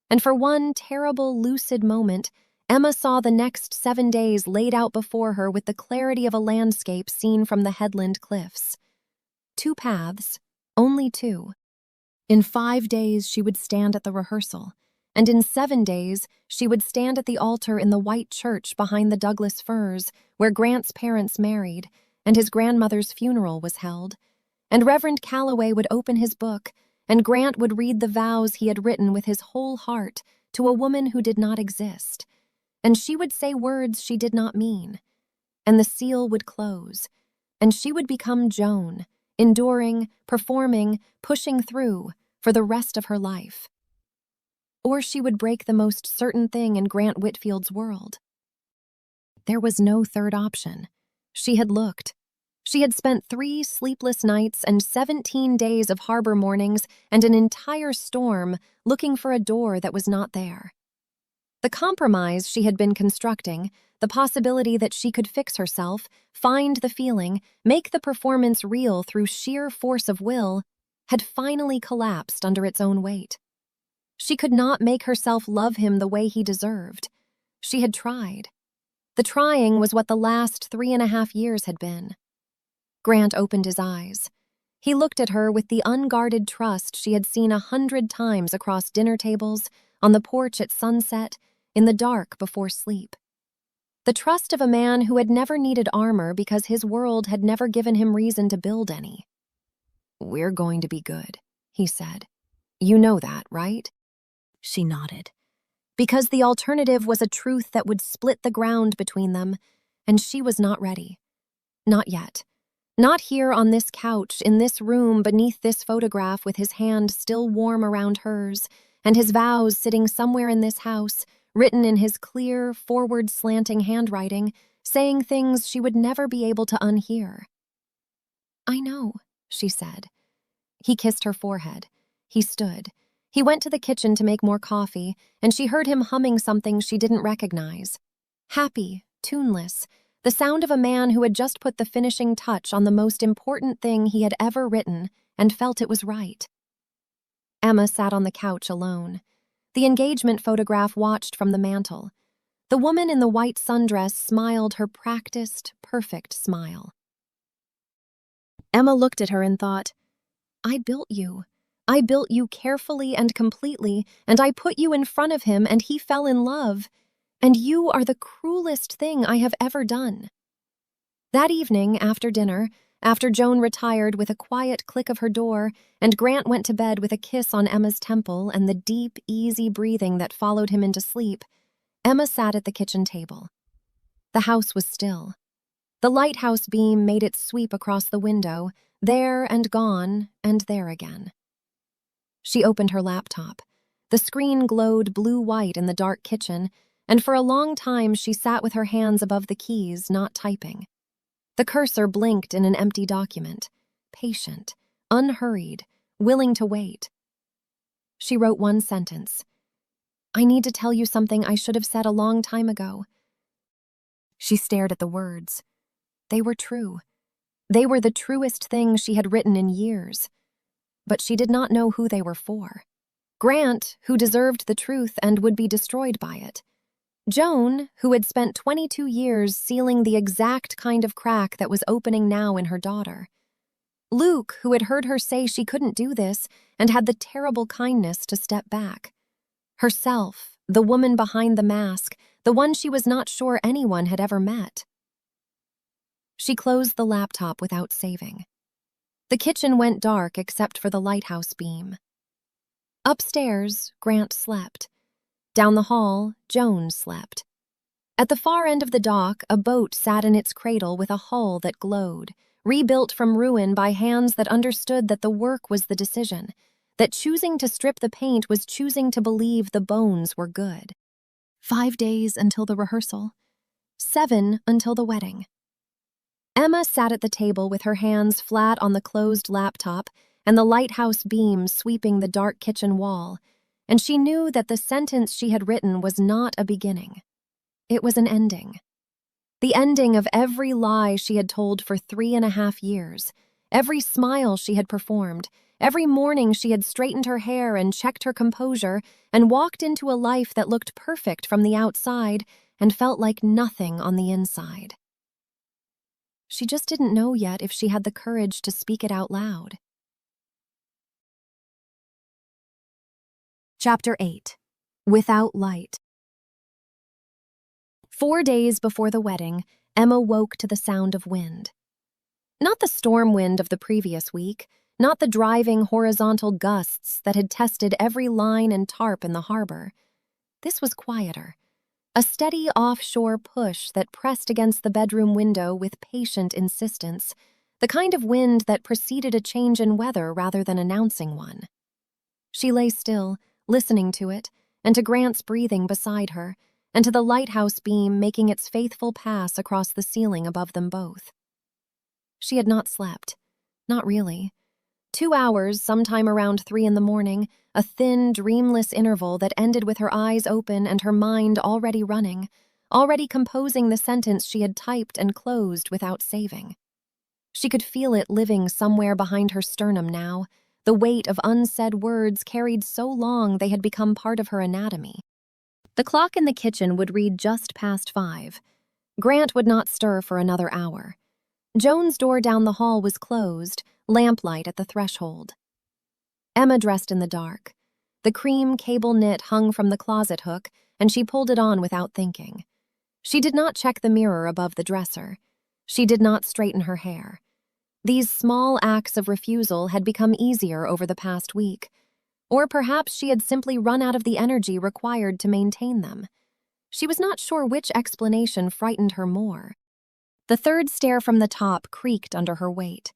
And for one terrible, lucid moment, Emma saw the next 7 days laid out before her with the clarity of a landscape seen from the headland cliffs. 2 paths, only 2. In 5 days she would stand at the rehearsal, and in 7 days she would stand at the altar in the white church behind the Douglas firs, where Grant's parents married, and his grandmother's funeral was held, and Reverend Calloway would open his book, and Grant would read the vows he had written with his whole heart to a woman who did not exist, and she would say words she did not mean, and the seal would close, and she would become Joan, enduring, performing, pushing through for the rest of her life. Or she would break the most certain thing in Grant Whitfield's world. There was no third option. She had looked. She had spent 3 sleepless nights and 17 days of harbor mornings and an entire storm looking for a door that was not there. The compromise she had been constructing, the possibility that she could fix herself, find the feeling, make the performance real through sheer force of will, had finally collapsed under its own weight. She could not make herself love him the way he deserved. She had tried. The trying was what the last 3.5 years had been. Grant opened his eyes. He looked at her with the unguarded trust she had seen 100 times across dinner tables, on the porch at sunset, in the dark before sleep. The trust of a man who had never needed armor because his world had never given him reason to build any. "We're going to be good," he said. "You know that, right?" She nodded. Because the alternative was a truth that would split the ground between them, and she was not ready. Not yet. Not here on this couch, in this room, beneath this photograph with his hand still warm around hers, and his vows sitting somewhere in this house, written in his clear, forward-slanting handwriting, saying things she would never be able to unhear. "I know," she said. He kissed her forehead. He stood. He went to the kitchen to make more coffee, and she heard him humming something she didn't recognize. Happy, tuneless, the sound of a man who had just put the finishing touch on the most important thing he had ever written and felt it was right. Emma sat on the couch alone. The engagement photograph watched from the mantel. The woman in the white sundress smiled her practiced, perfect smile. Emma looked at her and thought, "I built you. I built you carefully and completely, and I put you in front of him and he fell in love. And you are the cruelest thing I have ever done." That evening, after dinner, after Joan retired with a quiet click of her door, and Grant went to bed with a kiss on Emma's temple and the deep, easy breathing that followed him into sleep, Emma sat at the kitchen table. The house was still. The lighthouse beam made its sweep across the window, there and gone, and there again. She opened her laptop. The screen glowed blue-white in the dark kitchen, and for a long time she sat with her hands above the keys, not typing. The cursor blinked in an empty document. patient, unhurried, willing to wait. She wrote one sentence. "I need to tell you something I should have said a long time ago." She stared at the words. They were true. They were the truest thing she had written in years. But she did not know who they were for. Grant, who deserved the truth and would be destroyed by it. Joan, who had spent 22 years sealing the exact kind of crack that was opening now in her daughter. Luke, who had heard her say she couldn't do this and had the terrible kindness to step back. Herself, the woman behind the mask, the one she was not sure anyone had ever met. She closed the laptop without saving. The kitchen went dark except for the lighthouse beam. Upstairs, Grant slept. Down the hall, Joan slept. At the far end of the dock, a boat sat in its cradle with a hull that glowed, rebuilt from ruin by hands that understood that the work was the decision, that choosing to strip the paint was choosing to believe the bones were good. 5 days until the rehearsal. 7 until the wedding. Emma sat at the table with her hands flat on the closed laptop and the lighthouse beam sweeping the dark kitchen wall, and she knew that the sentence she had written was not a beginning. It was an ending. The ending of every lie she had told for 3.5 years, every smile she had performed, every morning she had straightened her hair and checked her composure and walked into a life that looked perfect from the outside and felt like nothing on the inside. She just didn't know yet if she had the courage to speak it out loud. Chapter 8. Without Light. 4 days before the wedding, Emma woke to the sound of wind. Not the storm wind of the previous week, not the driving horizontal gusts that had tested every line and tarp in the harbor. This was quieter. A steady offshore push that pressed against the bedroom window with patient insistence, the kind of wind that preceded a change in weather rather than announcing one. She lay still, listening to it, and to Grant's breathing beside her, and to the lighthouse beam making its faithful pass across the ceiling above them both. She had not slept. Not really. 2 hours, sometime around 3 in the morning, a thin, dreamless interval that ended with her eyes open and her mind already running, already composing the sentence she had typed and closed without saving. She could feel it living somewhere behind her sternum now, the weight of unsaid words carried so long they had become part of her anatomy. The clock in the kitchen would read just past 5. Grant would not stir for another hour. Joan's door down the hall was closed, lamplight at the threshold. Emma dressed in the dark. The cream cable knit hung from the closet hook, and she pulled it on without thinking. She did not check the mirror above the dresser. She did not straighten her hair. These small acts of refusal had become easier over the past week. Or perhaps she had simply run out of the energy required to maintain them. She was not sure which explanation frightened her more. The third stair from the top creaked under her weight.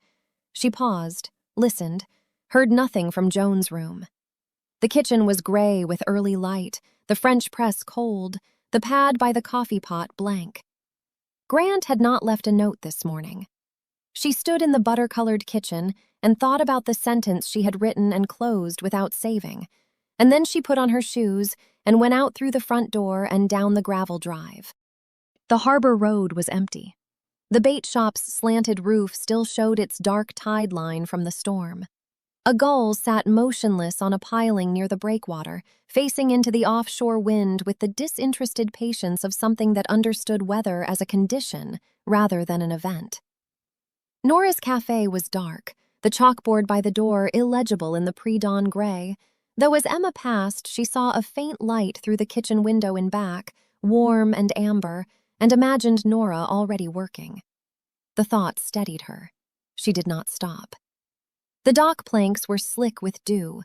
She paused, listened, heard nothing from Joan's room. The kitchen was gray with early light, the French press cold, the pad by the coffee pot blank. Grant had not left a note this morning. She stood in the butter-colored kitchen and thought about the sentence she had written and closed without saving, and then she put on her shoes and went out through the front door and down the gravel drive. The harbor road was empty. The bait shop's slanted roof still showed its dark tide line from the storm. A gull sat motionless on a piling near the breakwater, facing into the offshore wind with the disinterested patience of something that understood weather as a condition rather than an event. Nora's cafe was dark, the chalkboard by the door illegible in the pre-dawn gray, though as Emma passed she saw a faint light through the kitchen window in back, warm and amber, and imagined Nora already working. The thought steadied her. She did not stop. The dock planks were slick with dew.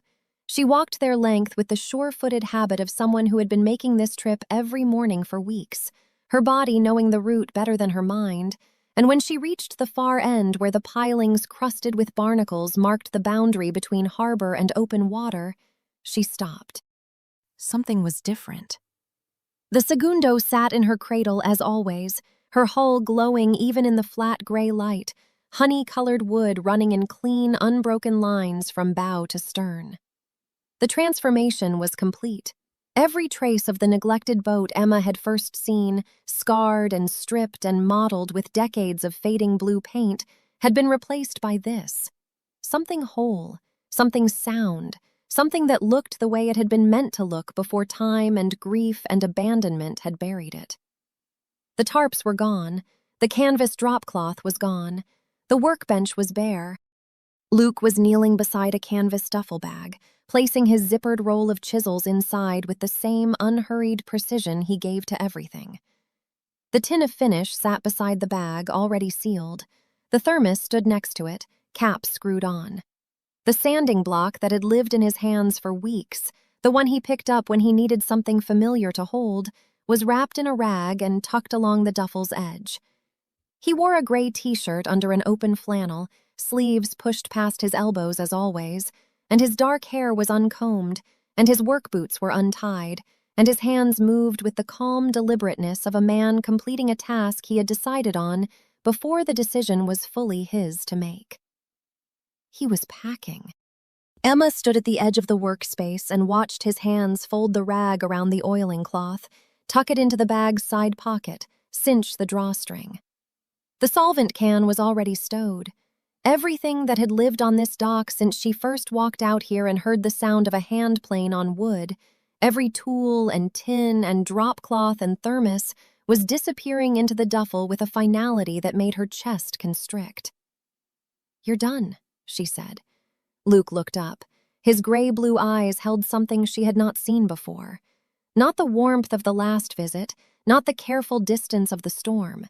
She walked their length with the sure-footed habit of someone who had been making this trip every morning for weeks, her body knowing the route better than her mind, and when she reached the far end where the pilings crusted with barnacles marked the boundary between harbor and open water, she stopped. Something was different. The segundo sat in her cradle as always, her hull glowing even in the flat gray light, honey-colored wood running in clean, unbroken lines from bow to stern. The transformation was complete. Every trace of the neglected boat Emma had first seen, scarred and stripped and mottled with decades of fading blue paint, had been replaced by this. Something whole, something sound, something that looked the way it had been meant to look before time and grief and abandonment had buried it. The tarps were gone, the canvas drop-cloth was gone, the workbench was bare. Luke was kneeling beside a canvas duffel bag, placing his zippered roll of chisels inside with the same unhurried precision he gave to everything. The tin of finish sat beside the bag, already sealed. The thermos stood next to it, cap screwed on. The sanding block that had lived in his hands for weeks, the one he picked up when he needed something familiar to hold, was wrapped in a rag and tucked along the duffel's edge. He wore a gray t-shirt under an open flannel, sleeves pushed past his elbows as always, and his dark hair was uncombed, and his work boots were untied, and his hands moved with the calm deliberateness of a man completing a task he had decided on before the decision was fully his to make. He was packing. Emma stood at the edge of the workspace and watched his hands fold the rag around the oiling cloth, tuck it into the bag's side pocket, cinch the drawstring. The solvent can was already stowed. Everything that had lived on this dock since she first walked out here and heard the sound of a hand plane on wood, every tool and tin and drop cloth and thermos, was disappearing into the duffel with a finality that made her chest constrict. "You're done," she said. Luke looked up. His gray-blue eyes held something she had not seen before. Not the warmth of the last visit, not the careful distance of the storm.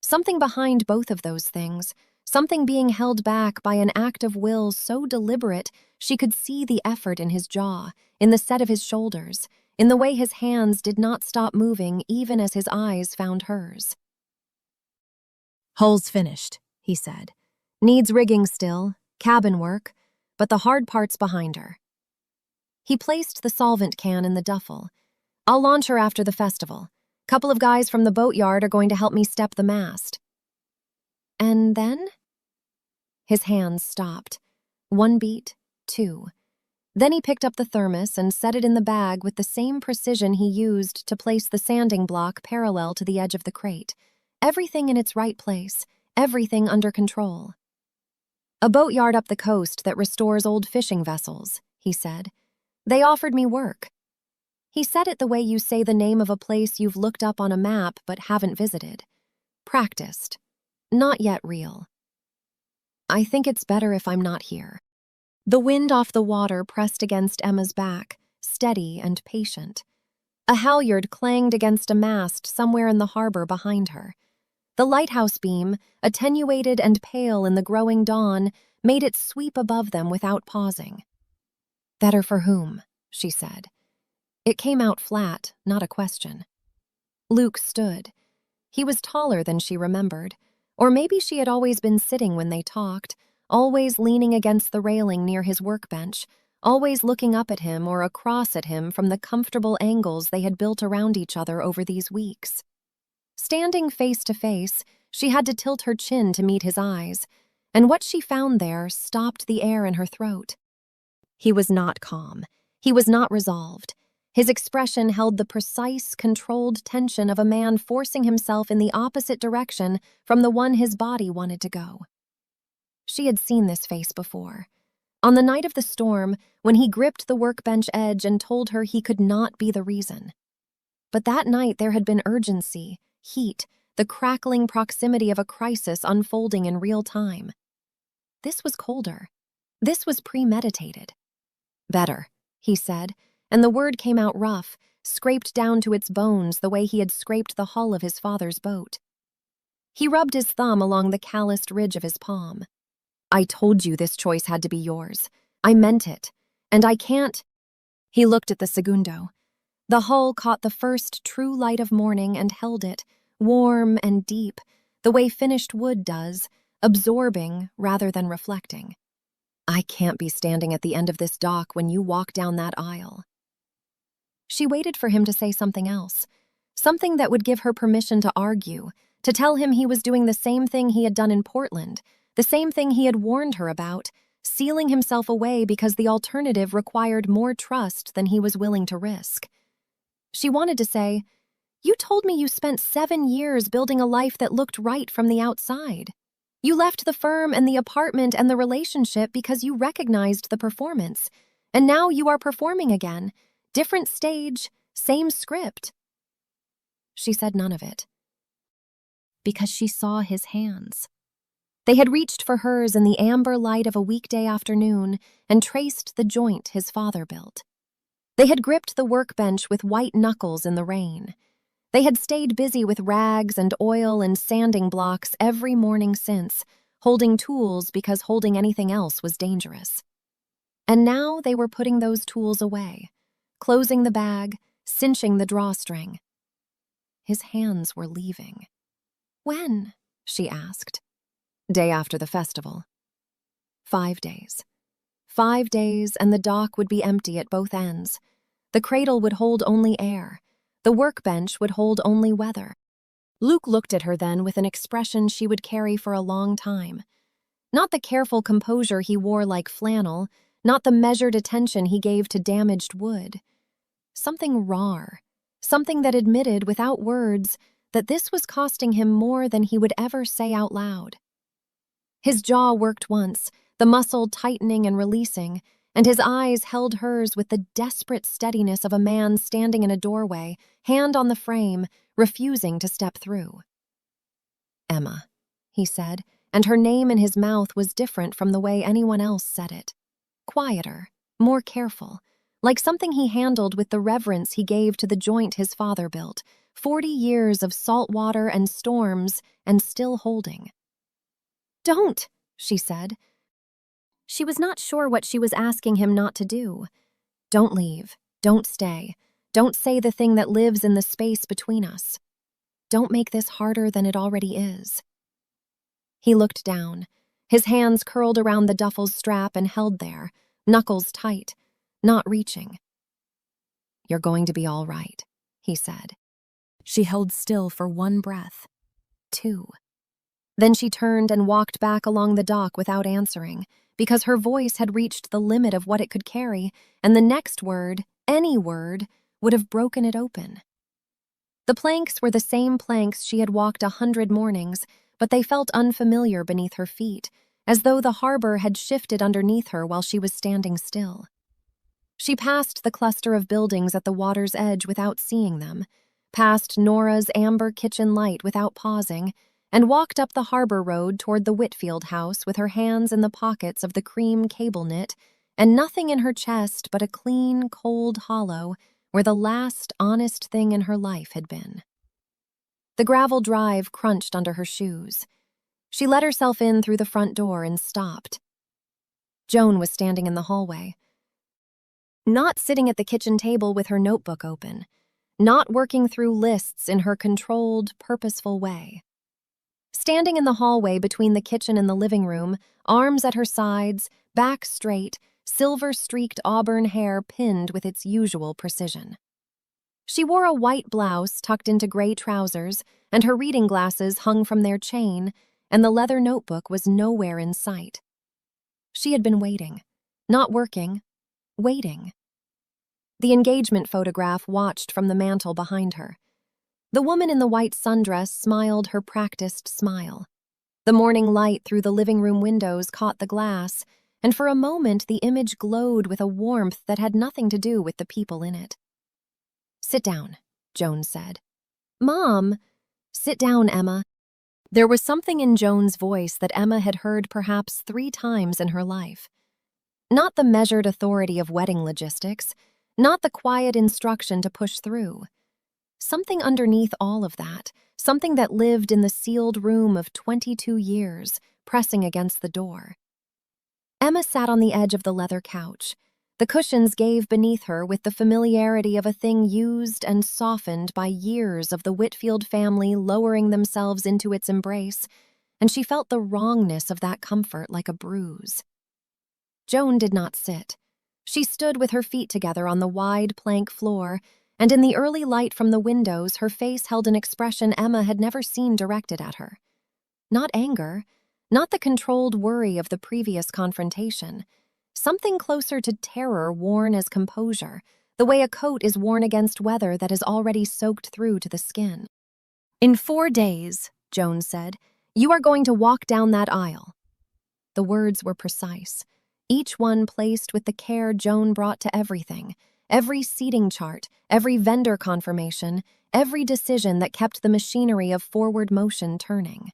Something behind both of those things, something being held back by an act of will so deliberate she could see the effort in his jaw, in the set of his shoulders, in the way his hands did not stop moving even as his eyes found hers. "Hull's finished," he said. "Needs rigging still, cabin work, but the hard part's behind her." He placed the solvent can in the duffel. "I'll launch her after the festival. Couple of guys from the boatyard are going to help me step the mast." "And then?" His hands stopped. 1 beat, 2. Then he picked up the thermos and set it in the bag with the same precision he used to place the sanding block parallel to the edge of the crate. Everything in its right place, everything under control. "A boatyard up the coast that restores old fishing vessels," he said. "They offered me work." He said it the way you say the name of a place you've looked up on a map but haven't visited. Practiced. Not yet real. "I think it's better if I'm not here." The wind off the water pressed against Emma's back, steady and patient. A halyard clanged against a mast somewhere in the harbor behind her. The lighthouse beam, attenuated and pale in the growing dawn, made it sweep above them without pausing. "Better for whom?" she said. It came out flat, not a question. Luke stood. He was taller than she remembered, or maybe she had always been sitting when they talked, always leaning against the railing near his workbench, always looking up at him or across at him from the comfortable angles they had built around each other over these weeks. Standing face to face, she had to tilt her chin to meet his eyes, and what she found there stopped the air in her throat. He was not calm. He was not resolved. His expression held the precise, controlled tension of a man forcing himself in the opposite direction from the one his body wanted to go. She had seen this face before. On the night of the storm, when he gripped the workbench edge and told her he could not be the reason. But that night there had been urgency, heat, the crackling proximity of a crisis unfolding in real time. This was colder. This was premeditated. "Better," he said, and the word came out rough, scraped down to its bones the way he had scraped the hull of his father's boat. He rubbed his thumb along the calloused ridge of his palm. "I told you this choice had to be yours. I meant it. And I can't—" He looked at the segundo. The hull caught the first true light of morning and held it, warm and deep, the way finished wood does, absorbing rather than reflecting. "I can't be standing at the end of this dock when you walk down that aisle." She waited for him to say something else, something that would give her permission to argue, to tell him he was doing the same thing he had done in Portland, The same thing he had warned her about, sealing himself away because the alternative required more trust than he was willing to risk. She wanted to say, "You told me you spent 7 years building a life that looked right from the outside. You left the firm and the apartment and the relationship because you recognized the performance, and now you are performing again. Different stage, same script." She said none of it, because she saw his hands. They had reached for hers in the amber light of a weekday afternoon and traced the joint his father built. They had gripped the workbench with white knuckles in the rain. They had stayed busy with rags and oil and sanding blocks every morning since, holding tools because holding anything else was dangerous. And now they were putting those tools away, closing the bag, cinching the drawstring. His hands were leaving. "When?" she asked. "Day after the festival." 5 days. 5 days, and the dock would be empty at both ends. The cradle would hold only air. The workbench would hold only weather. Luke looked at her then with an expression she would carry for a long time. Not the careful composure he wore like flannel, not the measured attention he gave to damaged wood. Something raw, something that admitted without words that this was costing him more than he would ever say out loud. His jaw worked once, the muscle tightening and releasing, and his eyes held hers with the desperate steadiness of a man standing in a doorway, hand on the frame, refusing to step through. "Emma," he said, and her name in his mouth was different from the way anyone else said it. Quieter, more careful, like something he handled with the reverence he gave to the joint his father built, 40 years of salt water and storms, and still holding. "Don't," she said. She was not sure what she was asking him not to do. "Don't leave. Don't stay. Don't say the thing that lives in the space between us. Don't make this harder than it already is." He looked down, his hands curled around the duffel's strap and held there, knuckles tight, not reaching. "You're going to be all right," he said. She held still for 1 breath, 2. Then she turned and walked back along the dock without answering, because her voice had reached the limit of what it could carry, and the next word, any word, would have broken it open. The planks were the same planks she had walked 100 mornings, but they felt unfamiliar beneath her feet, as though the harbor had shifted underneath her while she was standing still. She passed the cluster of buildings at the water's edge without seeing them, passed Nora's amber kitchen light without pausing, and walked up the harbor road toward the Whitfield house with her hands in the pockets of the cream cable knit and nothing in her chest but a clean, cold hollow where the last honest thing in her life had been. The gravel drive crunched under her shoes. She let herself in through the front door and stopped. Joan was standing in the hallway, not sitting at the kitchen table with her notebook open, not working through lists in her controlled, purposeful way. Standing in the hallway between the kitchen and the living room, arms at her sides, back straight, silver-streaked auburn hair pinned with its usual precision. She wore a white blouse tucked into gray trousers, and her reading glasses hung from their chain, and the leather notebook was nowhere in sight. She had been waiting, not working, waiting. The engagement photograph watched from the mantel behind her. The woman in the white sundress smiled her practiced smile. The morning light through the living room windows caught the glass, and for a moment the image glowed with a warmth that had nothing to do with the people in it. "Sit down," Joan said. "Mom!" "Sit down, Emma." There was something in Joan's voice that Emma had heard perhaps 3 times in her life. Not the measured authority of wedding logistics, not the quiet instruction to push through. Something underneath all of that, something that lived in the sealed room of 22 years, pressing against the door. Emma sat on the edge of the leather couch. The cushions gave beneath her with the familiarity of a thing used and softened by years of the Whitfield family lowering themselves into its embrace, and she felt the wrongness of that comfort like a bruise. Joan did not sit. She stood with her feet together on the wide plank floor, and in the early light from the windows her face held an expression Emma had never seen directed at her. Not anger, not the controlled worry of the previous confrontation. Something closer to terror worn as composure, the way a coat is worn against weather that has already soaked through to the skin. "In 4 days," Jones said, "you are going to walk down that aisle." The words were precise, each one placed with the care Joan brought to everything, every seating chart, every vendor confirmation, every decision that kept the machinery of forward motion turning.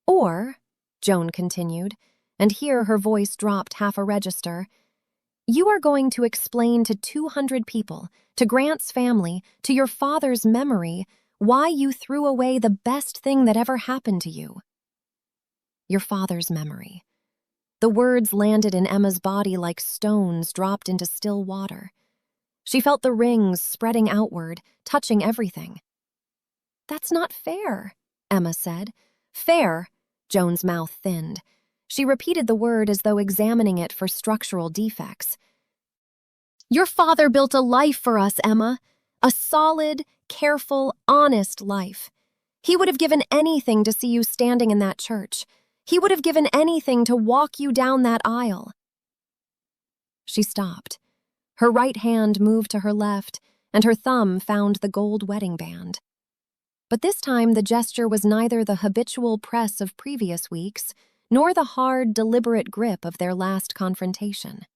"Or," Joan continued, and here her voice dropped half a register, "you are going to explain to 200 people, to Grant's family, to your father's memory, why you threw away the best thing that ever happened to you." Your father's memory. The words landed in Emma's body like stones dropped into still water. She felt the rings spreading outward, touching everything. "That's not fair," Emma said. "Fair," Joan's mouth thinned. She repeated the word as though examining it for structural defects. "Your father built a life for us, Emma. A solid, careful, honest life. He would have given anything to see you standing in that church. He would have given anything to walk you down that aisle." She stopped. Her right hand moved to her left, and her thumb found the gold wedding band. But this time the gesture was neither the habitual press of previous weeks, nor the hard, deliberate grip of their last confrontation.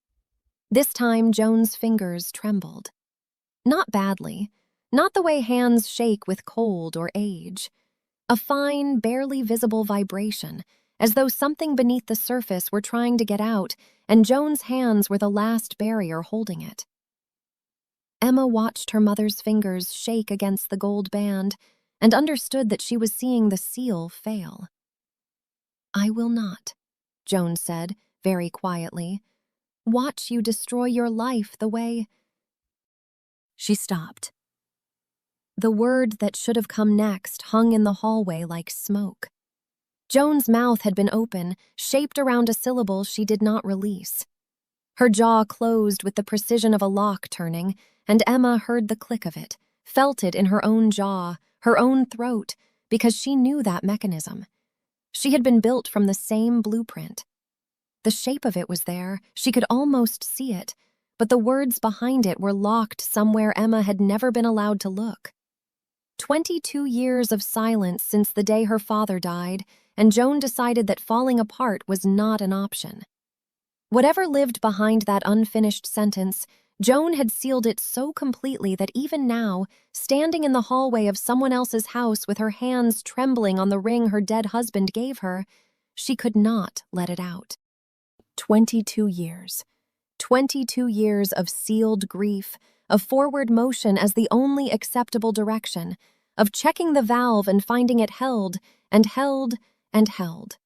This time Joan's fingers trembled. Not badly, not the way hands shake with cold or age. A fine, barely visible vibration, as though something beneath the surface were trying to get out, and Joan's hands were the last barrier holding it. Emma watched her mother's fingers shake against the gold band and understood that she was seeing the seal fail. "I will not," Joan said, very quietly, "watch you destroy your life the way—" She stopped. The word that should have come next hung in the hallway like smoke. Joan's mouth had been open, shaped around a syllable she did not release. Her jaw closed with the precision of a lock turning, and Emma heard the click of it, felt it in her own jaw, her own throat, because she knew that mechanism. She had been built from the same blueprint. The shape of it was there, she could almost see it, but the words behind it were locked somewhere Emma had never been allowed to look. 22 years of silence since the day her father died, and Joan decided that falling apart was not an option. Whatever lived behind that unfinished sentence, Joan had sealed it so completely that even now, standing in the hallway of someone else's house with her hands trembling on the ring her dead husband gave her, she could not let it out. 22 years. 22 years of sealed grief, of forward motion as the only acceptable direction, of checking the valve and finding it held, and held, and held.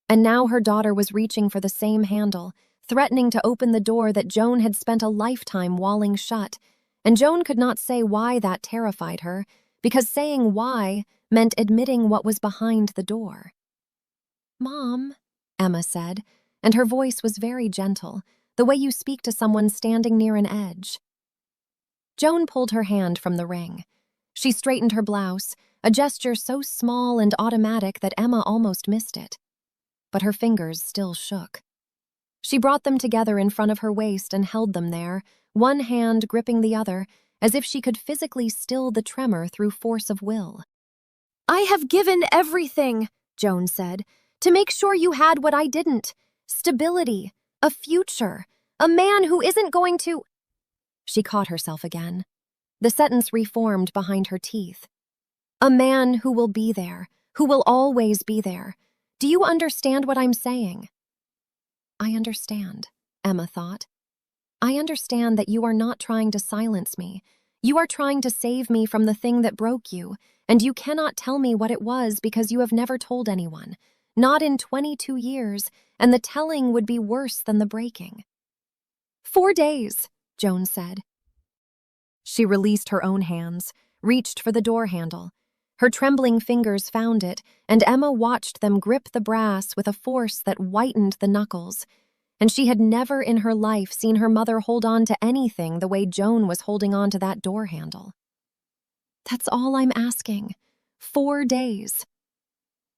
And now her daughter was reaching for the same handle, threatening to open the door that Joan had spent a lifetime walling shut, and Joan could not say why that terrified her, because saying why meant admitting what was behind the door. "Mom," Emma said, and her voice was very gentle, the way you speak to someone standing near an edge. Joan pulled her hand from the ring. She straightened her blouse, a gesture so small and automatic that Emma almost missed it. But her fingers still shook. She brought them together in front of her waist and held them there, one hand gripping the other, as if she could physically still the tremor through force of will. "I have given everything," Joan said, "to make sure you had what I didn't. Stability, a future, a man who isn't going to—" She caught herself again. The sentence reformed behind her teeth. "A man who will be there, who will always be there. Do you understand what I'm saying?" "I understand," Emma thought. "I understand that you are not trying to silence me. You are trying to save me from the thing that broke you, and you cannot tell me what it was because you have never told anyone. Not in 22 years, and the telling would be worse than the breaking." 4 days, Joan said. She released her own hands, reached for the door handle. Her trembling fingers found it, and Emma watched them grip the brass with a force that whitened the knuckles. And she had never in her life seen her mother hold on to anything the way Joan was holding on to that door handle. "That's all I'm asking. 4 days."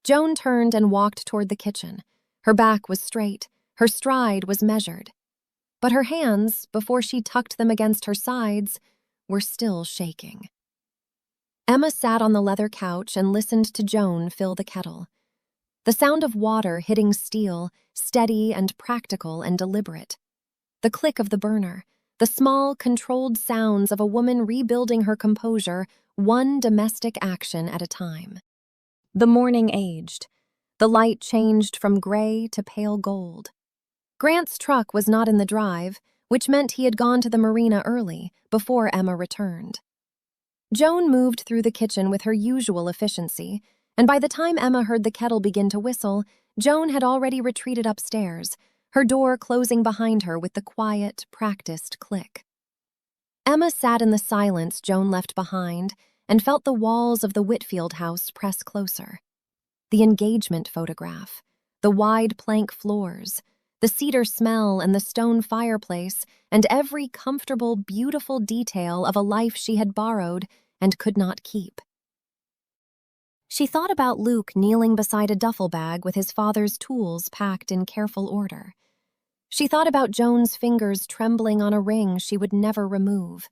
Joan turned and walked toward the kitchen. Her back was straight, her stride was measured. But her hands, before she tucked them against her sides, were still shaking. Emma sat on the leather couch and listened to Joan fill the kettle. The sound of water hitting steel, steady and practical and deliberate. The click of the burner, the small, controlled sounds of a woman rebuilding her composure, one domestic action at a time. The morning aged. The light changed from gray to pale gold. Grant's truck was not in the drive, which meant he had gone to the marina early, before Emma returned. Joan moved through the kitchen with her usual efficiency, and by the time Emma heard the kettle begin to whistle, Joan had already retreated upstairs, her door closing behind her with the quiet, practiced click. Emma sat in the silence Joan left behind and felt the walls of the Whitfield house press closer. The engagement photograph, the wide plank floors, the cedar smell and the stone fireplace, and every comfortable, beautiful detail of a life she had borrowed and could not keep. She thought about Luke kneeling beside a duffel bag with his father's tools packed in careful order. She thought about Joan's fingers trembling on a ring she would never remove.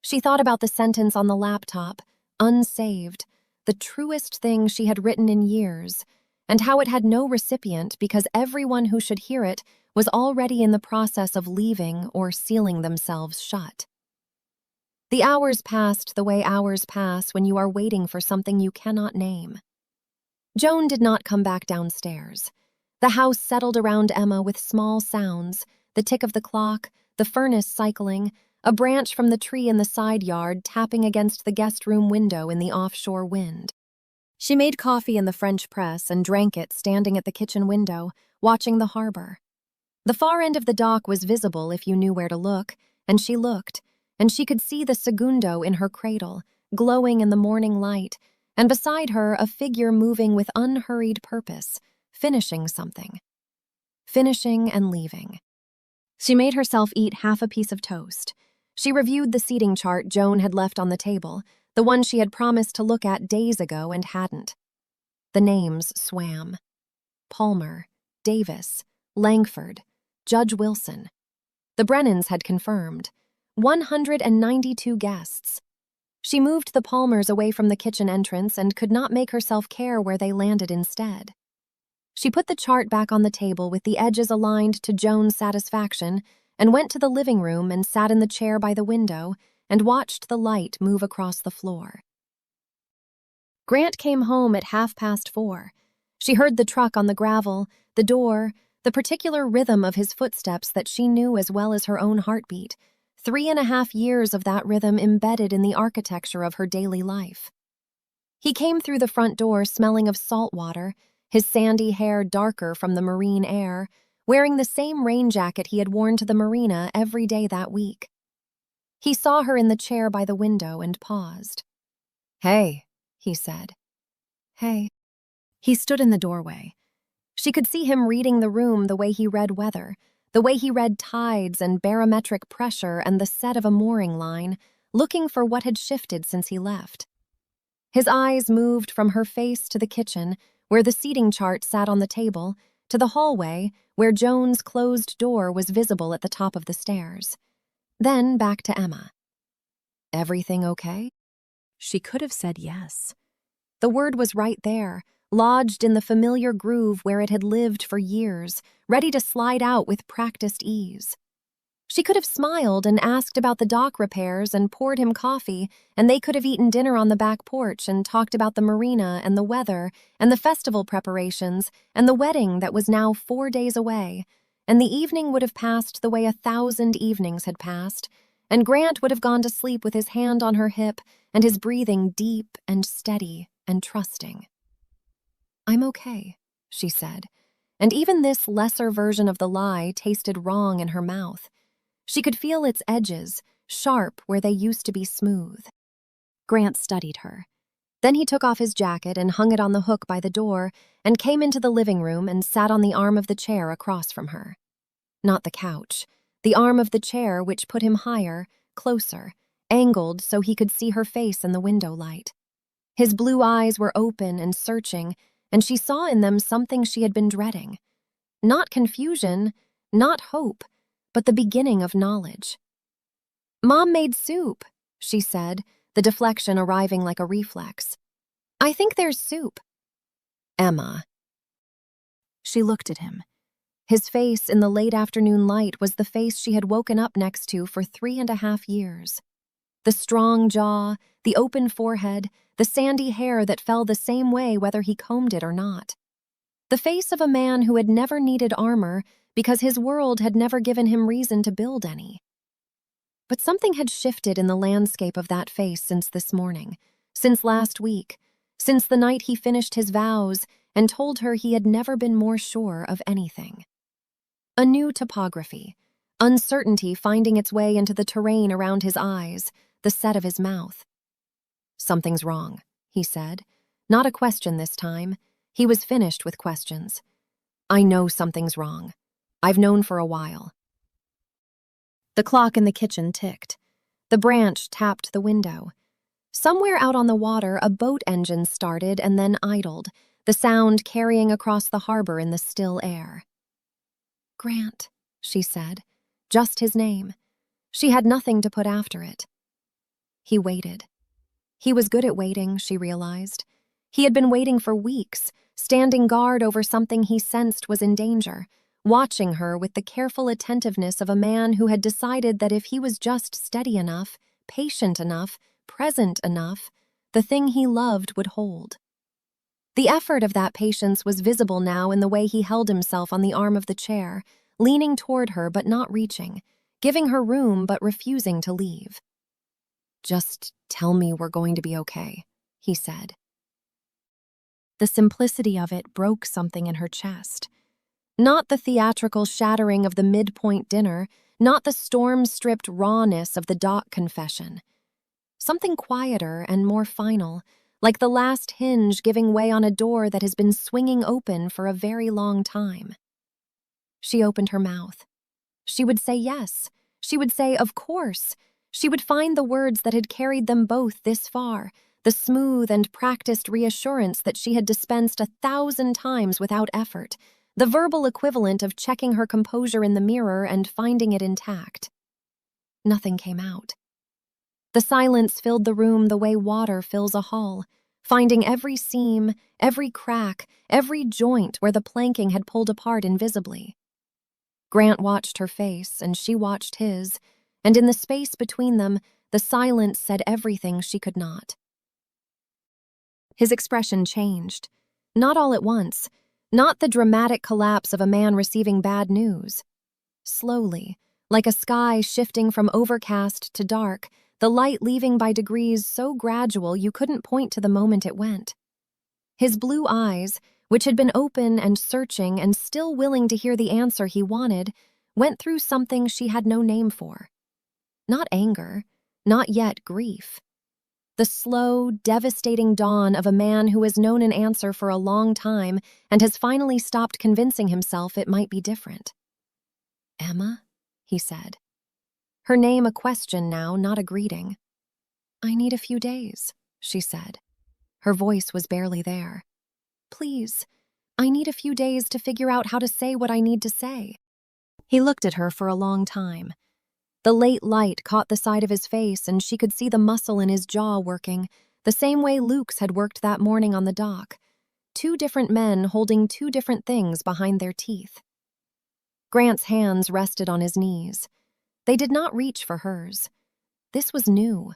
She thought about the sentence on the laptop, unsaved, the truest thing she had written in years, and how it had no recipient because everyone who should hear it was already in the process of leaving or sealing themselves shut. The hours passed the way hours pass when you are waiting for something you cannot name. Joan did not come back downstairs. The house settled around Emma with small sounds, the tick of the clock, the furnace cycling, a branch from the tree in the side yard tapping against the guest room window in the offshore wind. She made coffee in the French press and drank it standing at the kitchen window, watching the harbor. The far end of the dock was visible if you knew where to look, and she looked, and she could see the segundo in her cradle, glowing in the morning light, and beside her a figure moving with unhurried purpose, finishing something. Finishing and leaving. She made herself eat half a piece of toast. She reviewed the seating chart Joan had left on the table, the one she had promised to look at days ago and hadn't. The names swam. Palmer, Davis, Langford, Judge Wilson. The Brennans had confirmed. 192 guests. She moved the Palmers away from the kitchen entrance and could not make herself care where they landed instead. She put the chart back on the table with the edges aligned to Joan's satisfaction and went to the living room and sat in the chair by the window and watched the light move across the floor. Grant came home at 4:30. She heard the truck on the gravel, the door, the particular rhythm of his footsteps that she knew as well as her own heartbeat, 3.5 years of that rhythm embedded in the architecture of her daily life. He came through the front door smelling of salt water, his sandy hair darker from the marine air, wearing the same rain jacket he had worn to the marina every day that week. He saw her in the chair by the window and paused. "Hey," he said. "Hey." He stood in the doorway. She could see him reading the room the way he read weather, the way he read tides and barometric pressure and the set of a mooring line, looking for what had shifted since he left. His eyes moved from her face to the kitchen, where the seating chart sat on the table, to the hallway, where Joan's closed door was visible at the top of the stairs. Then back to Emma. "Everything okay?" She could have said yes. The word was right there, lodged in the familiar groove where it had lived for years, ready to slide out with practiced ease. She could have smiled and asked about the dock repairs and poured him coffee, and they could have eaten dinner on the back porch and talked about the marina and the weather and the festival preparations and the wedding that was now 4 days away, and the evening would have passed the way 1,000 evenings had passed, and Grant would have gone to sleep with his hand on her hip and his breathing deep and steady and trusting. "I'm okay," she said, and even this lesser version of the lie tasted wrong in her mouth. She could feel its edges, sharp where they used to be smooth. Grant studied her. Then he took off his jacket and hung it on the hook by the door and came into the living room and sat on the arm of the chair across from her. Not the couch, the arm of the chair which put him higher, closer, angled so he could see her face in the window light. His blue eyes were open and searching, and she saw in them something she had been dreading. Not confusion, not hope, but the beginning of knowledge. "Mom made soup," she said, the deflection arriving like a reflex. "I think there's soup." "Emma." She looked at him. His face in the late afternoon light was the face she had woken up next to for 3.5 years. The strong jaw, the open forehead, the sandy hair that fell the same way whether he combed it or not. The face of a man who had never needed armor because his world had never given him reason to build any. But something had shifted in the landscape of that face since this morning, since last week, since the night he finished his vows and told her he had never been more sure of anything. A new topography, uncertainty finding its way into the terrain around his eyes, the set of his mouth. "Something's wrong," he said. Not a question this time. He was finished with questions. "I know something's wrong. I've known for a while." The clock in the kitchen ticked. The branch tapped the window. Somewhere out on the water, a boat engine started and then idled, the sound carrying across the harbor in the still air. "Grant," she said, just his name. She had nothing to put after it. He waited. He was good at waiting, she realized. He had been waiting for weeks, standing guard over something he sensed was in danger, watching her with the careful attentiveness of a man who had decided that if he was just steady enough, patient enough, present enough, the thing he loved would hold. The effort of that patience was visible now in the way he held himself on the arm of the chair, leaning toward her but not reaching, giving her room but refusing to leave. "Just tell me we're going to be okay," he said. The simplicity of it broke something in her chest. Not the theatrical shattering of the midpoint dinner, not the storm-stripped rawness of the dock confession. Something quieter and more final, like the last hinge giving way on a door that has been swinging open for a very long time. She opened her mouth. She would say yes. She would say, of course. She would find the words that had carried them both this far, the smooth and practiced reassurance that she had dispensed 1,000 times without effort, the verbal equivalent of checking her composure in the mirror and finding it intact. Nothing came out. The silence filled the room the way water fills a hull, finding every seam, every crack, every joint where the planking had pulled apart invisibly. Grant watched her face, and she watched his, and in the space between them, the silence said everything she could not. His expression changed, not all at once, not the dramatic collapse of a man receiving bad news. Slowly, like a sky shifting from overcast to dark, the light leaving by degrees so gradual you couldn't point to the moment it went. His blue eyes, which had been open and searching and still willing to hear the answer he wanted, went through something she had no name for. Not anger, not yet grief. The slow, devastating dawn of a man who has known an answer for a long time and has finally stopped convincing himself it might be different. "Emma?" he said. Her name a question now, not a greeting. "I need a few days," she said. Her voice was barely there. "Please, I need a few days to figure out how to say what I need to say." He looked at her for a long time. The late light caught the side of his face and she could see the muscle in his jaw working, the same way Luke's had worked that morning on the dock. 2 different men holding 2 different things behind their teeth. Grant's hands rested on his knees. They did not reach for hers. This was new.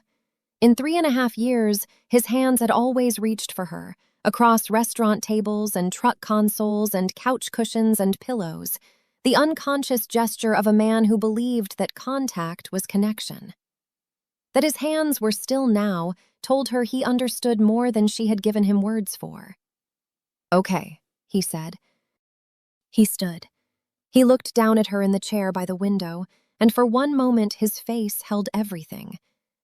In 3.5 years, his hands had always reached for her, across restaurant tables and truck consoles and couch cushions and pillows, the unconscious gesture of a man who believed that contact was connection. That his hands were still now told her he understood more than she had given him words for. "Okay," he said. He stood. He looked down at her in the chair by the window, and for one moment his face held everything.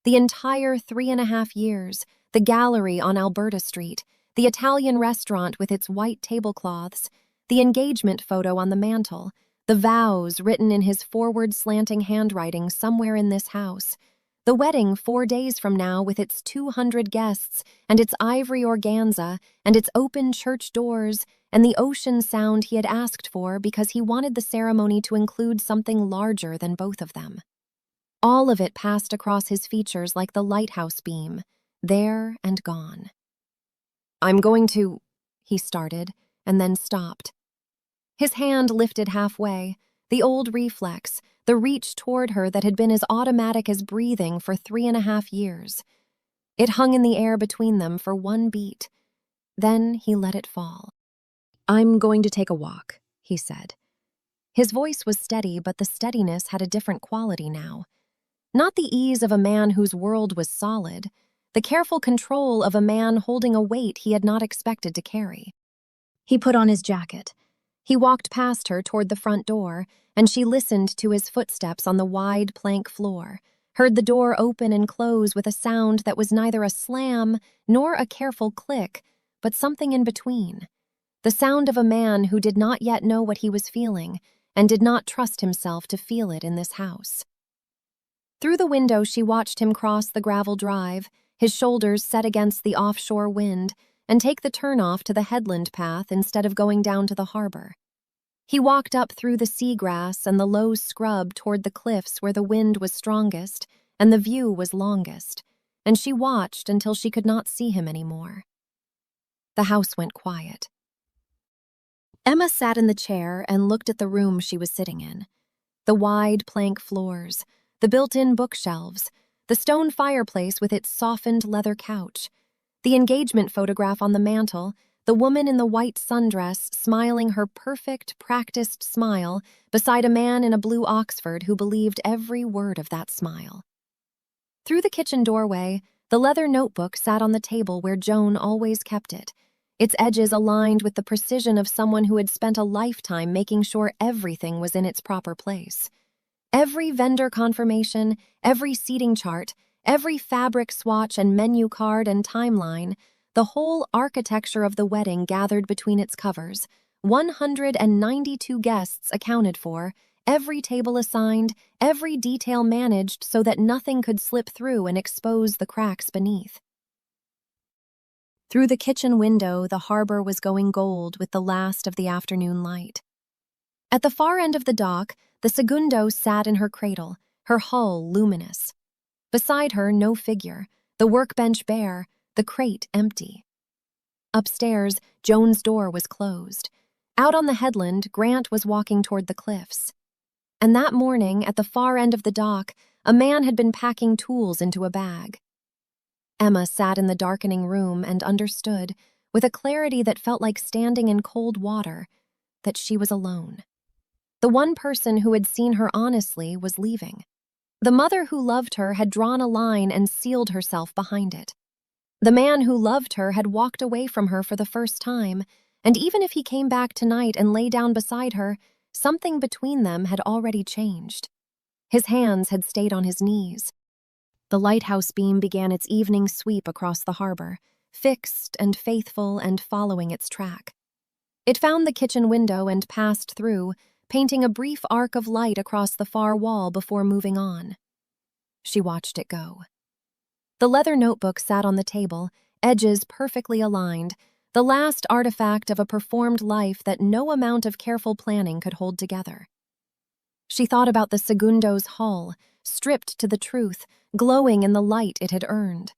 The entire 3.5 years, the gallery on Alberta Street, the Italian restaurant with its white tablecloths, the engagement photo on the mantel, the vows written in his forward slanting handwriting somewhere in this house, The wedding 4 days from now with its 200 guests and its ivory organza and its open church doors and the ocean sound he had asked for because he wanted the ceremony to include something larger than both of them. All of it passed across his features like the lighthouse beam, there and gone. "I'm going to," he started, and then stopped. His hand lifted halfway, the old reflex, the reach toward her that had been as automatic as breathing for 3.5 years. It hung in the air between them for one beat. Then he let it fall. "I'm going to take a walk," he said. His voice was steady, but the steadiness had a different quality now. Not the ease of a man whose world was solid, the careful control of a man holding a weight he had not expected to carry. He put on his jacket. He walked past her toward the front door, and she listened to his footsteps on the wide plank floor, heard the door open and close with a sound that was neither a slam nor a careful click, but something in between. The sound of a man who did not yet know what he was feeling and did not trust himself to feel it in this house. Through the window, she watched him cross the gravel drive, his shoulders set against the offshore wind, and take the turnoff to the headland path instead of going down to the harbor. He walked up through the seagrass and the low scrub toward the cliffs where the wind was strongest and the view was longest, and she watched until she could not see him anymore. The house went quiet. Emma sat in the chair and looked at the room she was sitting in. The wide plank floors, the built-in bookshelves, the stone fireplace with its softened leather couch, the engagement photograph on the mantel, the woman in the white sundress smiling her perfect, practiced smile beside a man in a blue Oxford who believed every word of that smile. Through the kitchen doorway, the leather notebook sat on the table where Joan always kept it, its edges aligned with the precision of someone who had spent a lifetime making sure everything was in its proper place. Every vendor confirmation, every seating chart, every fabric swatch and menu card and timeline, the whole architecture of the wedding gathered between its covers, 192 guests accounted for, every table assigned, every detail managed so that nothing could slip through and expose the cracks beneath. Through the kitchen window, the harbor was going gold with the last of the afternoon light. At the far end of the dock, the segundo sat in her cradle, her hull luminous. Beside her, no figure, the workbench bare, the crate empty. Upstairs, Joan's door was closed. Out on the headland, Grant was walking toward the cliffs. And that morning, at the far end of the dock, a man had been packing tools into a bag. Emma sat in the darkening room and understood, with a clarity that felt like standing in cold water, that she was alone. The one person who had seen her honestly was leaving. The mother who loved her had drawn a line and sealed herself behind it. The man who loved her had walked away from her for the first time, and even if he came back tonight and lay down beside her, something between them had already changed. His hands had stayed on his knees. The lighthouse beam began its evening sweep across the harbor, fixed and faithful and following its track. It found the kitchen window and passed through, painting a brief arc of light across the far wall before moving on. She watched it go. The leather notebook sat on the table, edges perfectly aligned, the last artifact of a performed life that no amount of careful planning could hold together. She thought about the segundo's hull, stripped to the truth, glowing in the light it had earned.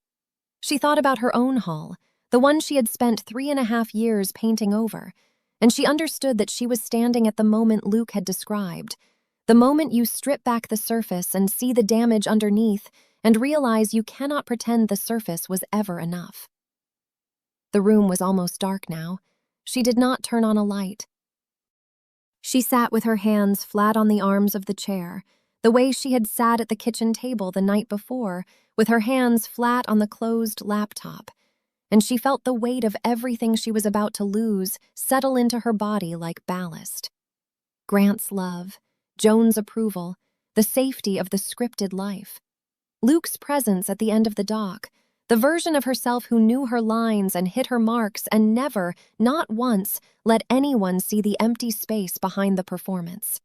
She thought about her own hull, the one she had spent 3.5 years painting over, and she understood that she was standing at the moment Luke had described, the moment you strip back the surface and see the damage underneath and realize you cannot pretend the surface was ever enough. The room was almost dark now. She did not turn on a light. She sat with her hands flat on the arms of the chair, the way she had sat at the kitchen table the night before, with her hands flat on the closed laptop, and she felt the weight of everything she was about to lose settle into her body like ballast. Grant's love, Joan's approval, the safety of the scripted life. Luke's presence at the end of the dock, the version of herself who knew her lines and hit her marks and never, not once, let anyone see the empty space behind the performance.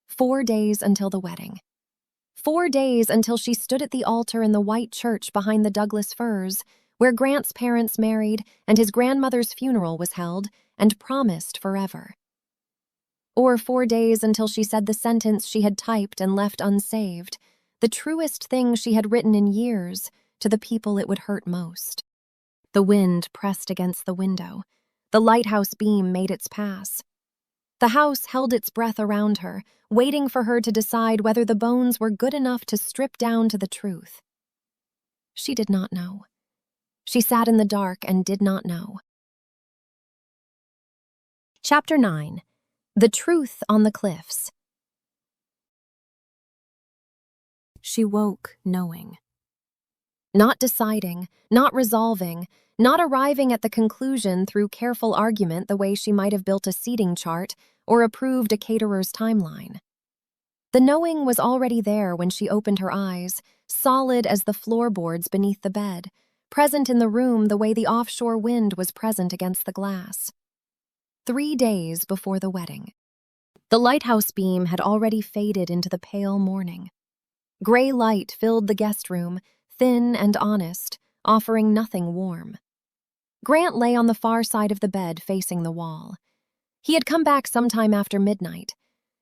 4 days until the wedding. 4 days until she stood at the altar in the white church behind the Douglas firs, where Grant's parents married and his grandmother's funeral was held, and promised forever. Or 4 days until she said the sentence she had typed and left unsaved, the truest thing she had written in years, to the people it would hurt most. The wind pressed against the window. The lighthouse beam made its pass. The house held its breath around her, waiting for her to decide whether the bones were good enough to strip down to the truth. She did not know. She sat in the dark and did not know. Chapter 9. The Truth on the Cliffs. She woke knowing. Not deciding, not resolving, not arriving at the conclusion through careful argument the way she might have built a seating chart or approved a caterer's timeline. The knowing was already there when she opened her eyes, solid as the floorboards beneath the bed, present in the room the way the offshore wind was present against the glass. 3 days before the wedding. The lighthouse beam had already faded into the pale morning. Gray light filled the guest room, thin and honest, offering nothing warm. Grant lay on the far side of the bed facing the wall. He had come back sometime after midnight.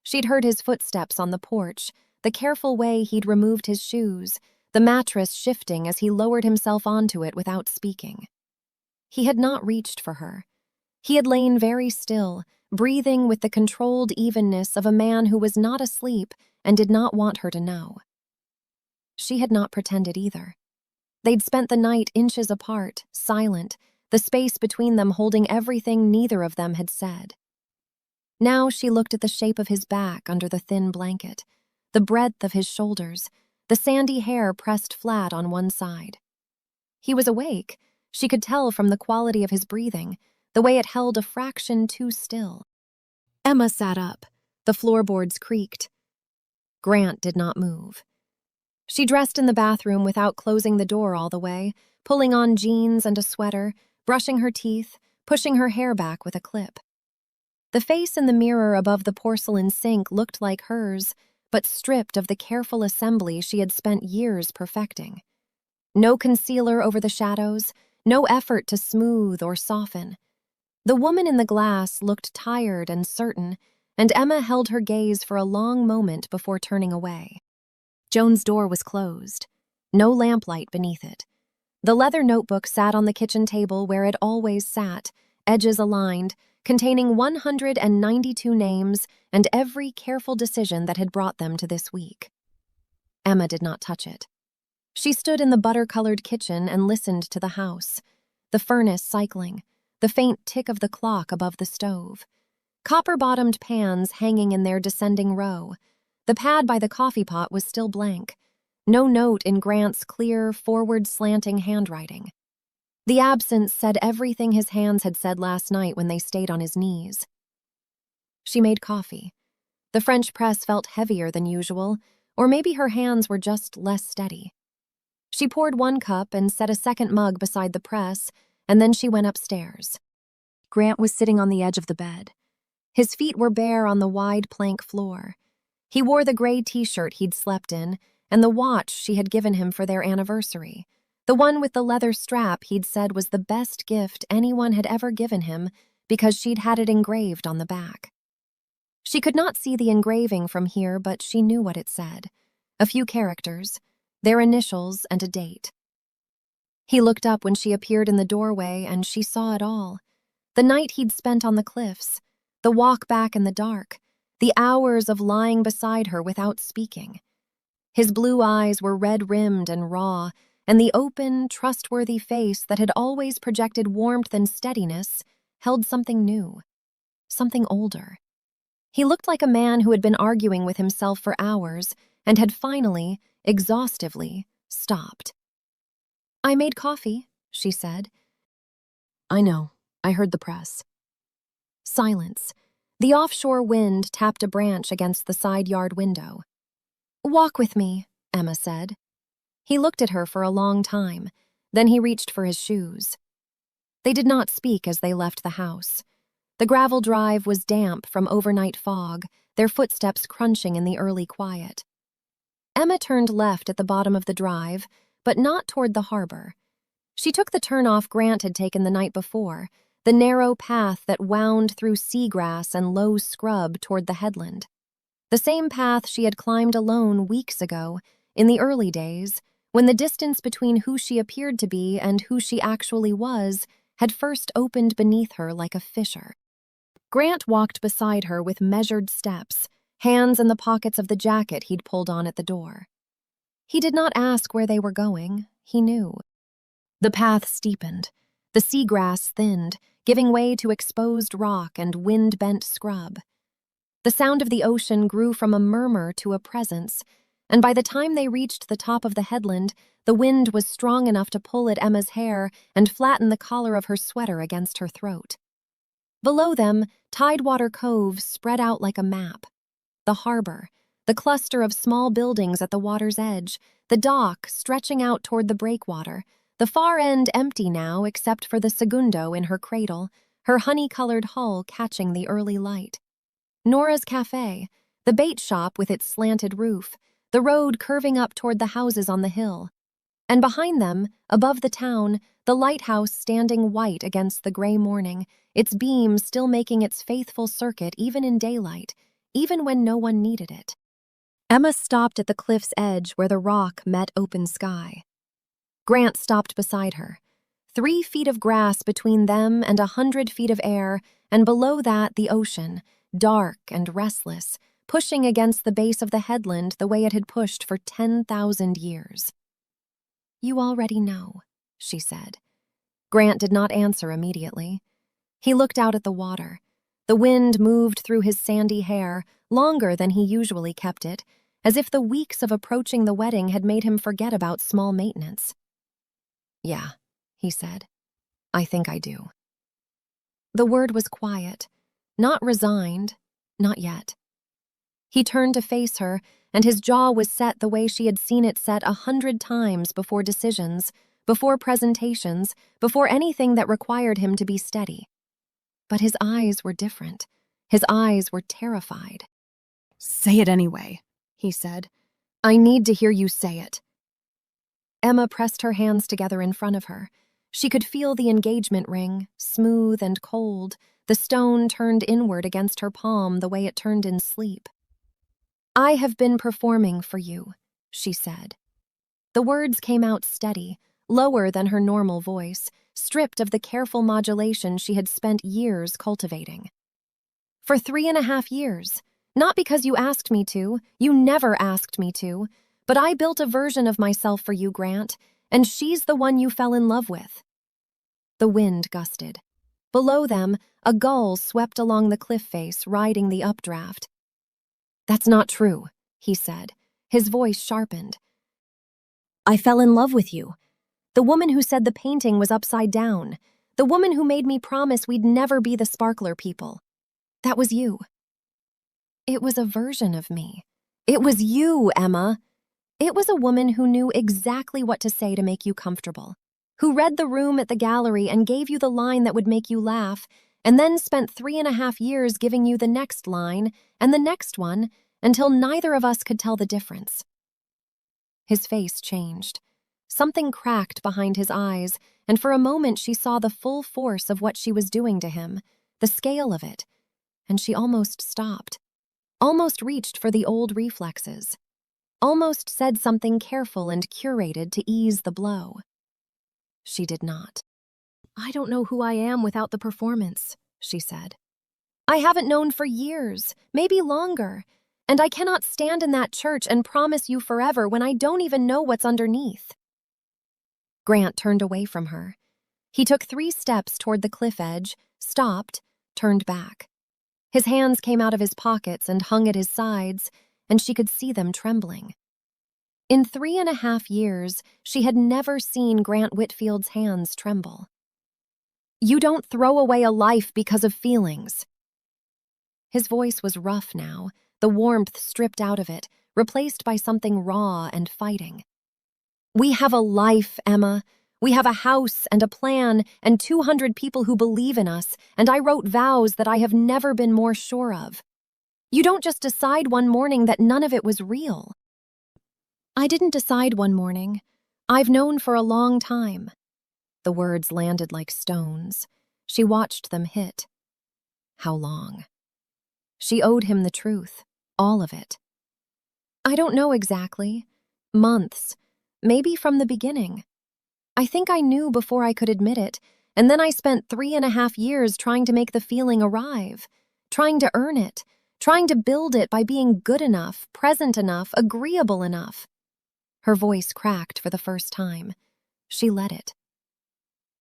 She'd heard his footsteps on the porch, the careful way he'd removed his shoes, the mattress shifting as he lowered himself onto it without speaking. He had not reached for her. He had lain very still, breathing with the controlled evenness of a man who was not asleep and did not want her to know. She had not pretended either. They'd spent the night inches apart, silent, the space between them holding everything neither of them had said. Now she looked at the shape of his back under the thin blanket, the breadth of his shoulders, the sandy hair pressed flat on one side. He was awake, she could tell from the quality of his breathing, the way it held a fraction too still. Emma sat up. The floorboards creaked. Grant did not move. She dressed in the bathroom without closing the door all the way, pulling on jeans and a sweater, brushing her teeth, pushing her hair back with a clip. The face in the mirror above the porcelain sink looked like hers, but stripped of the careful assembly she had spent years perfecting. No concealer over the shadows, no effort to smooth or soften. The woman in the glass looked tired and certain, and Emma held her gaze for a long moment before turning away. Joan's door was closed. No lamplight beneath it. The leather notebook sat on the kitchen table where it always sat, edges aligned, containing 192 names and every careful decision that had brought them to this week. Emma did not touch it. She stood in the butter-colored kitchen and listened to the house, the furnace cycling, the faint tick of the clock above the stove, copper-bottomed pans hanging in their descending row. The pad by the coffee pot was still blank, no note in Grant's clear, forward-slanting handwriting. The absence said everything his hands had said last night when they stayed on his knees. She made coffee. The French press felt heavier than usual, or maybe her hands were just less steady. She poured 1 cup and set a second mug beside the press, and then she went upstairs. Grant was sitting on the edge of the bed. His feet were bare on the wide plank floor. He wore the gray t-shirt he'd slept in, and the watch she had given him for their anniversary, the one with the leather strap he'd said was the best gift anyone had ever given him because she'd had it engraved on the back. She could not see the engraving from here, but she knew what it said. A few characters, their initials and a date. He looked up when she appeared in the doorway, and she saw it all. The night he'd spent on the cliffs, the walk back in the dark, the hours of lying beside her without speaking. His blue eyes were red-rimmed and raw, and the open, trustworthy face that had always projected warmth and steadiness held something new, something older. He looked like a man who had been arguing with himself for hours and had finally, exhaustively, stopped. "I made coffee," she said. "I know. I heard the press." Silence. The offshore wind tapped a branch against the side yard window. "Walk with me," Emma said. He looked at her for a long time, then he reached for his shoes. They did not speak as they left the house. The gravel drive was damp from overnight fog, their footsteps crunching in the early quiet. Emma turned left at the bottom of the drive, but not toward the harbor. She took the turnoff Grant had taken the night before, the narrow path that wound through seagrass and low scrub toward the headland. The same path she had climbed alone weeks ago, in the early days, when the distance between who she appeared to be and who she actually was had first opened beneath her like a fissure. Grant walked beside her with measured steps, hands in the pockets of the jacket he'd pulled on at the door. He did not ask where they were going, he knew. The path steepened. The seagrass thinned, giving way to exposed rock and wind-bent scrub. The sound of the ocean grew from a murmur to a presence, and by the time they reached the top of the headland, the wind was strong enough to pull at Emma's hair and flatten the collar of her sweater against her throat. Below them, Tidewater Cove spread out like a map. The harbor, the cluster of small buildings at the water's edge, the dock stretching out toward the breakwater, the far end empty now except for the segundo in her cradle, her honey-colored hull catching the early light. Nora's cafe, the bait shop with its slanted roof, the road curving up toward the houses on the hill. And behind them, above the town, the lighthouse standing white against the gray morning, its beam still making its faithful circuit even in daylight, even when no one needed it. Emma stopped at the cliff's edge where the rock met open sky. Grant stopped beside her. 3 feet of grass between them and 100 feet of air, and below that the ocean, dark and restless, pushing against the base of the headland the way it had pushed for 10,000 years. "You already know," she said. Grant did not answer immediately. He looked out at the water. The wind moved through his sandy hair, longer than he usually kept it, as if the weeks of approaching the wedding had made him forget about small maintenance. "Yeah," he said. "I think I do." The word was quiet, not resigned, not yet. He turned to face her, and his jaw was set the way she had seen it set 100 times before decisions, before presentations, before anything that required him to be steady. But his eyes were different. His eyes were terrified. "Say it anyway," he said. "I need to hear you say it." Emma pressed her hands together in front of her. She could feel the engagement ring, smooth and cold, the stone turned inward against her palm the way it turned in sleep. "I have been performing for you," she said. The words came out steady, lower than her normal voice, stripped of the careful modulation she had spent years cultivating. "For 3.5 years. Not because you asked me to, you never asked me to, but I built a version of myself for you, Grant, and she's the one you fell in love with." The wind gusted. Below them, a gull swept along the cliff face, riding the updraft. "That's not true," he said, his voice sharpened. "I fell in love with you. The woman who said the painting was upside down. The woman who made me promise we'd never be the sparkler people. That was you." "It was a version of me. It was you, Emma. It was a woman who knew exactly what to say to make you comfortable, who read the room at the gallery and gave you the line that would make you laugh, and then spent 3.5 years giving you the next line and the next one until neither of us could tell the difference." His face changed. Something cracked behind his eyes, and for a moment she saw the full force of what she was doing to him, the scale of it, and she almost stopped, almost reached for the old reflexes, almost said something careful and curated to ease the blow. She did not. "I don't know who I am without the performance," she said. "I haven't known for years, maybe longer, and I cannot stand in that church and promise you forever when I don't even know what's underneath." Grant turned away from her. He took 3 steps toward the cliff edge, stopped, turned back. His hands came out of his pockets and hung at his sides, and she could see them trembling. In 3.5 years, she had never seen Grant Whitfield's hands tremble. "You don't throw away a life because of feelings." His voice was rough now, the warmth stripped out of it, replaced by something raw and fighting. "We have a life, Emma. We have a house and a plan and 200 people who believe in us, and I wrote vows that I have never been more sure of. You don't just decide one morning that none of it was real." I didn't decide one morning. I've known for a long time. The words landed like stones. She watched them hit. How long? She owed him the truth, all of it. I don't know exactly. Months. Maybe from the beginning. I think I knew before I could admit it, and then I spent 3.5 years trying to make the feeling arrive, trying to earn it, trying to build it by being good enough, present enough, agreeable enough. Her voice cracked for the first time. She let it.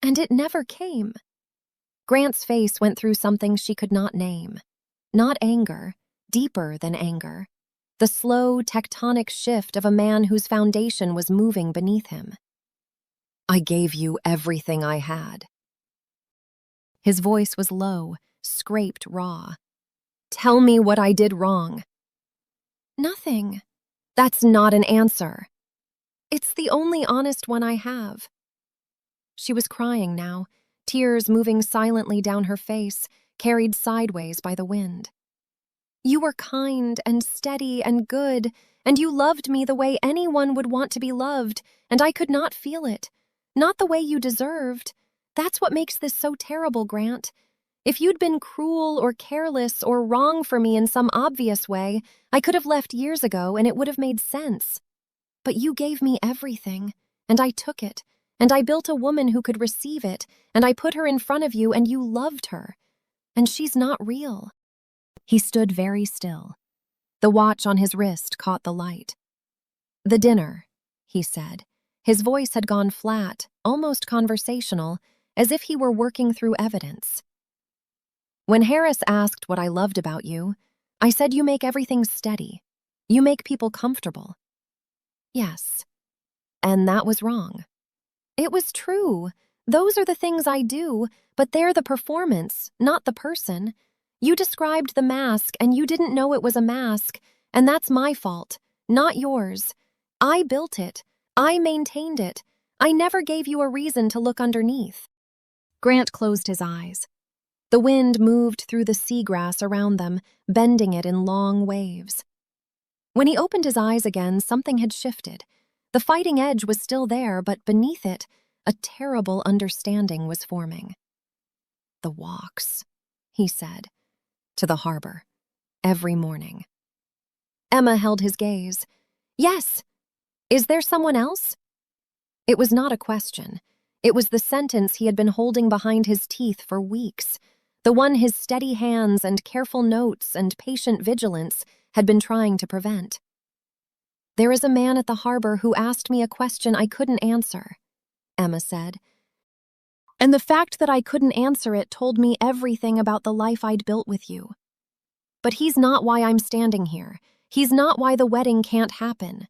And it never came. Grant's face went through something she could not name. Not anger, deeper than anger. The slow, tectonic shift of a man whose foundation was moving beneath him. I gave you everything I had. His voice was low, scraped raw. Tell me what I did wrong. Nothing. That's not an answer. It's the only honest one I have. She was crying now, tears moving silently down her face, carried sideways by the wind. You were kind and steady and good, and you loved me the way anyone would want to be loved, and I could not feel it. Not the way you deserved. That's what makes this so terrible, Grant. If you'd been cruel or careless or wrong for me in some obvious way, I could have left years ago and it would have made sense. But you gave me everything, and I took it, and I built a woman who could receive it, and I put her in front of you and you loved her. And she's not real. He stood very still. The watch on his wrist caught the light. The dinner, he said. His voice had gone flat, almost conversational, as if he were working through evidence. When Harris asked what I loved about you, I said you make everything steady. You make people comfortable. Yes. And that was wrong. It was true. Those are the things I do, but they're the performance, not the person. You described the mask, and you didn't know it was a mask, and that's my fault, not yours. I built it. I maintained it. I never gave you a reason to look underneath. Grant closed his eyes. The wind moved through the seagrass around them, bending it in long waves. When he opened his eyes again, something had shifted. The fighting edge was still there, but beneath it, a terrible understanding was forming. The walks, he said, to the harbor, every morning. Emma held his gaze. Yes. Is there someone else? It was not a question. It was the sentence he had been holding behind his teeth for weeks, the one his steady hands and careful notes and patient vigilance had been trying to prevent. There is a man at the harbor who asked me a question I couldn't answer, Emma said. And the fact that I couldn't answer it told me everything about the life I'd built with you. But he's not why I'm standing here. He's not why the wedding can't happen.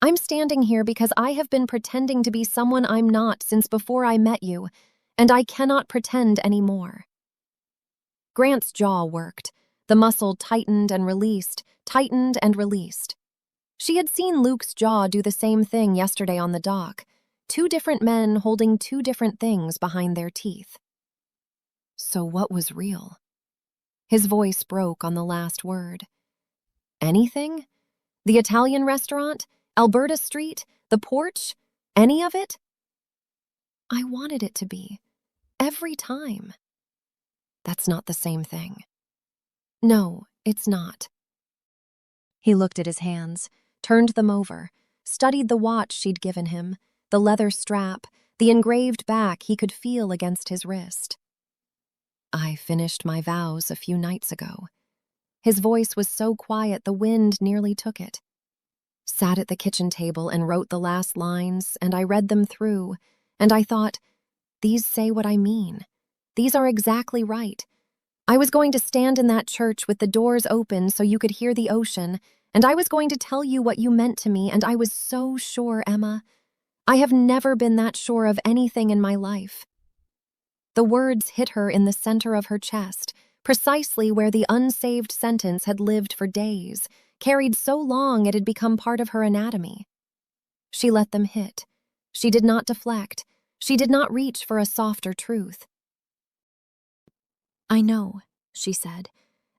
I'm standing here because I have been pretending to be someone I'm not since before I met you, and I cannot pretend anymore. Grant's jaw worked. The muscle tightened and released, tightened and released. She had seen Luke's jaw do the same thing yesterday on the dock. 2 different men holding 2 different things behind their teeth. So what was real? His voice broke on the last word. Anything? The Italian restaurant? Alberta Street? The porch? Any of it? I wanted it to be. Every time. That's not the same thing. No, it's not. He looked at his hands, turned them over, studied the watch she'd given him, the leather strap, the engraved back he could feel against his wrist. I finished my vows a few nights ago. His voice was so quiet the wind nearly took it. Sat at the kitchen table and wrote the last lines, and I read them through, and I thought, these say what I mean. These are exactly right. I was going to stand in that church with the doors open so you could hear the ocean, and I was going to tell you what you meant to me, and I was so sure, Emma. I have never been that sure of anything in my life. The words hit her in the center of her chest, precisely where the unsaved sentence had lived for days, carried so long it had become part of her anatomy. She let them hit. She did not deflect. She did not reach for a softer truth. I know, she said,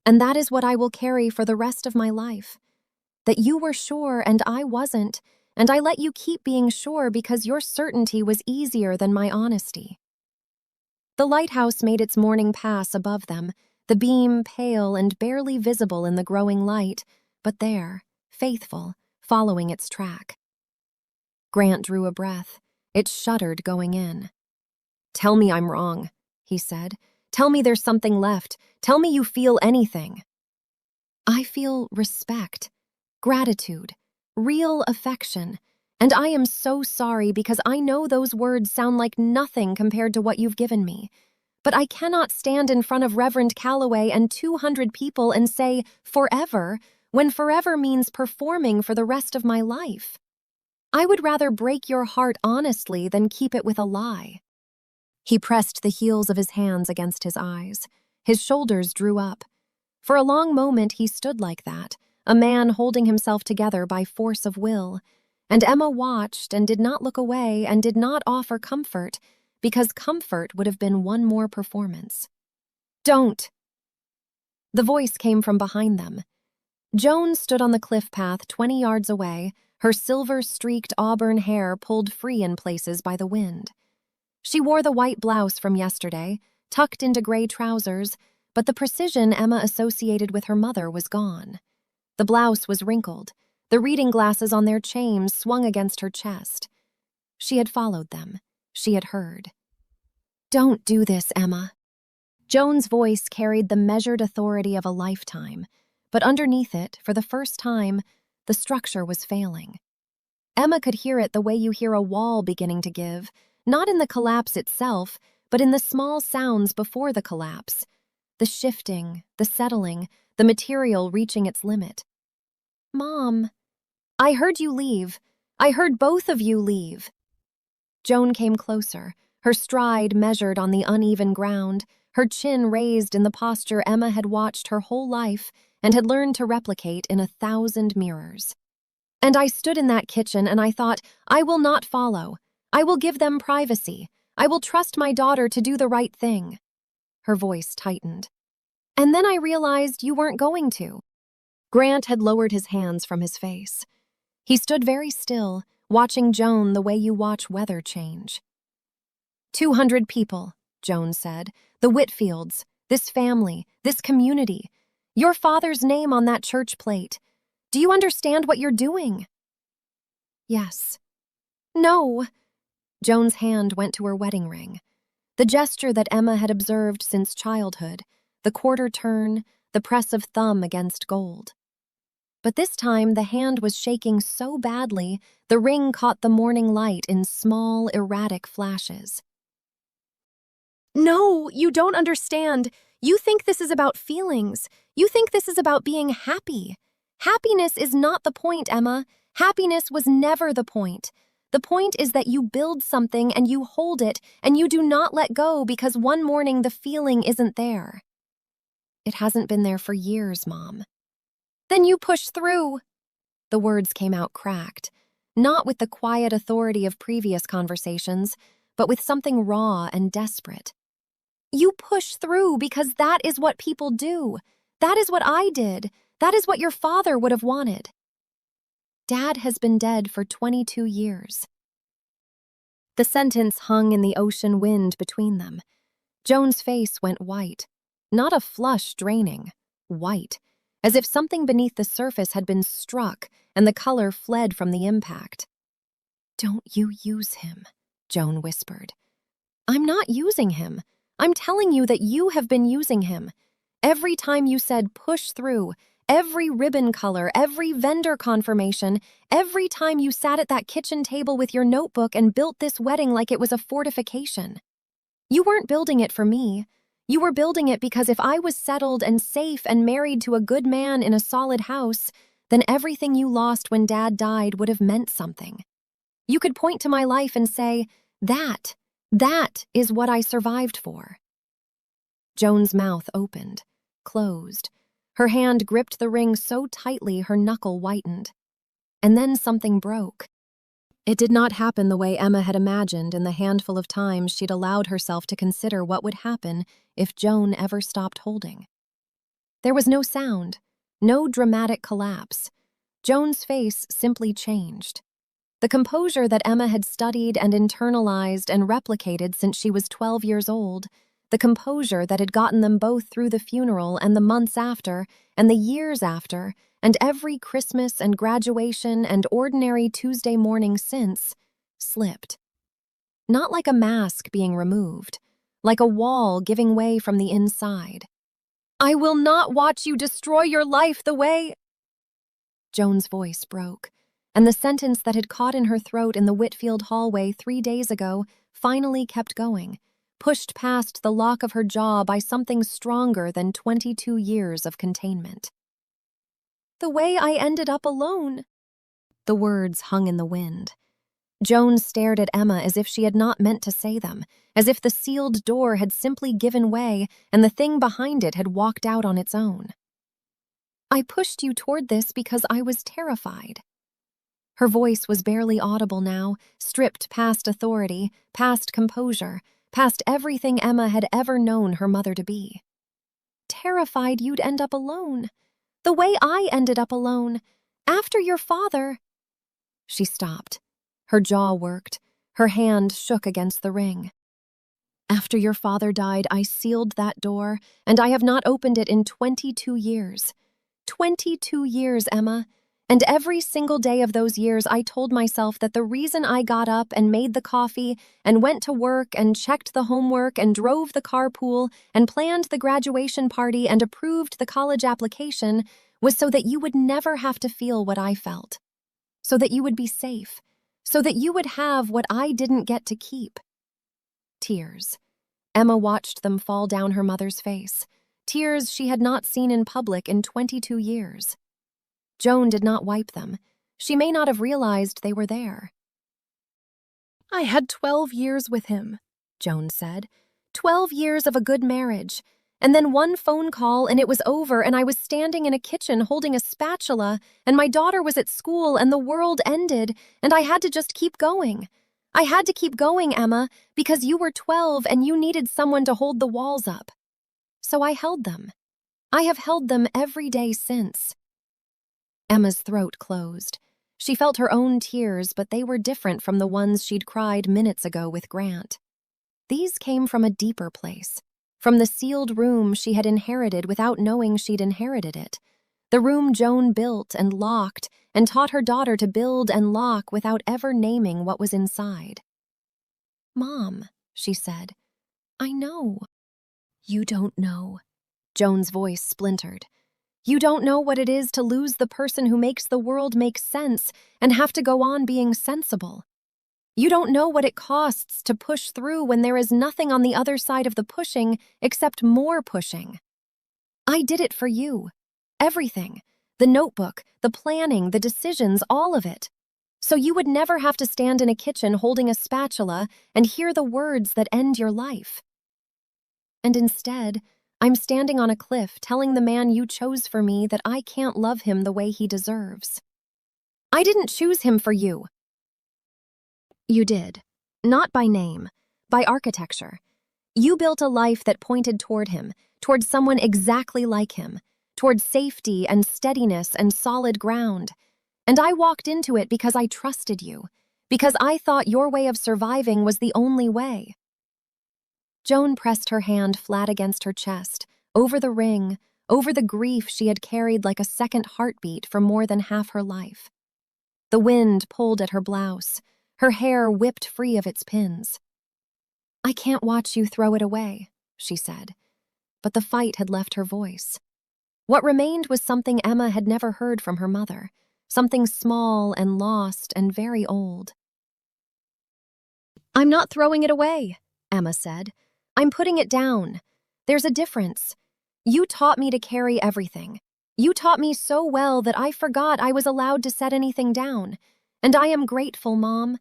and that is what I will carry for the rest of my life. That you were sure and I wasn't, and I let you keep being sure because your certainty was easier than my honesty." The lighthouse made its morning pass above them, the beam pale and barely visible in the growing light, but there, faithful, following its track. Grant drew a breath. It shuddered going in. "Tell me I'm wrong," he said. "Tell me there's something left. Tell me you feel anything." "I feel respect, gratitude, real affection, and I am so sorry because I know those words sound like nothing compared to what you've given me. But I cannot stand in front of Reverend Calloway and 200 people and say, 'forever,' when forever means performing for the rest of my life. I would rather break your heart honestly than keep it with a lie." He pressed the heels of his hands against his eyes. His shoulders drew up. For a long moment he stood like that, a man holding himself together by force of will, and Emma watched and did not look away and did not offer comfort, because comfort would have been one more performance. "Don't!" The voice came from behind them. Joan stood on the cliff path 20 yards away, her silver-streaked auburn hair pulled free in places by the wind. She wore the white blouse from yesterday, tucked into gray trousers, but the precision Emma associated with her mother was gone. The blouse was wrinkled, the reading glasses on their chains swung against her chest. She had followed them. She had heard. "Don't do this, Emma." Joan's voice carried the measured authority of a lifetime, but underneath it, for the first time, the structure was failing. Emma could hear it the way you hear a wall beginning to give, not in the collapse itself, but in the small sounds before the collapse. The shifting, the settling, the material reaching its limit. "Mom, I heard you leave. I heard both of you leave." Joan came closer, her stride measured on the uneven ground, her chin raised in the posture Emma had watched her whole life and had learned to replicate in 1,000 mirrors. "And I stood in that kitchen and I thought, I will not follow. I will give them privacy. I will trust my daughter to do the right thing." Her voice tightened. "And then I realized you weren't going to." Grant had lowered his hands from his face. He stood very still, watching Joan the way you watch weather change. 200 people, Joan said. "The Whitfields, this family, this community. Your father's name on that church plate. Do you understand what you're doing?" "Yes." "No." Joan's hand went to her wedding ring. The gesture that Emma had observed since childhood, the quarter turn, the press of thumb against gold. But this time the hand was shaking so badly, the ring caught the morning light in small, erratic flashes. "No, you don't understand. You think this is about feelings. You think this is about being happy. Happiness is not the point, Emma. Happiness was never the point. The point is that you build something and you hold it and you do not let go because one morning the feeling isn't there." "It hasn't been there for years, Mom." "Then you push through." The words came out cracked, not with the quiet authority of previous conversations, but with something raw and desperate. "You push through because that is what people do. That is what I did. That is what your father would have wanted." "Dad has been dead for 22 years. The sentence hung in the ocean wind between them. Joan's face went white, not a flush draining, white, as if something beneath the surface had been struck and the color fled from the impact. "Don't you use him," Joan whispered. "I'm not using him. I'm telling you that you have been using him. Every time you said push through, every ribbon color, every vendor confirmation, every time you sat at that kitchen table with your notebook and built this wedding like it was a fortification. You weren't building it for me. You were building it because if I was settled and safe and married to a good man in a solid house, then everything you lost when Dad died would have meant something. You could point to my life and say, that is what I survived for." Joan's mouth opened, closed. Her hand gripped the ring so tightly her knuckle whitened. And then something broke. It did not happen the way Emma had imagined in the handful of times she'd allowed herself to consider what would happen if Joan ever stopped holding. There was no sound, no dramatic collapse. Joan's face simply changed. The composure that Emma had studied and internalized and replicated since she was 12 years old, the composure that had gotten them both through the funeral and the months after, and the years after, and every Christmas and graduation and ordinary Tuesday morning since, slipped. Not like a mask being removed, like a wall giving way from the inside. "I will not watch you destroy your life the way—" Joan's voice broke, and the sentence that had caught in her throat in the Whitfield hallway 3 days ago finally kept going, pushed past the lock of her jaw by something stronger than 22 years of containment. "The way I ended up alone." The words hung in the wind. Joan stared at Emma as if she had not meant to say them, as if the sealed door had simply given way and the thing behind it had walked out on its own. "I pushed you toward this because I was terrified." Her voice was barely audible now, stripped past authority, past composure, past everything Emma had ever known her mother to be. "Terrified you'd end up alone. The way I ended up alone. After your father—" She stopped. Her jaw worked. Her hand shook against the ring. "After your father died, I sealed that door, and I have not opened it in 22 years. 22 years, Emma. And every single day of those years, I told myself that the reason I got up and made the coffee and went to work and checked the homework and drove the carpool and planned the graduation party and approved the college application was so that you would never have to feel what I felt. So that you would be safe. So that you would have what I didn't get to keep." Tears. Emma watched them fall down her mother's face. Tears she had not seen in public in 22 years. Joan did not wipe them. She may not have realized they were there. "I had 12 years with him," Joan said. 12 years of a good marriage. And then one phone call and it was over and I was standing in a kitchen holding a spatula and my daughter was at school and the world ended and I had to just keep going. I had to keep going, Emma, because you were 12 and you needed someone to hold the walls up. So I held them. I have held them every day since." Emma's throat closed. She felt her own tears, but they were different from the ones she'd cried minutes ago with Grant. These came from a deeper place, from the sealed room she had inherited without knowing she'd inherited it, the room Joan built and locked and taught her daughter to build and lock without ever naming what was inside. "Mom," she said, "I know." "You don't know." Joan's voice splintered. "You don't know what it is to lose the person who makes the world make sense and have to go on being sensible. You don't know what it costs to push through when there is nothing on the other side of the pushing except more pushing. I did it for you. Everything. The notebook, the planning, the decisions, all of it. So you would never have to stand in a kitchen holding a spatula and hear the words that end your life. And instead, I'm standing on a cliff telling the man you chose for me that I can't love him the way he deserves. I didn't choose him for you." "You did. Not by name, by architecture. You built a life that pointed toward him, toward someone exactly like him, toward safety and steadiness and solid ground. And I walked into it because I trusted you, because I thought your way of surviving was the only way." Joan pressed her hand flat against her chest, over the ring, over the grief she had carried like a second heartbeat for more than half her life. The wind pulled at her blouse, her hair whipped free of its pins. "I can't watch you throw it away," she said. But the fight had left her voice. What remained was something Emma had never heard from her mother, something small and lost and very old. "I'm not throwing it away," Emma said. "I'm putting it down. There's a difference. You taught me to carry everything. You taught me so well that I forgot I was allowed to set anything down. And I am grateful, Mom.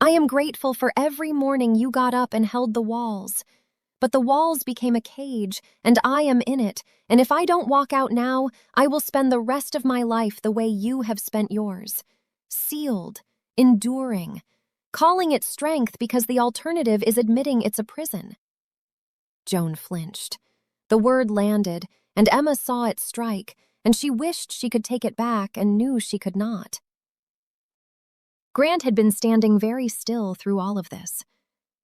I am grateful for every morning you got up and held the walls. But the walls became a cage, and I am in it, and if I don't walk out now, I will spend the rest of my life the way you have spent yours. Sealed, enduring, calling it strength because the alternative is admitting it's a prison." Joan flinched. The word landed, and Emma saw it strike, and she wished she could take it back and knew she could not. Grant had been standing very still through all of this.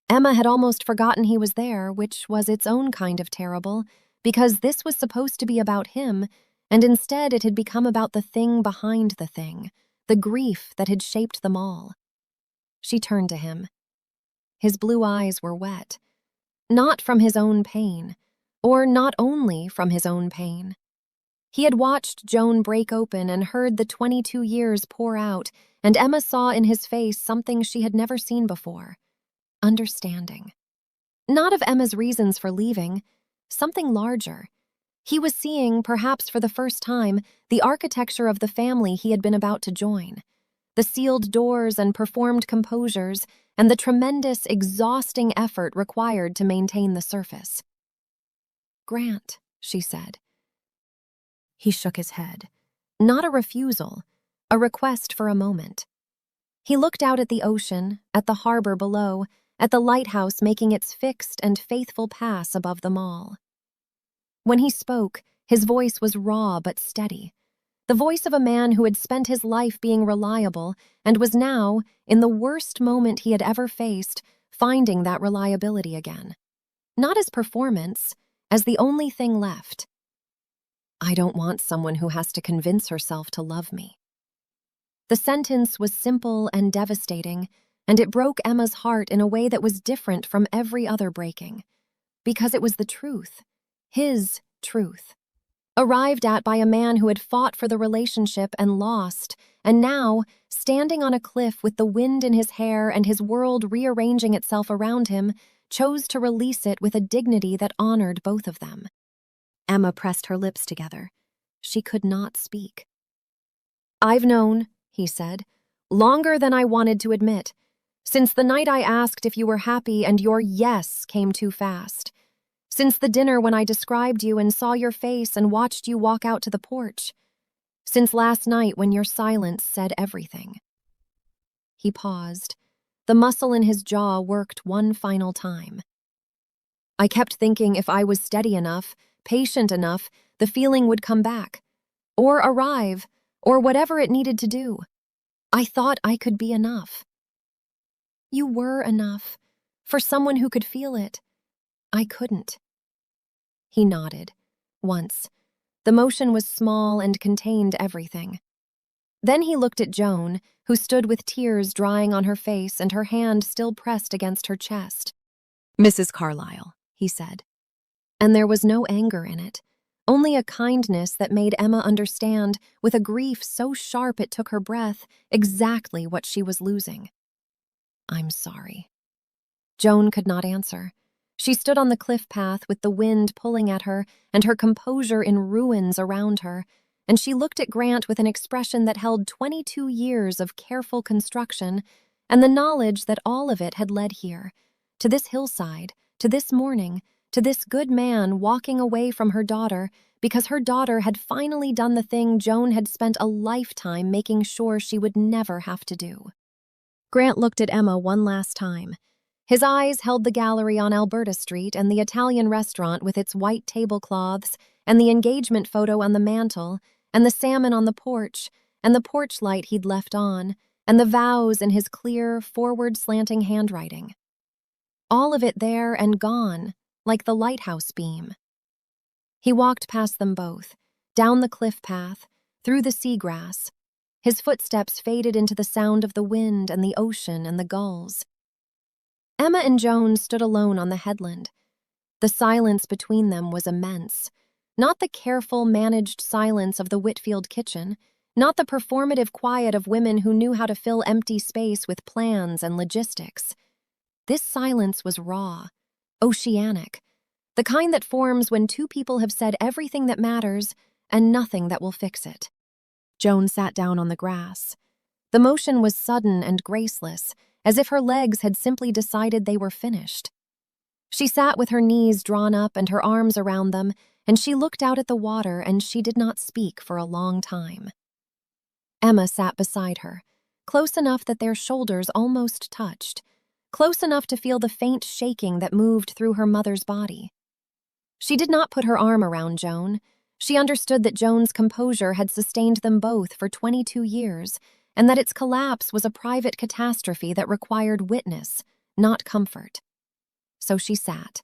Emma had almost forgotten he was there, which was its own kind of terrible, because this was supposed to be about him, and instead it had become about the thing behind the thing, the grief that had shaped them all. She turned to him. His blue eyes were wet, not from his own pain, or not only from his own pain. He had watched Joan break open and heard the 22 years pour out, and Emma saw in his face something she had never seen before. Understanding. Not of Emma's reasons for leaving, something larger. He was seeing, perhaps for the first time, the architecture of the family he had been about to join. The sealed doors and performed composures, and the tremendous, exhausting effort required to maintain the surface. "Grant," she said. He shook his head. Not a refusal, a request for a moment. He looked out at the ocean, at the harbor below, at the lighthouse making its fixed and faithful pass above them all. When he spoke, his voice was raw but steady. The voice of a man who had spent his life being reliable and was now, in the worst moment he had ever faced, finding that reliability again. Not as performance, as the only thing left. "I don't want someone who has to convince herself to love me." The sentence was simple and devastating, and it broke Emma's heart in a way that was different from every other breaking. Because it was the truth. His truth. Arrived at by a man who had fought for the relationship and lost, and now, standing on a cliff with the wind in his hair and his world rearranging itself around him, chose to release it with a dignity that honored both of them. Emma pressed her lips together. She could not speak. "I've known," he said, "longer than I wanted to admit. Since the night I asked if you were happy and your yes came too fast. Since the dinner when I described you and saw your face and watched you walk out to the porch. Since last night when your silence said everything." He paused. The muscle in his jaw worked one final time. "I kept thinking if I was steady enough, patient enough, the feeling would come back. Or arrive, or whatever it needed to do. I thought I could be enough." "You were enough. For someone who could feel it. I couldn't." He nodded. Once. The motion was small and contained everything. Then he looked at Joan, who stood with tears drying on her face and her hand still pressed against her chest. "Mrs. Carlisle," he said. And there was no anger in it, only a kindness that made Emma understand, with a grief so sharp it took her breath, exactly what she was losing. "I'm sorry." Joan could not answer. She stood on the cliff path with the wind pulling at her and her composure in ruins around her, and she looked at Grant with an expression that held 22 years of careful construction and the knowledge that all of it had led here, to this hillside, to this morning, to this good man walking away from her daughter because her daughter had finally done the thing Joan had spent a lifetime making sure she would never have to do. Grant looked at Emma one last time. His eyes held the gallery on Alberta Street and the Italian restaurant with its white tablecloths and the engagement photo on the mantel and the salmon on the porch and the porch light he'd left on and the vows in his clear, forward-slanting handwriting. All of it there and gone, like the lighthouse beam. He walked past them both, down the cliff path, through the seagrass. His footsteps faded into the sound of the wind and the ocean and the gulls. Emma and Joan stood alone on the headland. The silence between them was immense. Not the careful, managed silence of the Whitfield kitchen, not the performative quiet of women who knew how to fill empty space with plans and logistics. This silence was raw, oceanic, the kind that forms when two people have said everything that matters and nothing that will fix it. Joan sat down on the grass. The motion was sudden and graceless, as if her legs had simply decided they were finished. She sat with her knees drawn up and her arms around them, and she looked out at the water and she did not speak for a long time. Emma sat beside her, close enough that their shoulders almost touched, close enough to feel the faint shaking that moved through her mother's body. She did not put her arm around Joan. She understood that Joan's composure had sustained them both for 22 years, and that its collapse was a private catastrophe that required witness, not comfort. So she sat,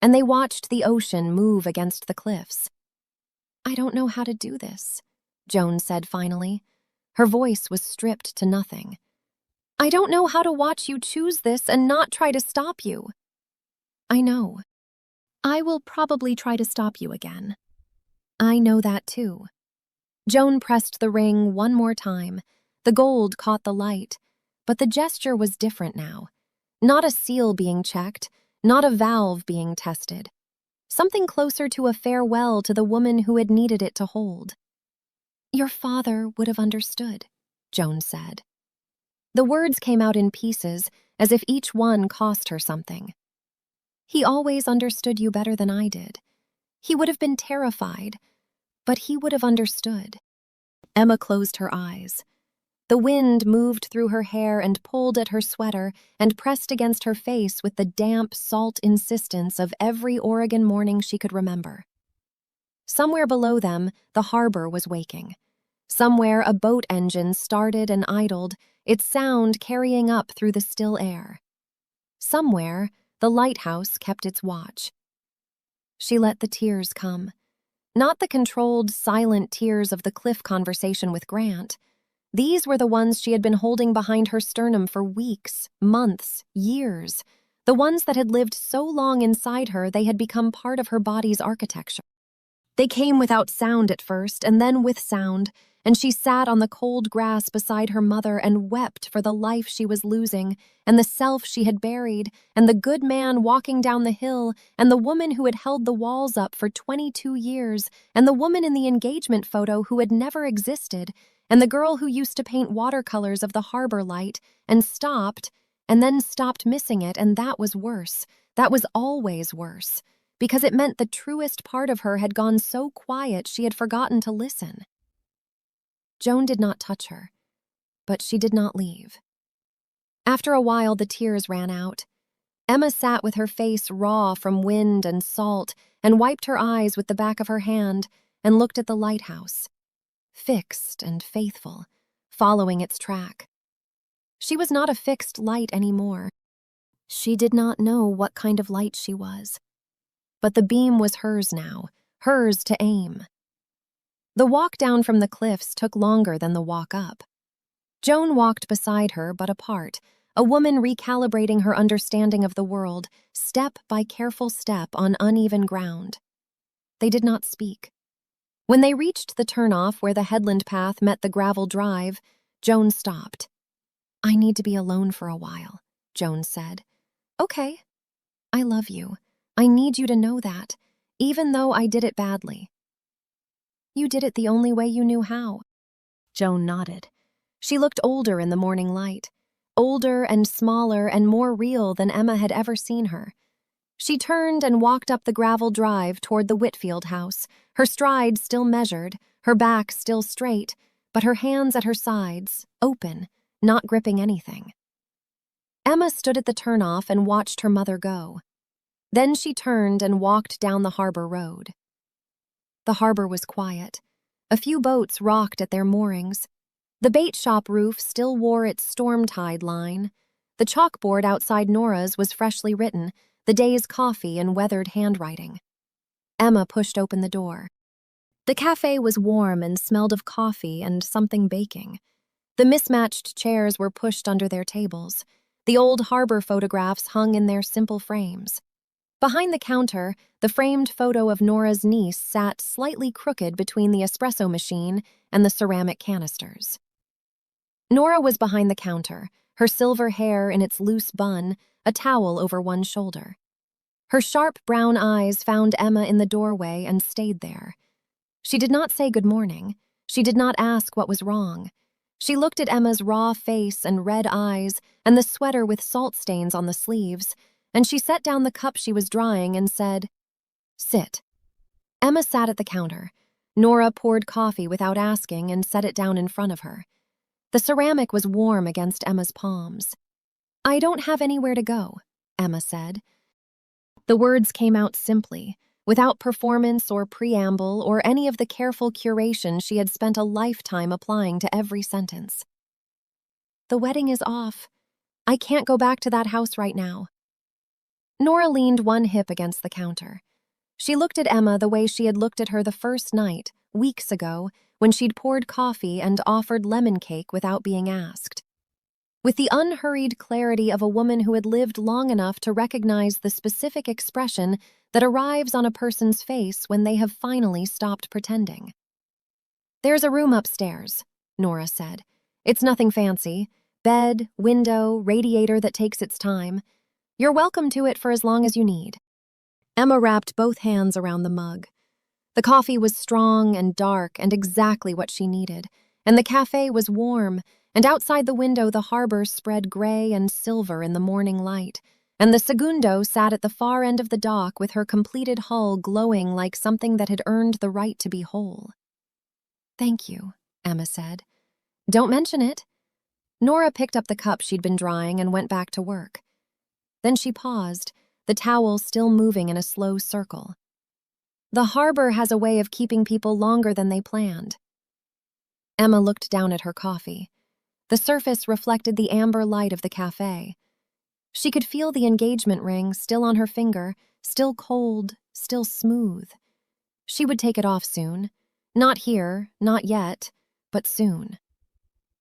and they watched the ocean move against the cliffs. "I don't know how to do this," Joan said finally. Her voice was stripped to nothing. "I don't know how to watch you choose this and not try to stop you." "I know. I will probably try to stop you again." "I know that too." Joan pressed the ring one more time. The gold caught the light, but the gesture was different now. Not a seal being checked, not a valve being tested. Something closer to a farewell to the woman who had needed it to hold. "Your father would have understood," Joan said. The words came out in pieces, as if each one cost her something. "He always understood you better than I did. He would have been terrified, but he would have understood." Emma closed her eyes. The wind moved through her hair and pulled at her sweater and pressed against her face with the damp, salt insistence of every Oregon morning she could remember. Somewhere below them, the harbor was waking. Somewhere a boat engine started and idled, its sound carrying up through the still air. Somewhere, the lighthouse kept its watch. She let the tears come. Not the controlled, silent tears of the cliff conversation with Grant. These were the ones she had been holding behind her sternum for weeks, months, years. The ones that had lived so long inside her they had become part of her body's architecture. They came without sound at first, and then with sound, and she sat on the cold grass beside her mother and wept for the life she was losing, and the self she had buried, and the good man walking down the hill, and the woman who had held the walls up for 22 years, and the woman in the engagement photo who had never existed, and the girl who used to paint watercolors of the harbor light, and then stopped missing it, and that was worse. That was always worse, because it meant the truest part of her had gone so quiet she had forgotten to listen. Joan did not touch her, but she did not leave. After a while, the tears ran out. Emma sat with her face raw from wind and salt and wiped her eyes with the back of her hand and looked at the lighthouse, fixed and faithful, following its track. She was not a fixed light anymore. She did not know what kind of light she was. But the beam was hers now, hers to aim. The walk down from the cliffs took longer than the walk up. Joan walked beside her, but apart, a woman recalibrating her understanding of the world, step by careful step on uneven ground. They did not speak. When they reached the turnoff where the headland path met the gravel drive, Joan stopped. "I need to be alone for a while," Joan said. "Okay. I love you. I need you to know that, even though I did it badly." "You did it the only way you knew how." Joan nodded. She looked older in the morning light, older and smaller and more real than Emma had ever seen her. She turned and walked up the gravel drive toward the Whitfield house, her stride still measured, her back still straight, but her hands at her sides, open, not gripping anything. Emma stood at the turnoff and watched her mother go. Then she turned and walked down the harbor road. The harbor was quiet. A few boats rocked at their moorings. The bait shop roof still wore its storm tide line. The chalkboard outside Nora's was freshly written, the day's coffee in weathered handwriting. Emma pushed open the door. The cafe was warm and smelled of coffee and something baking. The mismatched chairs were pushed under their tables. The old harbor photographs hung in their simple frames. Behind the counter, the framed photo of Nora's niece sat slightly crooked between the espresso machine and the ceramic canisters. Nora was behind the counter, her silver hair in its loose bun, a towel over one shoulder. Her sharp brown eyes found Emma in the doorway and stayed there. She did not say good morning. She did not ask what was wrong. She looked at Emma's raw face and red eyes and the sweater with salt stains on the sleeves, and she set down the cup she was drying and said, "Sit." Emma sat at the counter. Nora poured coffee without asking and set it down in front of her. The ceramic was warm against Emma's palms. "I don't have anywhere to go," Emma said. The words came out simply, without performance or preamble or any of the careful curation she had spent a lifetime applying to every sentence. The wedding is off. I can't go back to that house right now." Nora leaned one hip against the counter. She looked at Emma the way she had looked at her the first night, weeks ago, when she'd poured coffee and offered lemon cake without being asked. With the unhurried clarity of a woman who had lived long enough to recognize the specific expression that arrives on a person's face when they have finally stopped pretending. "There's a room upstairs," Nora said. "It's nothing fancy. Bed, window, radiator that takes its time. You're welcome to it for as long as you need." Emma wrapped both hands around the mug. The coffee was strong and dark and exactly what she needed, and the cafe was warm, and outside the window the harbor spread gray and silver in the morning light, and the segundo sat at the far end of the dock with her completed hull glowing like something that had earned the right to be whole. "Thank you," Emma said. "Don't mention it." Nora picked up the cup she'd been drying and went back to work. Then she paused, the towel still moving in a slow circle. "The harbor has a way of keeping people longer than they planned." Emma looked down at her coffee. The surface reflected the amber light of the cafe. She could feel the engagement ring still on her finger, still cold, still smooth. She would take it off soon. Not here, not yet, but soon.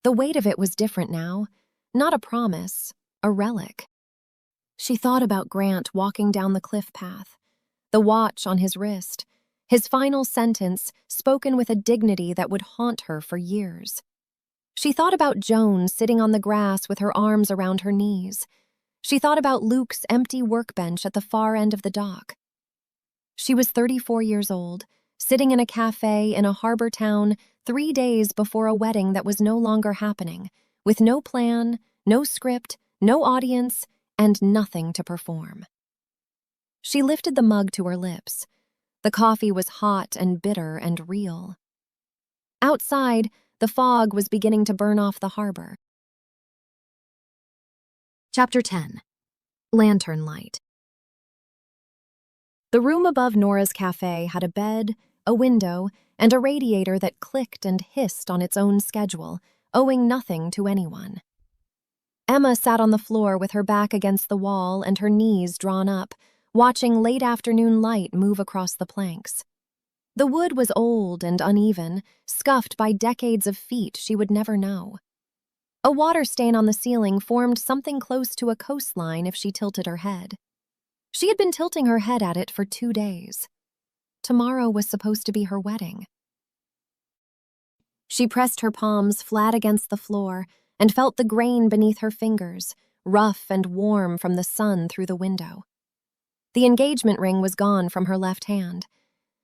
The weight of it was different now. Not a promise, a relic. She thought about Grant walking down the cliff path, the watch on his wrist, his final sentence spoken with a dignity that would haunt her for years. She thought about Joan sitting on the grass with her arms around her knees. She thought about Luke's empty workbench at the far end of the dock. She was 34 years old, sitting in a cafe in a harbor town 3 days before a wedding that was no longer happening, with no plan, no script, no audience, and nothing to perform. She lifted the mug to her lips. The coffee was hot and bitter and real. Outside, the fog was beginning to burn off the harbor. Chapter 10. Lantern Light. The room above Nora's cafe had a bed, a window, and a radiator that clicked and hissed on its own schedule, owing nothing to anyone. Emma sat on the floor with her back against the wall and her knees drawn up, watching late afternoon light move across the planks. The wood was old and uneven, scuffed by decades of feet she would never know. A water stain on the ceiling formed something close to a coastline if she tilted her head. She had been tilting her head at it for 2 days. Tomorrow was supposed to be her wedding. She pressed her palms flat against the floor and felt the grain beneath her fingers, rough and warm from the sun through the window. The engagement ring was gone from her left hand.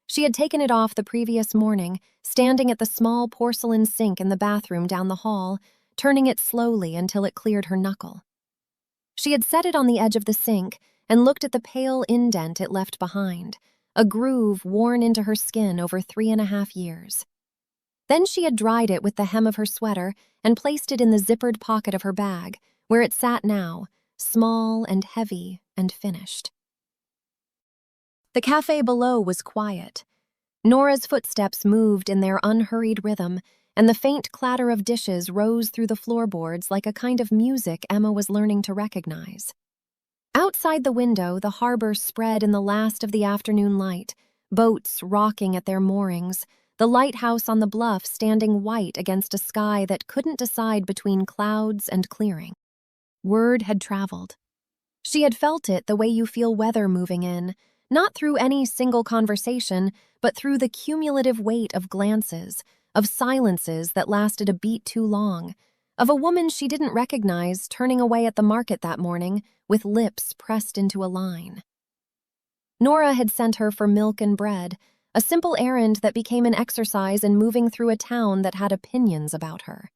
She had taken it off the previous morning, standing at the small porcelain sink in the bathroom down the hall, turning it slowly until it cleared her knuckle. She had set it on the edge of the sink and looked at the pale indent it left behind, a groove worn into her skin over 3.5 years. Then she had dried it with the hem of her sweater and placed it in the zippered pocket of her bag, where it sat now, small and heavy and finished. The cafe below was quiet. Nora's footsteps moved in their unhurried rhythm, and the faint clatter of dishes rose through the floorboards like a kind of music Emma was learning to recognize. Outside the window, the harbor spread in the last of the afternoon light, boats rocking at their moorings, the lighthouse on the bluff standing white against a sky that couldn't decide between clouds and clearing. Word had traveled. She had felt it the way you feel weather moving in, not through any single conversation, but through the cumulative weight of glances, of silences that lasted a beat too long, of a woman she didn't recognize turning away at the market that morning with lips pressed into a line. Nora had sent her for milk and bread, a simple errand that became an exercise in moving through a town that had opinions about her.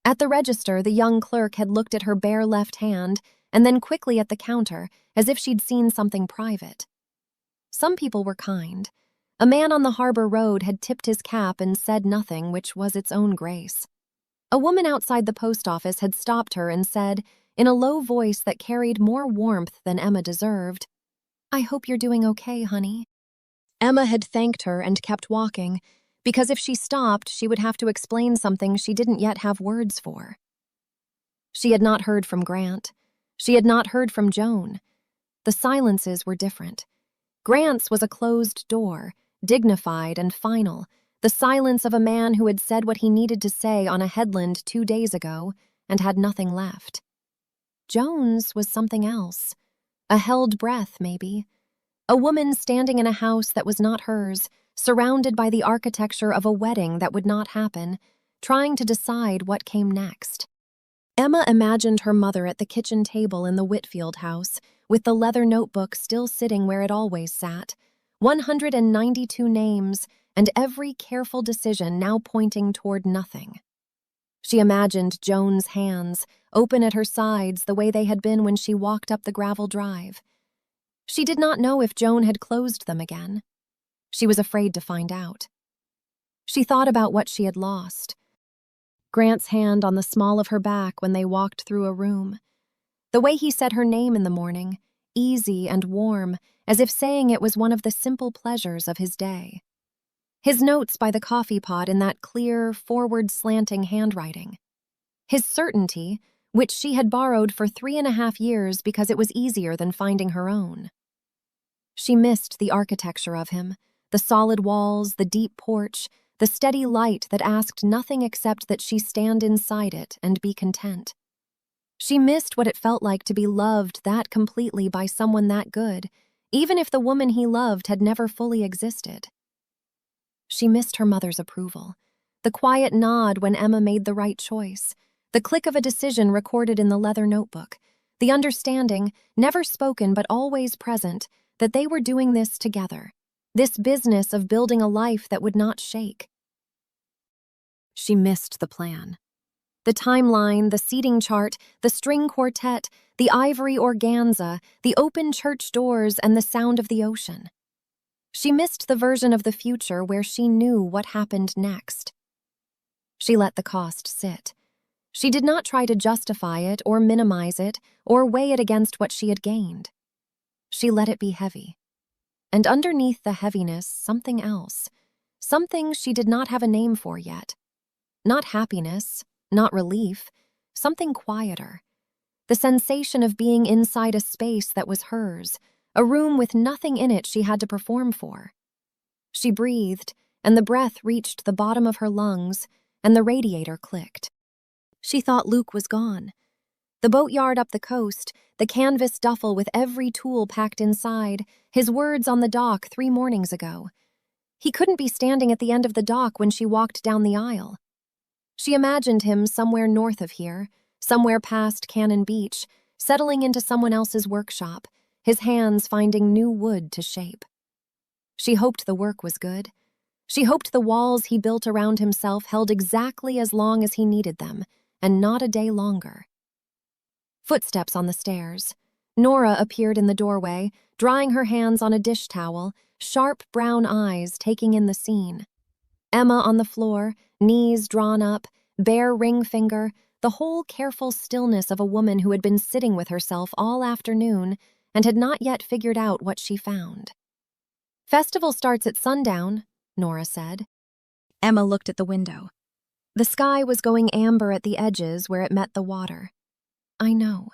At the register, the young clerk had looked at her bare left hand and then quickly at the counter, as if she'd seen something private. Some people were kind. A man on the harbor road had tipped his cap and said nothing, which was its own grace. A woman outside the post office had stopped her and said, in a low voice that carried more warmth than Emma deserved, "I hope you're doing okay, honey." Emma had thanked her and kept walking, because if she stopped, she would have to explain something she didn't yet have words for. She had not heard from Grant. She had not heard from Joan. The silences were different. Grant's was a closed door, dignified and final, the silence of a man who had said what he needed to say on a headland 2 days ago and had nothing left. Joan's was something else. A held breath, maybe. A woman standing in a house that was not hers, surrounded by the architecture of a wedding that would not happen, trying to decide what came next. Emma imagined her mother at the kitchen table in the Whitfield house, with the leather notebook still sitting where it always sat, 192 names, and every careful decision now pointing toward nothing. She imagined Joan's hands, open at her sides the way they had been when she walked up the gravel drive. She did not know if Joan had closed them again. She was afraid to find out. She thought about what she had lost. Grant's hand on the small of her back when they walked through a room. The way he said her name in the morning, easy and warm, as if saying it was one of the simple pleasures of his day. His notes by the coffee pot in that clear, forward-slanting handwriting. His certainty, which she had borrowed for 3.5 years because it was easier than finding her own. She missed the architecture of him, the solid walls, the deep porch, the steady light that asked nothing except that she stand inside it and be content. She missed what it felt like to be loved that completely by someone that good, even if the woman he loved had never fully existed. She missed her mother's approval, the quiet nod when Emma made the right choice, the click of a decision recorded in the leather notebook, the understanding, never spoken but always present, that they were doing this together, this business of building a life that would not shake. She missed the plan. The timeline, the seating chart, the string quartet, the ivory organza, the open church doors, and the sound of the ocean. She missed the version of the future where she knew what happened next. She let the cost sit. She did not try to justify it or minimize it or weigh it against what she had gained. She let it be heavy. And underneath the heaviness, something else. Something she did not have a name for yet. Not happiness, not relief, something quieter. The sensation of being inside a space that was hers, a room with nothing in it she had to perform for. She breathed, and the breath reached the bottom of her lungs, and the radiator clicked. She thought Luke was gone. The boatyard up the coast, the canvas duffel with every tool packed inside, his words on the dock 3 mornings ago. He couldn't be standing at the end of the dock when she walked down the aisle. She imagined him somewhere north of here, somewhere past Cannon Beach, settling into someone else's workshop, his hands finding new wood to shape. She hoped the work was good. She hoped the walls he built around himself held exactly as long as he needed them, and not a day longer. Footsteps on the stairs. Nora appeared in the doorway, drying her hands on a dish towel, sharp brown eyes taking in the scene. Emma on the floor, knees drawn up, bare ring finger, the whole careful stillness of a woman who had been sitting with herself all afternoon and had not yet figured out what she found. "Festival starts at sundown," Nora said. Emma looked at the window. The sky was going amber at the edges where it met the water. "I know."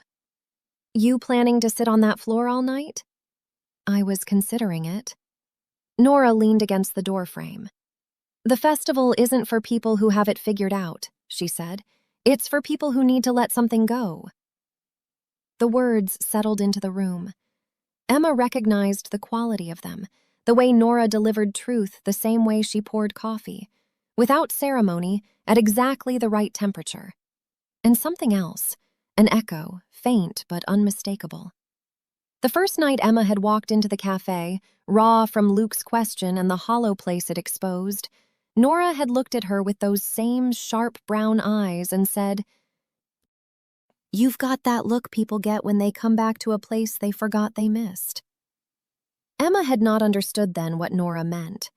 "You planning to sit on that floor all night?" "I was considering it." Nora leaned against the doorframe. "The festival isn't for people who have it figured out," she said. "It's for people who need to let something go." The words settled into the room. Emma recognized the quality of them, the way Nora delivered truth the same way she poured coffee, without ceremony, at exactly the right temperature. And something else, an echo, faint but unmistakable. The first night Emma had walked into the cafe, raw from Luke's question and the hollow place it exposed, Nora had looked at her with those same sharp brown eyes and said, "You've got that look people get when they come back to a place they forgot they missed." Emma had not understood then what Nora meant.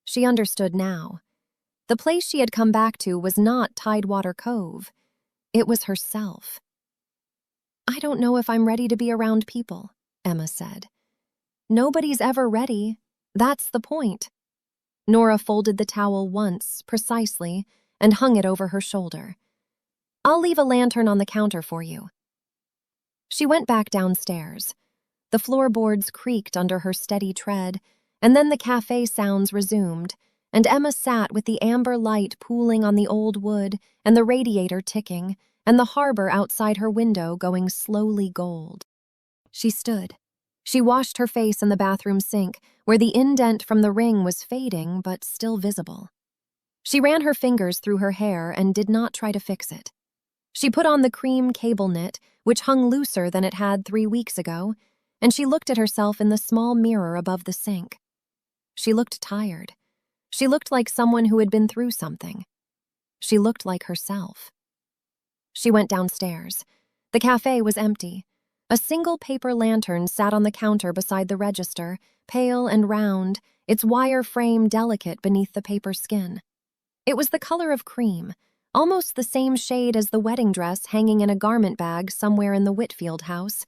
She understood now. The place she had come back to was not Tidewater Cove. It was herself. "I don't know if I'm ready to be around people," Emma said. "Nobody's ever ready. That's the point." Nora folded the towel once, precisely, and hung it over her shoulder. I'll leave a lantern on the counter for you." She went back downstairs. The floorboards creaked under her steady tread, and then the cafe sounds resumed, and Emma sat with the amber light pooling on the old wood and the radiator ticking, and the harbor outside her window going slowly gold. She stood. She washed her face in the bathroom sink, where the indent from the ring was fading but still visible. She ran her fingers through her hair and did not try to fix it. She put on the cream cable knit, which hung looser than it had 3 weeks ago, and she looked at herself in the small mirror above the sink. She looked tired. She looked like someone who had been through something. She looked like herself. She went downstairs. The cafe was empty. A single paper lantern sat on the counter beside the register, pale and round, its wire frame delicate beneath the paper skin. It was the color of cream, almost the same shade as the wedding dress hanging in a garment bag somewhere in the Whitfield house,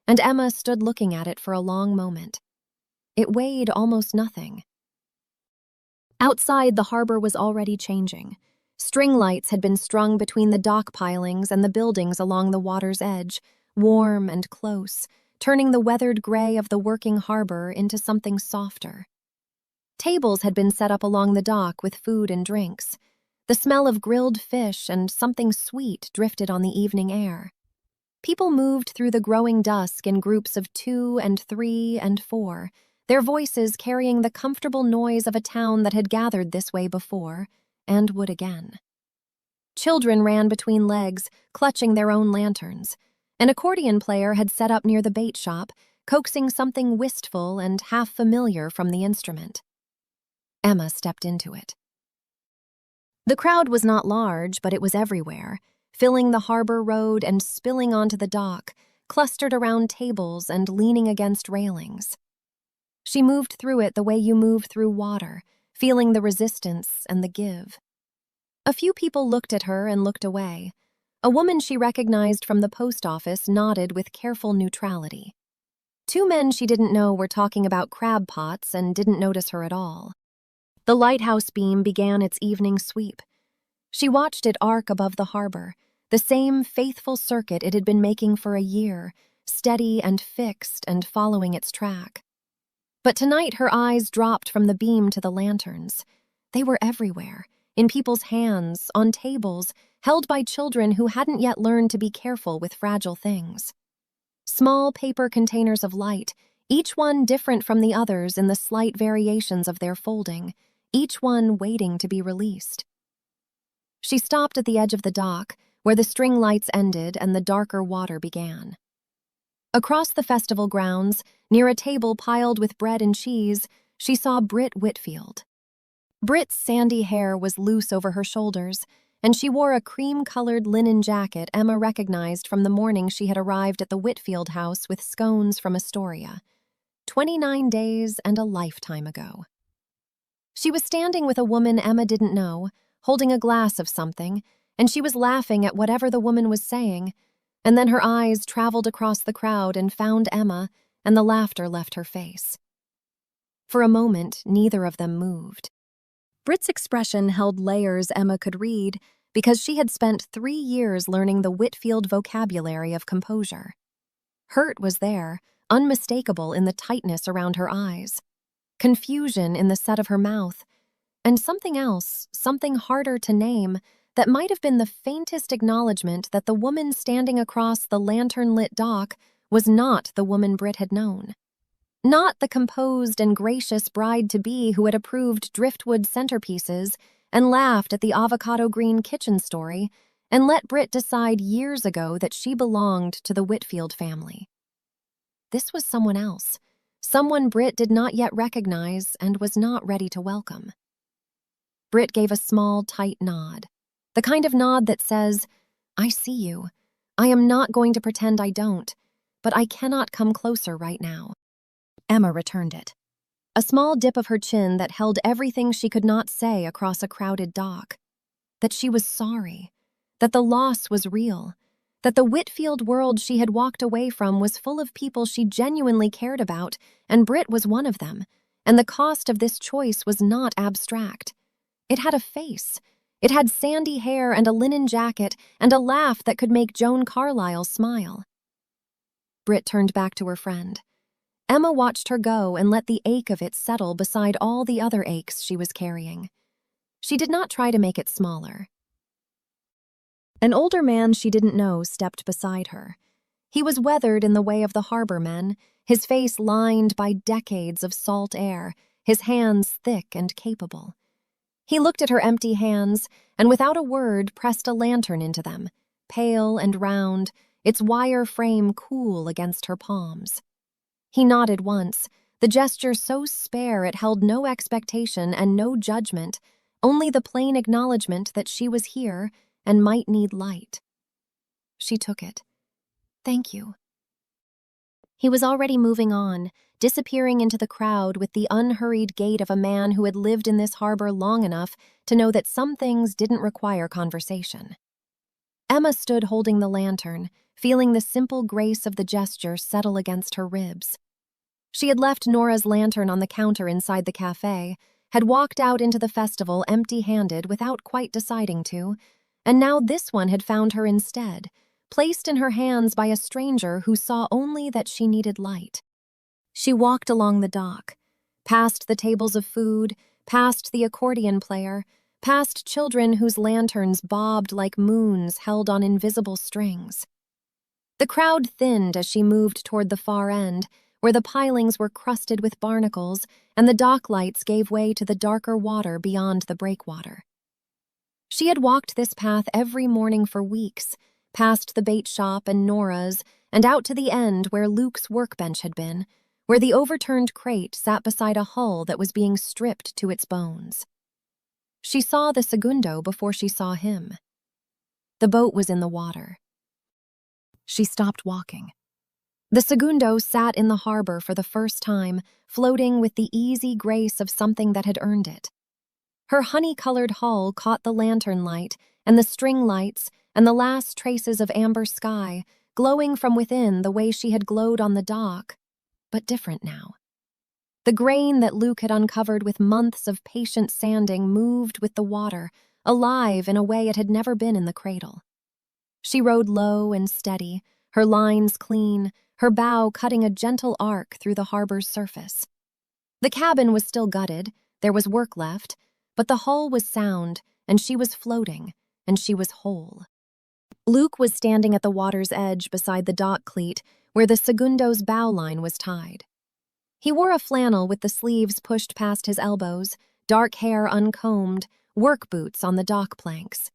and Emma stood looking at it for a long moment. It weighed almost nothing. Outside, the harbor was already changing. String lights had been strung between the dock pilings and the buildings along the water's edge, warm and close, turning the weathered gray of the working harbor into something softer. Tables had been set up along the dock with food and drinks. The smell of grilled fish and something sweet drifted on the evening air. People moved through the growing dusk in groups of 2 and 3 and 4, their voices carrying the comfortable noise of a town that had gathered this way before, and would again. Children ran between legs, clutching their own lanterns. An accordion player had set up near the bait shop, coaxing something wistful and half-familiar from the instrument. Emma stepped into it. The crowd was not large, but it was everywhere, filling the harbor road and spilling onto the dock, clustered around tables and leaning against railings. She moved through it the way you move through water, feeling the resistance and the give. A few people looked at her and looked away. A woman she recognized from the post office nodded with careful neutrality. 2 men she didn't know were talking about crab pots and didn't notice her at all. The lighthouse beam began its evening sweep. She watched it arc above the harbor, the same faithful circuit it had been making for a year, steady and fixed and following its track. But tonight her eyes dropped from the beam to the lanterns. They were everywhere, in people's hands, on tables, held by children who hadn't yet learned to be careful with fragile things. Small paper containers of light, each one different from the others in the slight variations of their folding, each one waiting to be released. She stopped at the edge of the dock, where the string lights ended and the darker water began. Across the festival grounds, near a table piled with bread and cheese, she saw Britt Whitfield. Britt's sandy hair was loose over her shoulders, and she wore a cream-colored linen jacket Emma recognized from the morning she had arrived at the Whitfield house with scones from Astoria, 29 days and a lifetime ago. She was standing with a woman Emma didn't know, holding a glass of something, and she was laughing at whatever the woman was saying, and then her eyes traveled across the crowd and found Emma, and the laughter left her face. For a moment, neither of them moved. Britt's expression held layers Emma could read because she had spent 3 years learning the Whitfield vocabulary of composure. Hurt was there, unmistakable in the tightness around her eyes, confusion in the set of her mouth, and something else, something harder to name, that might have been the faintest acknowledgement that the woman standing across the lantern-lit dock was not the woman Britt had known. Not the composed and gracious bride-to-be who had approved driftwood centerpieces and laughed at the avocado-green kitchen story and let Britt decide years ago that she belonged to the Whitfield family. This was someone else, someone Britt did not yet recognize and was not ready to welcome. Britt gave a small, tight nod. The kind of nod that says, "I see you. I am not going to pretend I don't, but I cannot come closer right now." Emma returned it. A small dip of her chin that held everything she could not say across a crowded dock. That she was sorry. That the loss was real. That the Whitfield world she had walked away from was full of people she genuinely cared about, and Britt was one of them, and the cost of this choice was not abstract. It had a face. It had sandy hair and a linen jacket and a laugh that could make Joan Carlisle smile. Britt turned back to her friend. Emma watched her go and let the ache of it settle beside all the other aches she was carrying. She did not try to make it smaller. An older man she didn't know stepped beside her. He was weathered in the way of the harbor men, his face lined by decades of salt air, his hands thick and capable. He looked at her empty hands and without a word pressed a lantern into them, pale and round, its wire frame cool against her palms. He nodded once, the gesture so spare it held no expectation and no judgment, only the plain acknowledgement that she was here and might need light. She took it. Thank you. He was already moving on, disappearing into the crowd with the unhurried gait of a man who had lived in this harbor long enough to know that some things didn't require conversation. Emma stood holding the lantern, feeling the simple grace of the gesture settle against her ribs. She had left Nora's lantern on the counter inside the cafe, had walked out into the festival empty-handed without quite deciding to, and now this one had found her instead, placed in her hands by a stranger who saw only that she needed light. She walked along the dock, past the tables of food, past the accordion player, past children whose lanterns bobbed like moons held on invisible strings. The crowd thinned as she moved toward the far end, where the pilings were crusted with barnacles and the dock lights gave way to the darker water beyond the breakwater. She had walked this path every morning for weeks, past the bait shop and Nora's, and out to the end where Luke's workbench had been, where the overturned crate sat beside a hull that was being stripped to its bones. She saw the segundo before she saw him. The boat was in the water. She stopped walking. The segundo sat in the harbor for the first time, floating with the easy grace of something that had earned it. Her honey-colored hull caught the lantern light and the string lights and the last traces of amber sky, glowing from within the way she had glowed on the dock, but different now. The grain that Luke had uncovered with months of patient sanding moved with the water, alive in a way it had never been in the cradle. She rode low and steady, her lines clean, her bow cutting a gentle arc through the harbor's surface. The cabin was still gutted, there was work left, but the hull was sound, and she was floating, and she was whole. Luke was standing at the water's edge beside the dock cleat, where the segundo's bow line was tied. He wore a flannel with the sleeves pushed past his elbows, dark hair uncombed, work boots on the dock planks.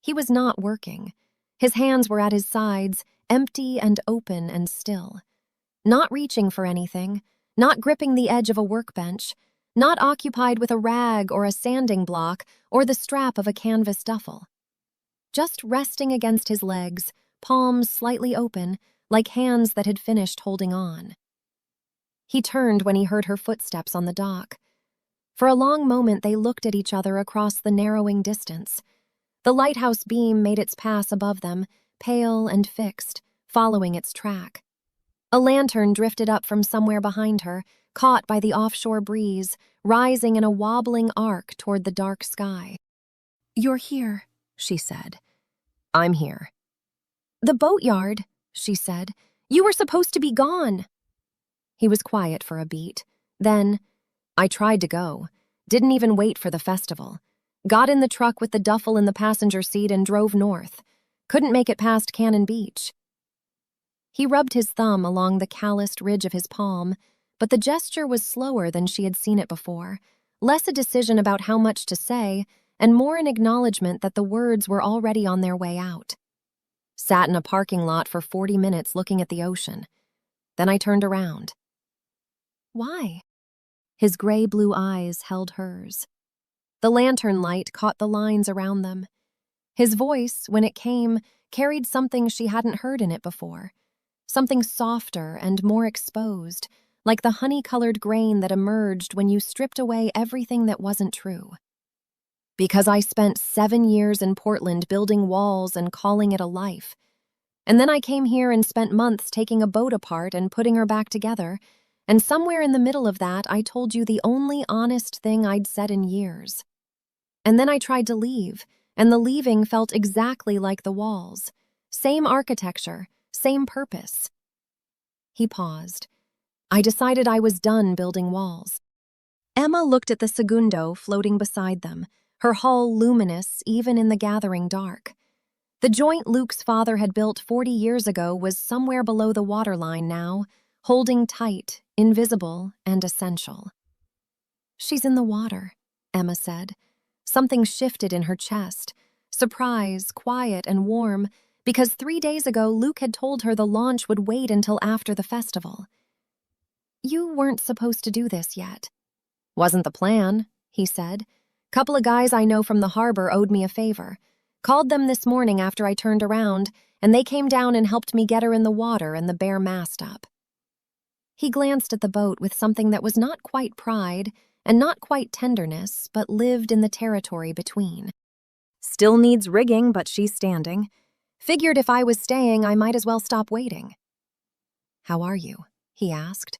He was not working. His hands were at his sides, empty and open and still. Not reaching for anything, not gripping the edge of a workbench, not occupied with a rag or a sanding block or the strap of a canvas duffel. Just resting against his legs, palms slightly open, like hands that had finished holding on. He turned when he heard her footsteps on the dock. For a long moment they looked at each other across the narrowing distance. The lighthouse beam made its pass above them, pale and fixed, following its track. A lantern drifted up from somewhere behind her, caught by the offshore breeze, rising in a wobbling arc toward the dark sky. "You're here," she said. "I'm here." "The boatyard," she said. "You were supposed to be gone." He was quiet for a beat. Then, "I tried to go. Didn't even wait for the festival. Got in the truck with the duffel in the passenger seat and drove north. Couldn't make it past Cannon Beach." He rubbed his thumb along the calloused ridge of his palm, but the gesture was slower than she had seen it before, less a decision about how much to say, and more an acknowledgement that the words were already on their way out. "Sat in a parking lot for 40 minutes looking at the ocean. Then I turned around." "Why?" His gray-blue eyes held hers. The lantern light caught the lines around them. His voice, when it came, carried something she hadn't heard in it before, something softer and more exposed, like the honey-colored grain that emerged when you stripped away everything that wasn't true. "Because I spent 7 years in Portland building walls and calling it a life. And then I came here and spent months taking a boat apart and putting her back together, and somewhere in the middle of that I told you the only honest thing I'd said in years. And then I tried to leave, and the leaving felt exactly like the walls. Same architecture, same purpose. He paused. I decided I was done building walls. Emma looked at the segundo floating beside them, her hull luminous even in the gathering dark. The joint Luke's father had built 40 years ago was somewhere below the waterline now, holding tight, invisible, and essential. She's in the water, Emma said. Something shifted in her chest, surprise, quiet, and warm, because 3 days ago Luke had told her the launch would wait until after the festival. You weren't supposed to do this yet. Wasn't the plan, he said. Couple of guys I know from the harbor owed me a favor. Called them this morning after I turned around, and they came down and helped me get her in the water and the bare mast up. He glanced at the boat with something that was not quite pride and not quite tenderness, but lived in the territory between. Still needs rigging, but she's standing. Figured if I was staying, I might as well stop waiting. How are you? He asked.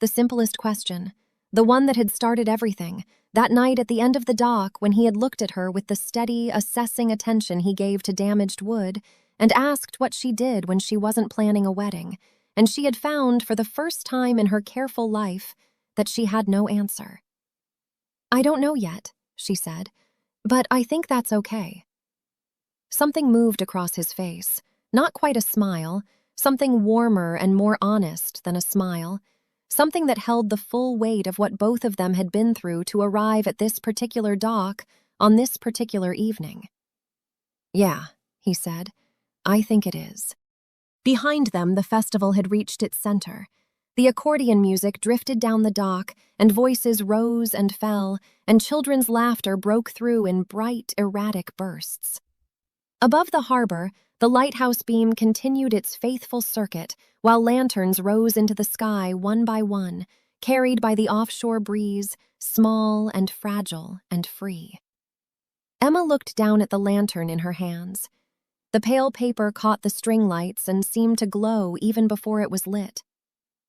The simplest question, the one that had started everything, that night at the end of the dock when he had looked at her with the steady, assessing attention he gave to damaged wood and asked what she did when she wasn't planning a wedding, and she had found for the first time in her careful life that she had no answer. I don't know yet, she said, but I think that's okay. Something moved across his face, not quite a smile, something warmer and more honest than a smile, something that held the full weight of what both of them had been through to arrive at this particular dock on this particular evening. Yeah, he said, I think it is. Behind them, the festival had reached its center. The accordion music drifted down the dock, and voices rose and fell, and children's laughter broke through in bright, erratic bursts. Above the harbor, the lighthouse beam continued its faithful circuit, while lanterns rose into the sky one by one, carried by the offshore breeze, small and fragile and free. Emma looked down at the lantern in her hands. The pale paper caught the string lights and seemed to glow even before it was lit.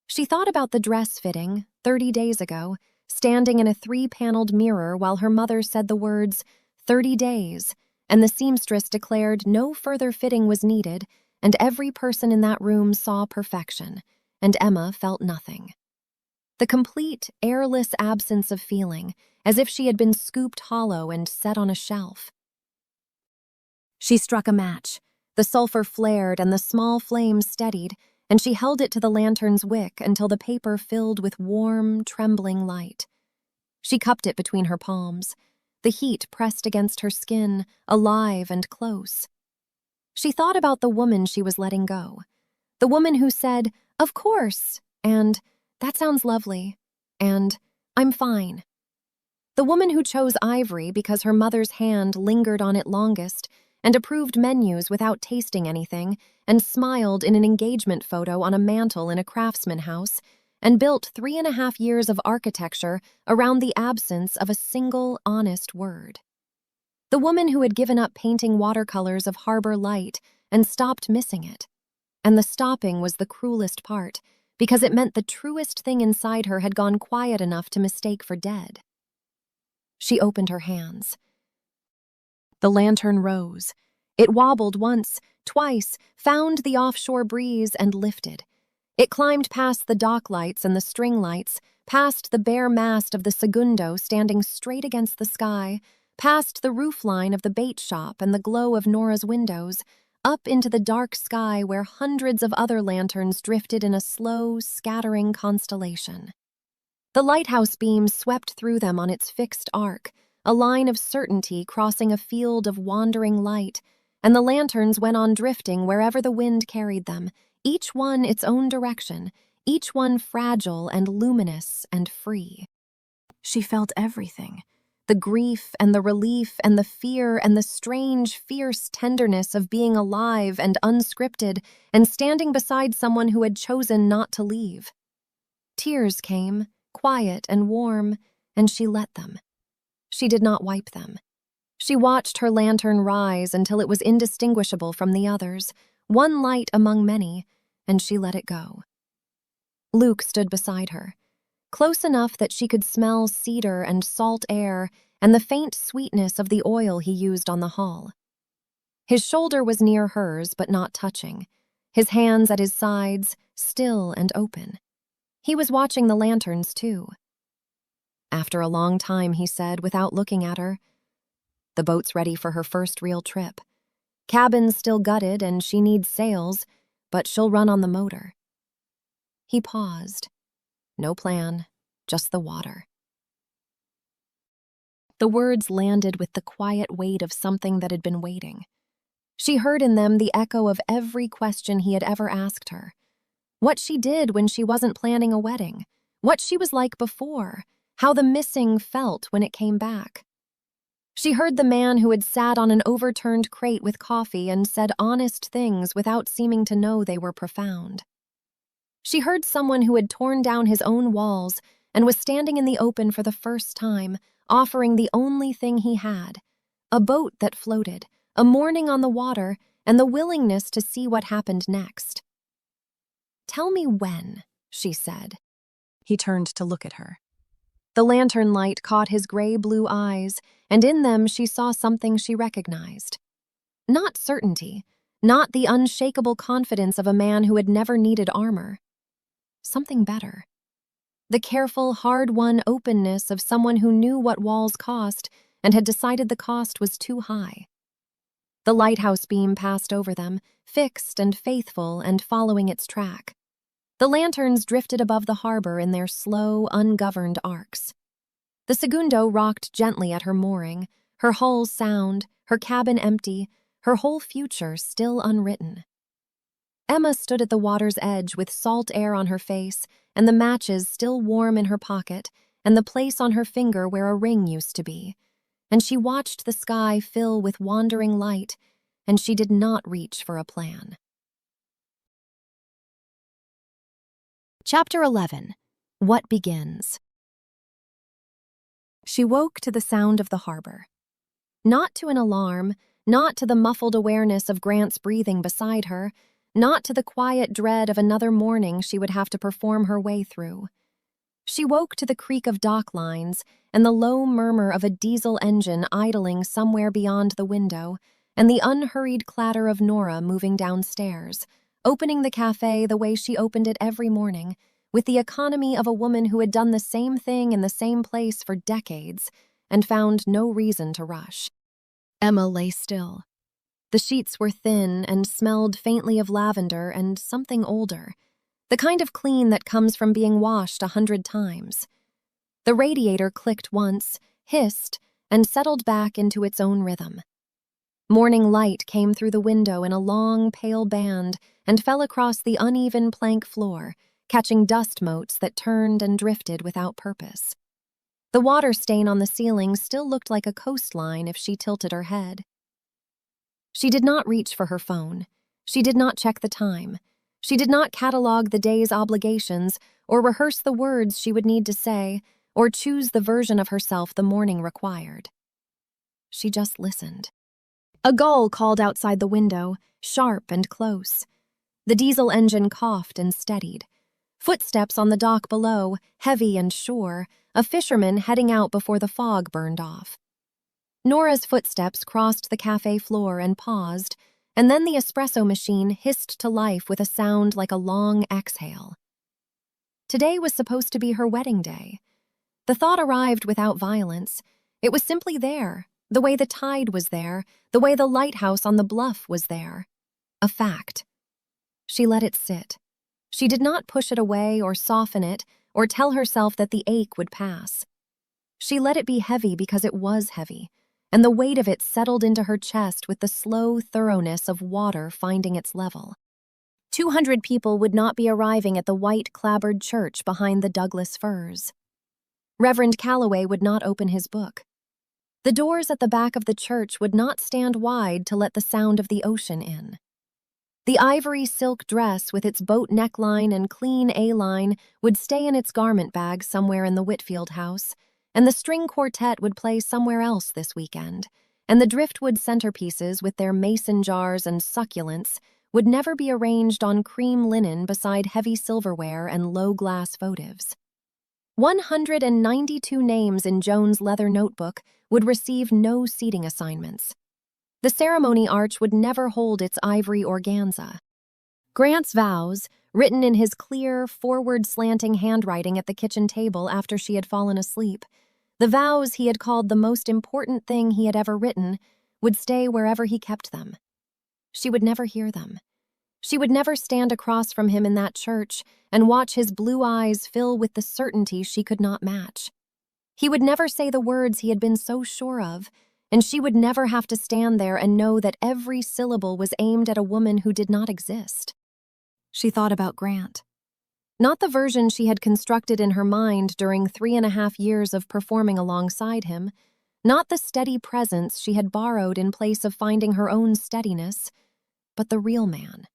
She thought about the dress fitting, 30 days ago, standing in a 3-paneled mirror while her mother said the words, 30 days, and the seamstress declared no further fitting was needed, and every person in that room saw perfection, and Emma felt nothing. The complete, airless absence of feeling, as if she had been scooped hollow and set on a shelf. She struck a match. The sulfur flared and the small flame steadied, and she held it to the lantern's wick until the paper filled with warm, trembling light. She cupped it between her palms. The heat pressed against her skin, alive and close. She thought about the woman she was letting go. The woman who said, "Of course," and "That sounds lovely," and "I'm fine." The woman who chose Ivory because her mother's hand lingered on it longest and approved menus without tasting anything and smiled in an engagement photo on a mantel in a craftsman house and built 3.5 years of architecture around the absence of a single honest word. The woman who had given up painting watercolors of harbor light and stopped missing it. And the stopping was the cruelest part, because it meant the truest thing inside her had gone quiet enough to mistake for dead. She opened her hands. The lantern rose. It wobbled once, twice, found the offshore breeze and lifted. It climbed past the dock lights and the string lights, past the bare mast of the segundo standing straight against the sky, past the roofline of the bait shop and the glow of Nora's windows, up into the dark sky where hundreds of other lanterns drifted in a slow, scattering constellation. The lighthouse beam swept through them on its fixed arc, a line of certainty crossing a field of wandering light, and the lanterns went on drifting wherever the wind carried them, each one its own direction, each one fragile and luminous and free. She felt everything. The grief and the relief and the fear and the strange, fierce tenderness of being alive and unscripted and standing beside someone who had chosen not to leave. Tears came, quiet and warm, and she let them. She did not wipe them. She watched her lantern rise until it was indistinguishable from the others, one light among many, and she let it go. Luke stood beside her, close enough that she could smell cedar and salt air and the faint sweetness of the oil he used on the hull. His shoulder was near hers, but not touching, his hands at his sides, still and open. He was watching the lanterns, too. After a long time, he said, without looking at her, "The boat's ready for her first real trip. Cabin's still gutted and she needs sails, but she'll run on the motor." He paused. No plan, just the water. The words landed with the quiet weight of something that had been waiting. She heard in them the echo of every question he had ever asked her. What she did when she wasn't planning a wedding, what she was like before, how the missing felt when it came back. She heard the man who had sat on an overturned crate with coffee and said honest things without seeming to know they were profound. She heard someone who had torn down his own walls and was standing in the open for the first time, offering the only thing he had, a boat that floated, a morning on the water, and the willingness to see what happened next. "Tell me when," she said. He turned to look at her. The lantern light caught his gray-blue eyes, and in them she saw something she recognized. Not certainty, not the unshakable confidence of a man who had never needed armor. Something better. The careful, hard-won openness of someone who knew what walls cost and had decided the cost was too high. The lighthouse beam passed over them, fixed and faithful and following its track. The lanterns drifted above the harbor in their slow, ungoverned arcs. The segundo rocked gently at her mooring, her hull sound, her cabin empty, her whole future still unwritten. Emma stood at the water's edge with salt air on her face and the matches still warm in her pocket and the place on her finger where a ring used to be, and she watched the sky fill with wandering light, and she did not reach for a plan. Chapter 11. What Begins. She woke to the sound of the harbor. Not to an alarm, not to the muffled awareness of Grant's breathing beside her, not to the quiet dread of another morning she would have to perform her way through. She woke to the creak of dock lines and the low murmur of a diesel engine idling somewhere beyond the window, and the unhurried clatter of Nora moving downstairs, opening the cafe the way she opened it every morning, with the economy of a woman who had done the same thing in the same place for decades and found no reason to rush. Emma lay still. The sheets were thin and smelled faintly of lavender and something older, the kind of clean that comes from being washed 100 times. The radiator clicked once, hissed, and settled back into its own rhythm. Morning light came through the window in a long, pale band and fell across the uneven plank floor, catching dust motes that turned and drifted without purpose. The water stain on the ceiling still looked like a coastline if she tilted her head. She did not reach for her phone. She did not check the time. She did not catalog the day's obligations or rehearse the words she would need to say or choose the version of herself the morning required. She just listened. A gull called outside the window, sharp and close. The diesel engine coughed and steadied. Footsteps on the dock below, heavy and sure, a fisherman heading out before the fog burned off. Nora's footsteps crossed the cafe floor and paused, and then the espresso machine hissed to life with a sound like a long exhale. Today was supposed to be her wedding day. The thought arrived without violence. It was simply there, the way the tide was there, the way the lighthouse on the bluff was there. A fact. She let it sit. She did not push it away or soften it or tell herself that the ache would pass. She let it be heavy because it was heavy, and the weight of it settled into her chest with the slow thoroughness of water finding its level. 200 people would not be arriving at the white clapboard church behind the Douglas firs. Reverend Calloway would not open his book. The doors at the back of the church would not stand wide to let the sound of the ocean in. The ivory silk dress with its boat neckline and clean A-line would stay in its garment bag somewhere in the Whitfield house, and the string quartet would play somewhere else this weekend, and the driftwood centerpieces with their mason jars and succulents would never be arranged on cream linen beside heavy silverware and low-glass votives. 192 names in Joan's leather notebook would receive no seating assignments. The ceremony arch would never hold its ivory organza. Grant's vows, written in his clear, forward-slanting handwriting at the kitchen table after she had fallen asleep, the vows he had called the most important thing he had ever written, would stay wherever he kept them. She would never hear them. She would never stand across from him in that church and watch his blue eyes fill with the certainty she could not match. He would never say the words he had been so sure of, and she would never have to stand there and know that every syllable was aimed at a woman who did not exist. She thought about Grant. Not the version she had constructed in her mind during 3.5 years of performing alongside him, not the steady presence she had borrowed in place of finding her own steadiness, but the real man.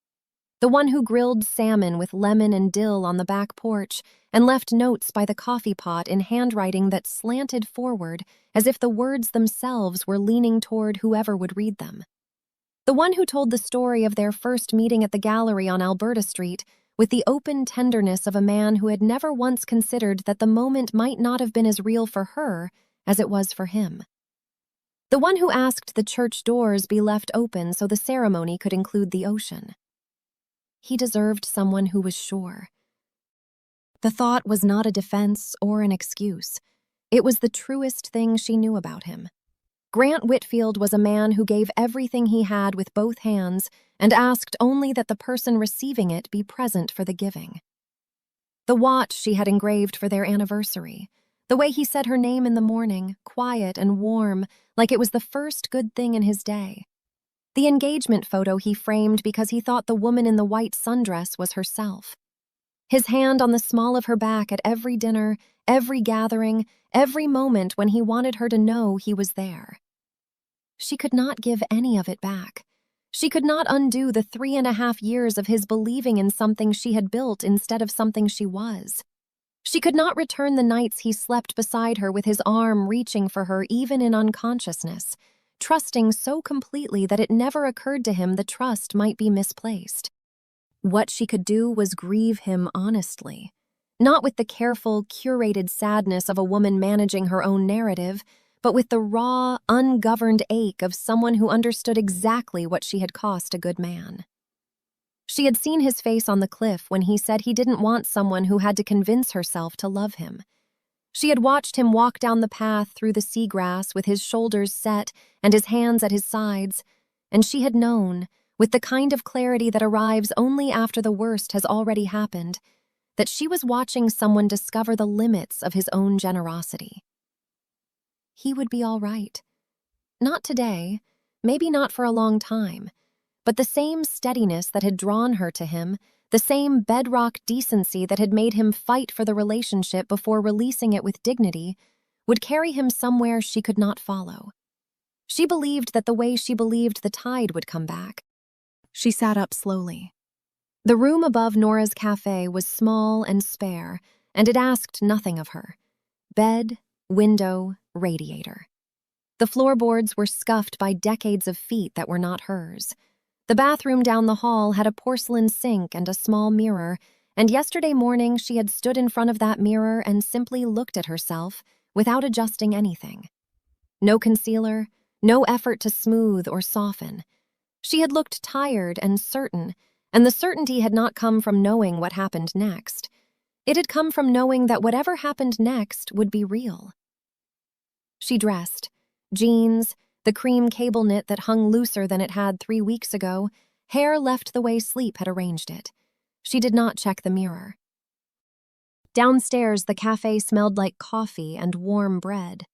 The one who grilled salmon with lemon and dill on the back porch and left notes by the coffee pot in handwriting that slanted forward as if the words themselves were leaning toward whoever would read them. The one who told the story of their first meeting at the gallery on Alberta Street with the open tenderness of a man who had never once considered that the moment might not have been as real for her as it was for him. The one who asked the church doors be left open so the ceremony could include the ocean. He deserved someone who was sure. The thought was not a defense or an excuse. It was the truest thing she knew about him. Grant Whitfield was a man who gave everything he had with both hands and asked only that the person receiving it be present for the giving. The watch she had engraved for their anniversary, the way he said her name in the morning, quiet and warm, like it was the first good thing in his day. The engagement photo he framed because he thought the woman in the white sundress was herself. His hand on the small of her back at every dinner, every gathering, every moment when he wanted her to know he was there. She could not give any of it back. She could not undo the 3.5 years of his believing in something she had built instead of something she was. She could not return the nights he slept beside her with his arm reaching for her even in unconsciousness, trusting so completely that it never occurred to him the trust might be misplaced. What she could do was grieve him honestly, not with the careful, curated sadness of a woman managing her own narrative, but with the raw, ungoverned ache of someone who understood exactly what she had cost a good man. She had seen his face on the cliff when he said he didn't want someone who had to convince herself to love him. She had watched him walk down the path through the seagrass with his shoulders set and his hands at his sides, and she had known, with the kind of clarity that arrives only after the worst has already happened, that she was watching someone discover the limits of his own generosity. He would be all right. Not today, maybe not for a long time, but the same steadiness that had drawn her to him, the same bedrock decency that had made him fight for the relationship before releasing it with dignity, would carry him somewhere she could not follow. She believed that the way she believed the tide would come back. She sat up slowly. The room above Nora's cafe was small and spare, and it asked nothing of her. Bed, window, radiator. The floorboards were scuffed by decades of feet that were not hers. The bathroom down the hall had a porcelain sink and a small mirror, and yesterday morning she had stood in front of that mirror and simply looked at herself without adjusting anything. No concealer, no effort to smooth or soften. She had looked tired and certain, and the certainty had not come from knowing what happened next. It had come from knowing that whatever happened next would be real. She dressed. Jeans, the cream cable knit that hung looser than it had 3 weeks ago, hair left the way sleep had arranged it. She did not check the mirror. Downstairs, the cafe smelled like coffee and warm bread.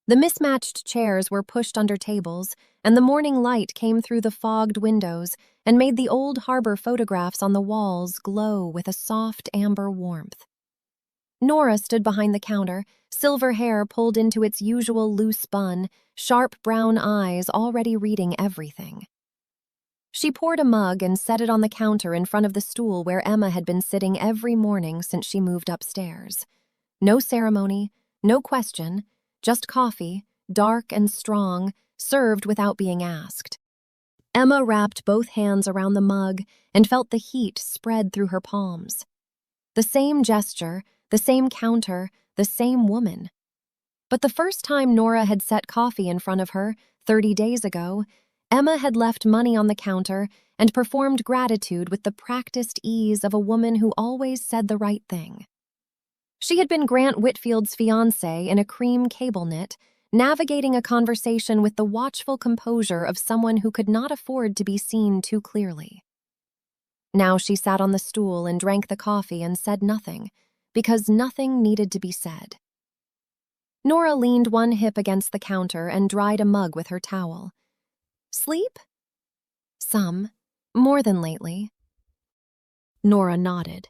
The mismatched chairs were pushed under tables, and the morning light came through the fogged windows and made the old Harper photographs on the walls glow with a soft amber warmth. Nora stood behind the counter, silver hair pulled into its usual loose bun, sharp brown eyes already reading everything. She poured a mug and set it on the counter in front of the stool where Emma had been sitting every morning since she moved upstairs. No ceremony, no question, just coffee, dark and strong, served without being asked. Emma wrapped both hands around the mug and felt the heat spread through her palms. The same gesture, the same counter, the same woman. But the first time Nora had set coffee in front of her, 30 days ago, Emma had left money on the counter and performed gratitude with the practiced ease of a woman who always said the right thing. She had been Grant Whitfield's fiancé in a cream cable knit, navigating a conversation with the watchful composure of someone who could not afford to be seen too clearly. Now she sat on the stool and drank the coffee and said nothing, because nothing needed to be said. Nora leaned one hip against the counter and dried a mug with her towel. "Sleep?" "Some. More than lately." Nora nodded.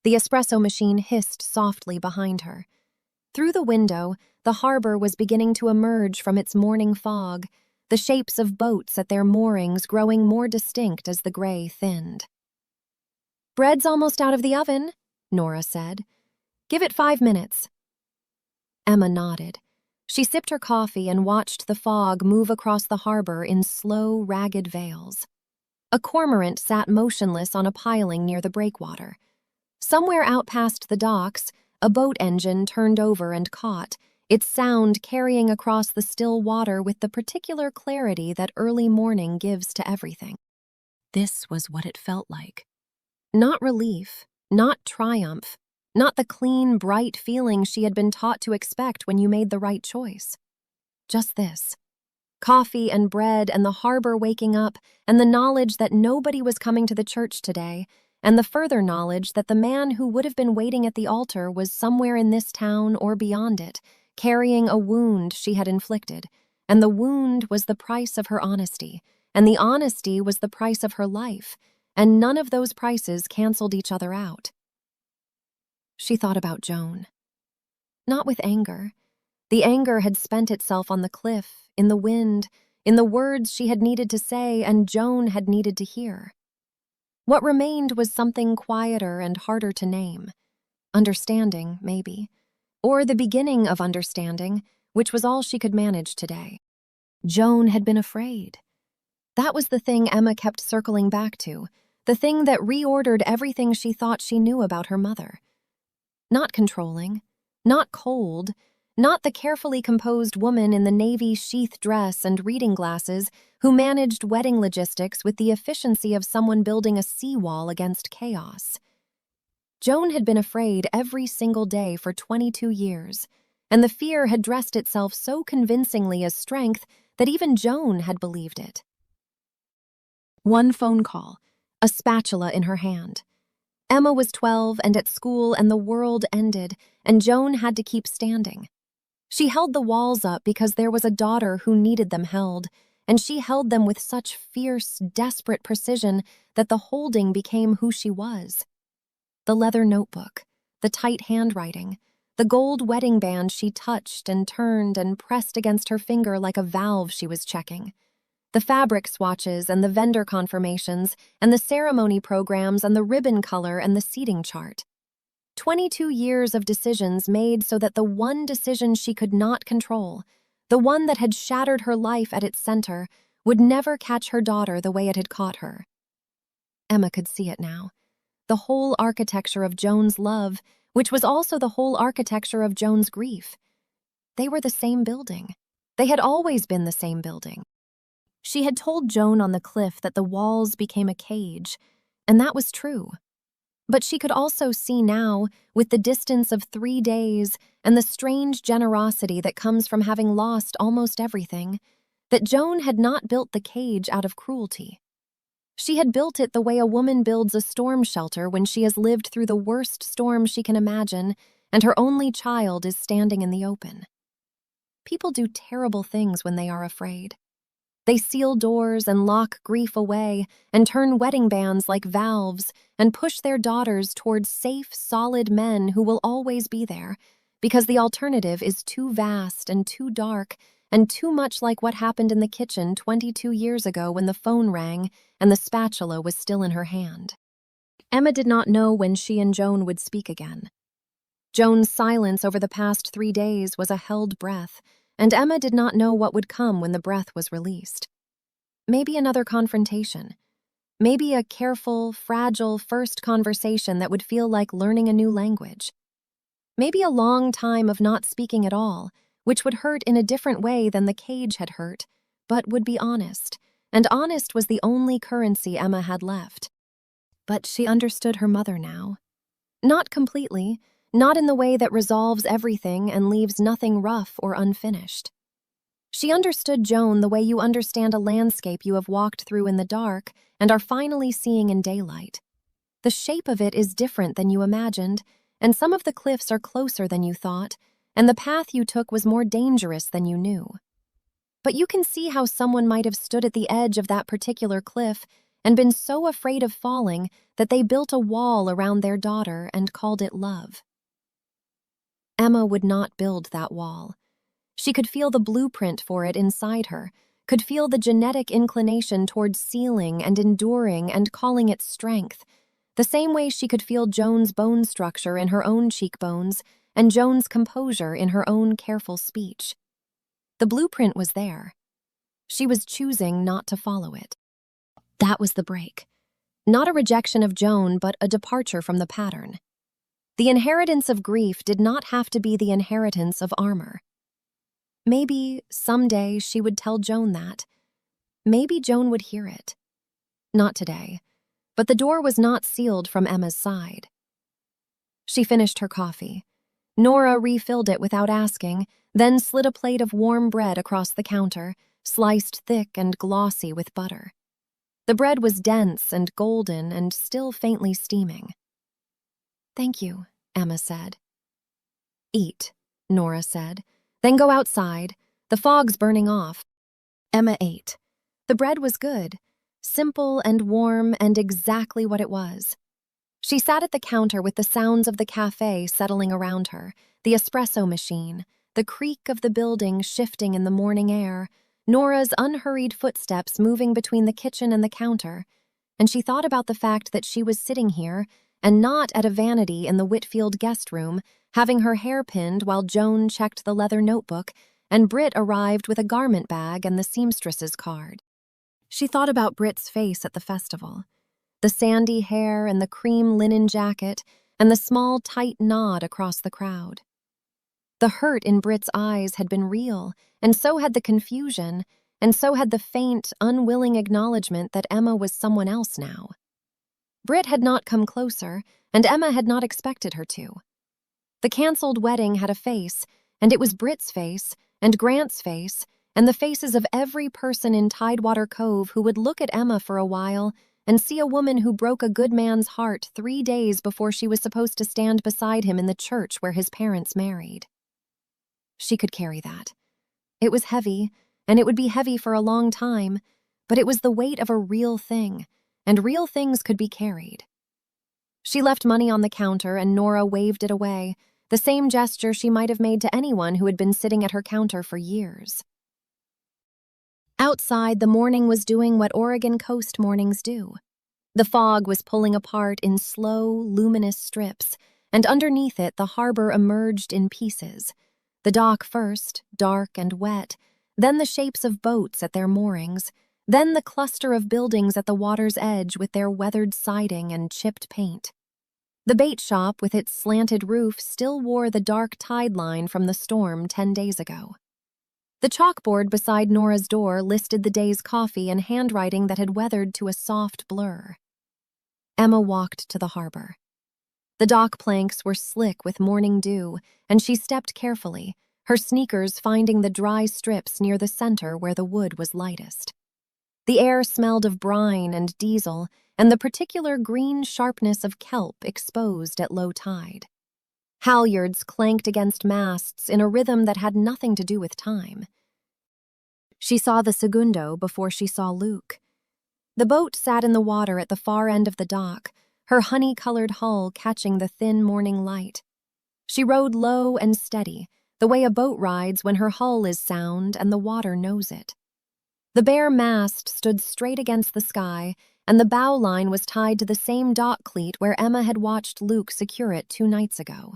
The espresso machine hissed softly behind her. Through the window, the harbor was beginning to emerge from its morning fog, the shapes of boats at their moorings growing more distinct as the gray thinned. "Bread's almost out of the oven," Nora said. "Give it 5 minutes." Emma nodded. She sipped her coffee and watched the fog move across the harbor in slow, ragged veils. A cormorant sat motionless on a piling near the breakwater. Somewhere out past the docks, a boat engine turned over and caught, its sound carrying across the still water with the particular clarity that early morning gives to everything. This was what it felt like. Not relief, not triumph, not the clean, bright feeling she had been taught to expect when you made the right choice. Just this. Coffee and bread and the harbor waking up and the knowledge that nobody was coming to the church today, and the further knowledge that the man who would have been waiting at the altar was somewhere in this town or beyond it, carrying a wound she had inflicted, and the wound was the price of her honesty, and the honesty was the price of her life, and none of those prices canceled each other out. She thought about Joan. Not with anger. The anger had spent itself on the cliff, in the wind, in the words she had needed to say and Joan had needed to hear. What remained was something quieter and harder to name. Understanding, maybe. Or the beginning of understanding, which was all she could manage today. Joan had been afraid. That was the thing Emma kept circling back to, the thing that reordered everything she thought she knew about her mother. Not controlling, not cold, not the carefully composed woman in the navy sheath dress and reading glasses who managed wedding logistics with the efficiency of someone building a seawall against chaos. Joan had been afraid every single day for 22 years, and the fear had dressed itself so convincingly as strength that even Joan had believed it. One phone call, a spatula in her hand. Emma was 12 and at school, and the world ended, and Joan had to keep standing. She held the walls up because there was a daughter who needed them held, and she held them with such fierce, desperate precision that the holding became who she was. The leather notebook, the tight handwriting, the gold wedding band she touched and turned and pressed against her finger like a valve she was checking. The fabric swatches and the vendor confirmations and the ceremony programs and the ribbon color and the seating chart. 22 years of decisions made so that the one decision she could not control, the one that had shattered her life at its center, would never catch her daughter the way it had caught her. Emma could see it now. The whole architecture of Joan's love, which was also the whole architecture of Joan's grief. They were the same building. They had always been the same building. She had told Joan on the cliff that the walls became a cage, and that was true. But she could also see now, with the distance of 3 days and the strange generosity that comes from having lost almost everything, that Joan had not built the cage out of cruelty. She had built it the way a woman builds a storm shelter when she has lived through the worst storm she can imagine, and her only child is standing in the open. People do terrible things when they are afraid. They seal doors and lock grief away and turn wedding bands like valves and push their daughters towards safe, solid men who will always be there, because the alternative is too vast and too dark and too much like what happened in the kitchen 22 years ago when the phone rang and the spatula was still in her hand. Emma did not know when she and Joan would speak again. Joan's silence over the past 3 days was a held breath, and Emma did not know what would come when the breath was released. Maybe another confrontation. Maybe a careful, fragile first conversation that would feel like learning a new language. Maybe a long time of not speaking at all, which would hurt in a different way than the cage had hurt, but would be honest. And honest was the only currency Emma had left. But she understood her mother now. Not completely, not in the way that resolves everything and leaves nothing rough or unfinished. She understood Joan the way you understand a landscape you have walked through in the dark and are finally seeing in daylight. The shape of it is different than you imagined, and some of the cliffs are closer than you thought, and the path you took was more dangerous than you knew. But you can see how someone might have stood at the edge of that particular cliff and been so afraid of falling that they built a wall around their daughter and called it love. Emma would not build that wall. She could feel the blueprint for it inside her, could feel the genetic inclination towards sealing and enduring and calling it strength, the same way she could feel Joan's bone structure in her own cheekbones and Joan's composure in her own careful speech. The blueprint was there. She was choosing not to follow it. That was the break. Not a rejection of Joan, but a departure from the pattern. The inheritance of grief did not have to be the inheritance of armor. Maybe someday she would tell Joan that. Maybe Joan would hear it. Not today, but the door was not sealed from Emma's side. She finished her coffee. Nora refilled it without asking, then slid a plate of warm bread across the counter, sliced thick and glossy with butter. The bread was dense and golden and still faintly steaming. "Thank you," Emma said. "Eat," Nora said. "Then go outside. The fog's burning off." Emma ate. The bread was good, simple and warm and exactly what it was. She sat at the counter with the sounds of the cafe settling around her, the espresso machine, the creak of the building shifting in the morning air, Nora's unhurried footsteps moving between the kitchen and the counter, and she thought about the fact that she was sitting here and not at a vanity in the Whitfield guest room, having her hair pinned while Joan checked the leather notebook and Britt arrived with a garment bag and the seamstress's card. She thought about Britt's face at the festival, the sandy hair and the cream linen jacket and the small, tight nod across the crowd. The hurt in Britt's eyes had been real, and so had the confusion, and so had the faint, unwilling acknowledgement that Emma was someone else now. Britt had not come closer, and Emma had not expected her to. The canceled wedding had a face, and it was Britt's face, and Grant's face, and the faces of every person in Tidewater Cove who would look at Emma for a while and see a woman who broke a good man's heart 3 days before she was supposed to stand beside him in the church where his parents married. She could carry that. It was heavy, and it would be heavy for a long time, but it was the weight of a real thing, and real things could be carried. She left money on the counter and Nora waved it away, the same gesture she might have made to anyone who had been sitting at her counter for years. Outside, the morning was doing what Oregon coast mornings do. The fog was pulling apart in slow, luminous strips, and underneath it the harbor emerged in pieces. The dock first, dark and wet, then the shapes of boats at their moorings, then the cluster of buildings at the water's edge with their weathered siding and chipped paint. The bait shop with its slanted roof still wore the dark tide line from the storm 10 days ago. The chalkboard beside Nora's door listed the day's coffee in handwriting that had weathered to a soft blur. Emma walked to the harbor. The dock planks were slick with morning dew, and she stepped carefully, her sneakers finding the dry strips near the center where the wood was lightest. The air smelled of brine and diesel, and the particular green sharpness of kelp exposed at low tide. Halyards clanked against masts in a rhythm that had nothing to do with time. She saw the segundo before she saw Luke. The boat sat in the water at the far end of the dock, her honey-colored hull catching the thin morning light. She rode low and steady, the way a boat rides when her hull is sound and the water knows it. The bare mast stood straight against the sky, and the bow line was tied to the same dock cleat where Emma had watched Luke secure it 2 nights ago.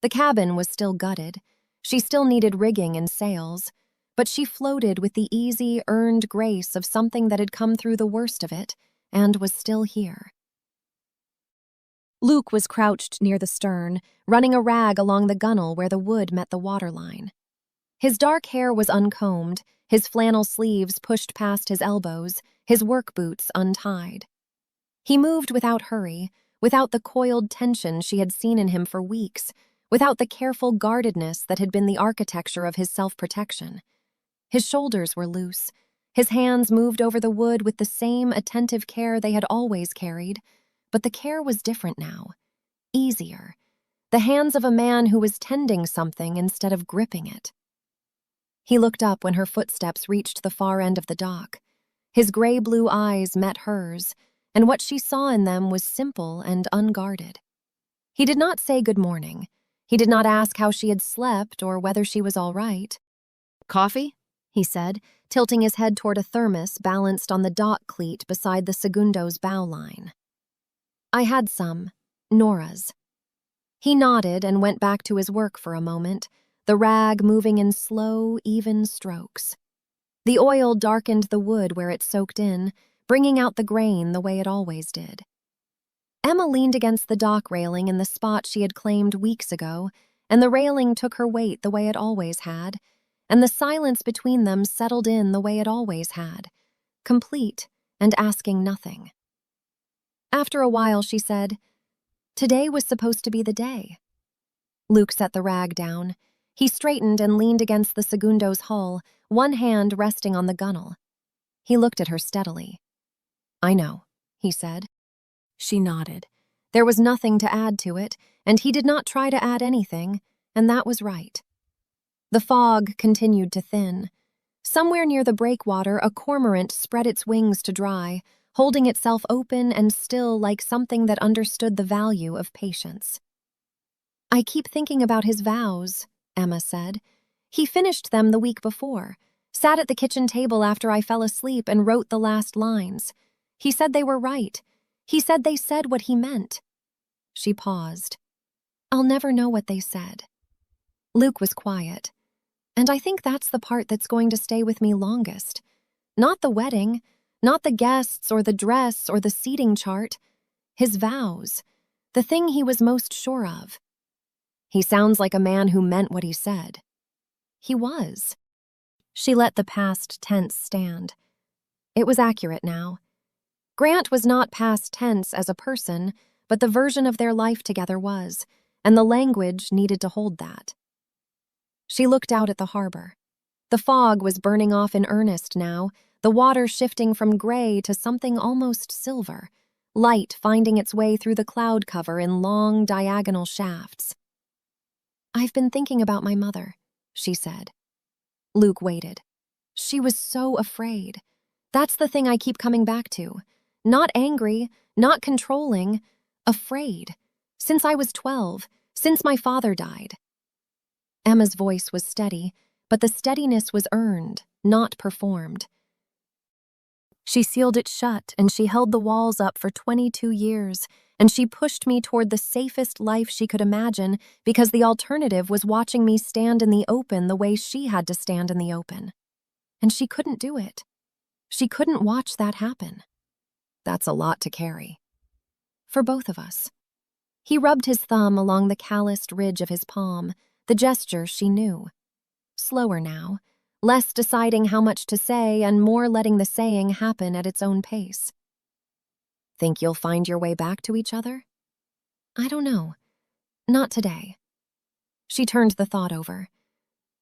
The cabin was still gutted. She still needed rigging and sails, but she floated with the easy, earned grace of something that had come through the worst of it and was still here. Luke was crouched near the stern, running a rag along the gunnel where the wood met the waterline. His dark hair was uncombed, his flannel sleeves pushed past his elbows, his work boots untied. He moved without hurry, without the coiled tension she had seen in him for weeks, without the careful guardedness that had been the architecture of his self-protection. His shoulders were loose. His hands moved over the wood with the same attentive care they had always carried, but the care was different now, easier. The hands of a man who was tending something instead of gripping it. He looked up when her footsteps reached the far end of the dock. His gray-blue eyes met hers, and what she saw in them was simple and unguarded. He did not say good morning. He did not ask how she had slept or whether she was all right. "Coffee?" he said, tilting his head toward a thermos balanced on the dock cleat beside the Segundo's bow line. "I had some. Nora's." He nodded and went back to his work for a moment, the rag moving in slow, even strokes. The oil darkened the wood where it soaked in, bringing out the grain the way it always did. Emma leaned against the dock railing in the spot she had claimed weeks ago, and the railing took her weight the way it always had, and the silence between them settled in the way it always had, complete and asking nothing. After a while, she said, "Today was supposed to be the day." Luke set the rag down. He straightened and leaned against the Segundo's hull, one hand resting on the gunnel. He looked at her steadily. "I know," he said. She nodded. There was nothing to add to it, and he did not try to add anything, and that was right. The fog continued to thin. Somewhere near the breakwater, a cormorant spread its wings to dry, holding itself open and still like something that understood the value of patience. "I keep thinking about his vows," Emma said. "He finished them the week before, sat at the kitchen table after I fell asleep and wrote the last lines. He said they were right. He said they said what he meant." She paused. "I'll never know what they said." Luke was quiet. "And I think that's the part that's going to stay with me longest. Not the wedding, not the guests or the dress or the seating chart. His vows, the thing he was most sure of." "He sounds like a man who meant what he said." "He was." She let the past tense stand. It was accurate now. Grant was not past tense as a person, but the version of their life together was, and the language needed to hold that. She looked out at the harbor. The fog was burning off in earnest now, the water shifting from gray to something almost silver, light finding its way through the cloud cover in long, diagonal shafts. "I've been thinking about my mother," she said. Luke waited. She was so afraid. That's the thing I keep coming back to. Not angry, not controlling, afraid. Since I was 12, since my father died. Emma's voice was steady, but the steadiness was earned, not performed. "She sealed it shut, and she held the walls up for 22 years, and she pushed me toward the safest life she could imagine because the alternative was watching me stand in the open the way she had to stand in the open. And she couldn't do it. She couldn't watch that happen. That's a lot to carry. For both of us." He rubbed his thumb along the calloused ridge of his palm, the gesture she knew. Slower now, less deciding how much to say and more letting the saying happen at its own pace. "Think you'll find your way back to each other?" "I don't know. Not today." She turned the thought over.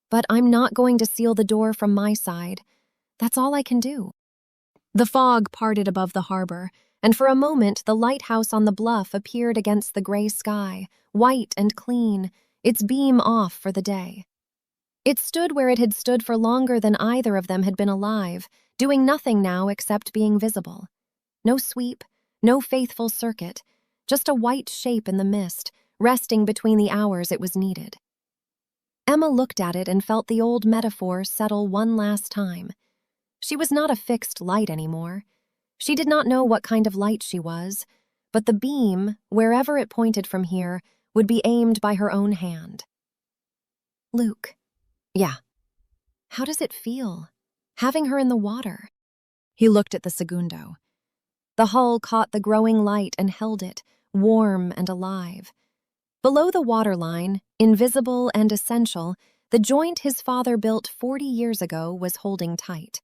"But I'm not going to seal the door from my side. That's all I can do." The fog parted above the harbor, and for a moment the lighthouse on the bluff appeared against the gray sky, white and clean, its beam off for the day. It stood where it had stood for longer than either of them had been alive, doing nothing now except being visible. No sweep, no faithful circuit, just a white shape in the mist, resting between the hours it was needed. Emma looked at it and felt the old metaphor settle one last time. She was not a fixed light anymore. She did not know what kind of light she was, but the beam, wherever it pointed from here, would be aimed by her own hand. "Luke." "Yeah." "How does it feel, having her in the water?" He looked at the Segundo. The hull caught the growing light and held it, warm and alive. Below the waterline, invisible and essential, the joint his father built 40 years ago was holding tight.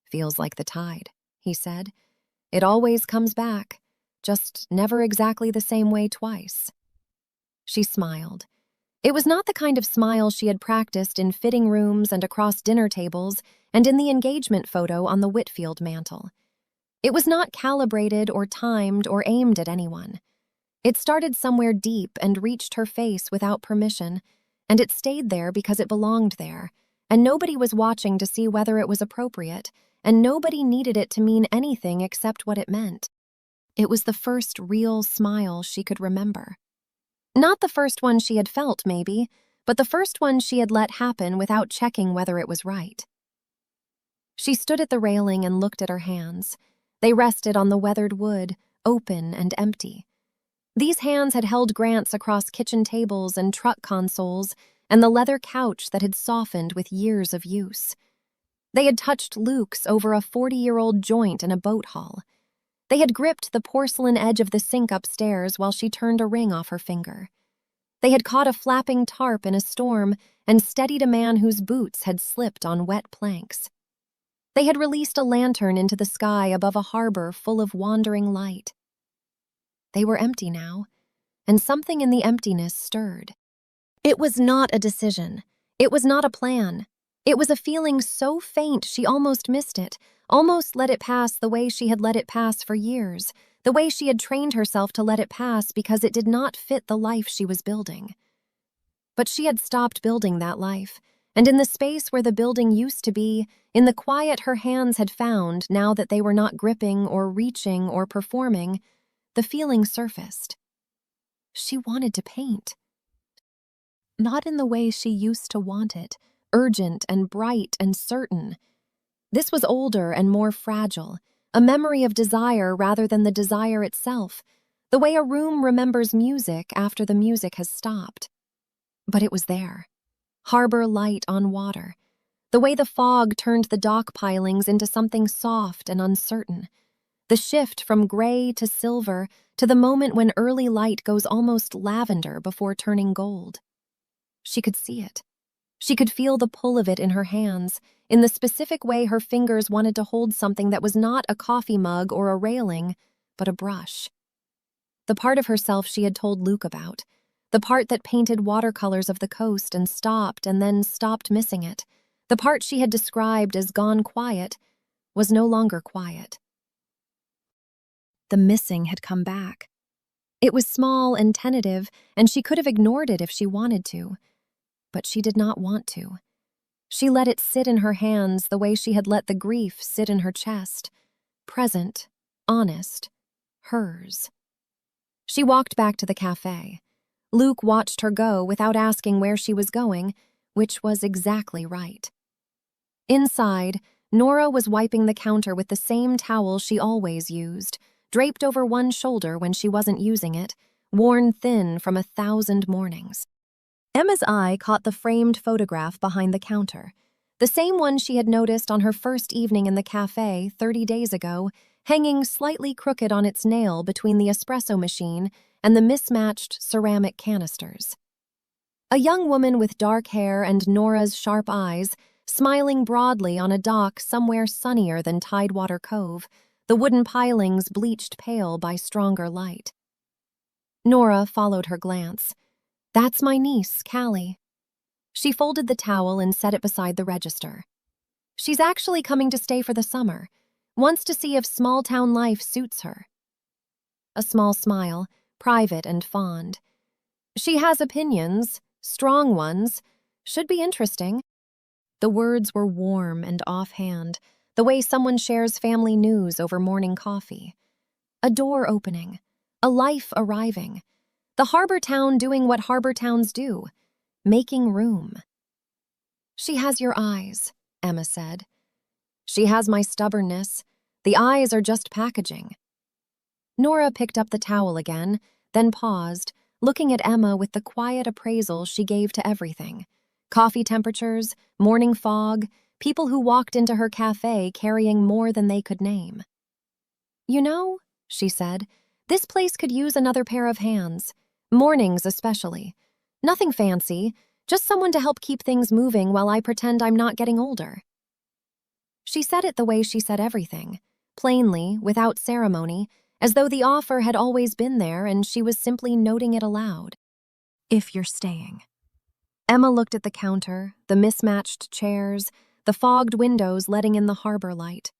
"Feels like the tide," he said. "It always comes back, just never exactly the same way twice." She smiled. It was not the kind of smile she had practiced in fitting rooms and across dinner tables and in the engagement photo on the Whitfield mantel. It was not calibrated or timed or aimed at anyone. It started somewhere deep and reached her face without permission, and it stayed there because it belonged there, and nobody was watching to see whether it was appropriate, and nobody needed it to mean anything except what it meant. It was the first real smile she could remember. Not the first one she had felt, maybe, but the first one she had let happen without checking whether it was right. She stood at the railing and looked at her hands. They rested on the weathered wood, open and empty. These hands had held Grants across kitchen tables and truck consoles and the leather couch that had softened with years of use. They had touched Luke's over a 40-year-old joint in a boat hull. They had gripped the porcelain edge of the sink upstairs while she turned a ring off her finger. They had caught a flapping tarp in a storm and steadied a man whose boots had slipped on wet planks. They had released a lantern into the sky above a harbor full of wandering light. They were empty now, and something in the emptiness stirred. It was not a decision. It was not a plan. It was a feeling so faint she almost missed it, almost let it pass the way she had let it pass for years, the way she had trained herself to let it pass because it did not fit the life she was building. But she had stopped building that life, and in the space where the building used to be, in the quiet her hands had found now that they were not gripping or reaching or performing, the feeling surfaced. She wanted to paint. Not in the way she used to want it, urgent and bright and certain. This was older and more fragile, a memory of desire rather than the desire itself, the way a room remembers music after the music has stopped. But it was there. Harbor light on water. The way the fog turned the dock pilings into something soft and uncertain. The shift from gray to silver to the moment when early light goes almost lavender before turning gold. She could see it. She could feel the pull of it in her hands, in the specific way her fingers wanted to hold something that was not a coffee mug or a railing, but a brush. The part of herself she had told Luke about, the part that painted watercolors of the coast and then stopped missing it, the part she had described as gone quiet, was no longer quiet. The missing had come back. It was small and tentative, and she could have ignored it if she wanted to. But she did not want to. She let it sit in her hands the way she had let the grief sit in her chest. Present, honest, hers. She walked back to the cafe. Luke watched her go without asking where she was going, which was exactly right. Inside, Nora was wiping the counter with the same towel she always used, draped over one shoulder when she wasn't using it, worn thin from 1,000 mornings. Emma's eye caught the framed photograph behind the counter, the same one she had noticed on her first evening in the cafe 30 days ago, hanging slightly crooked on its nail between the espresso machine and the mismatched ceramic canisters. A young woman with dark hair and Nora's sharp eyes, smiling broadly on a dock somewhere sunnier than Tidewater Cove, the wooden pilings bleached pale by stronger light. Nora followed her glance. "That's my niece, Callie." She folded the towel and set it beside the register. "She's actually coming to stay for the summer. Wants to see if small-town life suits her." A small smile, private and fond. "She has opinions, strong ones. Should be interesting." The words were warm and offhand, the way someone shares family news over morning coffee. A door opening, a life arriving, the harbor town doing what harbor towns do, making room. "She has your eyes," Emma said. "She has my stubbornness. The eyes are just packaging." Nora picked up the towel again, then paused, looking at Emma with the quiet appraisal she gave to everything. Coffee temperatures, morning fog, people who walked into her cafe carrying more than they could name. "You know," she said, This place could use another pair of hands, mornings especially. Nothing fancy, just someone to help keep things moving while I pretend I'm not getting older. She said it the way she said everything, plainly, without ceremony, as though the offer had always been there and she was simply noting it aloud. If you're staying. Emma looked at the counter, the mismatched chairs, the fogged windows letting in the harbor light,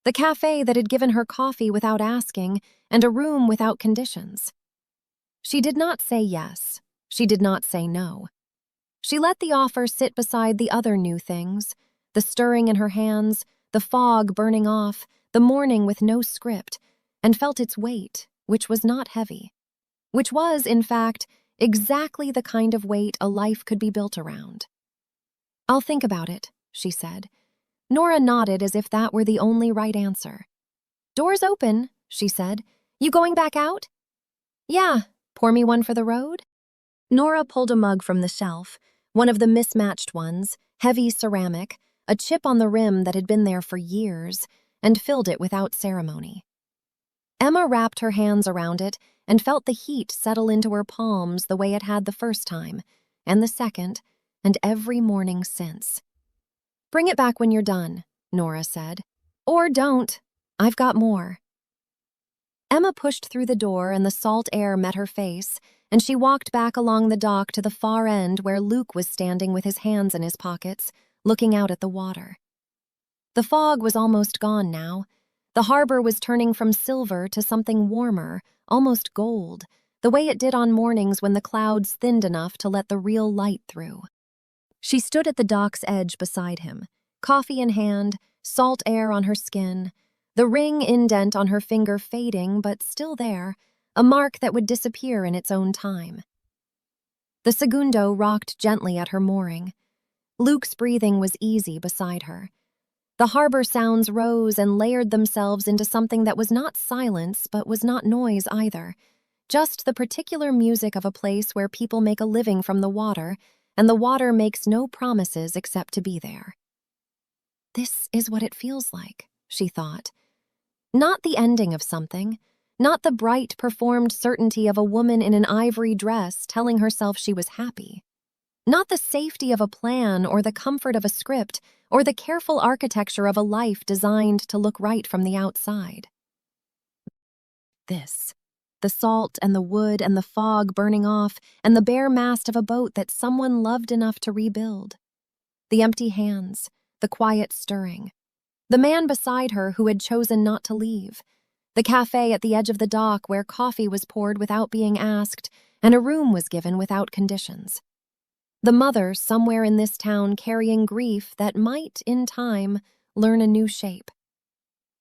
the cafe that had given her coffee without asking, and a room without conditions. She did not say yes. She did not say no. She let the offer sit beside the other new things, the stirring in her hands, the fog burning off, the morning with no script, and felt its weight, which was not heavy. Which was, in fact, exactly the kind of weight a life could be built around. "I'll think about it," she said. Nora nodded as if that were the only right answer. "Door's open," she said. "You going back out?" "Yeah. Pour me one for the road?" Nora pulled a mug from the shelf, one of the mismatched ones, heavy ceramic, a chip on the rim that had been there for years, and filled it without ceremony. Emma wrapped her hands around it and felt the heat settle into her palms the way it had the first time, and the second, and every morning since. "Bring it back when you're done," Nora said. "Or don't. I've got more." Emma pushed through the door and the salt air met her face, and she walked back along the dock to the far end where Luke was standing with his hands in his pockets, looking out at the water. The fog was almost gone now. The harbor was turning from silver to something warmer, almost gold, the way it did on mornings when the clouds thinned enough to let the real light through. She stood at the dock's edge beside him, coffee in hand, salt air on her skin, the ring indent on her finger fading but still there, a mark that would disappear in its own time. The segundo rocked gently at her mooring. Luke's breathing was easy beside her. The harbor sounds rose and layered themselves into something that was not silence but was not noise either, just the particular music of a place where people make a living from the water, and the water makes no promises except to be there. This is what it feels like, she thought. Not the ending of something, not the bright, performed certainty of a woman in an ivory dress telling herself she was happy. Not the safety of a plan or the comfort of a script or the careful architecture of a life designed to look right from the outside. This, the salt and the wood and the fog burning off and the bare mast of a boat that someone loved enough to rebuild. The empty hands, the quiet stirring. The man beside her who had chosen not to leave. The cafe at the edge of the dock where coffee was poured without being asked and a room was given without conditions. The mother somewhere in this town carrying grief that might, in time, learn a new shape.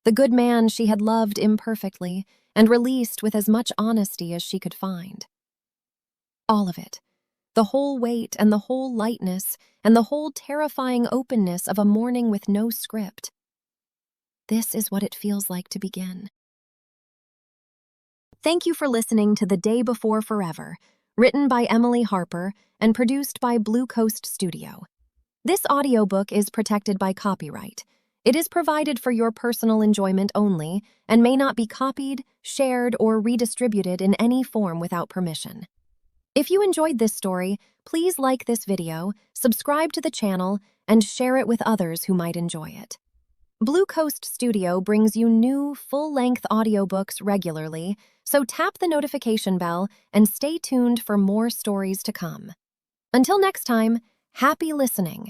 The good man she had loved imperfectly and released with as much honesty as she could find. All of it. The whole weight and the whole lightness and the whole terrifying openness of a morning with no script. This is what it feels like to begin. Thank you for listening to The Day Before Forever, written by Emily Harper and produced by Blue Coast Studio. This audiobook is protected by copyright. It is provided for your personal enjoyment only and may not be copied, shared, or redistributed in any form without permission. If you enjoyed this story, please like this video, subscribe to the channel, and share it with others who might enjoy it. Blue Coast Studio brings you new, full-length audiobooks regularly, so tap the notification bell and stay tuned for more stories to come. Until next time, happy listening.